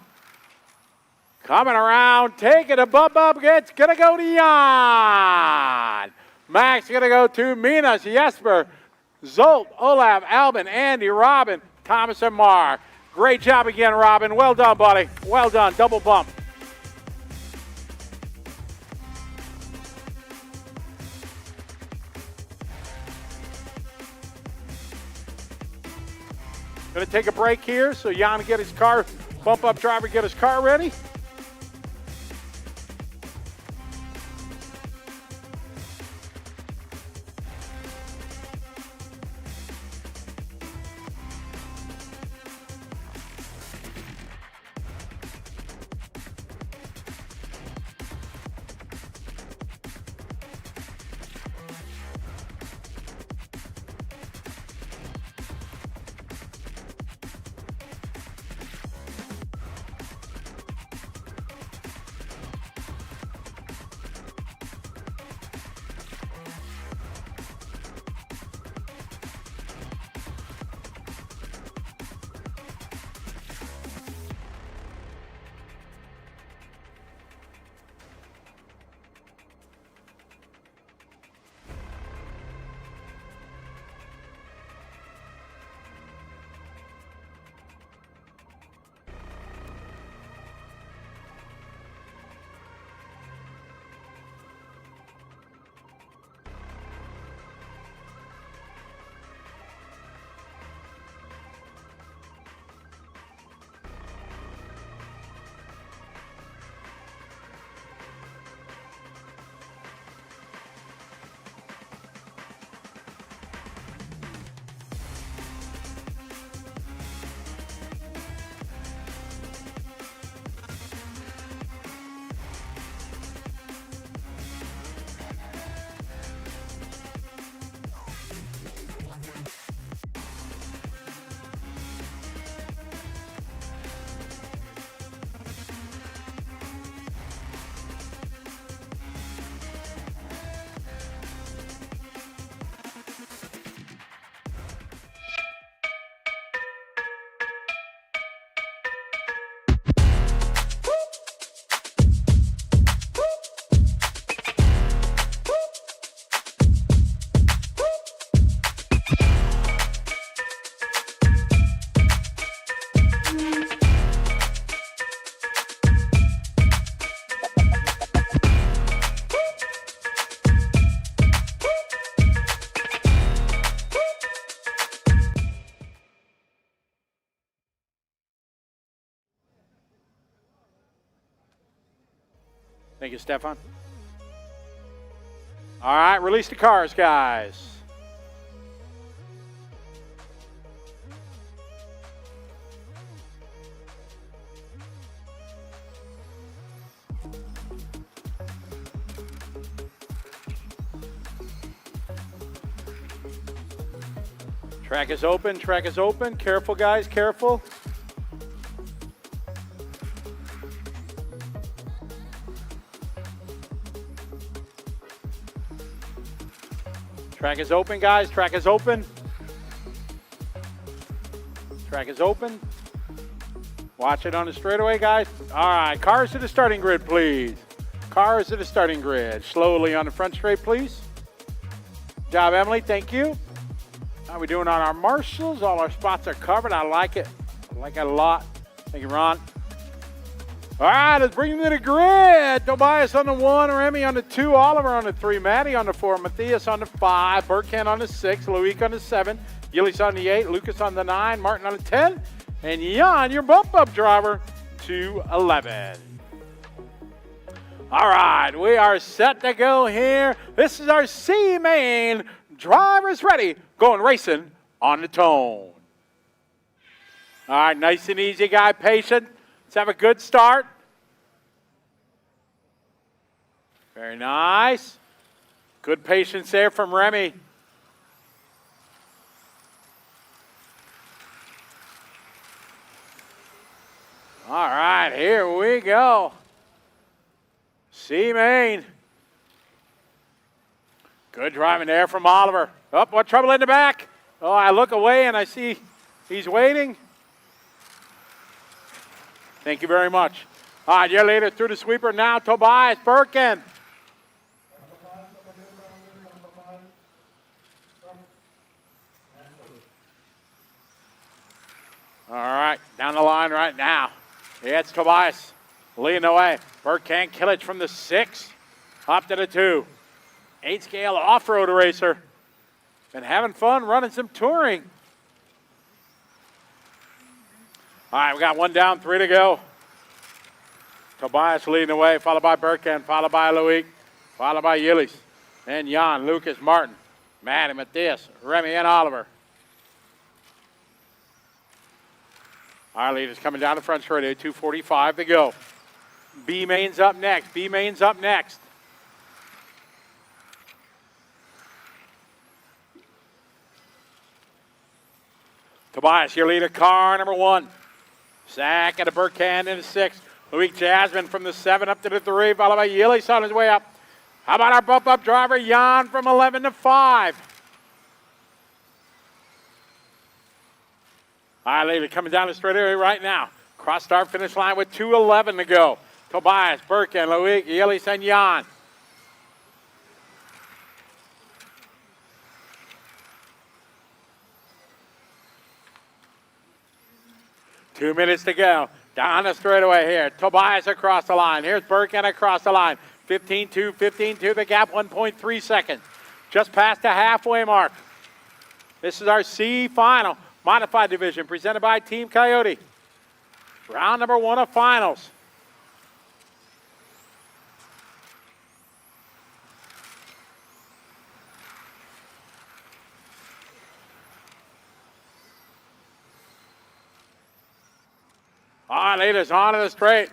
Coming around. Taking a bump up. It's going to go to Jan. Max going to go to Minas, Jesper, Zolt, Olaf, Albin, Andy, Robin, Thomas, and Mark. Great job again, Robin. Well done, buddy. Well done. Double bump. Going to take a break here so Jan can get his car, bump up driver, get his car ready. Thank you, Stefan. All right, release the cars, guys. Track is open, track is open. Careful, guys, careful. Track is open, guys, track is open. Track is open. Watch it on the straightaway, guys. All right, cars to the starting grid, please. Cars to the starting grid. Slowly on the front straight, please. Good job, Emily, thank you. How we doing on our marshals? All our spots are covered. I like it. I like it a lot. Thank you, Ron. All right, let's bring them to the grid. Tobias on the 1, Remy on the 2, Oliver on the 3, Maddie on the 4, Matthias on the 5, Burkhan on the 6, Loic on the 7, Gillies on the 8, Lucas on the 9, Martin on the 10, and Jan, your bump-up driver, to 11. All right, we are set to go here. This is our C main. Drivers ready, going racing on the tone. All right, nice and easy, guy, patient. Let's have a good start. Very nice. Good patience there from Remy. All right, here we go. C main. Good driving there from Oliver. Oh, what trouble in the back? Oh, I look away and I see he's waiting. Thank you very much. All right, your leader through the sweeper now, Tobias Birkin. All right, down the line right now. Yeah, it's Tobias leading the way. Birkin Killich from the 6 up to the 2. 8-scale off-road racer. Been having fun running some touring. All right, we got 1 down, 3 to go. Tobias leading the way, followed by Birkin, followed by Loic, followed by Yillis, and Jan, Lucas, Martin, Matt, Matthias, Remy, and Oliver. Our leaders coming down the front straight, 2:45 to go. B main's up next. B main's up next. Tobias, your leader, car number 1. Zach at a Burkhan in the 6. Loic Jasmine from the 7 up to the 3, followed by Yillis on his way up. How about our bump-up driver, Jan, from 11 to 5? All right, leader coming down the straight area right now. Cross start finish line with 2:11 to go. Tobias, Burkhan, Loic, Yillis, and Jan. Two minutes to go. Down the straightaway here. Tobias across the line. Here's Burkhan across the line. 15-2, 15-2. The gap 1.3 seconds. Just past the halfway mark. This is our C final. Modified division presented by Team Coyote. Round number 1 of finals. All right, leaders, on to the straight.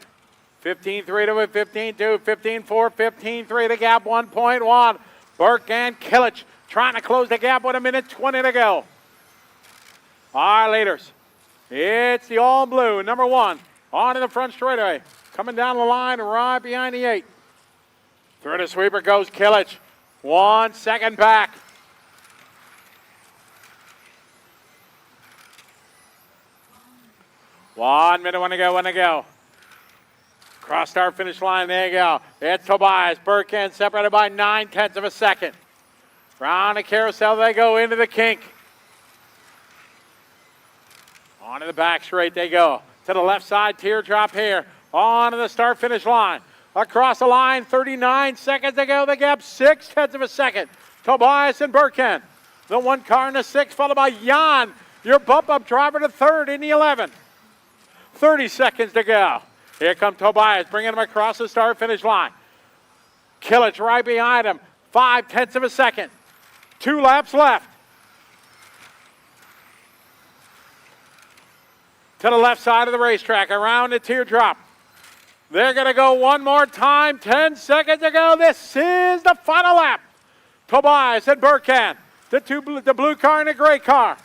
15-3 to win, 15-2, 15-4, 15-3, the gap 1.1. Burkhan Killich trying to close the gap with 1:20 to go. All right, leaders, it's the all blue, number 1, on to the front straightaway. Coming down the line right behind the 8. Through the sweeper goes Killich. 1 second back. One minute, 1 to go, 1 to go. Cross start finish line, there you go. It's Tobias. Burkhan separated by 9/10 of a second. Round the carousel, they go into the kink. Onto the back straight they go. To the left side, teardrop here. On to the start finish line. Across the line, 39 seconds to go. The gap 6/10 of a second. Tobias and Burkhan. The 1 car in the 6, followed by Jan, your bump-up driver to 3rd in the 11. 30 seconds to go. Here comes Tobias, bringing him across the start finish line. Killich right behind him. 5/10 of a second. 2 laps left. To the left side of the racetrack, around the teardrop. They're going to go one more time. 10 seconds to go. This is the final lap. Tobias and Burkhan, the blue car and the gray car.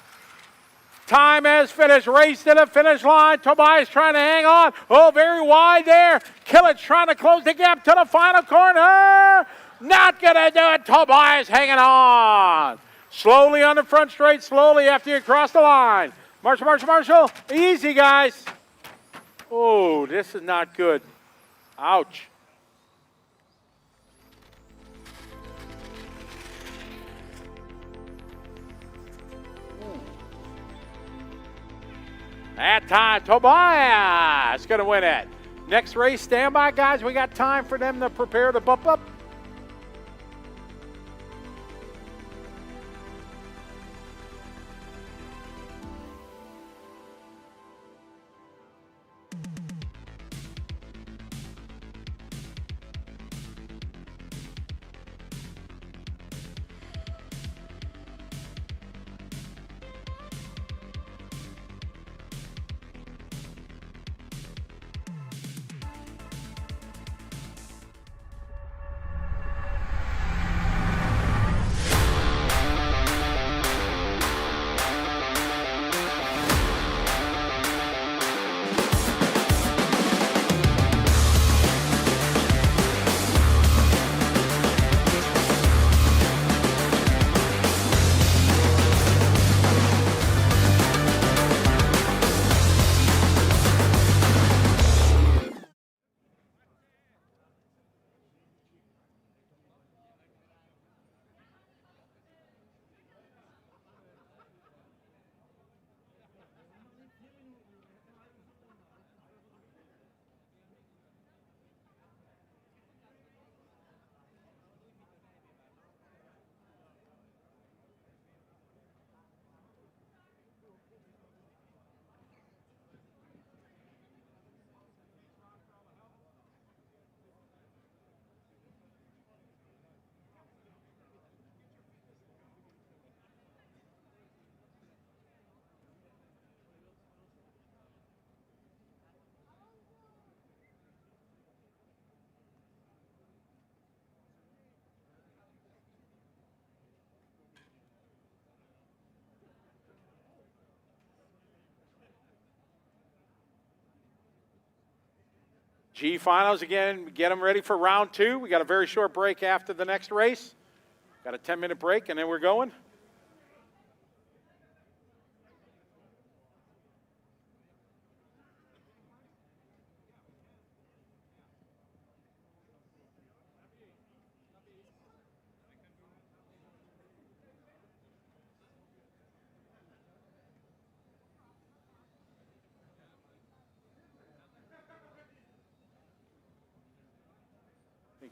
Time has finished. Race to the finish line. Tobias trying to hang on. Oh, very wide there. Killich trying to close the gap to the final corner. Not going to do it. Tobias hanging on. Slowly on the front straight. Slowly after you cross the line. Marshall. Easy, guys. Oh, this is not good. Ouch. That time, Tobias going to win it. Next race, stand by, guys. We got time for them to prepare to bump up. G finals again, get them ready for round 2. We got a very short break after the next race. Got a 10-minute break and then we're going.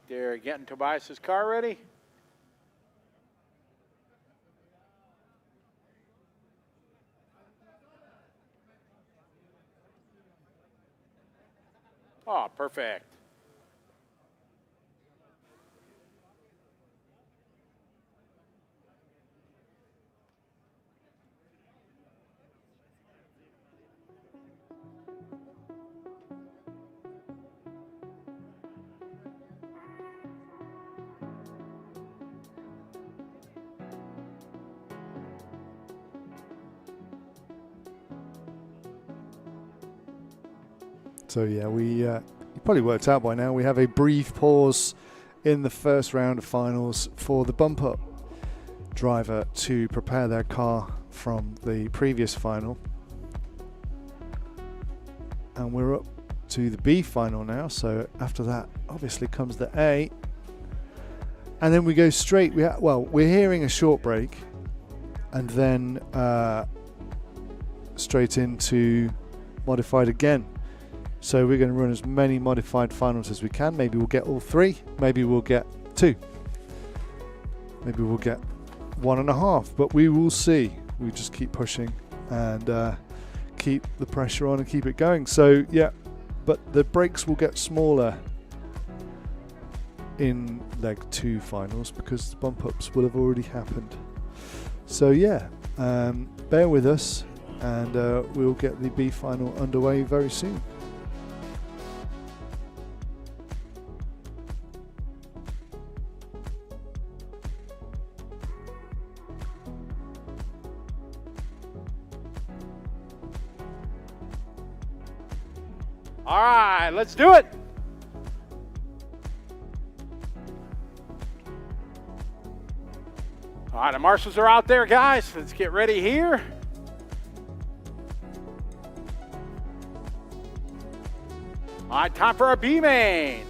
They're getting Tobias's car ready. Oh, perfect. So yeah, you probably worked out by now, we have a brief pause in the first round of finals for the bump up driver to prepare their car from the previous final. And we're up to the B final now, so after that obviously comes the A. And then we go straight, we're hearing a short break and then straight into modified again. So we're going to run as many modified finals as we can. Maybe we'll get all 3. Maybe we'll get 2. Maybe we'll get 1.5. But we will see. We just keep pushing and keep the pressure on and keep it going. So yeah, but the breaks will get smaller in leg 2 finals because the bump ups will have already happened. So yeah, bear with us and we'll get the B final underway very soon. All right, let's do it. All right, the marshals are out there, guys. Let's get ready here. All right, time for our B main.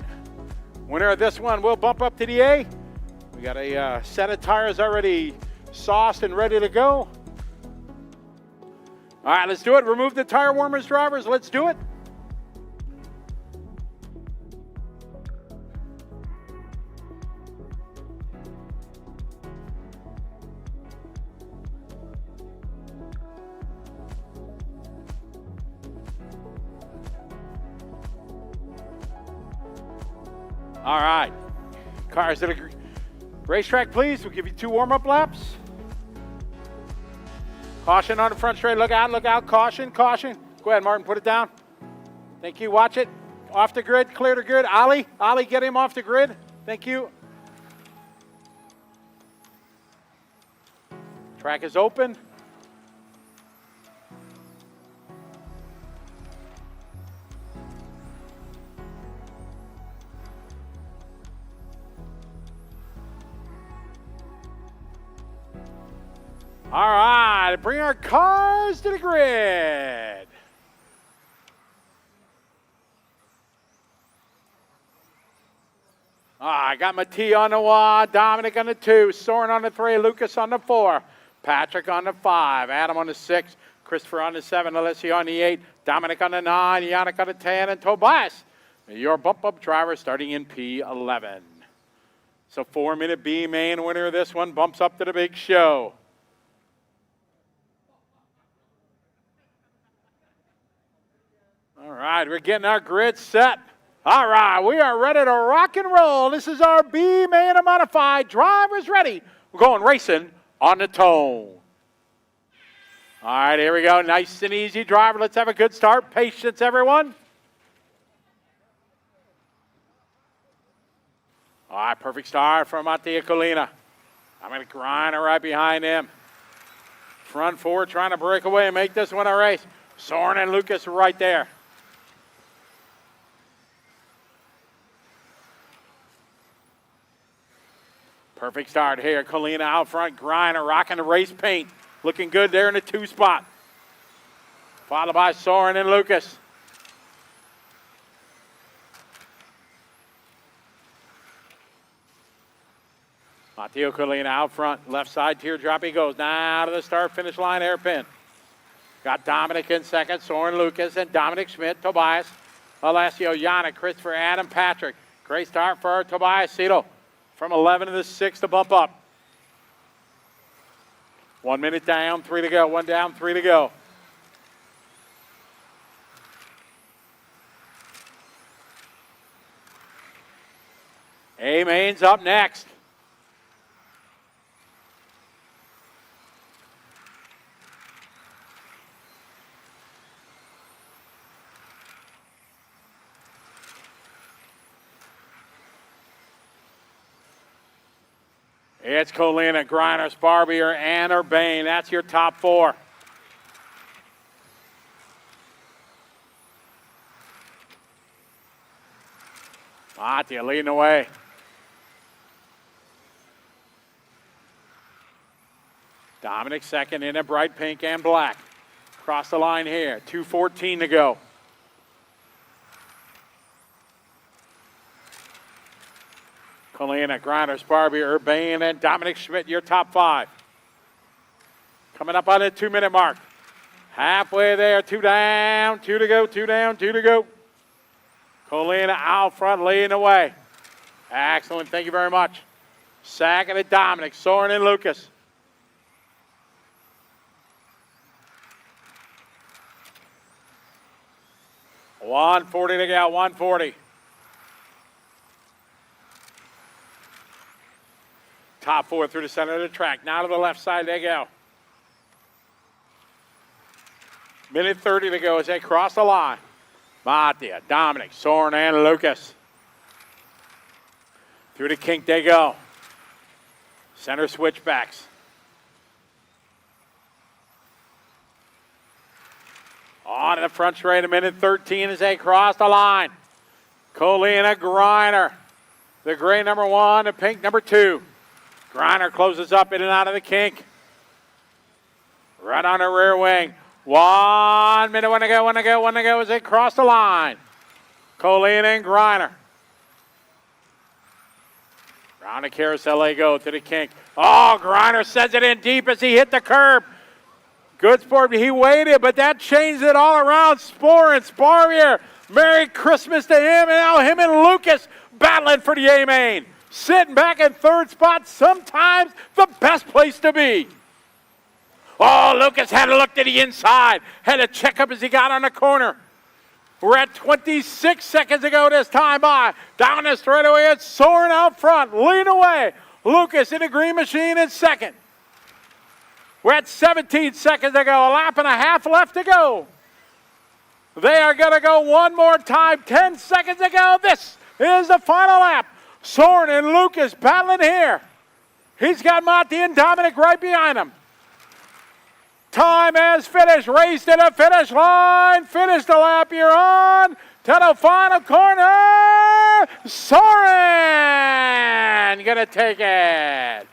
Winner of this one will bump up to the A. We got a set of tires already sauced and ready to go. All right, let's do it. Remove the tire warmers, drivers. Let's do it. All right, cars at a racetrack, please. We'll give you 2 warm-up laps. Caution on the front straight. Look out, caution, caution. Go ahead, Martin, put it down. Thank you, watch it. Off the grid, clear the grid. Ollie, get him off the grid. Thank you. Track is open. All right, bring our cars to the grid. I got my T on the 1, Dominic on the 2, Soren on the 3, Lucas on the 4, Patrick on the 5, Adam on the 6, Christopher on the 7, Alessia on the 8, Dominic on the 9, Yannick on the 10, and Tobias, your bump-up driver starting in P11. So 4-minute B main winner of this one bumps up to the big show. All right, we're getting our grid set. All right, we are ready to rock and roll. This is our B main and modified. Drivers ready. We're going racing on the tone. All right, here we go. Nice and easy, driver. Let's have a good start. Patience, everyone. All right, perfect start from Mattia Colina. I'm going to grind her right behind him. Front 4 trying to break away and make this one a race. Soren and Lucas right there. Perfect start here. Colina out front, Griner rocking the race paint. Looking good there in the 2 spot. Followed by Soren and Lucas. Matteo Colina out front, left side teardrop he goes. Now to the start-finish line hairpin. Got Dominic in second, Soren Lucas, and Dominic Schmidt, Tobias, Alessio, Yannick, Christopher, Adam, Patrick. Great start for Tobias Cito. From 11 to the 6 to bump up. 1 minute down, 3 to go. 1 down, 3 to go. A-Main's up next. It's Colina, Griner, Sparbier, and Urbane. That's your top 4. Mattia leading the way. Dominic second in a bright pink and black. Cross the line here. 2:14 to go. Colina, Griner, Sparbier, Urbane, and Dominic Schmidt, your top 5. Coming up on the 2-minute mark. Halfway there, 2 down, 2 to go, 2 down, 2 to go. Colina out front, leading the way. Excellent, thank you very much. Second to Dominic, Soren and Lucas. $140 to go, 140. Top 4 through the center of the track. Now to the left side they go. Minute 30 to go as they cross the line. Mattia, Dominic, Soren, and Lucas. Through the kink they go. Center switchbacks. On to the front straight, a minute 13 as they cross the line. Colina Griner, the gray number 1, the pink number 2. Griner closes up in and out of the kink. Right on the rear wing. 1 minute, one to go as they cross the line. Colina and Griner. Round the carousel they go to the kink. Oh, Griner sends it in deep as he hit the curb. Good sport, he waited, but that changed it all around. Spore and Sparvier. Merry Christmas to him, and now him and Lucas battling for the A-main. Sitting back in third spot, sometimes the best place to be. Oh, Lucas had a look to the inside. Had a check up as he got on the corner. We're at 26 seconds to go this time by. Down the straightaway, it's Soren out front. Lead away. Lucas in the green machine in second. We're at 17 seconds to go. A lap and a half left to go. They are going to go one more time. 10 seconds to go. This is the final lap. Soren and Lucas battling here. He's got Matti and Dominic right behind him. Time has finished. Race to the finish line. Finish the lap. You're on to the final corner. Soren going to take it.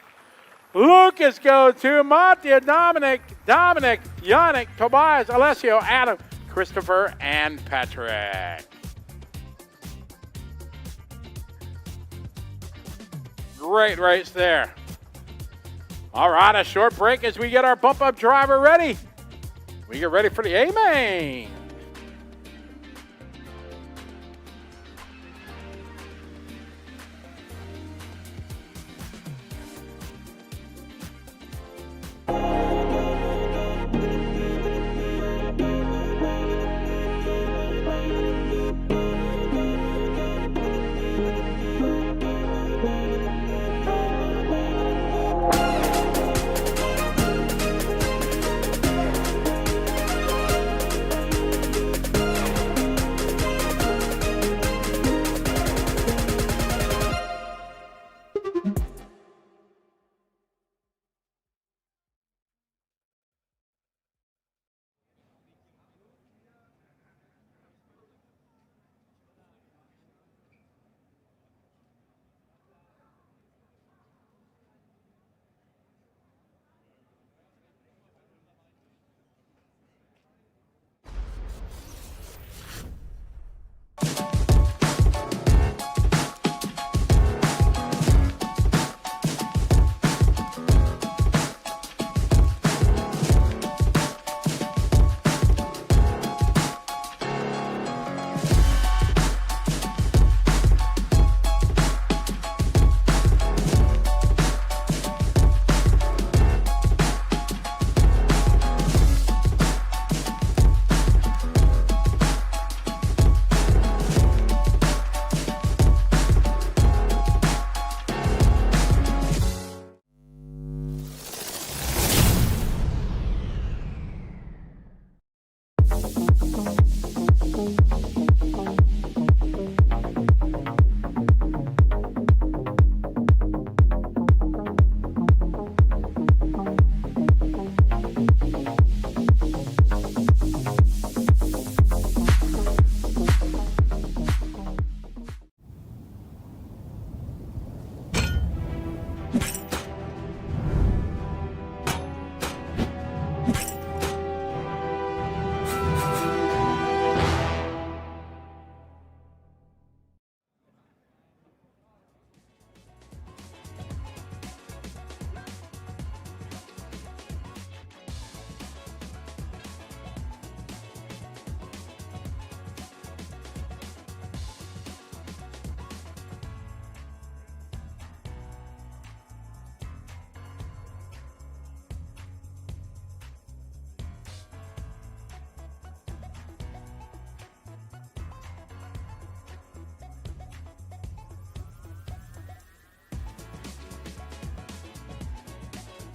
Lucas goes to Matti, Dominic, Yannick, Tobias, Alessio, Adam, Christopher, and Patrick. Great race there. All right, a short break as we get our bump-up driver ready. We get ready for the A-main.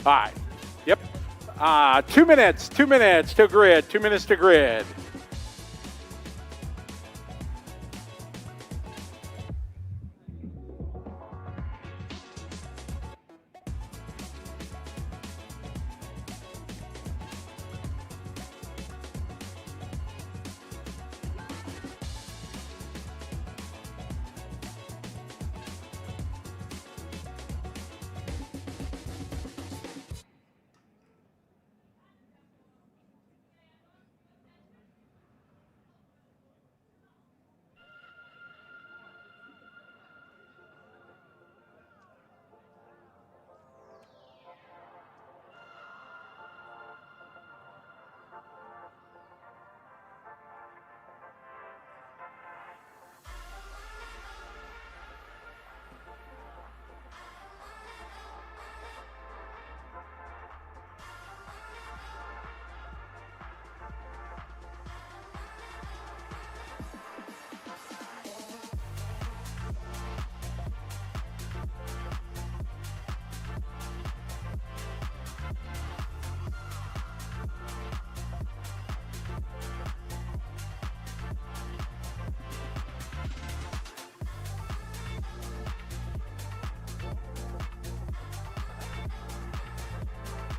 Hi. Yep. 2 minutes to grid. 2 minutes to grid.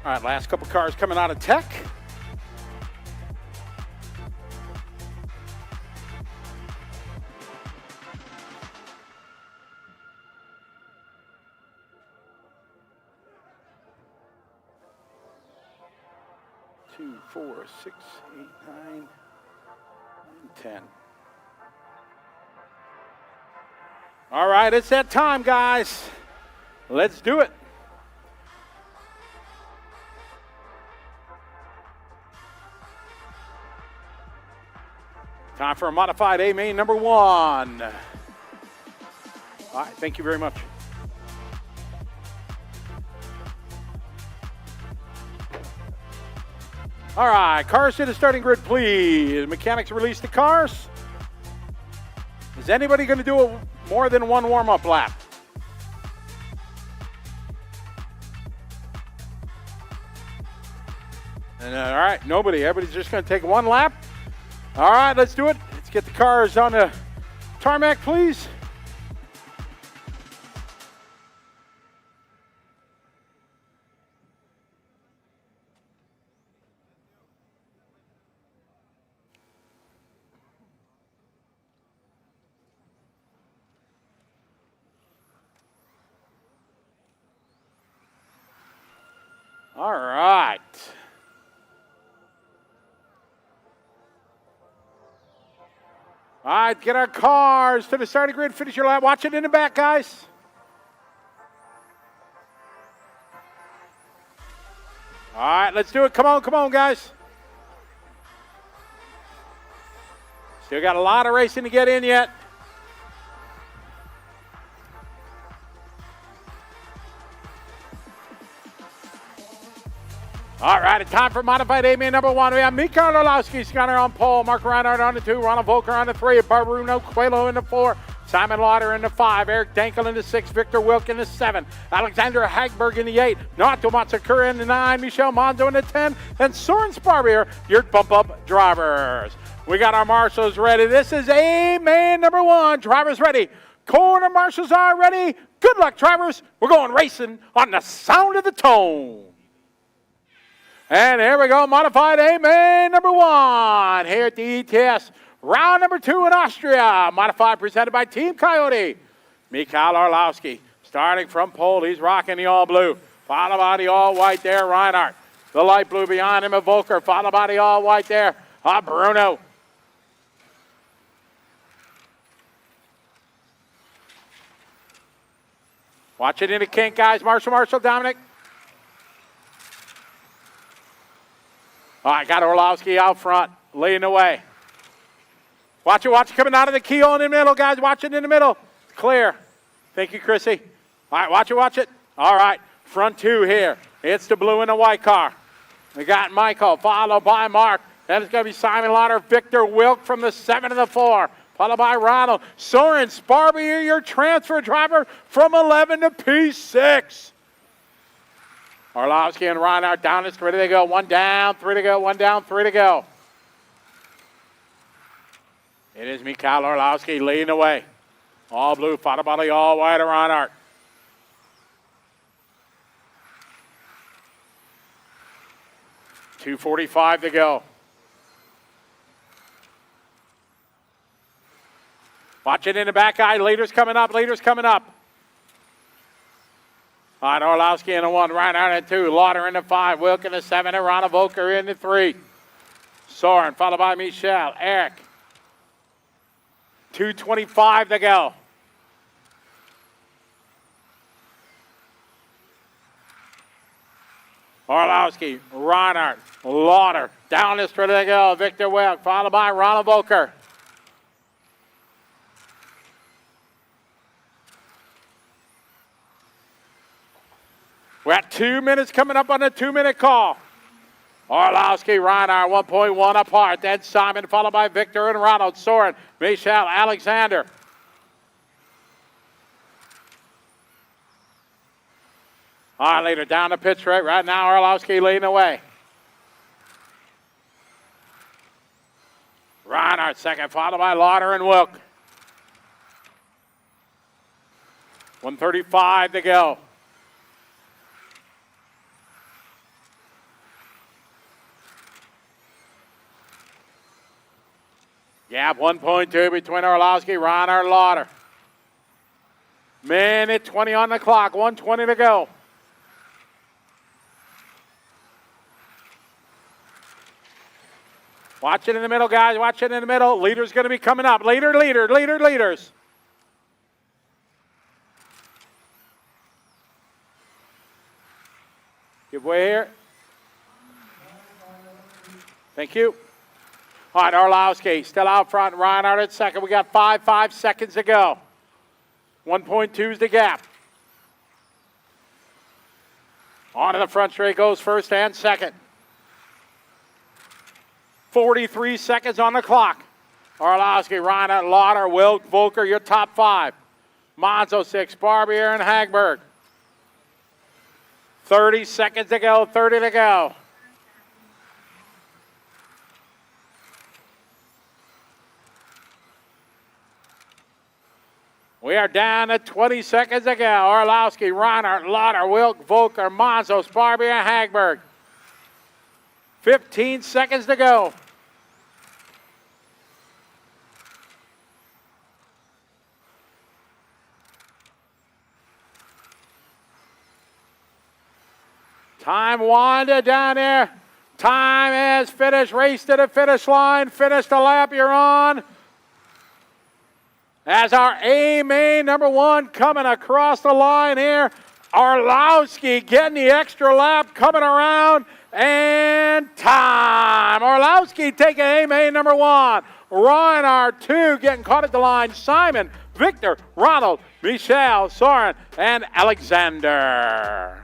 All right, last couple cars coming out of Tech. Two, 4, 6, 8, 9, and 10. All right, it's that time, guys. Let's do it. Time for a modified A main number 1. All right, thank you very much. All right, cars to the starting grid, please. Mechanics release the cars. Is anybody going to do more than one warm-up lap? And, all right, nobody. Everybody's just going to take one lap. All right, let's do it. Let's get the cars on the tarmac, please. All right. All right, get our cars to the starting grid. Finish your lap. Watch it in the back, guys. All right, let's do it. Come on, guys. Still got a lot of racing to get in yet. All right, it's time for modified A-main number 1. We have Michal Skinner on pole, Mark Reinhardt on the 2, Ronald Volker on the 3, Bruno Coelho in the 4, Simon Lauder in the 5, Eric Dankel in the 6, Victor Wilk in the 7, Alexander Hagberg in the 8, Nato Matsakura in the 9, Michel Mondo in the 10, and Soren Sparbier, your bump-up drivers. We got our marshals ready. This is A-main number 1. Drivers ready. Corner marshals are ready. Good luck, drivers. We're going racing on the sound of the tone. And here we go, modified A-main number 1 here at the ETS. Round number 2 in Austria. Modified presented by Team Coyote. Michal Orlowski starting from pole. He's rocking the all blue. Followed by the all white there, Reinhardt. The light blue behind him, Volker. Followed by the all white there, Bruno. Watch it in the kink, guys. Marshall, Dominic. All right, got Orlowski out front, leading the way. Watch it coming out of the keyhole in the middle, guys. Watch it in the middle. Clear. Thank you, Chrissy. All right, watch it. All right, front 2 here. It's the blue and the white car. We got Michael, followed by Mark. Then it's going to be Simon Lauder, Victor Wilk from the 7 to the 4. Followed by Ronald. Soren Sparbier, your transfer driver from 11 to P6. Orlowski and Reinhardt down the straight. They go. 1 down, 3 to go. 1 down, 3 to go. It is Michal Orlowski leading the way. All blue, followed by the all white of Reinhardt. .245 to go. Watch it in the back eye. Leaders coming up. All right, Orlowski in the 1, Reinhardt in 2, Lauder in the 5, Wilk in the 7, and Ronald Volker in the 3. Soren, followed by Michel, Eric. 2:25 to go. Orlowski, Reinhardt, Lauder, down the straight they go. Victor Wilk, followed by Ronald Volker. We're at 2 minutes coming up on the 2-minute call. Orlowski, Reinhardt, 1.1 apart. Then Simon, followed by Victor and Ronald. Soren, Michel, Alexander. All right, leader down the pit straight. Right now, Orlowski leading the way. Reinhardt second, followed by Lauder and Wilk. 1:35 to go. Gap 1.2 between Orlowski, Ronald, Lauder. Minute 20 on the clock, 1:20 to go. Watch it in the middle, guys. Watch it in the middle. Leader's going to be coming up. Leaders. Give way here. Thank you. All right, Orlowski still out front. Reinhardt at second. We got 5 seconds to go. 1.2 is the gap. On to the front straight goes first and second. 43 seconds on the clock. Orlowski, Reinhardt, Lauder, Wilk, Volker, your top 5. Monzo 6, Barbier, and Hagberg. 30 seconds to go, 30 to go. We are down to 20 seconds to go. Orlowski, Reinhardt, Lauder, Wilk, Volker, Monzo, Barbier, and Hagberg. 15 seconds to go. Time winded down there. Time is finished. Race to the finish line. Finish the lap you're on. As our A main number 1 coming across the line here. Orlowski getting the extra lap coming around. And time. Orlowski taking A main number 1. Reinhardt 2 getting caught at the line. Simon, Victor, Ronald, Michal, Soren, and Alexander.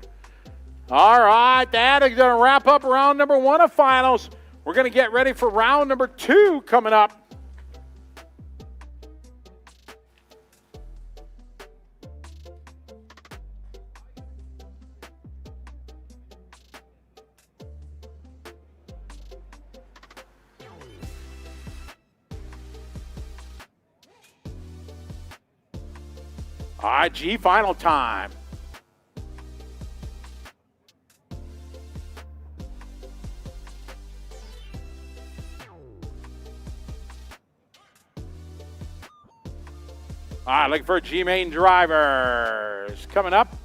All right, that is going to wrap up round number 1 of finals. We're going to get ready for round number 2 coming up. All right, G final time. All right, looking for G main drivers. Coming up.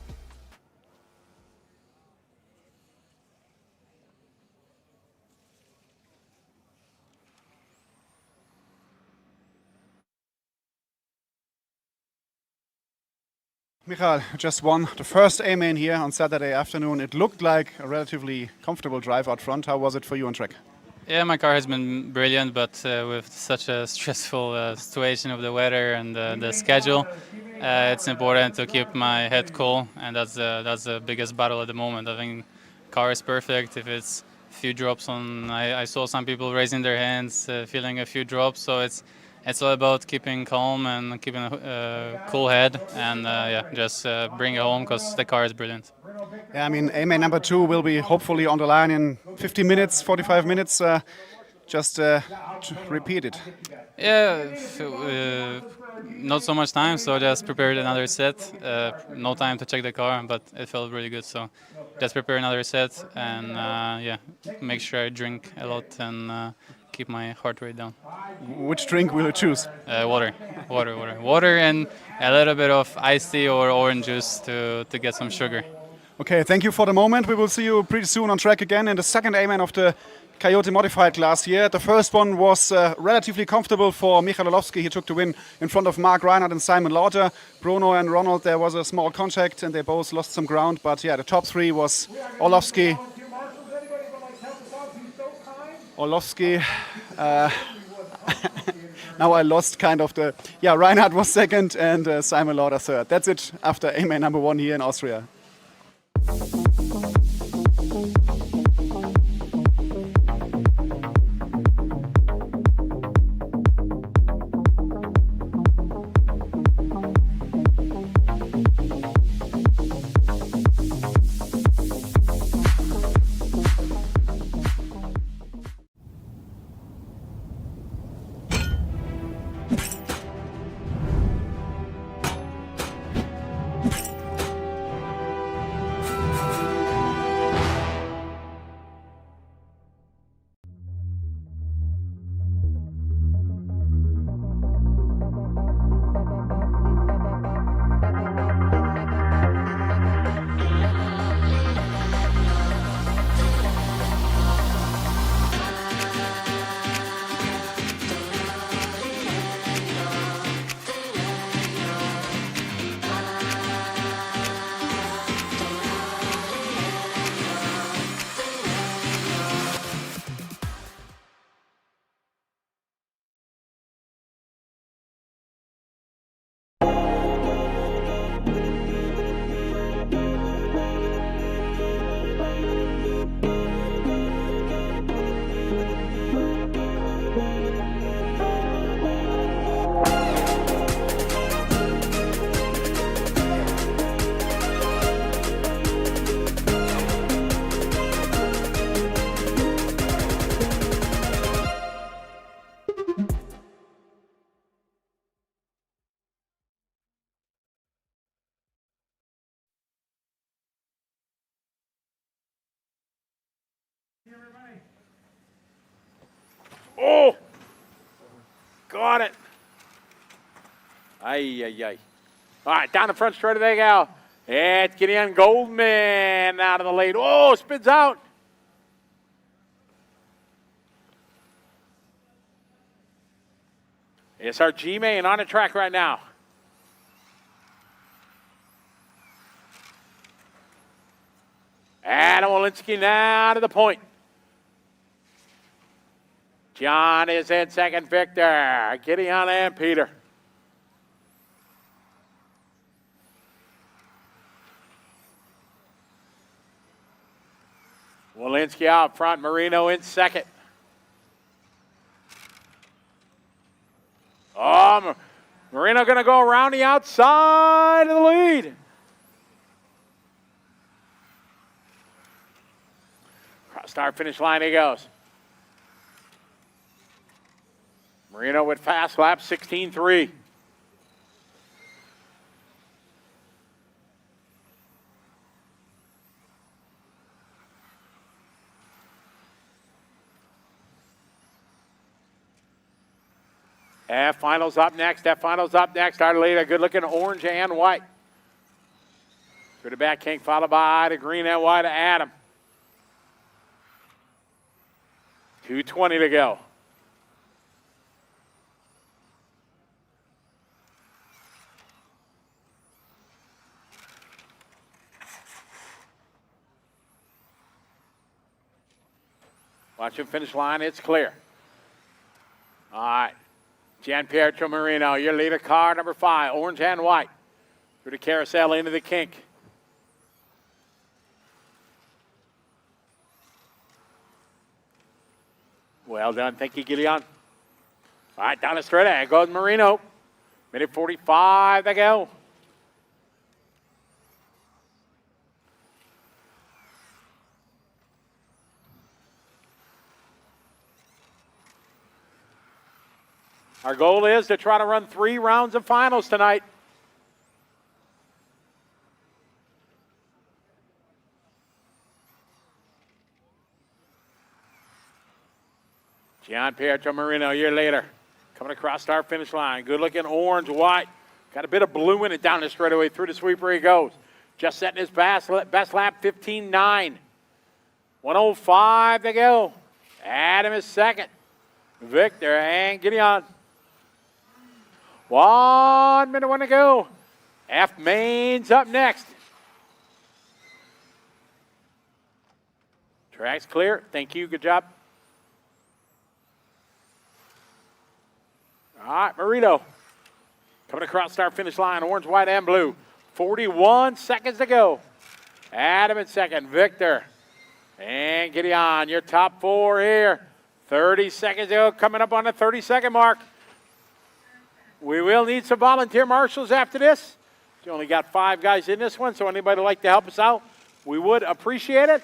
Michal just won the first A-main here on Saturday afternoon. It looked like a relatively comfortable drive out front. How was it for you on track? Yeah, my car has been brilliant, but with such a stressful situation of the weather and the schedule, it's important to keep my head cool, and that's the biggest battle at the moment. I think car is perfect. If it's a few drops on, I saw some people raising their hands, feeling a few drops, so it's all about keeping calm and keeping a cool head, and just bring it home because the car is brilliant. Yeah, I mean, A-main number 2 will be hopefully on the line in 50 minutes, 45 minutes. Just repeat it. Yeah, not so much time, so just prepared another set. No time to check the car, but it felt really good. So just prepare another set and make sure I drink a lot and keep my heart rate down. Which drink will you choose? Water, and a little bit of iced tea or orange juice to get some sugar. Okay, thank you for the moment. We will see you pretty soon on track again in the second A-main of the Coyote Modified class here. The first one was relatively comfortable for Michal Orlowski. He took the win in front of Mark Reinhardt and Simon Lauder. Bruno and Ronald, there was a small contact and they both lost some ground. But yeah, the top 3 was Orlowski. Now I lost kind of the... Yeah, Reinhardt was second and Simon Lauder third. That's it after A-main number 1 here in Austria. Oh! Got it. Ay. All right, down the front straight they go. It's Gideon Goldman out of the lead. Oh, spins out. It's our G-Man on the track right now. Adam Walensky now to the point. John is in second, Victor, Gideon and Peter. Walensky out front, Marino in second. Oh, Marino going to go around the outside of the lead. Cross start finish line he goes. Marino with fast lap 16.3. F-finals up next. F-finals up next. Our leader, good-looking orange and white. Through the back king, followed by the green and white of Adam. 2:20 to go. Watch him finish line. It's clear. All right. Gianpietro Marino, your leader car, number 5, orange and white. Through the carousel into the kink. Well done. Thank you, Gideon. All right, down the straight ahead goes Marino. Minute 45 to go. Our goal is to try to run 3 rounds of finals tonight. Gianpietro Marino, your leader. Coming across our finish line. Good looking orange, white. Got a bit of blue in it down the straightaway. Through the sweeper he goes. Just setting his best lap 15.9. 1:05 to go. Adam is second. Victor and Gideon. 1 minute, 1 to go. F Main's up next. Track's clear. Thank you. Good job. All right, Marino. Coming across start finish line. Orange, white, and blue. 41 seconds to go. Adam in second. Victor. And Gideon. Your top 4 here. 30 seconds to go. Coming up on the 30-second mark. We will need some volunteer marshals after this. You only got 5 guys in this one, so anybody would like to help us out, we would appreciate it.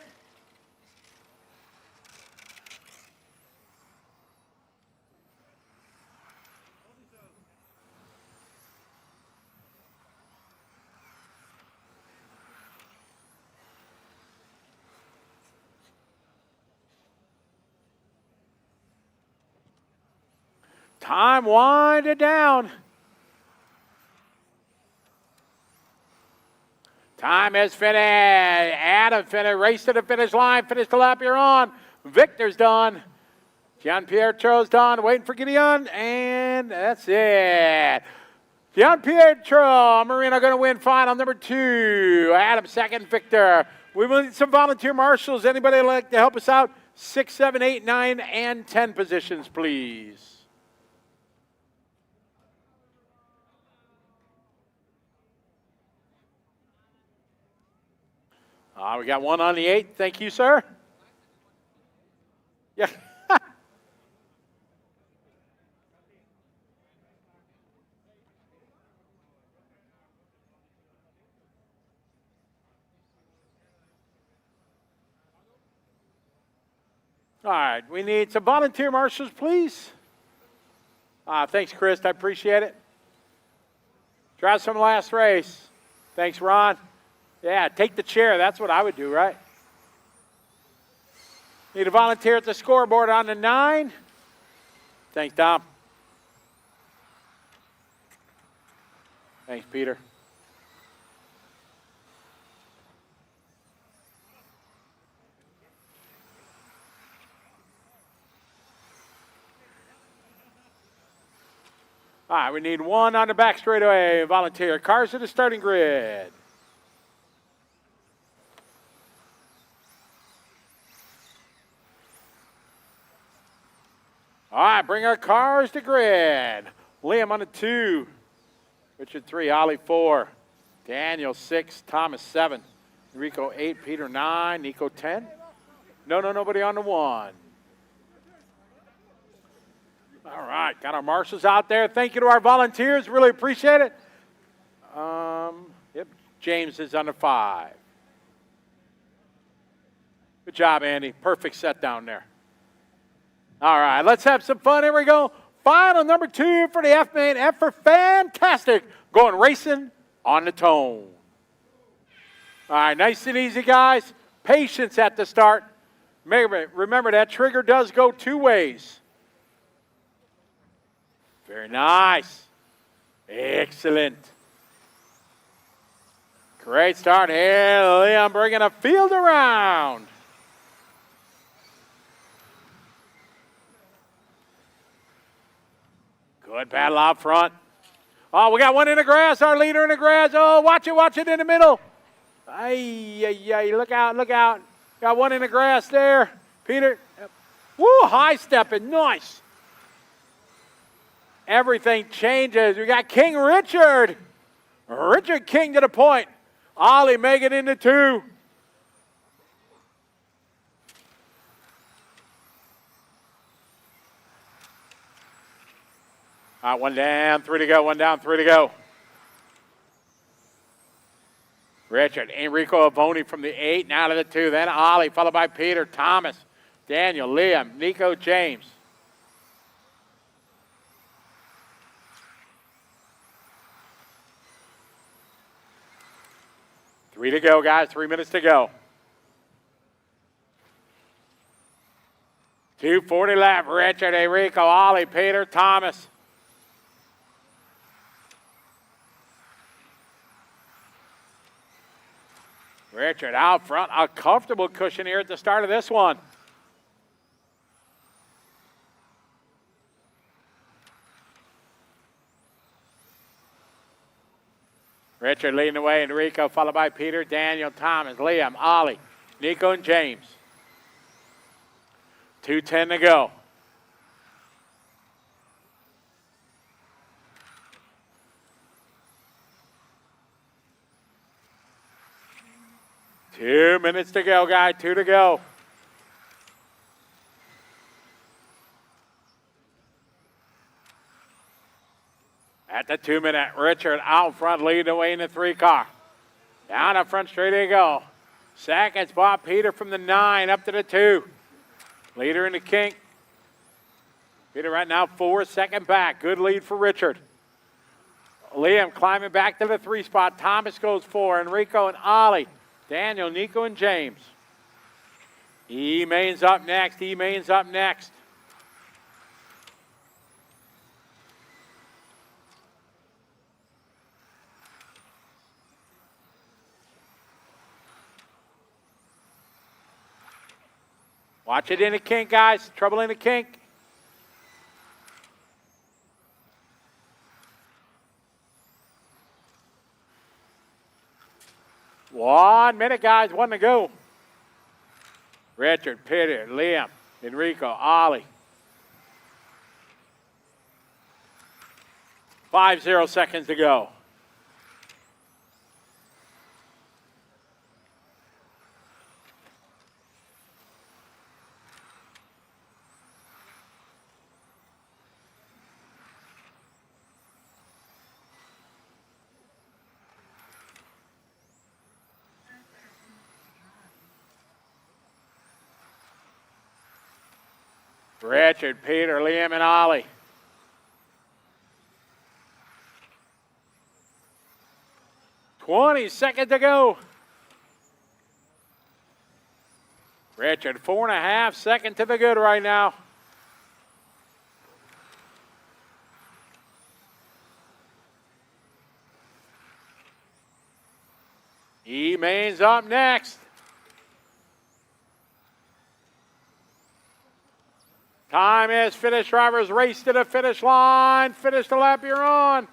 Time winded down. Time has finished. Adam finished. Race to the finish line. Finish the lap you're on. Victor's done. Gianpietro's done. Waiting for Gideon. And that's it. Gianpietro Marino going to win final number 2. Adam second. Victor. We will need some volunteer marshals. Anybody like to help us out? 6, 7, 8, 9, and 10 positions, please. We got one on the 8. Thank you, sir. Yeah. All right, we need some volunteer marshals, please. Thanks, Chris. I appreciate it. Drive some last race. Thanks, Ron. Yeah, take the chair. That's what I would do, right? Need a volunteer at the scoreboard on the 9. Thanks, Tom. Thanks, Peter. All right, we need one on the back straightaway. Volunteer. Cars to the starting grid. All right, bring our cars to grid. Liam on the 2. Richard 3, Ollie 4. Daniel 6, Thomas 7. Enrico 8, Peter 9, Nico 10. Nobody on the 1. All right, got our marshals out there. Thank you to our volunteers. Really appreciate it. Yep, James is on the 5. Good job, Andy. Perfect set down there. All right, let's have some fun. Here we go. Final number 2 for the F main. F for fantastic. Going racing on the tone. All right, nice and easy, guys. Patience at the start. Remember, that trigger does go 2 ways. Very nice. Excellent. Great start here. Liam bringing a field around. Good battle out front. Oh, we got one in the grass, our leader in the grass. Oh, watch it in the middle. Ay, look out. Got one in the grass there. Peter, woo, high stepping, nice. Everything changes. We got King Richard. Richard King to the point. Ollie making it into 2. All right, 1 down, 3 to go, 1 down, 3 to go. Richard, Enrico Avoni from the 8, now to the 2. Then Ollie, followed by Peter, Thomas, Daniel, Liam, Nico, James. Three to go, guys. 3 minutes to go. 2:40 left. Richard, Enrico, Ollie, Peter, Thomas. Richard out front. A comfortable cushion here at the start of this one. Richard leading the way, Enrico, followed by Peter, Daniel, Thomas, Liam, Ollie, Nico, and James. 2:10 to go. Two minutes to go, guys. 2 to go. At the 2-minute, Richard out front, leading the way in the 3 car. Down up front, straight they go. Second spot, Peter from the 9 up to the 2. Leader in the kink. Peter right now 4, second back. Good lead for Richard. Liam climbing back to the 3 spot. Thomas goes 4. Enrico and Ollie. Daniel, Nico, and James. E-Main's up next. E-Main's up next. Watch it in the kink, guys. Trouble in the kink. One minute, guys. 1 to go. Richard, Peter, Liam, Enrico, Ollie. 50 seconds to go. Richard, Peter, Liam, and Ollie. $20 to go. Richard, 4.5 seconds to the good right now. E-Main's up next. Time is finished. Drivers race to the finish line. Finish the lap you're on.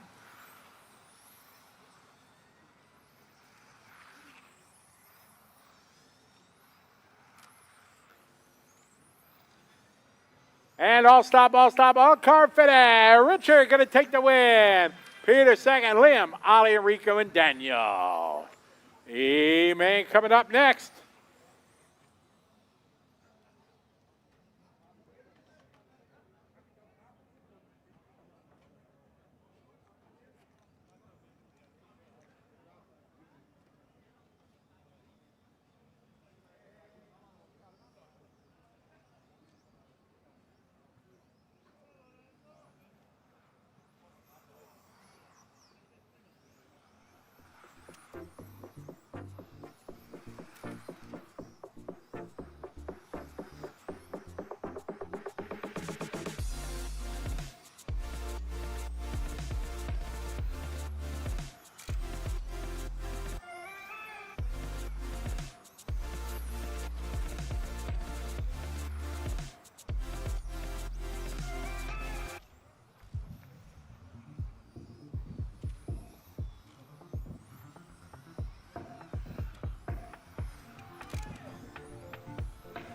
And all stop, all car finish. Richard going to take the win. Peter second, Liam, Ali, Enrico, and Daniel. E-Main coming up next.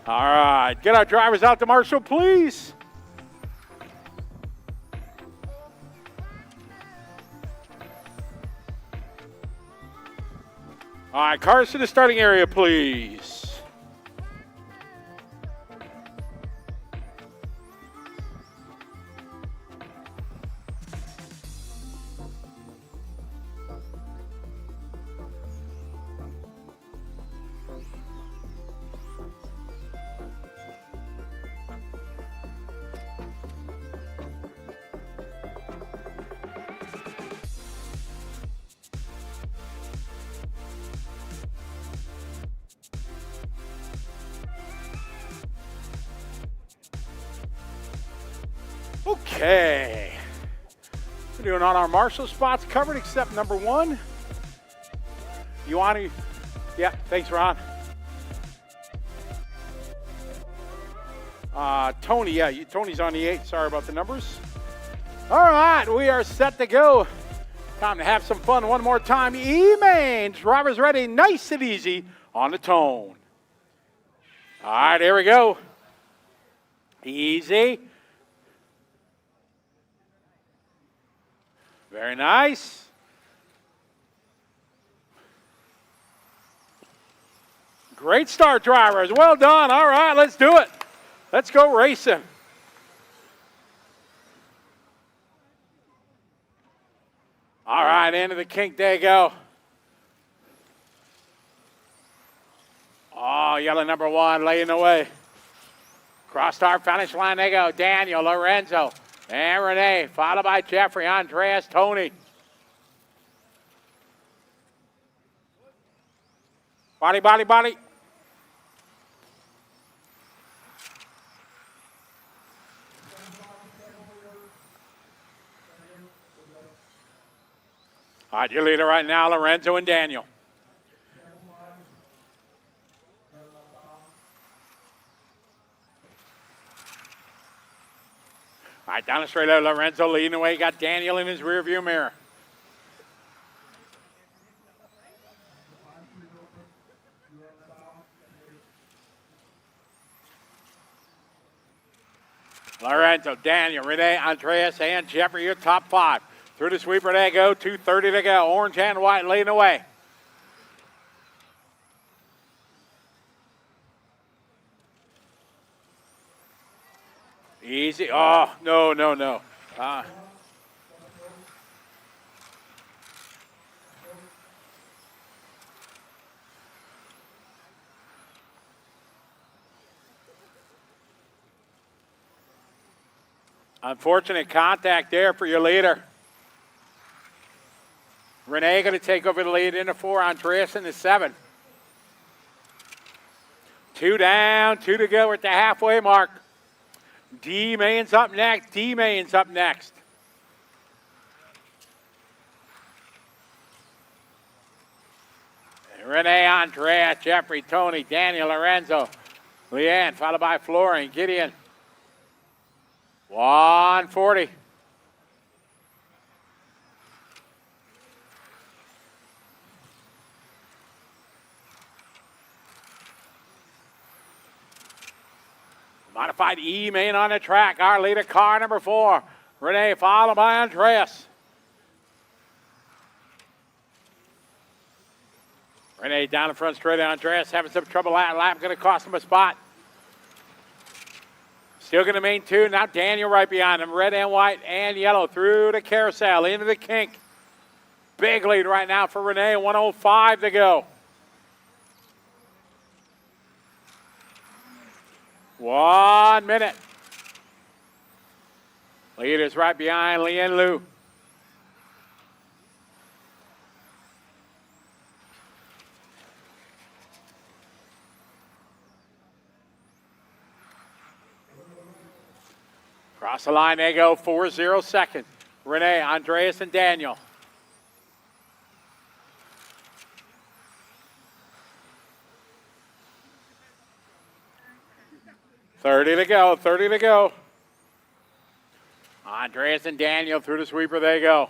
All right, get our drivers out to Marshall, please. All right, cars to the starting area, please. Okay. We're doing all our Marshall spots covered except number 1. You want to? Yeah, thanks, Ron. Tony, yeah, Tony's on the 8. Sorry about the numbers. All right, we are set to go. Time to have some fun one more time. E-Main, drivers ready, nice and easy on the tone. All right, here we go. Easy. Very nice. Great start, drivers. Well done. All right, let's do it. Let's go racing. All right, into the kink they go. Oh, yellow number 1 laying the way. Cross start finish line they go. Daniel, Lorenzo, and Renee, followed by Jeffrey, Andreas, Tony. Body, body, body. All right, your leader right now, Lorenzo and Daniel. All right, down the straight out, Lorenzo leading the way. Got Daniel in his rearview mirror. Lorenzo, Daniel, Renee, Andreas, and Jeffrey, your top 5. Through the sweeper they go, 2:30 to go. Orange and white leading the way. Easy. Oh, no, no, no. Unfortunate contact there for your leader. Renee going to take over the lead in the 4. Andreas in the 7. 2 down, 2 to go at the halfway mark. D-Main's up next. D-Main's up next. Rene, Andrea, Jeffrey, Tony, Daniel, Lorenzo, Leanne, followed by Florian, Gideon. 140. Modified E main on the track. Our leader, car number 4. Renee, followed by Andreas. Renee down the front straight. Andreas having some trouble. Lap going to cost him a spot. Still going to main 2. Now Daniel right behind him. Red and white and yellow through the carousel into the kink. Big lead right now for Renee. 1:05 to go. 1 minute. Leaders right behind Lian Lu. Cross the line they go, 4-0 second. Renee, Andreas, and Daniel. Thirty to go. Andreas and Daniel through the sweeper they go.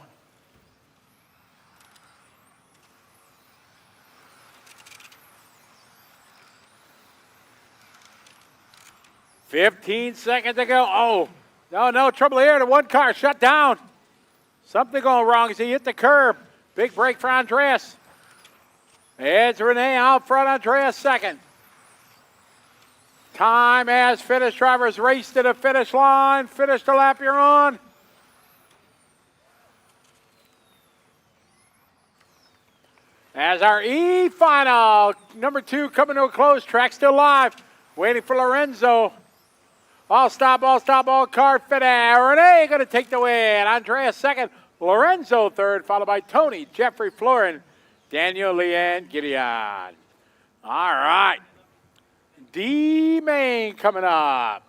$15 seconds to go. Oh, no trouble here. The one car shut down. Something going wrong as he hit the curb. Big break for Andreas. It's Renee out front, Andreas second. Time as finished. Drivers race to the finish line. Finish the lap you're on. As our E final, number 2 coming to a close. Track still live. Waiting for Lorenzo. All stop, all car fit. Renee going to take the win. Andreas second. Lorenzo third, followed by Tony, Jeffrey, Florin, Daniel, Leanne, Gideon. All right. D main coming up.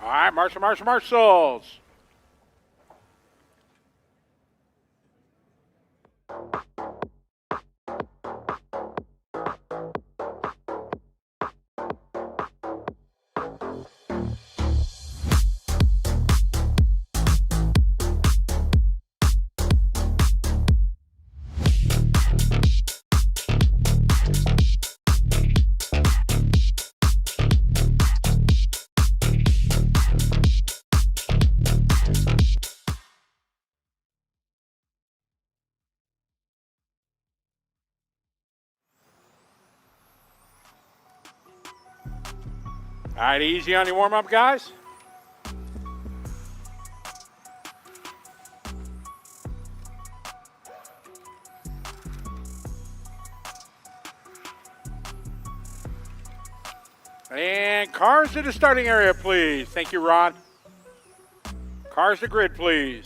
All right, marshals. All right, easy on your warm-up, guys. And cars to the starting area, please. Thank you, Ron. Cars to grid, please.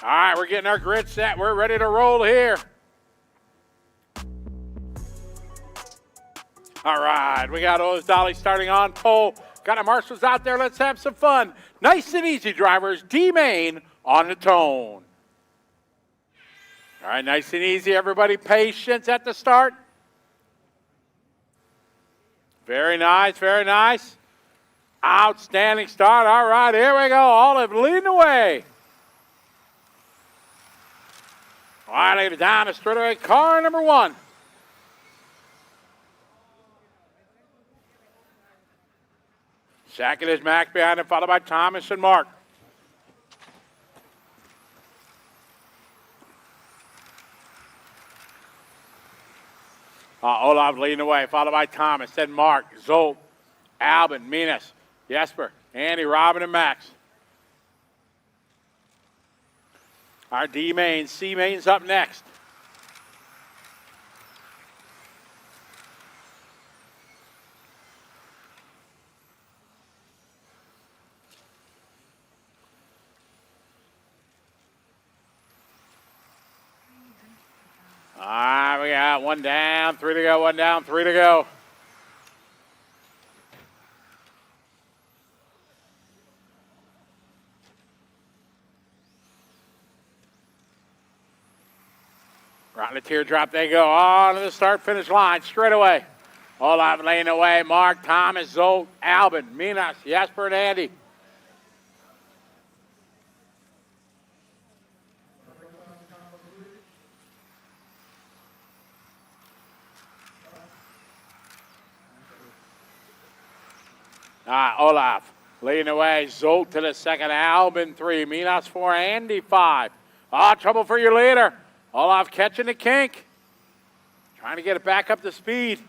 All right, we're getting our grid set. We're ready to roll here. All right, we got Oz Dolly starting on pole. Got our marshals out there. Let's have some fun. Nice and easy, drivers. D main on the tone. All right, nice and easy, everybody. Patience at the start. Very nice, very nice. Outstanding start. All right, here we go. Olive leading the way. All right, lead it down to straightaway car number 1. Second is Max behind him, followed by Thomas and Mark. Olaf leading the way, followed by Thomas, then Mark, Zolt, Albin, Minas, Jesper, Andy, Robin, and Max. Our D main, C main's up next. All right, we got 1 down, 3 to go, 1 down, 3 to go. Right in the teardrop they go on to the start-finish line straight away. Olaf laying away, Mark, Thomas, Zolt, Albin, Minas, Jesper, and Andy. Olaf leading away, Zolt to the second, Albin 3, Minas 4, Andy 5. Trouble for your leader. Olaf catching the kink. Trying to get it back up to speed.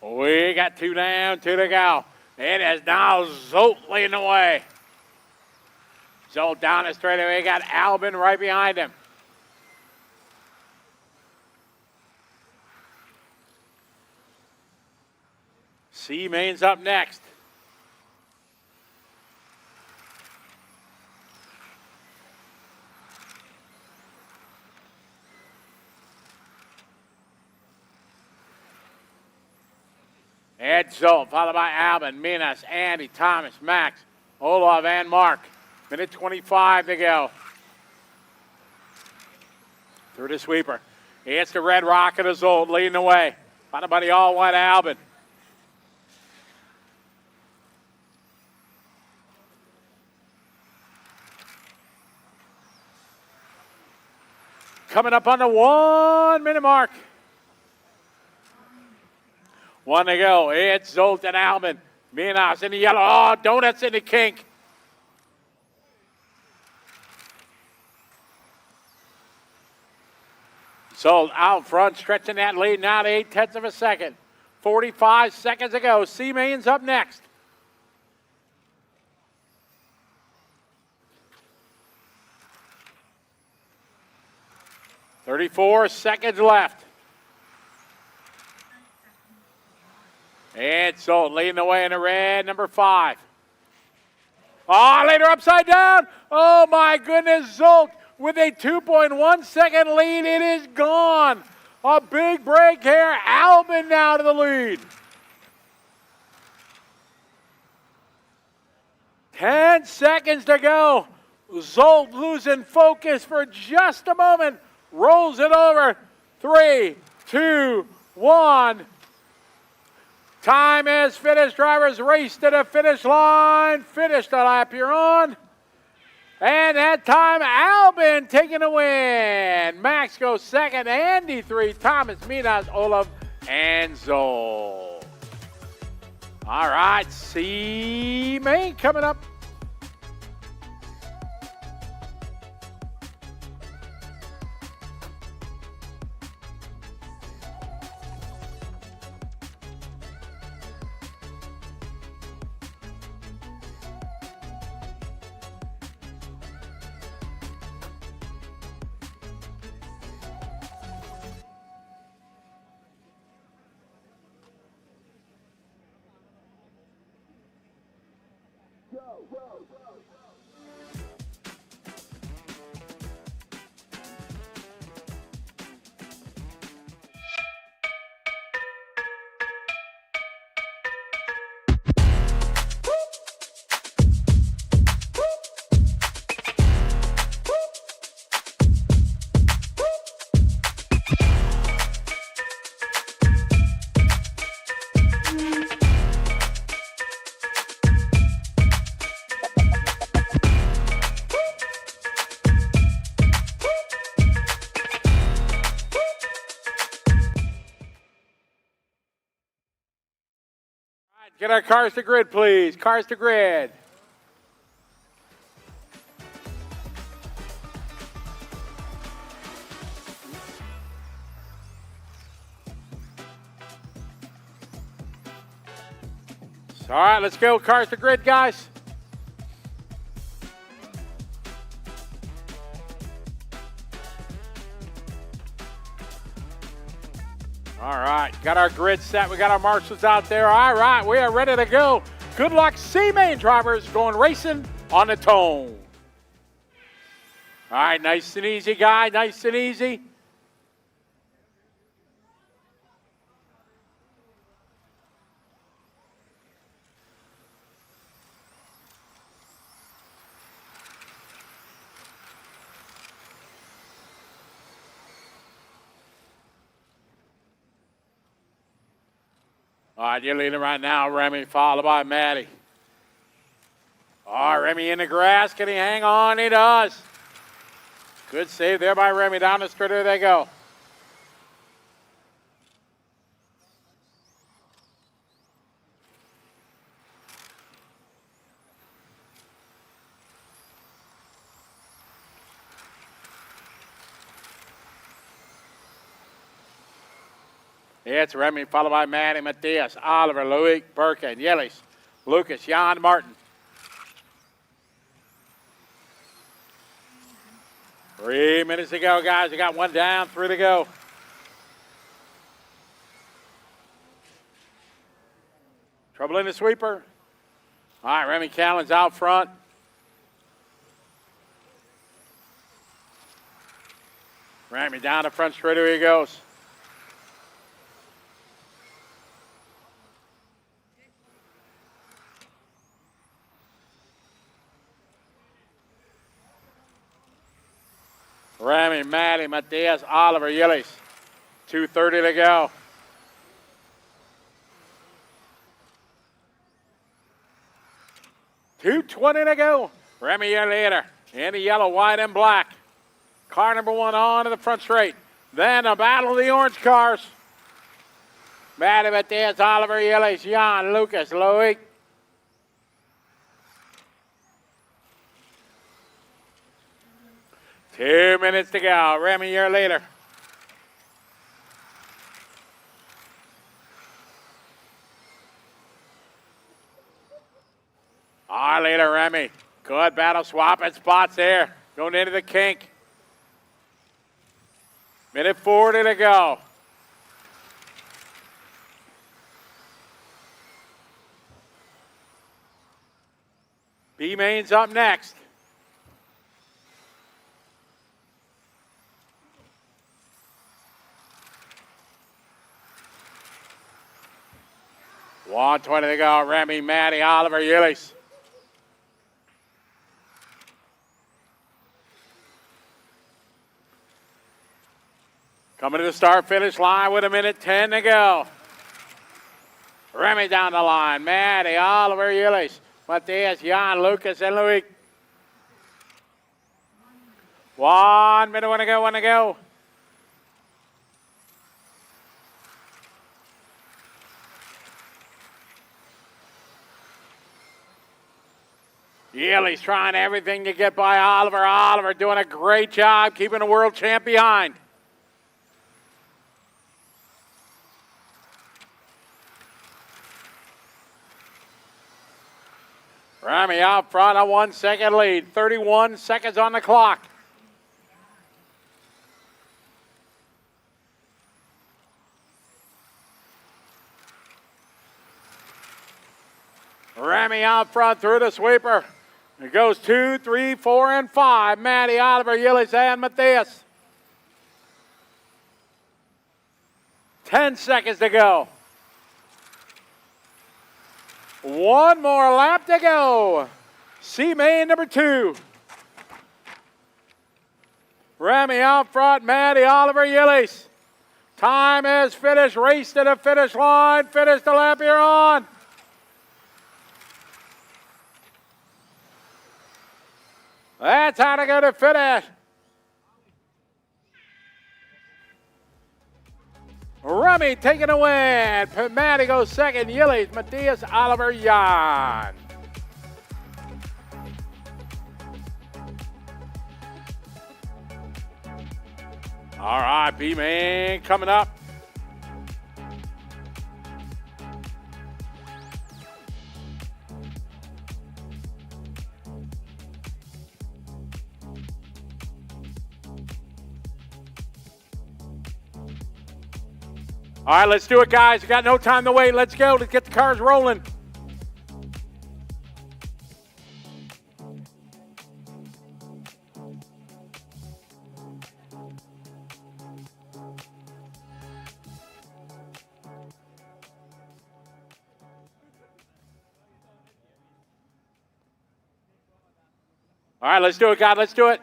We got 2 down, 2 to go. It is now Zolt leading the way. Zolt down the straightaway, got Albin right behind him. C main's up next. Ed Zolt, followed by Albin, Minas, Andy, Thomas, Max, Olaf, and Mark. Minute 25 to go. Through the sweeper. It's the Red Rocket of Zolt leading the way. Followed by the all-white Albin. Coming up on the 1 minute mark. 1 to go. It's Zolt and Albin. Minas in the yellow. Oh, Donuts in the kink. Zolt out front, stretching that lead now to 0.8 of a second. 45 seconds to go. C-Main's up next. .34 seconds left. And Zolt leading the way in the red, number 5. Oh, later upside down. Oh, my goodness, Zolt with a 2.1 second lead. It is gone. A big break here. Albin now to the lead. 10 seconds to go. Zolt losing focus for just a moment. Rolls it over. 3, 2, 1. Time is finished. Drivers race to the finish line. Finish the lap you're on. And that time, Albin taking a win. Max goes second. Andy 3. Thomas, Minas, Olaf, and Zolt. All right, C-Main coming up. Get our cars to grid, please. Cars to grid. All right, let's go. Cars to grid, guys. All right, got our grid set. We got our marshals out there. All right, we are ready to go. Good luck, C-Main drivers going racing on the tone. All right, nice and easy, guy. Nice and easy. All right, you're leading right now, Remy, followed by Maddie. All right, Remy in the grass. Can he hang on? He does. Good save there by Remy. Down the straight, there they go. It's Remy, followed by Maddie, Matthias, Oliver, Loic, Birkin, Yellis, Lucas, Jan, Martin. 3 minutes to go, guys. We got one down, 3 to go. Trouble in the sweeper. All right, Remy Callan's out front. Remy down the front straight, here he goes. Remy, Maddie, Matthias, Oliver, Yillis. 2:30 to go. $2:20 to go. Remy, your leader. In the yellow, white, and black. Car number 1 on to the front straight. Then a battle of the orange cars. Maddie, Matthias, Oliver, Yillis, Jan, Lucas, Loic. Two minutes to go. Remy, your leader. Our leader, Remy. Good battle, swapping spots there. Going into the kink. Minute 40 to go. B-Main's up next. $1:20 to go. Remy, Maddie, Oliver, Yillis. Coming to the start-finish line with 1:10 to go. Remy down the line. Maddie, Oliver, Yillis. Matthias, Jan, Lucas, and Loic. 1 minute, 1 to go, 1 to go. Yillis trying everything to get by Oliver. Oliver doing a great job keeping the world champ behind. Remy out front, a 1 second lead. 31 seconds on the clock. Remy out front through the sweeper. It goes 2, 3, 4, and 5. Maddie, Oliver, Yillis, and Matthias. 10 seconds to go. One more lap to go. C-Main number 2. Remy out front, Maddie, Oliver, Yillis. Time is finished. Race to the finish line. Finish the lap you're on. That's how to go to finish. Right. Remy taking a win. Matty goes second. Yillies, Matthias, Oliver, Jan. All right, B-Man coming up. All right, let's do it, guys. We got no time to wait. Let's go. Let's get the cars rolling. All right, let's do it, guys. Let's do it.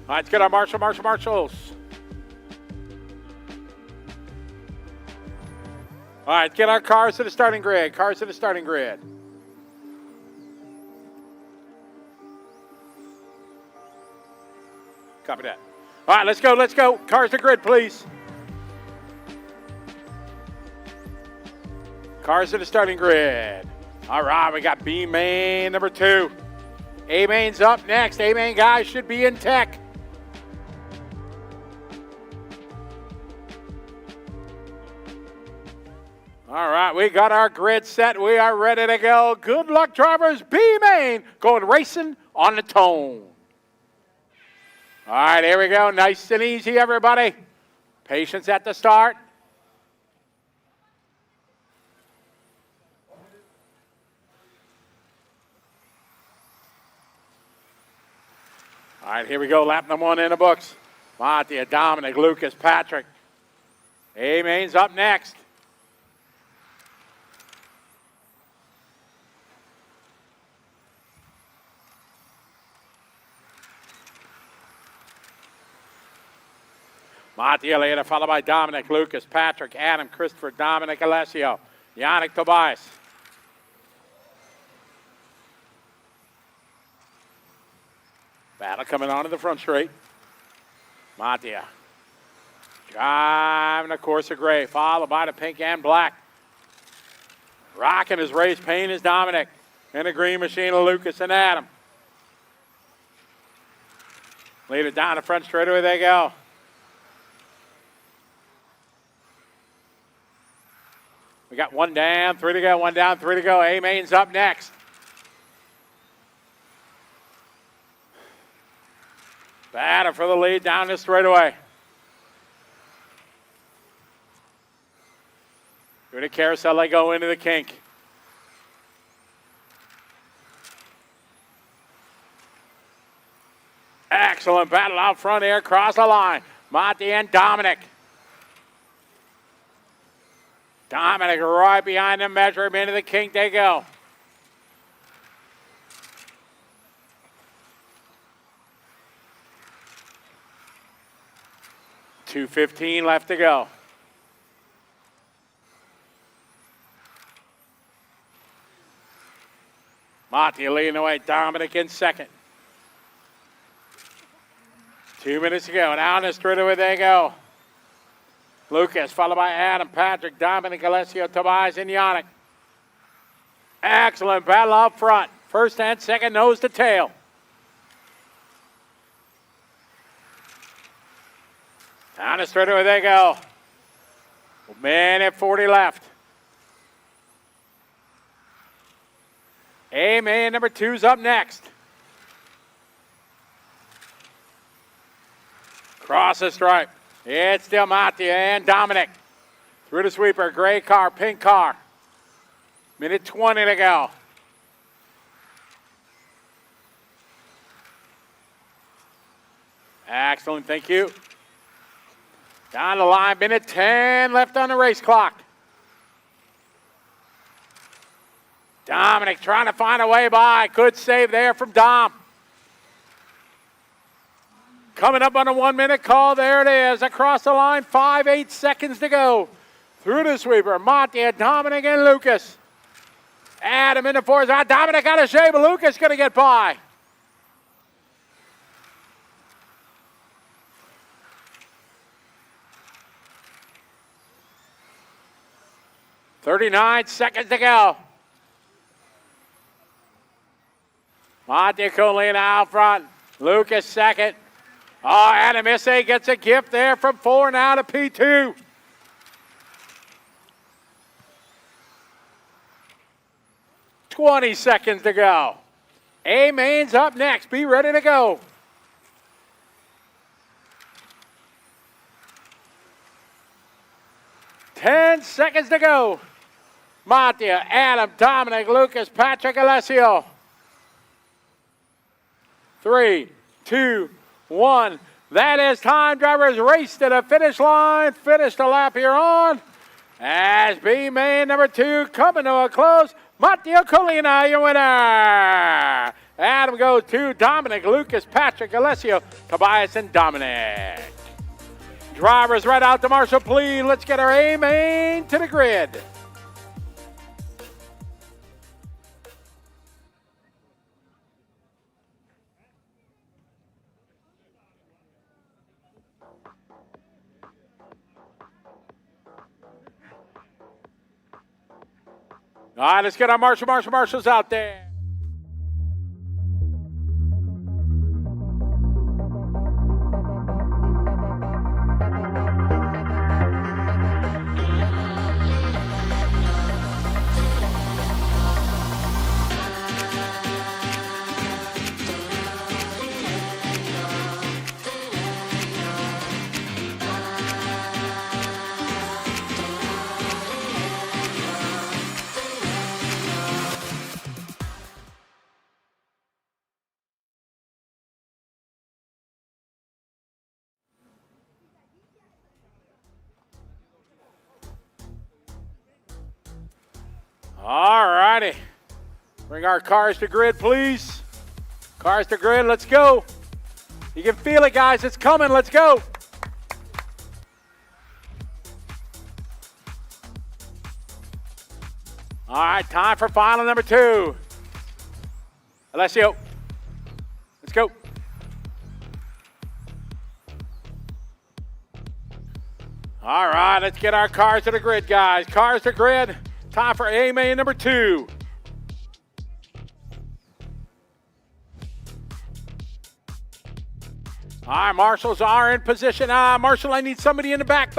All right, let's get our marshals. All right, get our cars to the starting grid. Cars to the starting grid. Copy that. All right, let's go. Cars to grid, please. Cars to the starting grid. All right, we got B main number 2. A main's up next. A main guys should be in tech. All right, we got our grid set. We are ready to go. Good luck, drivers. B-Main going racing on the tone. All right, here we go. Nice and easy, everybody. Patience at the start. All right, here we go. Lap number 1 in the books. Monty, Dominic, Lucas, Patrick. A-Main's up next. Monty later, followed by Dominic, Lucas, Patrick, Adam, Christopher, Dominic, Alessio, Yannick, Tobias. Battle coming onto the front straight. Monty driving the course of gray, followed by the pink and black. Rocking his race paint is Dominic. In the green machine of Lucas and Adam. Lead it down the front straightaway they go. We got 1 down, 3 to go, 1 down, 3 to go. A-Main's up next. Batter for the lead down the straightaway. Through the carousel, they go into the kink. Excellent battle out front here, across the line. Monty and Dominic. Dominic right behind them, measure him into the kink they go. .215 left to go. Monty leading away, Dominic in second. 2 minutes to go. Down the straightaway they go. Lucas, followed by Adam, Patrick, Dominic, Alessio, Tobias, and Yannick. Excellent battle up front. First and second, nose to tail. Down the straightaway they go. Minute 40 left. A-Man number 2's up next. Cross the stripe. It's still Monty and Dominic. Through the sweeper, gray car, pink car. Minute 20 to go. Excellent, thank you. Down the line, minute 10 left on the race clock. Dominic trying to find a way by. Good save there from Dom. Coming up on a 1 minute call. There it is. Across the line. 5-8 seconds to go. Through the sweeper. Mattia, Dominic, and Lucas. Adam in the fourth. Dominic out of shape. Lucas going to get by. .39 seconds to go. Mattia Colina out front. Lucas second. Oh, Adam Isse gets a gift there from 4 now to P2. .20 seconds to go. A-Main's up next. Be ready to go. .10 seconds to go. Mattia, Adam, Dominic, Lucas, Patrick, Alessio. 3, 2, 1. That is time. Drivers race to the finish line. Finish the lap here on. As B-Main number 2 coming to a close. Matteo Colina, your winner. Adam goes to Dominic, Lucas, Patrick, Alessio, Tobias, and Dominic. Drivers right out to Marshall, please. Let's get our A-Main to the grid. All right, let's get our marshals out there. All righty. Bring our cars to grid, please. Cars to grid, let's go. You can feel it, guys. It's coming. Let's go. All right, time for final number 2. Alessio, let's go. All right, let's get our cars to the grid, guys. Cars to grid. Time for A-Main number 2. All right, marshals are in position. Marshal, I need somebody in the back.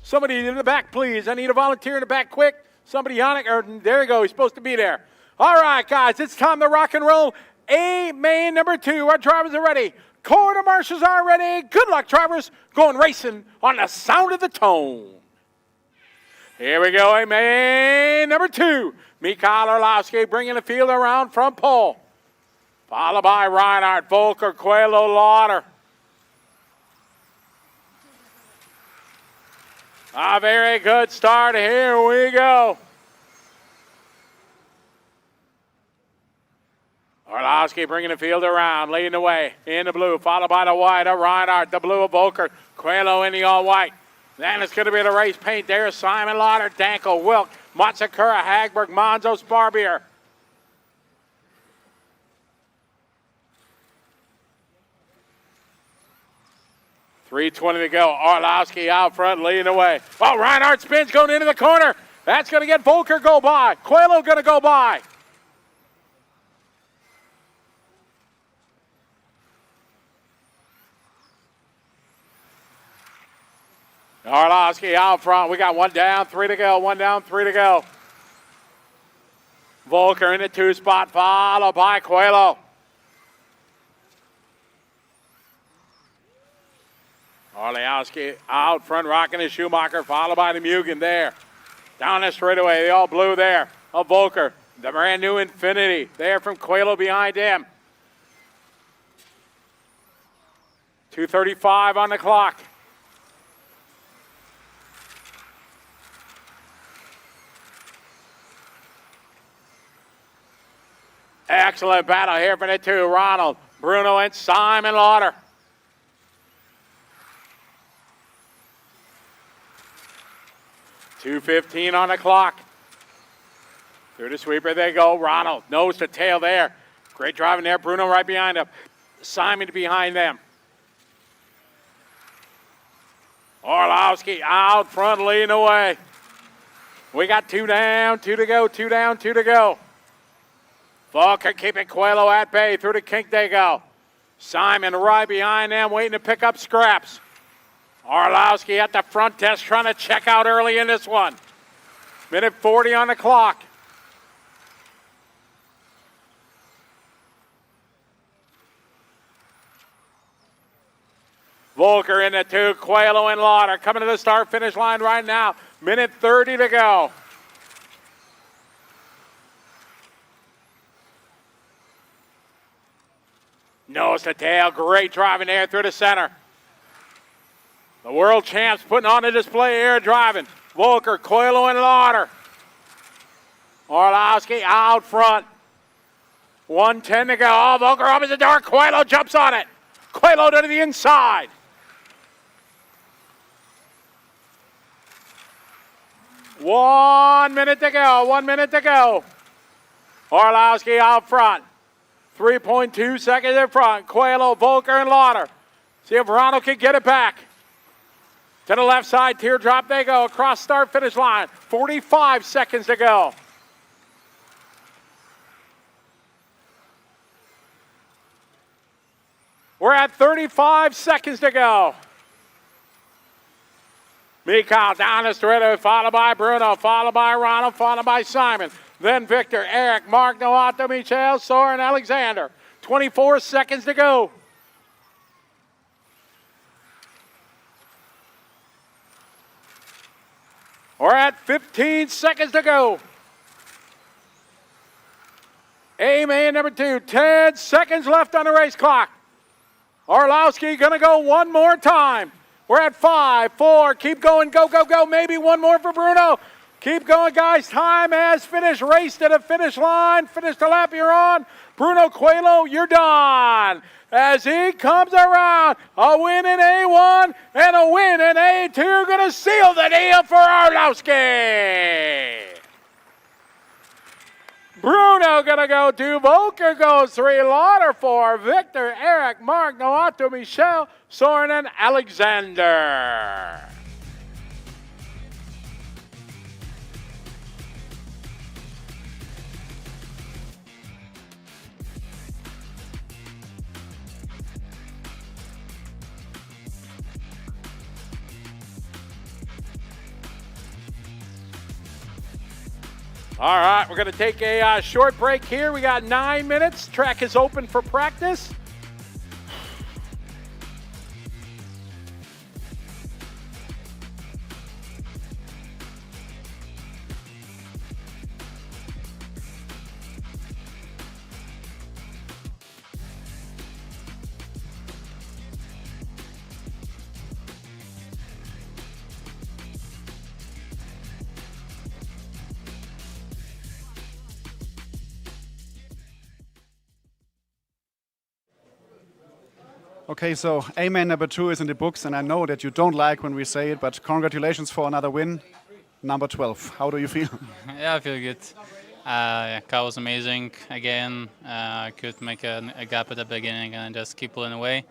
Somebody in the back, please. I need a volunteer in the back quick. Somebody on it. There you go. He's supposed to be there. All right, guys, it's time to rock and roll. A-Main number 2. Our drivers are ready. Quarter marshals are ready. Good luck, drivers. Going racing on the sound of the tone. Here we go, A-Main number 2. Michal Orlowski bringing the field around from pole. Followed by Reinhardt, Volker, Coelho, Lauder. A very good start. Here we go. Orlowski bringing the field around, leading the way in the blue, followed by the white of Reinhardt, the blue of Volker, Coelho in the all-white. Then it's going to be the race paint there. Simon Lauder, Dankel, Wilk, Matsakura, Hagberg, Monzo, Sparbier. .320 to go. Orlowski out front, leading the way. Oh, Reinhardt spins going into the corner. That's going to get Volker go by. Coelho going to go by. Orlowski out front. We got 1 down, 3 to go. 1 down, 3 to go. Volker in the 2 spot, followed by Coelho. Orlowski out front, rocking his Schumacher, followed by the Mugen there. Down the straightaway, they all blue there. Of Volker, the brand new Infinity there from Coelho behind him. 2:35 on the clock. Excellent battle here for the 2. Ronald, Bruno, and Simon Lauder. 2:15 on the clock. Through the sweeper they go. Ronald, nose to tail there. Great driving there. Bruno right behind him. Simon behind them. Orlowski out front leading away. We got 2 down, 2 to go, 2 down, 2 to go. Volker keeping Coelho at bay. Through the kink they go. Simon right behind them, waiting to pick up scraps. Orlowski at the front desk trying to check out early in this one. Minute 40 on the clock. Volker in the 2, Coelho and Lauder coming to the start-finish line right now. Minute 30 to go. Nose to tail, great driving there through the center. The world champs putting on a display here driving. Volker, Coelho, and Lauder. Orlowski out front. 1:10 to go. Oh, Volker opens the door. Coelho jumps on it. Coelho to the inside. One minute to go. Orlowski out front. 3.2 seconds in front. Coelho, Volker, and Lauder. See if Ronald can get it back. To the left side, teardrop they go. Across start-finish line. 45 seconds to go. We're at 35 seconds to go. Michal down the straight, followed by Bruno, followed by Ronald, followed by Simon. Then Victor, Eric, Mark, Noato, Michal, Soren, Alexander. 24 seconds to go. We're at 15 seconds to go. A-man number 2, 10 seconds left on the race clock. Orlowski gonna go one more time. We're at 5, 4, keep going, go, go, go. Maybe one more for Bruno. Keep going, guys. Time has finished. Race to the finish line. Finish the lap you're on. Bruno Coelho, you're done. As he comes around, a win in A1 and a win in A2 gonna seal the deal for Orlowski. Bruno gonna go 2, Volker goes 3, Lauder 4, Victor, Eric, Mark, Noato, Michal, Soren, and Alexander. All right, we're going to take a short break here. We got 9 minutes. Track is open for practice. Okay, so A-man number 2 is in the books, and I know that you don't like when we say it, but congratulations for another win. Number 12. How do you feel? Yeah, I feel good. Car was amazing. Again, I could make a gap at the beginning and just keep pulling away.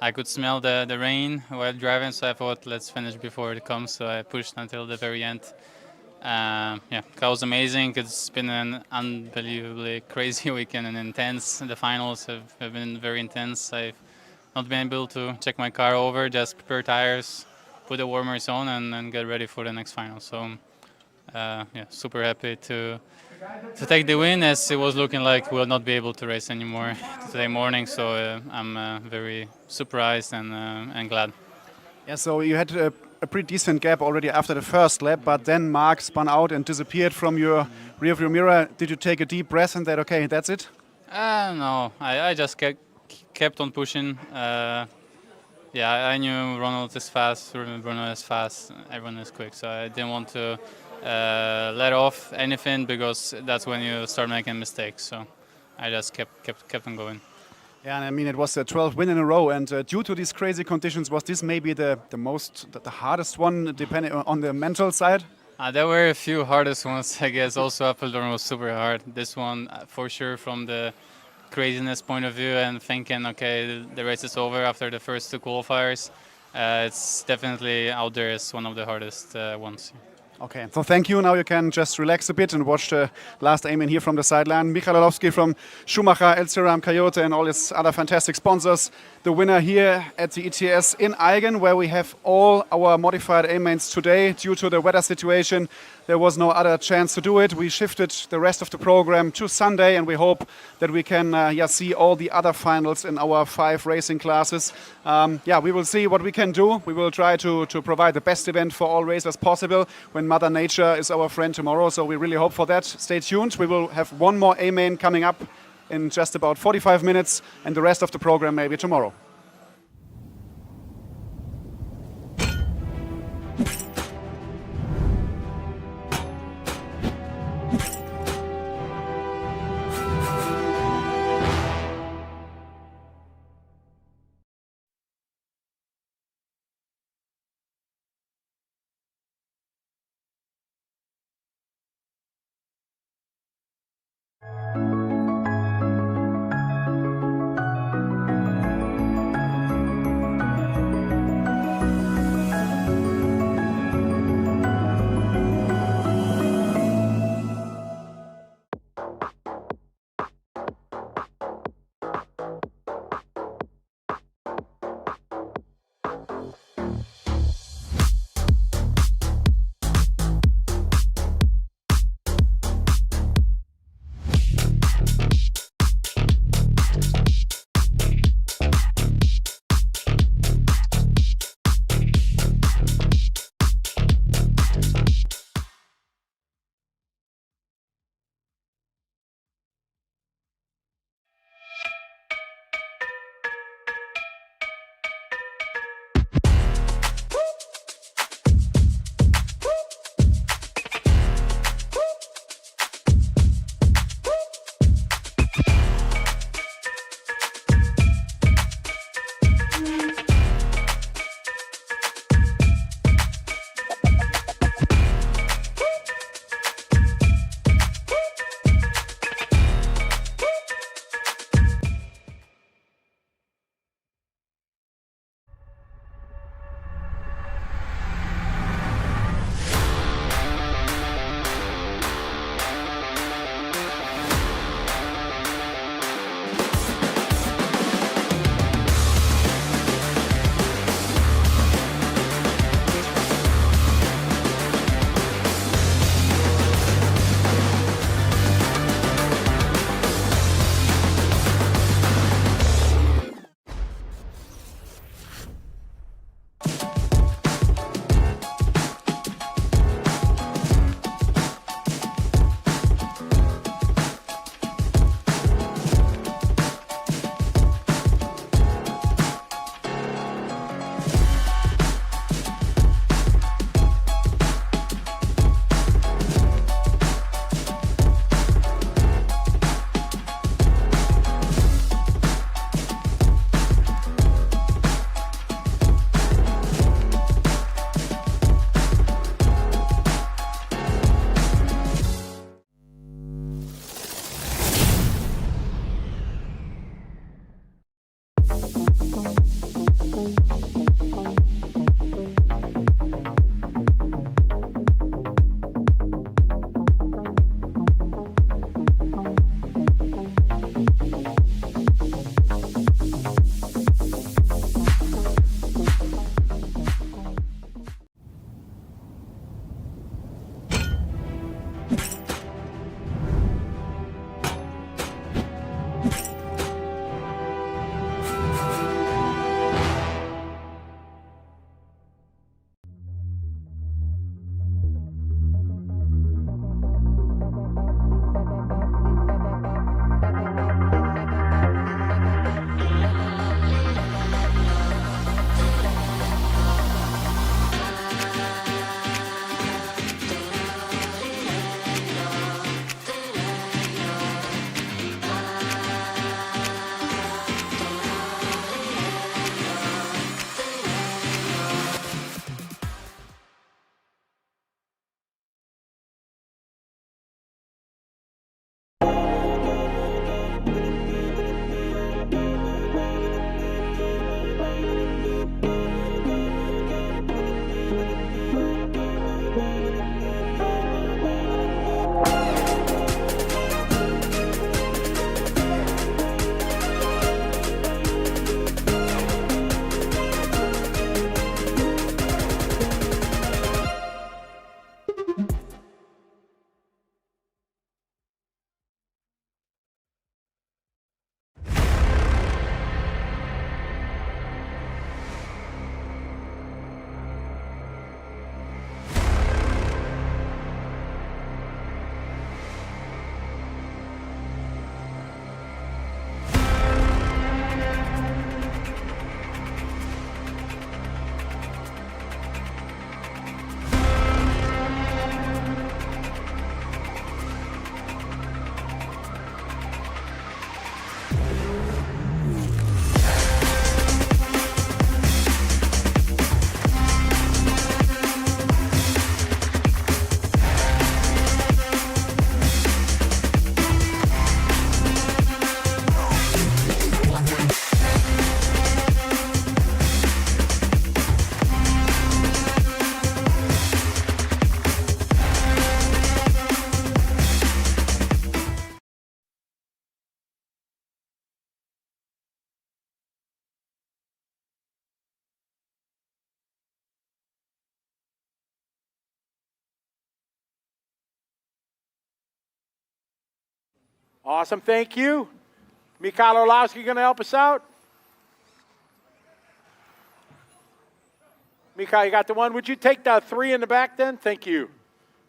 I could smell the rain while driving, so I thought, let's finish before it comes. So I pushed until the very end. Yeah, car was amazing. It's been an unbelievably crazy weekend and intense. The finals have been very intense. I've not been able to check my car over, just prepare tires, put the warmers on, and get ready for the next final. So, yeah, super happy to take the win, as it was looking like we'll not be able to race anymore today morning. So I'm very surprised and glad. Yeah, so you had a pretty decent gap already after the first lap, but then Mark spun out and disappeared from your rearview mirror. Did you take a deep breath and that, okay, that's it? No, I just kept on pushing. Yeah, I knew Ronald is fast, Bruno is fast, everyone is quick, so I didn't want to let off anything, because that's when you start making mistakes. So I just kept on going. Yeah, and I mean, it was a 12th win in a row, and due to these crazy conditions, was this maybe the hardest one, depending on the mental side? There were a few hardest ones, I guess. Also, Apeldoorn was super hard. This one, for sure, from the craziness point of view and thinking, okay, the race is over after the first two qualifiers. It's definitely out there as one of the hardest ones. Okay, so thank you. Now you can just relax a bit and watch the last Aigen here from the sideline. Michal from Schumacher, Elseram, Coyote, and all its other fantastic sponsors. The winner here at the ETS in Aigen, where we have all our modified A-mains today. Due to the weather situation, there was no other chance to do it. We shifted the rest of the program to Sunday, and we hope that we can see all the other finals in our 5 racing classes. We will see what we can do. We will try to provide the best event for all racers possible when Mother Nature is our friend tomorrow. So we really hope for that. Stay tuned. We will have one more A-main coming up in just about 45 minutes, and the rest of the program maybe tomorrow. Awesome, thank you. Michal Orlowski going to help us out. Michal, you got the one. Would you take the 3 in the back then? Thank you.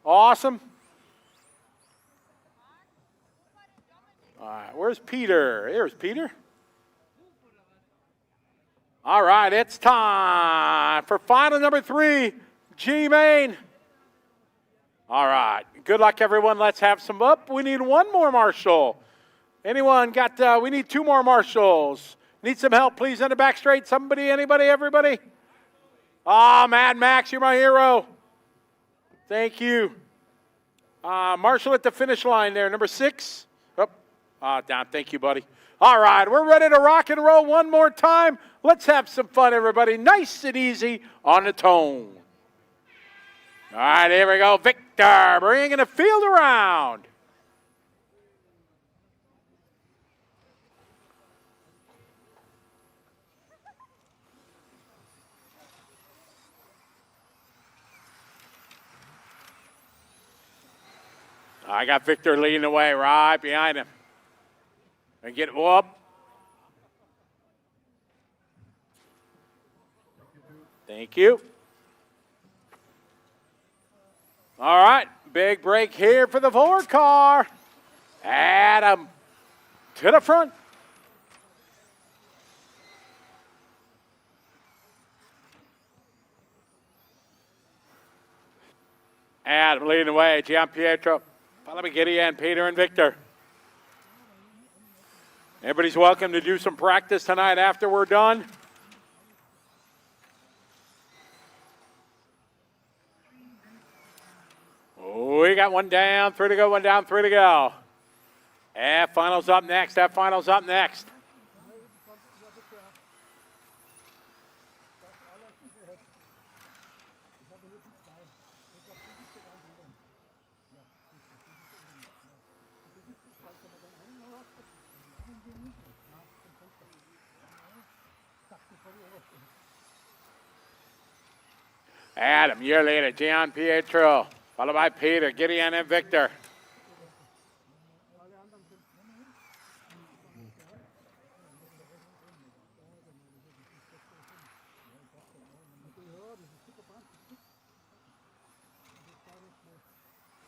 Awesome. All right, where's Peter? Here's Peter. All right, it's time for final number 3, G-Main. All right, good luck, everyone. Let's have some up. We need one more marshal. Anyone got, we need 2 more marshals. Need some help, please, in the back straight. Somebody, anybody, everybody? Ah, Mad Max, you're my hero. Thank you. Marshal at the finish line there, number 6. Down. Thank you, buddy. All right, we're ready to rock and roll one more time. Let's have some fun, everybody. Nice and easy on the tone. All right, here we go. Victor bringing the field around. I got Victor leading the way right behind him. And get whoop. Thank you. All right, big break here for the Ford car. Adam to the front. Adam leading the way, Gianpietro. Follow me, Gideon, Peter, and Victor. Everybody's welcome to do some practice tonight after we're done. We got 1 down, 3 to go, 1 down, 3 to go. F-finals up next, F-finals up next. Adam, your leader, Gianpietro, followed by Peter, Gideon, and Victor.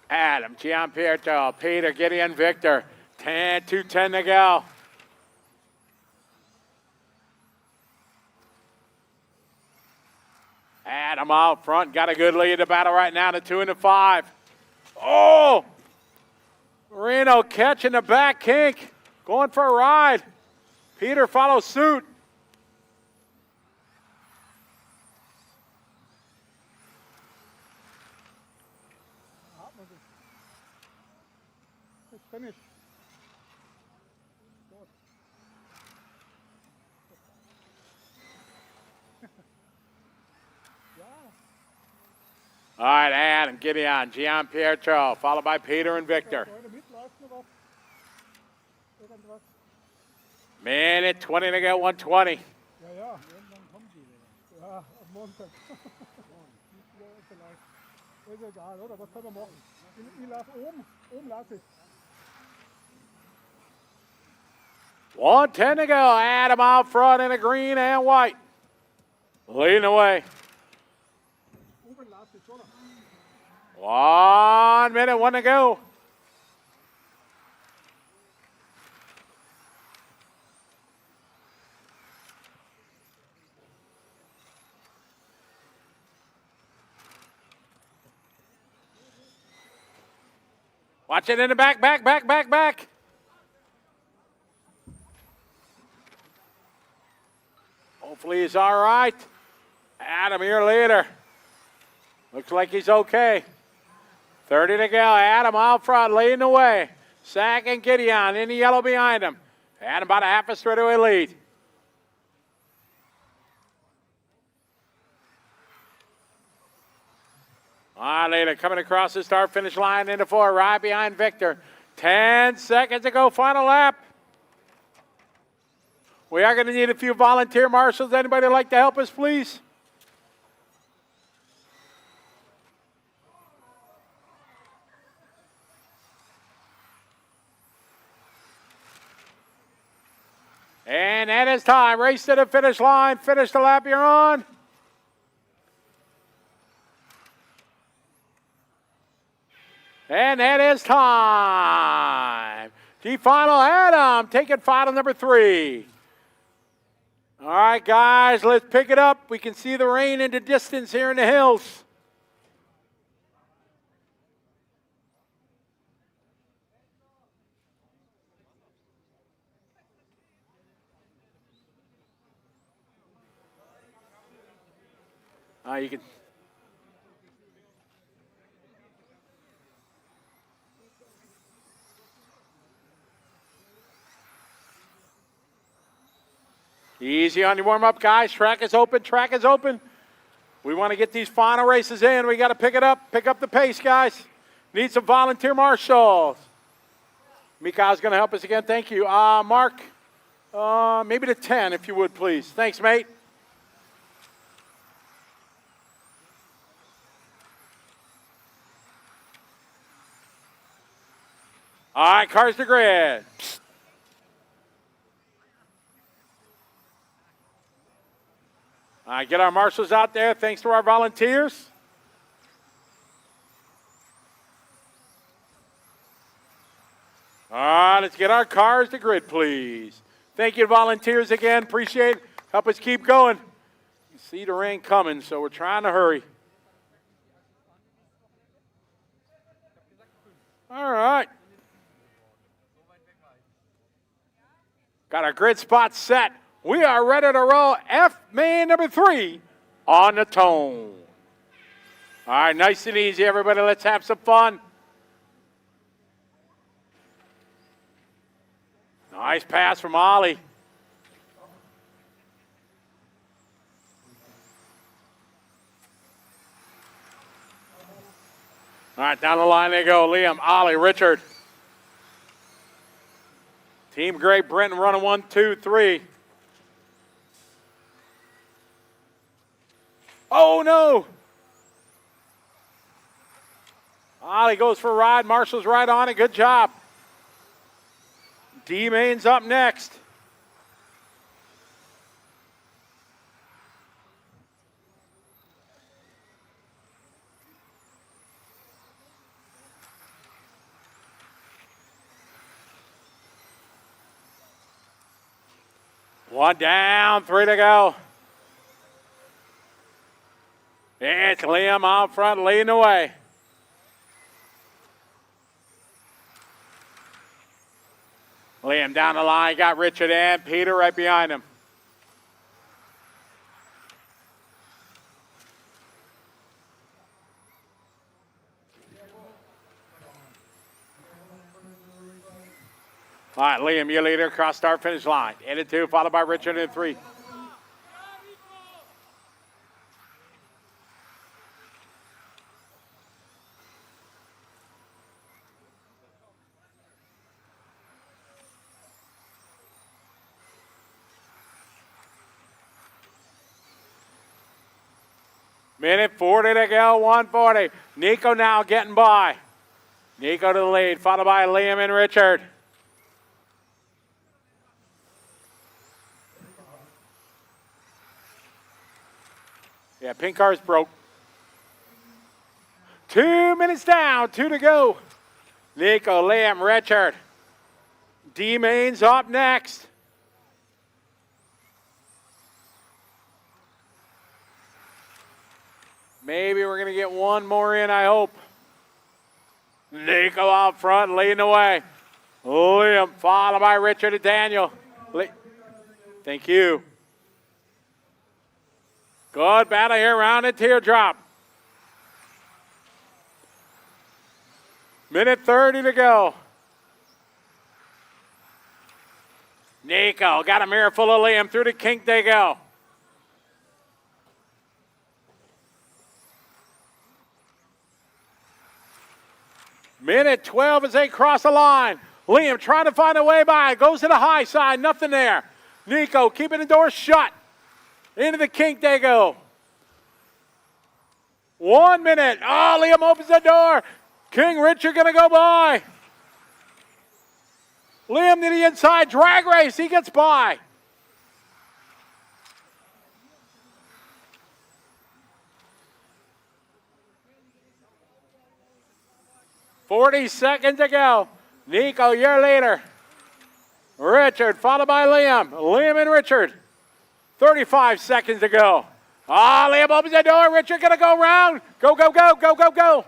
Adam, Gianpietro, Peter, Gideon, Victor. 2:10 to go. Adam out front, got a good lead in the battle right now to 2 and 5. Oh! Reno catching the back kink, going for a ride. Peter follows suit. It's finished. All right, Adam, Gideon, Gianpietro, followed by Peter and Victor. Minute 20 to go, 120. Ja, ja, irgendwann kommen die wieder. Ja, am Montag. Vielleicht. Ist egal, oder? Was können wir machen? Ich lasse oben lasse ich. 1:10 to go. Adam out front in a green and white. Leading the way. 1 minute, 1 to go. Watch it in the back. Hopefully he's all right. Adam, your leader. Looks like he's okay. 30 to go. Adam out front, leading the way. Second, Gideon in the yellow behind him. Adam about a half a straightaway lead. All right, leader coming across the start-finish line into 4, right behind Victor. 10 seconds to go, final lap. We are going to need a few volunteer marshals. Anybody like to help us, please? And that is time. Race to the finish line. Finish the lap you're on. And that is time. G-final, Adam, taking final number 3. All right, guys, let's pick it up. We can see the rain in the distance here in the hills. You can. Easy on your warm-up, guys. Track is open. Track is open. We want to get these final races in. We got to pick it up. Pick up the pace, guys. Need some volunteer marshals. Michal's going to help us again. Thank you. Mark, maybe the 10, if you would, please. Thanks, mate. All right, cars to grid. All right, get our marshals out there. Thanks to our volunteers. All right, let's get our cars to grid, please. Thank you, volunteers, again. Appreciate it. Help us keep going. You see the rain coming, so we're trying to hurry. All right. Got our grid spots set. We are ready to roll. F main number 3 on the tone. All right, nice and easy, everybody. Let's have some fun. Nice pass from Ollie. All right, down the line they go. Liam, Ollie, Richard. Team Great Britain running 1, 2, 3. Oh, no. Ollie goes for a ride. Marshall's right on it. Good job. D-Main's up next. One down, 3 to go. It's Liam out front leading the way. Liam down the line, got Richard and Peter right behind him. All right, Liam, your leader, cross start finish line. In at 2, followed by Richard in 3. Minute 40 to go, 140. Nico now getting by. Nico to the lead, followed by Liam and Richard. Yeah, pink car's broke. 2 minutes down, 2 to go. Nico, Liam, Richard. D-Main's up next. Maybe we're going to get one more in, I hope. Nico out front, leading the way. Liam, followed by Richard and Daniel. Thank you. Good battle here around the teardrop. Minute 30 to go. Nico got a mirror full of Liam. Through the kink they go. Minute 12 as they cross the line. Liam trying to find a way by. Goes to the high side. Nothing there. Nico keeping the door shut. Into the kink they go. 1 minute. Oh, Liam opens the door. King Richard going to go by. Liam to the inside. Drag race. He gets by. 40 seconds to go. Nico, your leader. Richard, followed by Liam. Liam and Richard. 35 seconds to go. Liam opens the door. Richard going to go round. Go, go, go, go, go, go.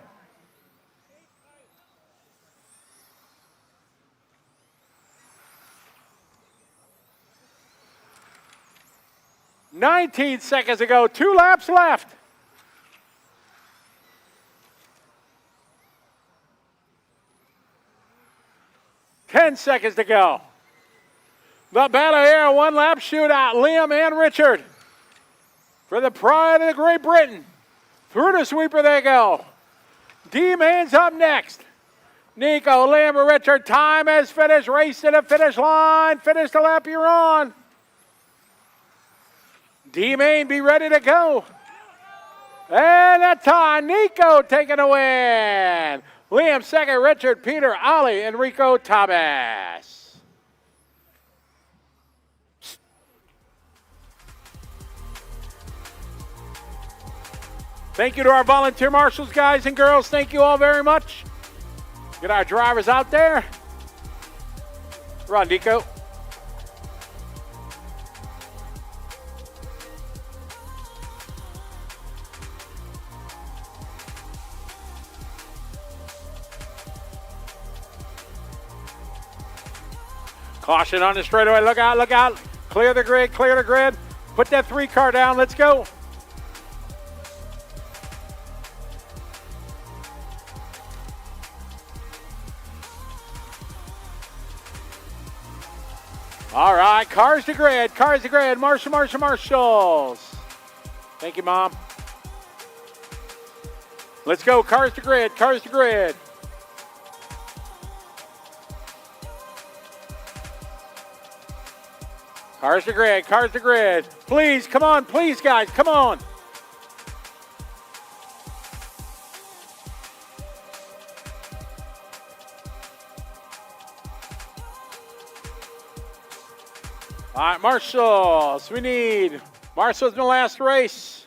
"19 seconds to go. 2 laps left. "10 seconds to go. The battle here, 1 lap shootout. Liam and Richard for the pride of Great Britain. Through the sweeper they go. D-Man's up next. Nico, Liam, and Richard. Time has finished. Race to the finish line. Finish the lap you're on. D-Main, be ready to go. And that time, Nico taking the win. Liam second, Richard, Peter, Ollie, Enrico, Thomas. Thank you to our volunteer marshals, guys and girls. Thank you all very much. Get our drivers out there. Run, Nico. Caution on the straightaway. Look out, look out. Clear the grid, clear the grid. Put that 3 car down. Let's go. All right, cars to grid, cars to grid. Marshals. Thank you, Mom. Let's go, cars to grid, cars to grid. Cars to grid, cars to grid. Please, come on, please, guys, come on. All right, marshals. We need marshals in the last race.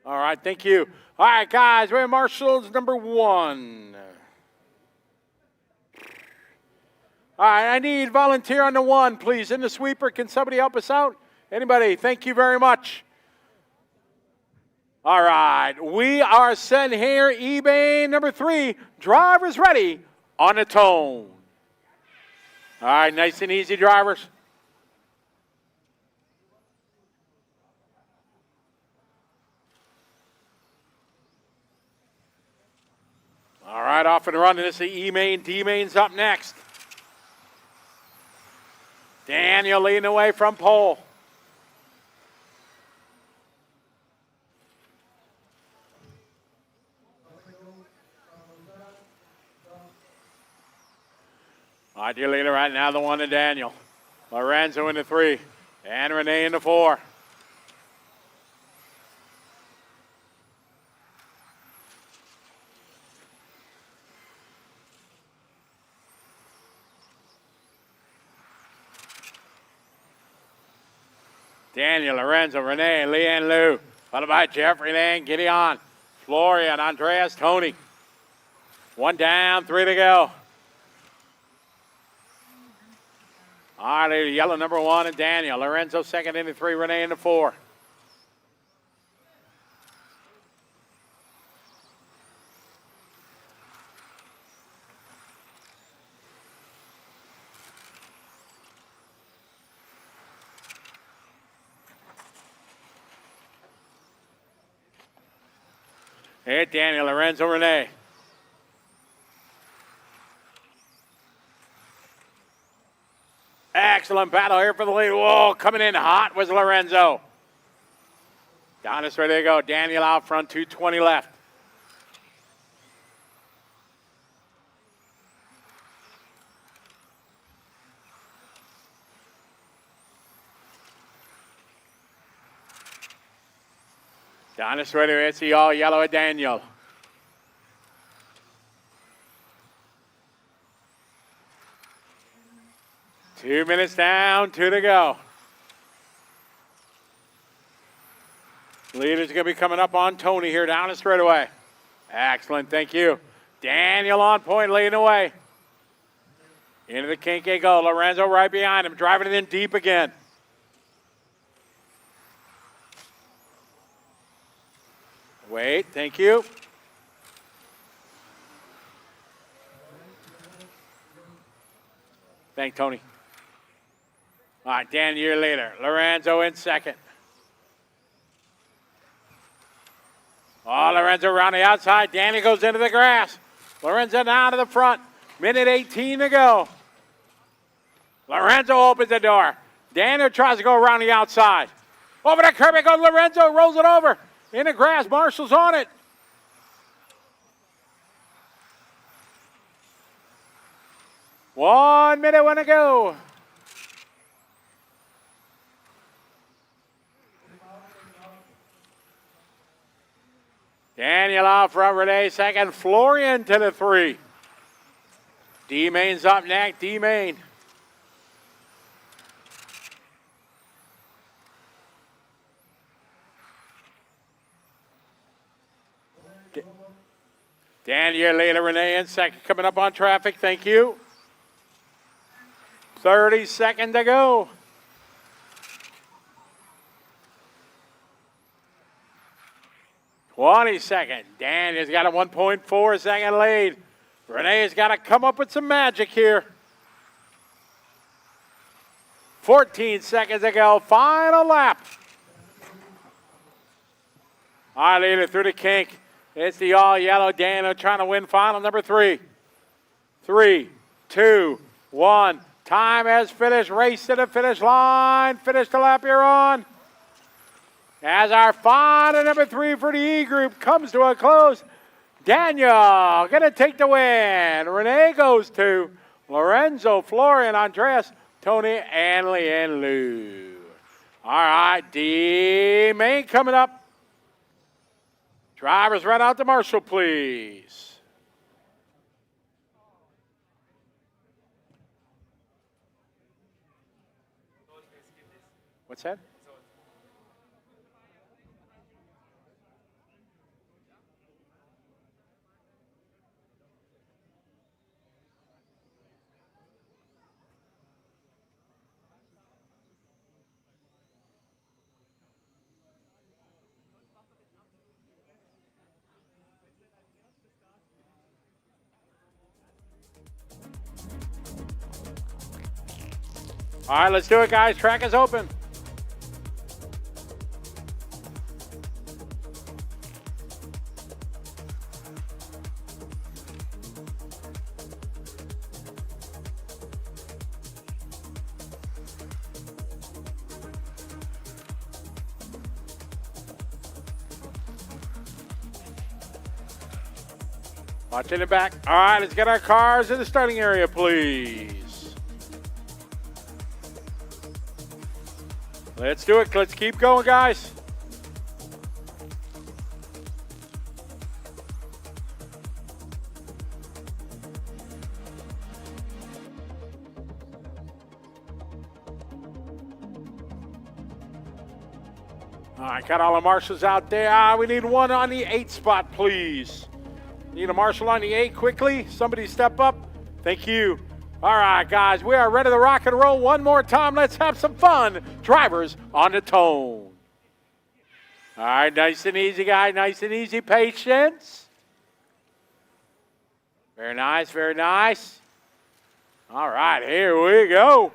All right, thank you. All right, guys, we have marshals number 1. All right, I need volunteer on the 1, please. In the sweeper, can somebody help us out? Anybody? Thank you very much. All right, we are set here. eBay number 3, drivers ready on the tone. All right, nice and easy, drivers. All right, off and running. This is the E-Main. D-Main's up next. Daniel leading away from pole. All right, your leader right now, the 1 to Daniel. Lorenzo in the 3, and Renee in the 4. Daniel, Lorenzo, Renee, Leanne Lou, followed by Jeffrey Lane, Gideon, Florian, Andreas, Tony. 1 down, 3 to go. All right, yellow number 1 and Daniel. Lorenzo second in the 3, Renee in the 4. Hey, Daniel, Lorenzo, Renee. Excellent battle here for the lead. Whoa, coming in hot was Lorenzo. Donis ready to go. Daniel out front, 2:20 left. Donis ready to see all yellow at Daniel. Two minutes down, 2 to go. Leader's going to be coming up on Tony here down the straightaway. Excellent, thank you. Daniel on point, leading away. Into the kink they go. Lorenzo right behind him, driving it in deep again. Wait, thank you. Thank Tony. All right, Dan, a year later. Lorenzo in second. Oh, Lorenzo around the outside. Danny goes into the grass. Lorenzo down to the front. Minute 18 to go. Lorenzo opens the door. Daniel tries to go around the outside. Over the curb it goes Lorenzo, rolls it over. In the grass, Marshall's on it. One minute to go. Daniel out front, Renee second, Florian to the 3. D-Main's up next, D-Main. Dan, a year later, Renee in second, coming up on traffic, thank you. 30 seconds to go. Second. Dan has got a 1.4 second lead. Renee has got to come up with some magic here. 14 seconds to go. Final lap. All right, leader through the kink. It's the all yellow Daniel trying to win final number 3. 3, 2, 1. Time has finished. Race to the finish line. Finish the lap you're on. As our final number 3 for the E group comes to a close, Daniel going to take the win. Renee goes to Lorenzo, Florian, Andreas, Tony, Anley, and Lou. All right, D-Main coming up. Drivers run out to Marshall, please. What's that? All right, let's do it, guys. Track is open. Watch in the back. All right, let's get our cars in the starting area, please. Let's do it. Let's keep going, guys. All right, got all the marshals out there. We need one on the 8 spot, please. Need a marshal on the 8 quickly. Somebody step up. Thank you. All right, guys, we are ready to rock and roll one more time. Let's have some fun. Drivers on the tone. All right, nice and easy, guys. Nice and easy. Patience. Very nice, very nice. All right, here we go.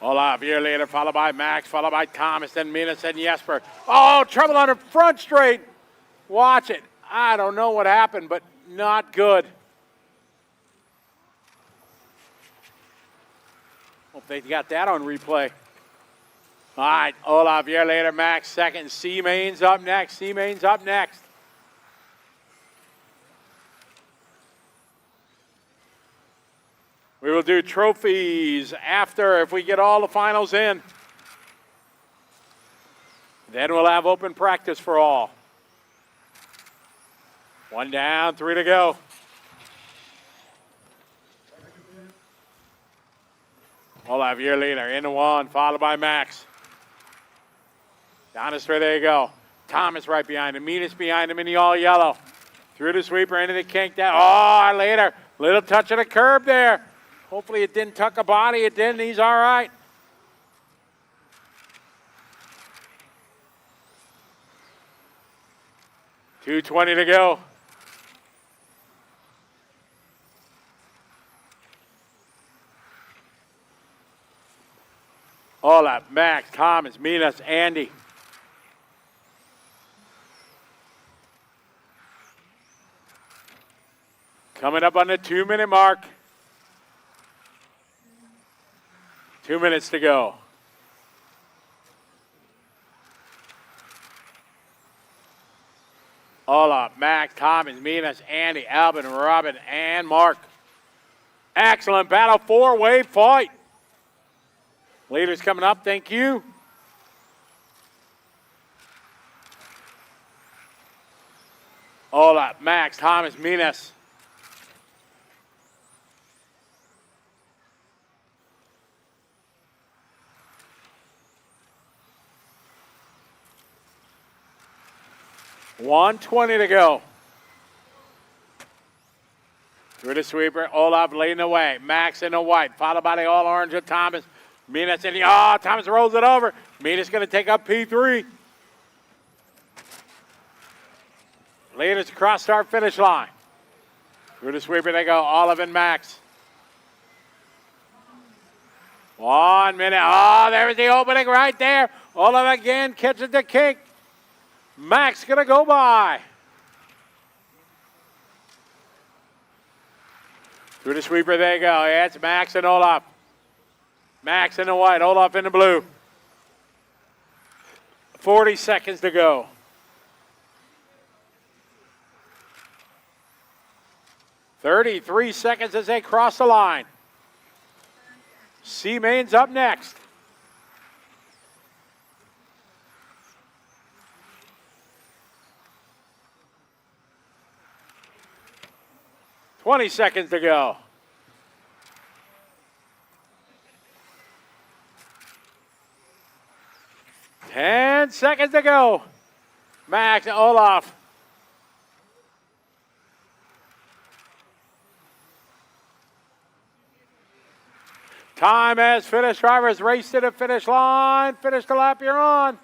Olaf here later, followed by Max, followed by Thomas, then Minas, then Jesper. Oh, trouble on the front straight. Watch it. I don't know what happened, but not good. Hope they got that on replay. All right, Olaf here later, Max second. C-Main's up next. C-Main's up next. We will do trophies after if we get all the finals in. Then we'll have open practice for all. 1 down, 3 to go. Olaf, your leader, into 1, followed by Max. Down the straight, there you go. Thomas right behind him. Minas behind him in the all yellow. Through the sweeper, into the kink. Down. Oh, later. Little touch of the curb there. Hopefully it didn't tuck a body. It didn't. He's all right. .220 to go. Olaf, Max, Thomas, Minas, Andy. Coming up on the 2-minute mark. 2 minutes to go. Olaf, Max, Thomas, Minas, Andy, Albin, Robin, and Mark. Excellent battle, 4-way fight. Leaders coming up, thank you. Olaf, Max, Thomas, Minas. .120 to go. Through the sweeper, Olaf leading the way. Max in the white, followed by the all orange of Thomas. Minas in the, Thomas rolls it over. Minas going to take up P3. Leaders across start finish line. Through the sweeper they go, Olaf and Max. 1 minute, there's the opening right there. Olaf again catches the kick. Max going to go by. Through the sweeper they go. Yeah, it's Max and Olaf. Max in the white, Olaf in the blue. 40 seconds to go. .33 seconds as they cross the line. C-Main's up next. .20 seconds to go. .10 seconds to go. Max and Olaf. Time has finished. Drivers race to the finish line. Finish the lap you're on.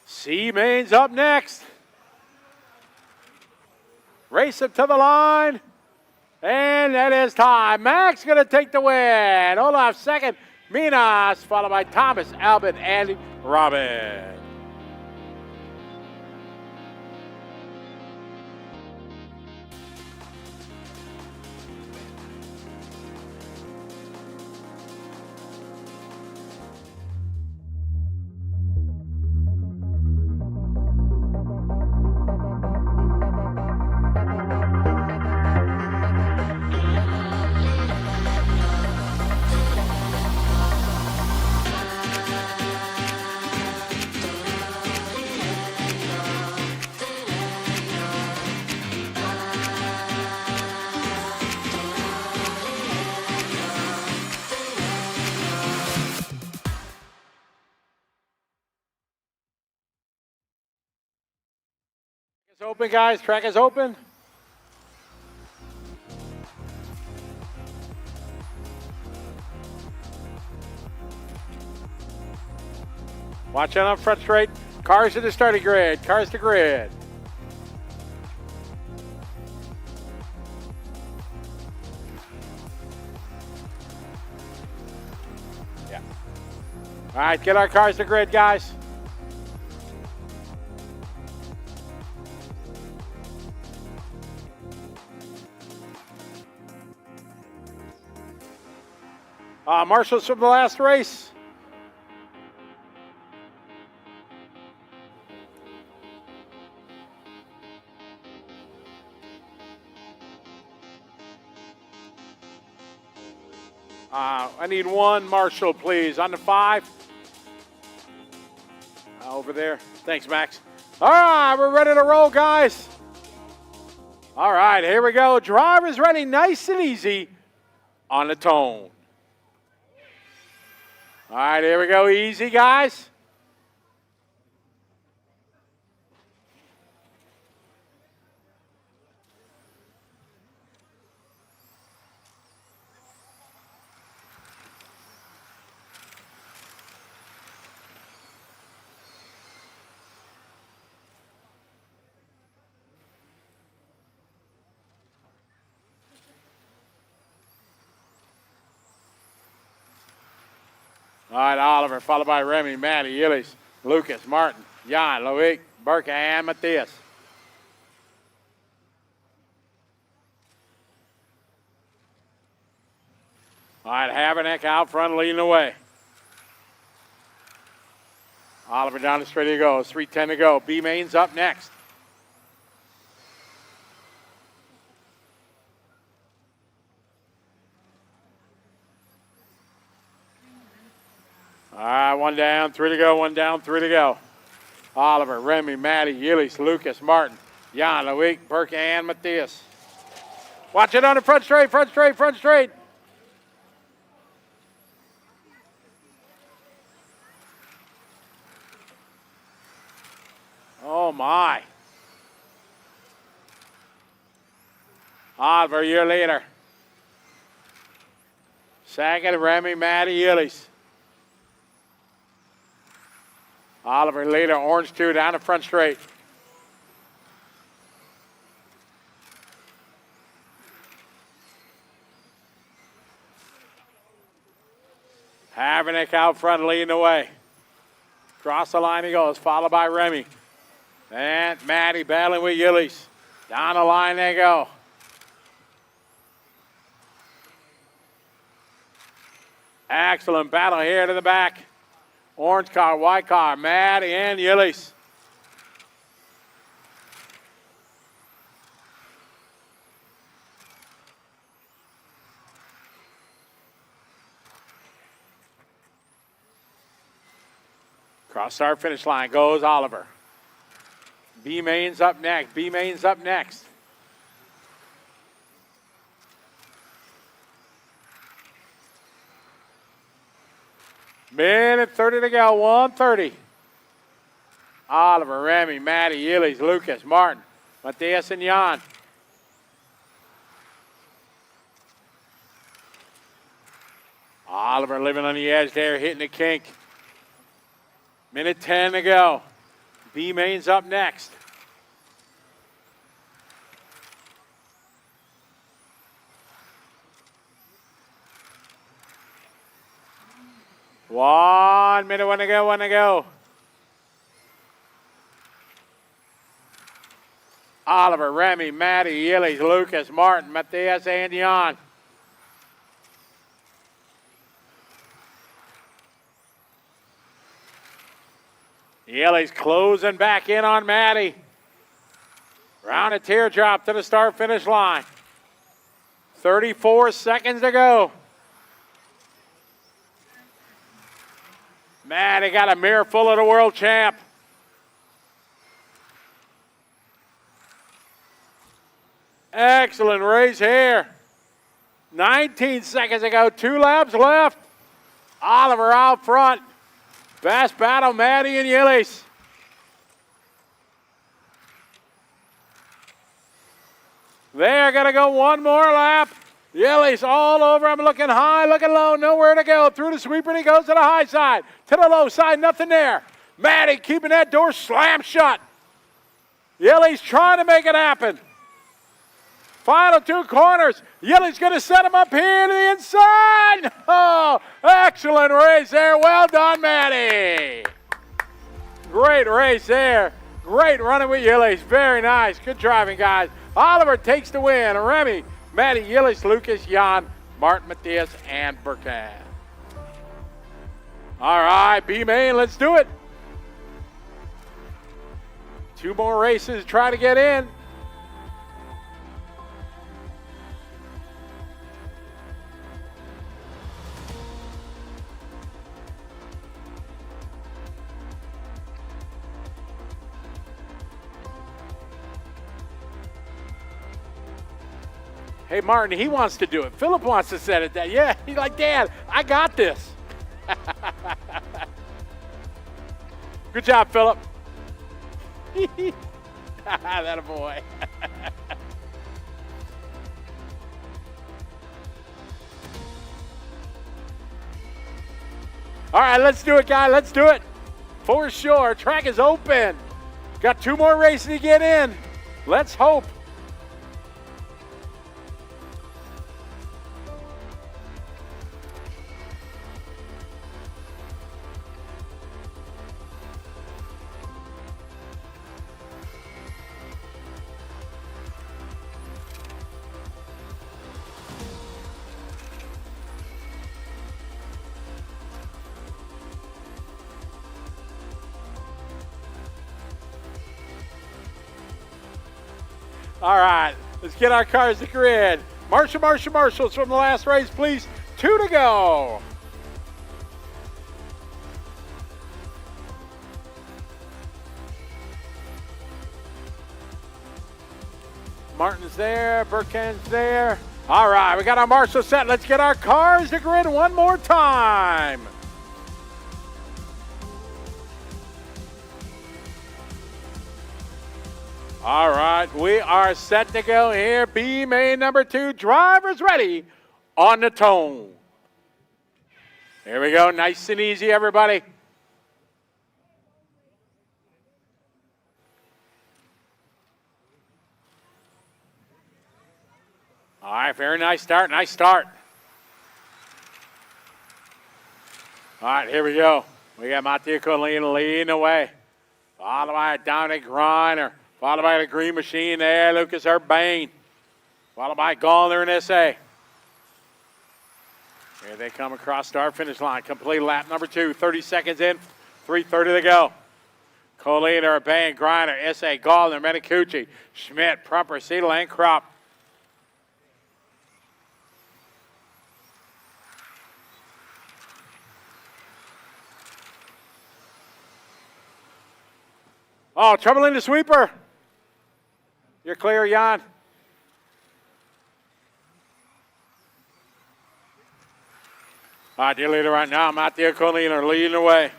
C-Main's up next. Race it to the line. And that is time. Max going to take the win. Olaf second. Minas, followed by Thomas, Albin, Andy, Robin. Open, guys. Track is open. Watch out on front straight. Cars to the starting grid. Cars to grid. Yeah. All right, get our cars to grid, guys. Marshals from the last race. I need one marshal, please, on the 5. Over there. Thanks, Max. All right, we're ready to roll, guys. All right, here we go. Drivers ready, nice and easy on the tone. All right, here we go. Easy, guys. All right, Oliver, followed by Remy, Matty, Yillies, Lucas, Martin, Jan, Loic, Burke, and Matthias. All right, Habernick out front leading the way. Oliver down the straight he goes, 3:10 to go. B-Main's up next. All right, 1 down, 3 to go, 1 down, 3 to go. Oliver, Remy, Matty, Yillies, Lucas, Martin, Jan, Loic, Burke, and Matthias. Watch it on the front straight, front straight, front straight. Oh, my. Oliver, your leader. Second, Remy, Matty, Yillies. Oliver leader, orange 2 down the front straight. Habernick out front leading the way. Cross the line he goes, followed by Remy. And Matty battling with Yillies. Down the line they go. Excellent battle here to the back. Orange car, white car, Matty and Yillies. Cross start finish line goes Oliver. B-Main's up next. B-Main's up next. Minute 30 to go, 1:30. Oliver, Remy, Matty, Yillies, Lucas, Martin, Matthias, and Jan. Oliver living on the edge there, hitting the kink. Minute 10 to go. B-Main's up next. One minute, one to go, one to go. Oliver, Remy, Matty, Yillies, Lucas, Martin, Matthias, and Jan. Yillies closing back in on Matty. Round a teardrop to the start-finish line. 34 seconds to go. Matty got a mirror full of the world champ. Excellent race here. 19 seconds to go, 2 laps left. Oliver out front. Best battle, Matty and Yillies. They're going to go one more lap. Yillies all over him, looking high, looking low, nowhere to go. Through the sweeper, and he goes to the high side. To the low side, nothing there. Matty keeping that door slammed shut. Yillies trying to make it happen. Final 2 corners. Yillies going to set him up here to the inside. Oh, excellent race there. Well done, Matty. Great race there. Great running with Yillies. Very nice. Good driving, guys. Oliver takes the win. Remy, Matty, Yillies, Lucas, Jan, Martin, Matthias, and Burkhan. All right, B-Main, let's do it. 2 more races. Try to get in. Hey, Martin, he wants to do it. Philip wants to set it down. Yeah, he's like, Dad, I got this. Good job, Philip. That a boy. All right, let's do it, guy. Let's do it. For sure. Track is open. Got 2 more races to get in. Let's hope. All right, let's get our cars to grid. Marshals from the last race, please. 2 to go. Martin's there, Burkhan's there. All right, we got our marshal set. Let's get our cars to grid one more time. All right, we are set to go here. B main number 2, drivers ready on the tone. Here we go, nice and easy, everybody. All right, very nice start, nice start. All right, here we go. We got Mattia Colina leading the way. Followed by Dominic Reiner. Followed by the green machine there, Lucas Urbane. Followed by Gallner and SA. Here they come across start finish line. Complete lap number 2, 30 seconds in, 3:30 to go. Colina, Urbane, Griner, SA, Gallner, Medicucci, Schmidt, Prumper, Seidel, and Kropp. Oh, trouble in the sweeper. You're clear, Jan. All right, dear leader right now, Mattia Colina leading the way.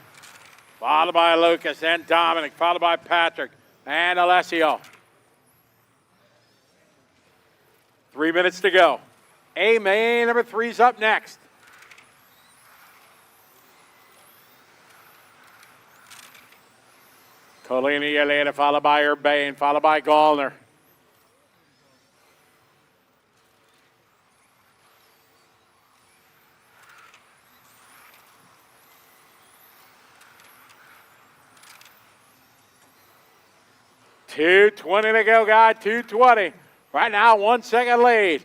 Followed by Lucas and Dominic, followed by Patrick and Alessio. 3 minutes to go. A main number 3's up next. Colina, your leader, followed by Urbane, followed by Gallner. $2:20 to go, guy. 2:20. Right now, 1 second lead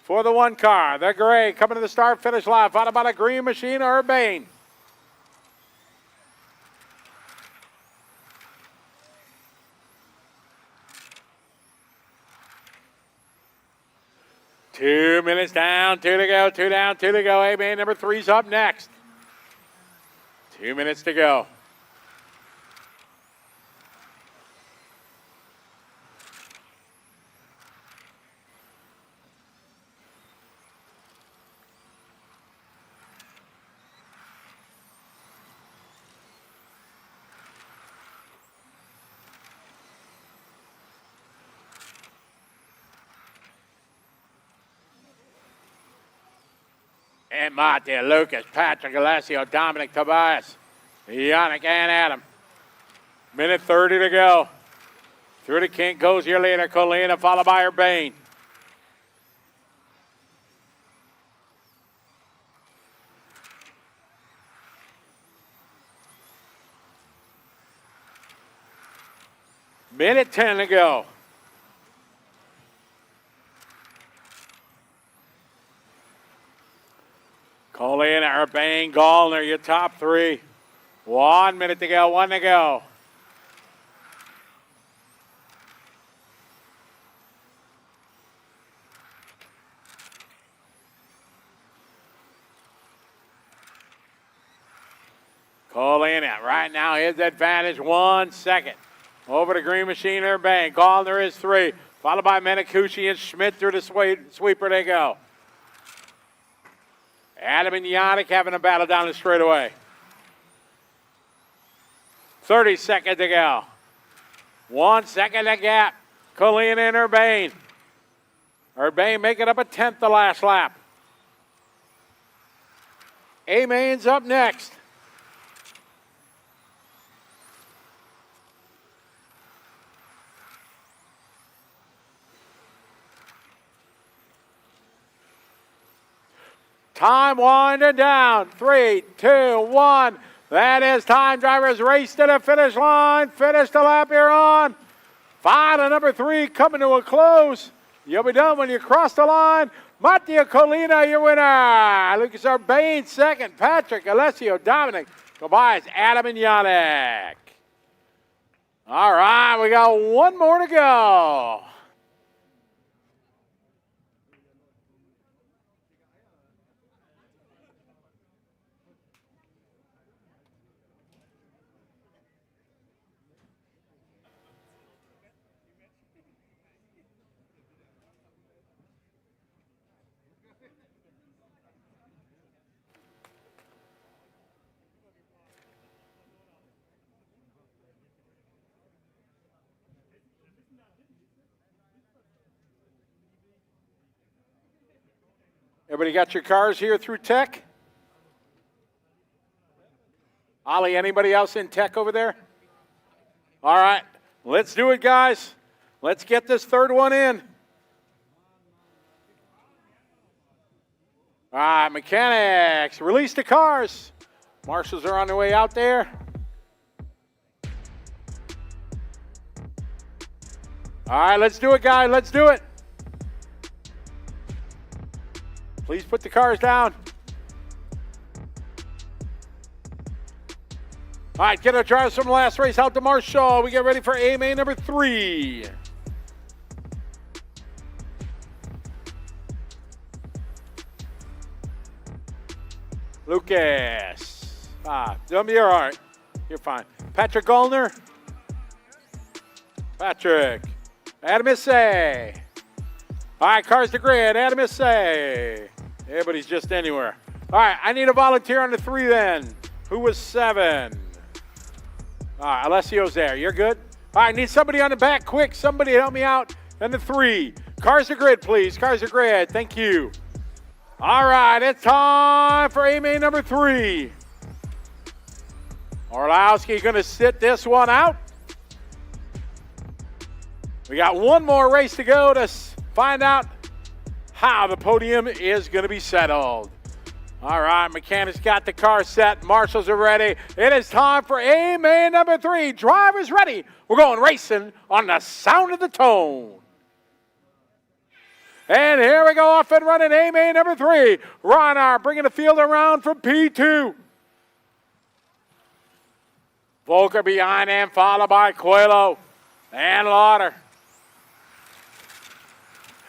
for the 1 car. The gray coming to the start finish line, followed by the green machine, Urbane. Two minutes down, 2 to go, 2 down, 2 to go. A main number 3's up next. 2 minutes to go. And Mattia, Lucas, Patrick, Alessio, Dominic, Tobias, Yannick, and Adam. Minute 30 to go. Through the kink goes your leader, Colina, followed by Urbane. Minute 10 to go. Colina, Urbane, Gallner, your top 3. 1 minute to go, 1 to go. Colina, right now his advantage, 1 second. Over to green machine, Urbane. Gallner is 3. followed by Menicucci and Schmidt through the sweeper they go. Adam and Yannick having a battle down the straightaway. 30 seconds to go. 1 second to gap. Colleen and Urbane. Urbane making up a 10th the last lap. A-Main's up next. Time winding down. 3, 2, 1. That is time. Drivers race to the finish line. Finish the lap you're on. Final number 3 coming to a close. You'll be done when you cross the line. Mattia Colina, your winner. Lucas Urbane, second. Patrick, Alessio, Dominic, Tobias, Adam, and Yannick. All right, we got one more to go. Everybody got your cars here through tech? Ollie, anybody else in tech over there? All right, let's do it, guys. Let's get this third one in. All right, mechanics, release the cars. Marshals are on their way out there. All right, let's do it, guys. Let's do it. Please put the cars down. All right, get our drivers from the last race out to Marshall. We get ready for A-Main number 3. Lucas. You're all right. You're fine. Patrick Gallner. Patrick. Adam Issei. All right, cars to grid. Adam Issei. Everybody's just anywhere. All right, I need a volunteer on the 3 then. Who was 7? All right, Alessio's there. You're good? All right, need somebody on the back quick. Somebody help me out. And the 3. Cars to grid, please. Cars to grid. Thank you. All right, it's time for A-Main number 3. Orlowski going to sit this one out. We got one more race to go to find out how the podium is going to be settled. All right, mechanics got the car set. Marshals are ready. It is time for A-Main number 3. Drivers ready. We're going racing on the sound of the tone. And here we go, off and running A-Main number 3. Ronald bringing the field around from P2. Volker behind him, followed by Coelho and Lauder.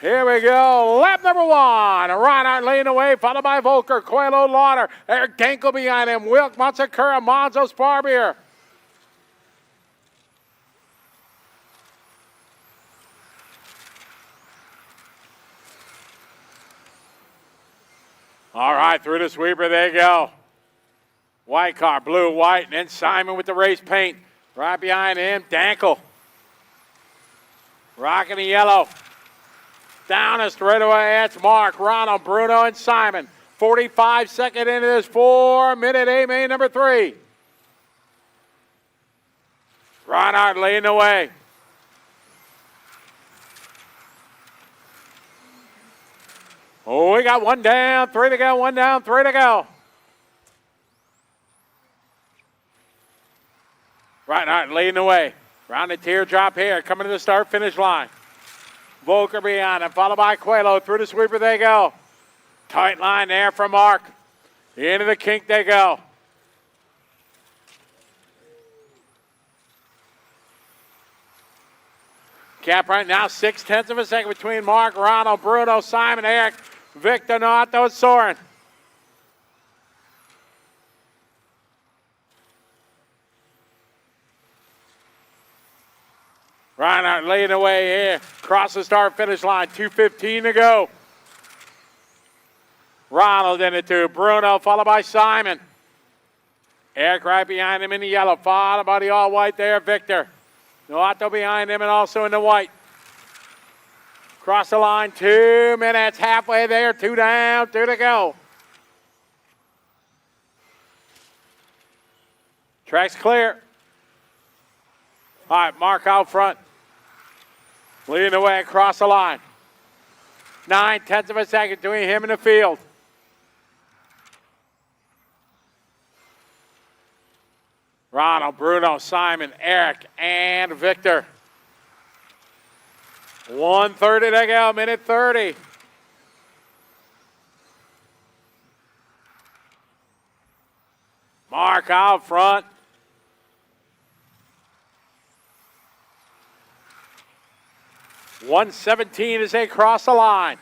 Here we go, lap number 1. Ronald leading away, followed by Volker, Coelho, Lauder. Eric Dankel behind him, Wilk, Matsakura, Monzo, Sparbier. All right, through the sweeper they go. White car, blue, white, and then Simon with the race paint. Right behind him, Dankel. Rocking the yellow. Down the straightaway, it's Mark, Ronald, Bruno, and Simon. 45 seconds into this 4-minute A-Main number 3. Ronald leading the way. Oh, we got 1 down, 3 to go, 1 down, 3 to go. Ronald leading the way. Round the teardrop here, coming to the start-finish line. Volker behind him, followed by Coelho. Through the sweeper they go. Tight line there for Mark. Into the kink they go. Gap right now, 0.6 of a second between Mark, Ronald, Bruno, Simon, Eric, Victor, Nato, and Soren. Ronald leading the way here. Cross the start finish line. 2:15 to go. Ronald in it to Bruno, followed by Simon. Eric right behind him in the yellow, followed by the all white there, Victor. Noato behind him and also in the white. Cross the line, 2 minutes, halfway there, 2 down, 2 to go. Track's clear. All right, Mark out front. Leading the way across the line. 9/10 of a second between him and the field. Ronald, Bruno, Simon, Eric, and Victor. 1:30 to go, minute 30. Mark out front. $1:17 as they cross the line.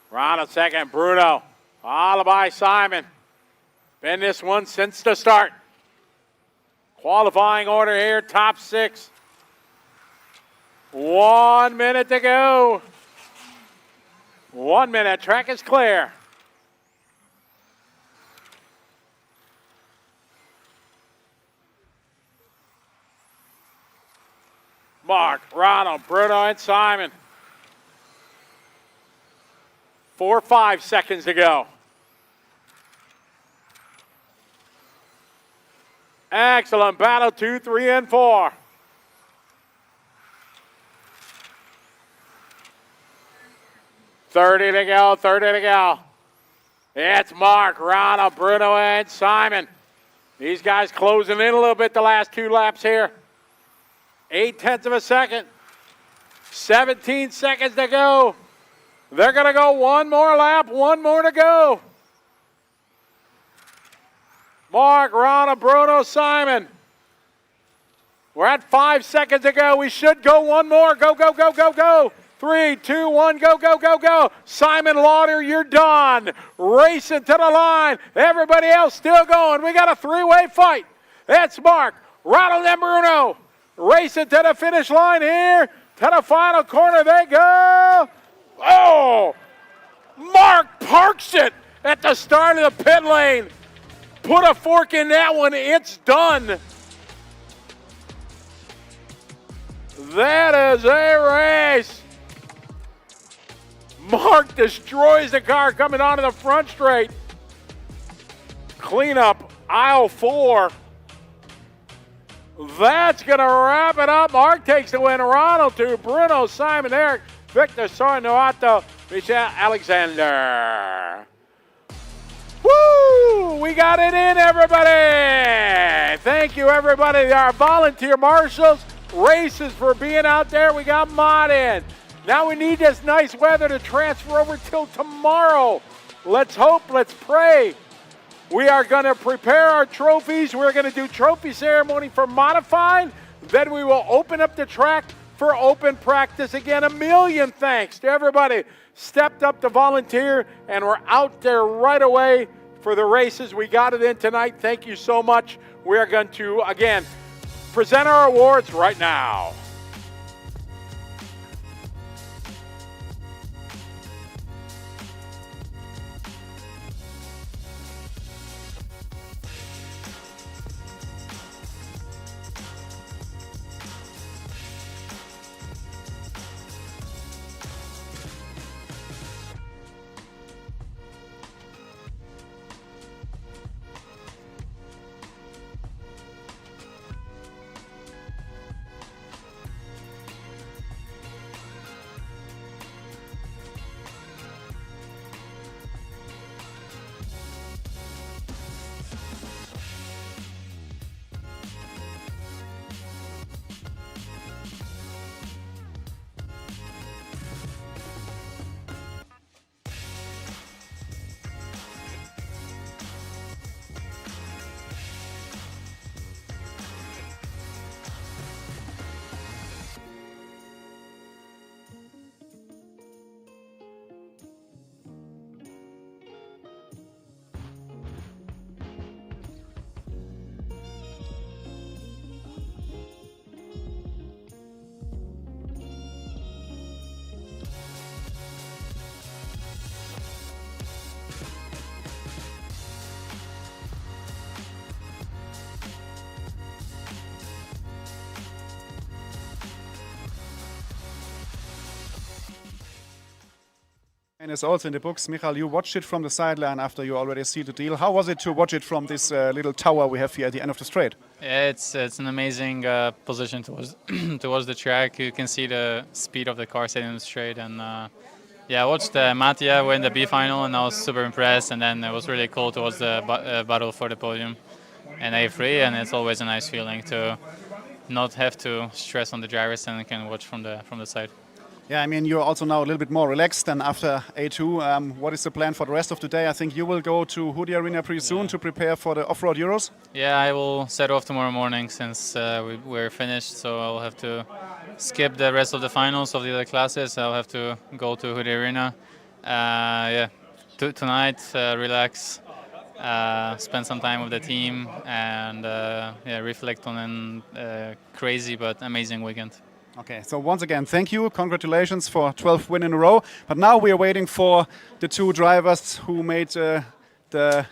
Ronald second, Bruno, followed by Simon. Been this one since the start. Qualifying order here, top 6. 1 minute to go. 1 minute, track is clear. Mark, Ronald, Bruno, and Simon. 4 or 5 seconds to go. Excellent battle, 2, 3, and 4. $30 to go, 30 to go. It's Mark, Ronald, Bruno, and Simon. These guys closing in a little bit the last 2 laps here. 0.8 of a second. 17 seconds to go. They're going to go 1 more lap, 1 more to go. Mark, Ronald, Bruno, Simon. We're at 5 seconds to go. We should go 1 more. Go, go, go, go, go. 3, 2, 1, go, go, go, go. Simon Lauder, you're done. Racing to the line. Everybody else still going. We got a 3-way fight. That's Mark, Ronald, and Bruno. Racing to the finish line here. To the final corner they go. Oh! Mark parks it at the start of the pit lane. Put a fork in that one. It's done. That is a race. Mark destroys the car coming onto the front straight. Cleanup, aisle 4. That's going to wrap it up. Mark takes the win. Ronald to Bruno, Simon, Eric, Victor, Noato, Michal, Alexander. Woo! We got it in, everybody. Thank you, everybody. Our volunteer marshals, races for being out there. We got Mod in. Now we need this nice weather to transfer over till tomorrow. Let's hope, let's pray. We are going to prepare our trophies. We're going to do trophy ceremony for modified. Then we will open up the track for open practice. Again, a million thanks to everybody stepped up to volunteer, and we're out there right away for the races. We got it in tonight. Thank you so much. We are going to, again, present our awards right now. And it's also in the books. Michal, you watched it from the sideline after you already see the deal. How was it to watch it from this little tower we have here at the end of the straight? Yeah, it's an amazing position towards towards the track. You can see the speed of the car sitting in the straight, and yeah, I watched Mattia win the B final, and I was super impressed. And then it was really cool towards the battle for the podium in A3, and it's always a nice feeling to not have to stress on the drivers and can watch from the side. Yeah, I mean, you're also now a little bit more relaxed than after A2. What is the plan for the rest of the day? I think you will go to Hoodie Arena pretty soon to prepare for the off-road Euros. Yeah, I will set off tomorrow morning since we're finished, so I'll have to skip the rest of the finals of the other classes. I'll have to go to Hoodie Arena. Yeah, tonight, relax, spend some time with the team, and yeah, reflect on a crazy but amazing weekend. Okay, so once again, thank you. Congratulations for 12th win in a row. But now we are waiting for the two drivers who made the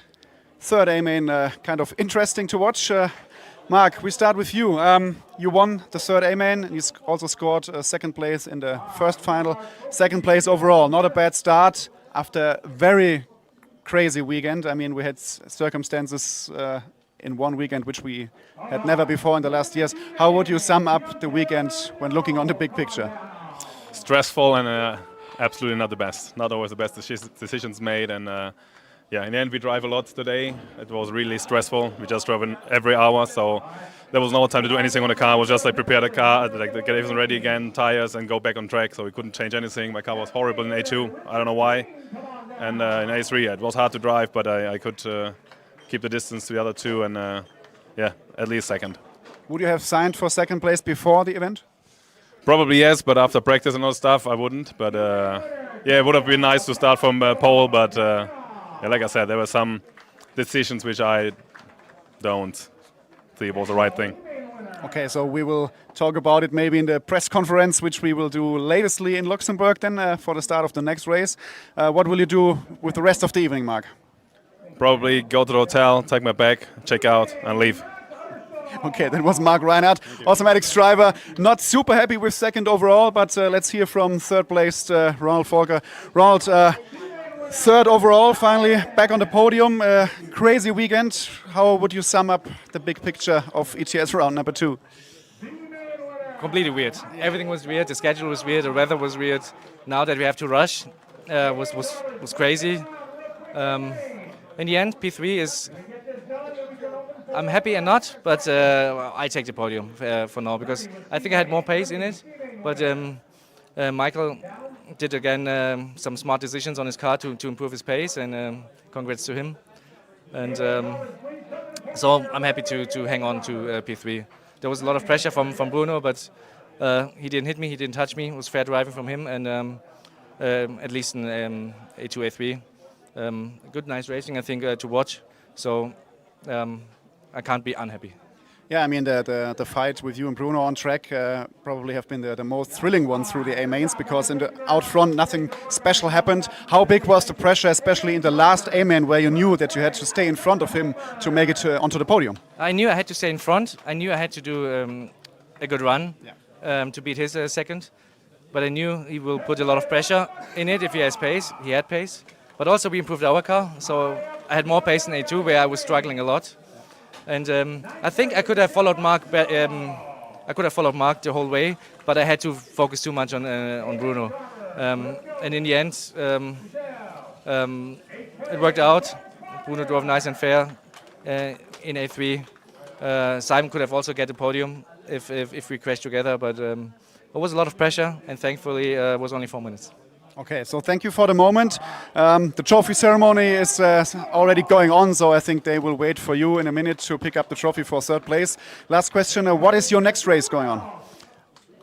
third A-main kind of interesting to watch. Mark, we start with you. You won the third A-main, and you also scored second place in the first final. Second place overall, not a bad start after a very crazy weekend. I mean, we had circumstances in one weekend which we had never before in the last years. How would you sum up the weekend when looking on the big picture? Stressful and absolutely not the best. Not always the best decisions made, and yeah, in the end we drive a lot today. It was really stressful. We just drove in every hour, so there was no time to do anything on the car. It was just like prepare the car, like get everything ready again, tires, and go back on track. So we couldn't change anything. My car was horrible in A2. I don't know why. And in A3, yeah, it was hard to drive, but I could keep the distance to the other two, and yeah, at least second. Would you have signed for second place before the event? Probably yes, but after practice and all stuff, I wouldn't. But yeah, it would have been nice to start from pole, but yeah, like I said, there were some decisions which I don't think was the right thing. Okay, so we will talk about it maybe in the press conference, which we will do latestly in Luxembourg then for the start of the next race. What will you do with the rest of the evening, Mark? Probably go to the hotel, take my bag, check out, and leave. Okay, that was Mark Reinhardt, Automatics driver. Not super happy with second overall, but let's hear from third placed Ronald Volker. Ronald, third overall, finally back on the podium. Crazy weekend. How would you sum up the big picture of ETS round number 2? Completely weird. Everything was weird. The schedule was weird. The weather was weird. Now that we have to rush, was crazy. In the end, P3 is. I'm happy and not, but I take the podium for now because I think I had more pace in it. But Michael did again some smart decisions on his car to improve his pace, and congrats to him. And so I'm happy to hang on to P3. There was a lot of pressure from Bruno, but he didn't hit me, he didn't touch me. It was fair driving from him, and at least in A2, A3. Good, nice racing, I think, to watch. So I can't be unhappy. Yeah, I mean, the fight with you and Bruno on track probably have been the most thrilling one through the A-mains, because in the out front nothing special happened. How big was the pressure, especially in the last A-main, where you knew that you had to stay in front of him to make it onto the podium? I knew I had to stay in front. I knew I had to do a good run to beat his second. But I knew he will put a lot of pressure in it if he has pace. He had pace. But also we improved our car, so I had more pace in A2, where I was struggling a lot. And I think I could have followed Mark. I could have followed Mark the whole way, but I had to focus too much on Bruno. And in the end, it worked out. Bruno drove nice and fair in A3. Simon could have also get the podium if we crashed together, but it was a lot of pressure, and thankfully it was only 4 minutes. Okay, so thank you for the moment. The trophy ceremony is already going on, so I think they will wait for you in a minute to pick up the trophy for third place. Last question, what is your next race going on?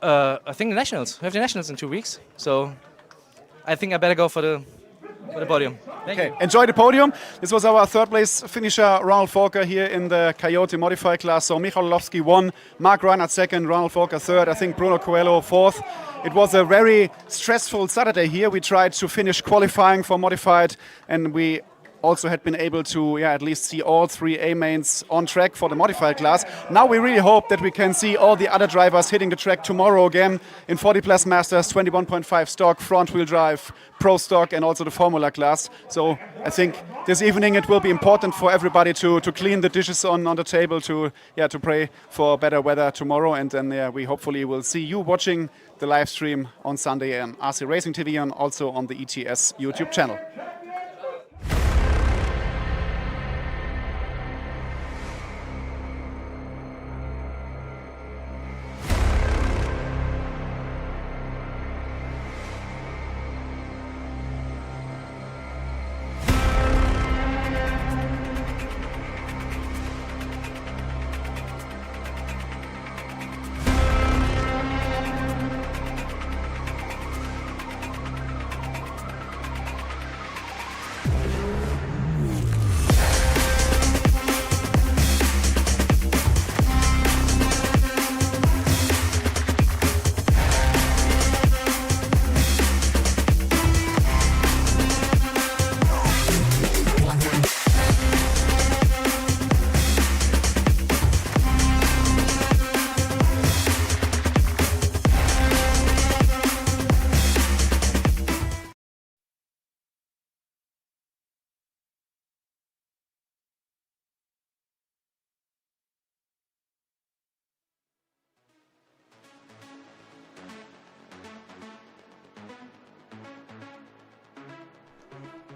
I think the Nationals. We have the Nationals in 2 weeks, so I think I better go for the podium. Thank you. Enjoy the podium. This was our third place finisher, Ronald Volker, here in the Coyote Modified class. So Michal won, Mark Reinhardt second, Ronald Volker third, I think Bruno Coelho fourth. It was a very stressful Saturday here. We tried to finish qualifying for Modified, and we also had been able to at least see all 3 A mains on track for the modified class. Now we really hope that we can see all the other drivers hitting the track tomorrow again in 40 Plus Masters, 21.5 stock, front wheel drive, Pro Stock, and also the Formula class. So I think this evening it will be important for everybody to clean the dishes on the table, to pray for better weather tomorrow, and then we hopefully will see you watching the live stream on Sunday on RC Racing TV and also on the ETS YouTube channel.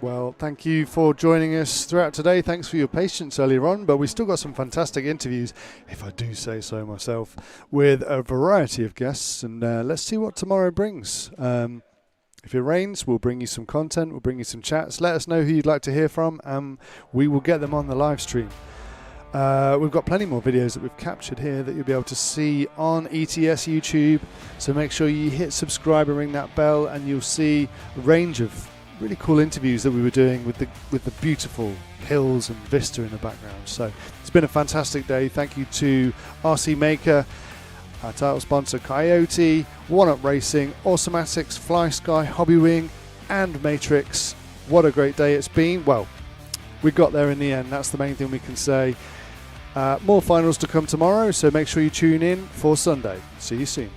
Well, thank you for joining us throughout today. Thanks for your patience earlier on, but we still got some fantastic interviews, if I do say so myself, with a variety of guests, and let's see what tomorrow brings. If it rains, we'll bring you some content, we'll bring you some chats. Let us know who you'd like to hear from, and we will get them on the live stream. We've got plenty more videos that we've captured here that you'll be able to see on ETS YouTube, so make sure you hit subscribe and ring that bell, and you'll see a range of really cool interviews that we were doing with the beautiful hills and vista in the background. So it's been a fantastic day. Thank you to RC Maker, our title sponsor Coyote, One Up Racing, Automatics, Fly Sky, Hobbywing, and Matrix. What a great day it's been. Well, we got there in the end. That's the main thing we can say. More finals to come tomorrow, so make sure you tune in for Sunday. See you soon.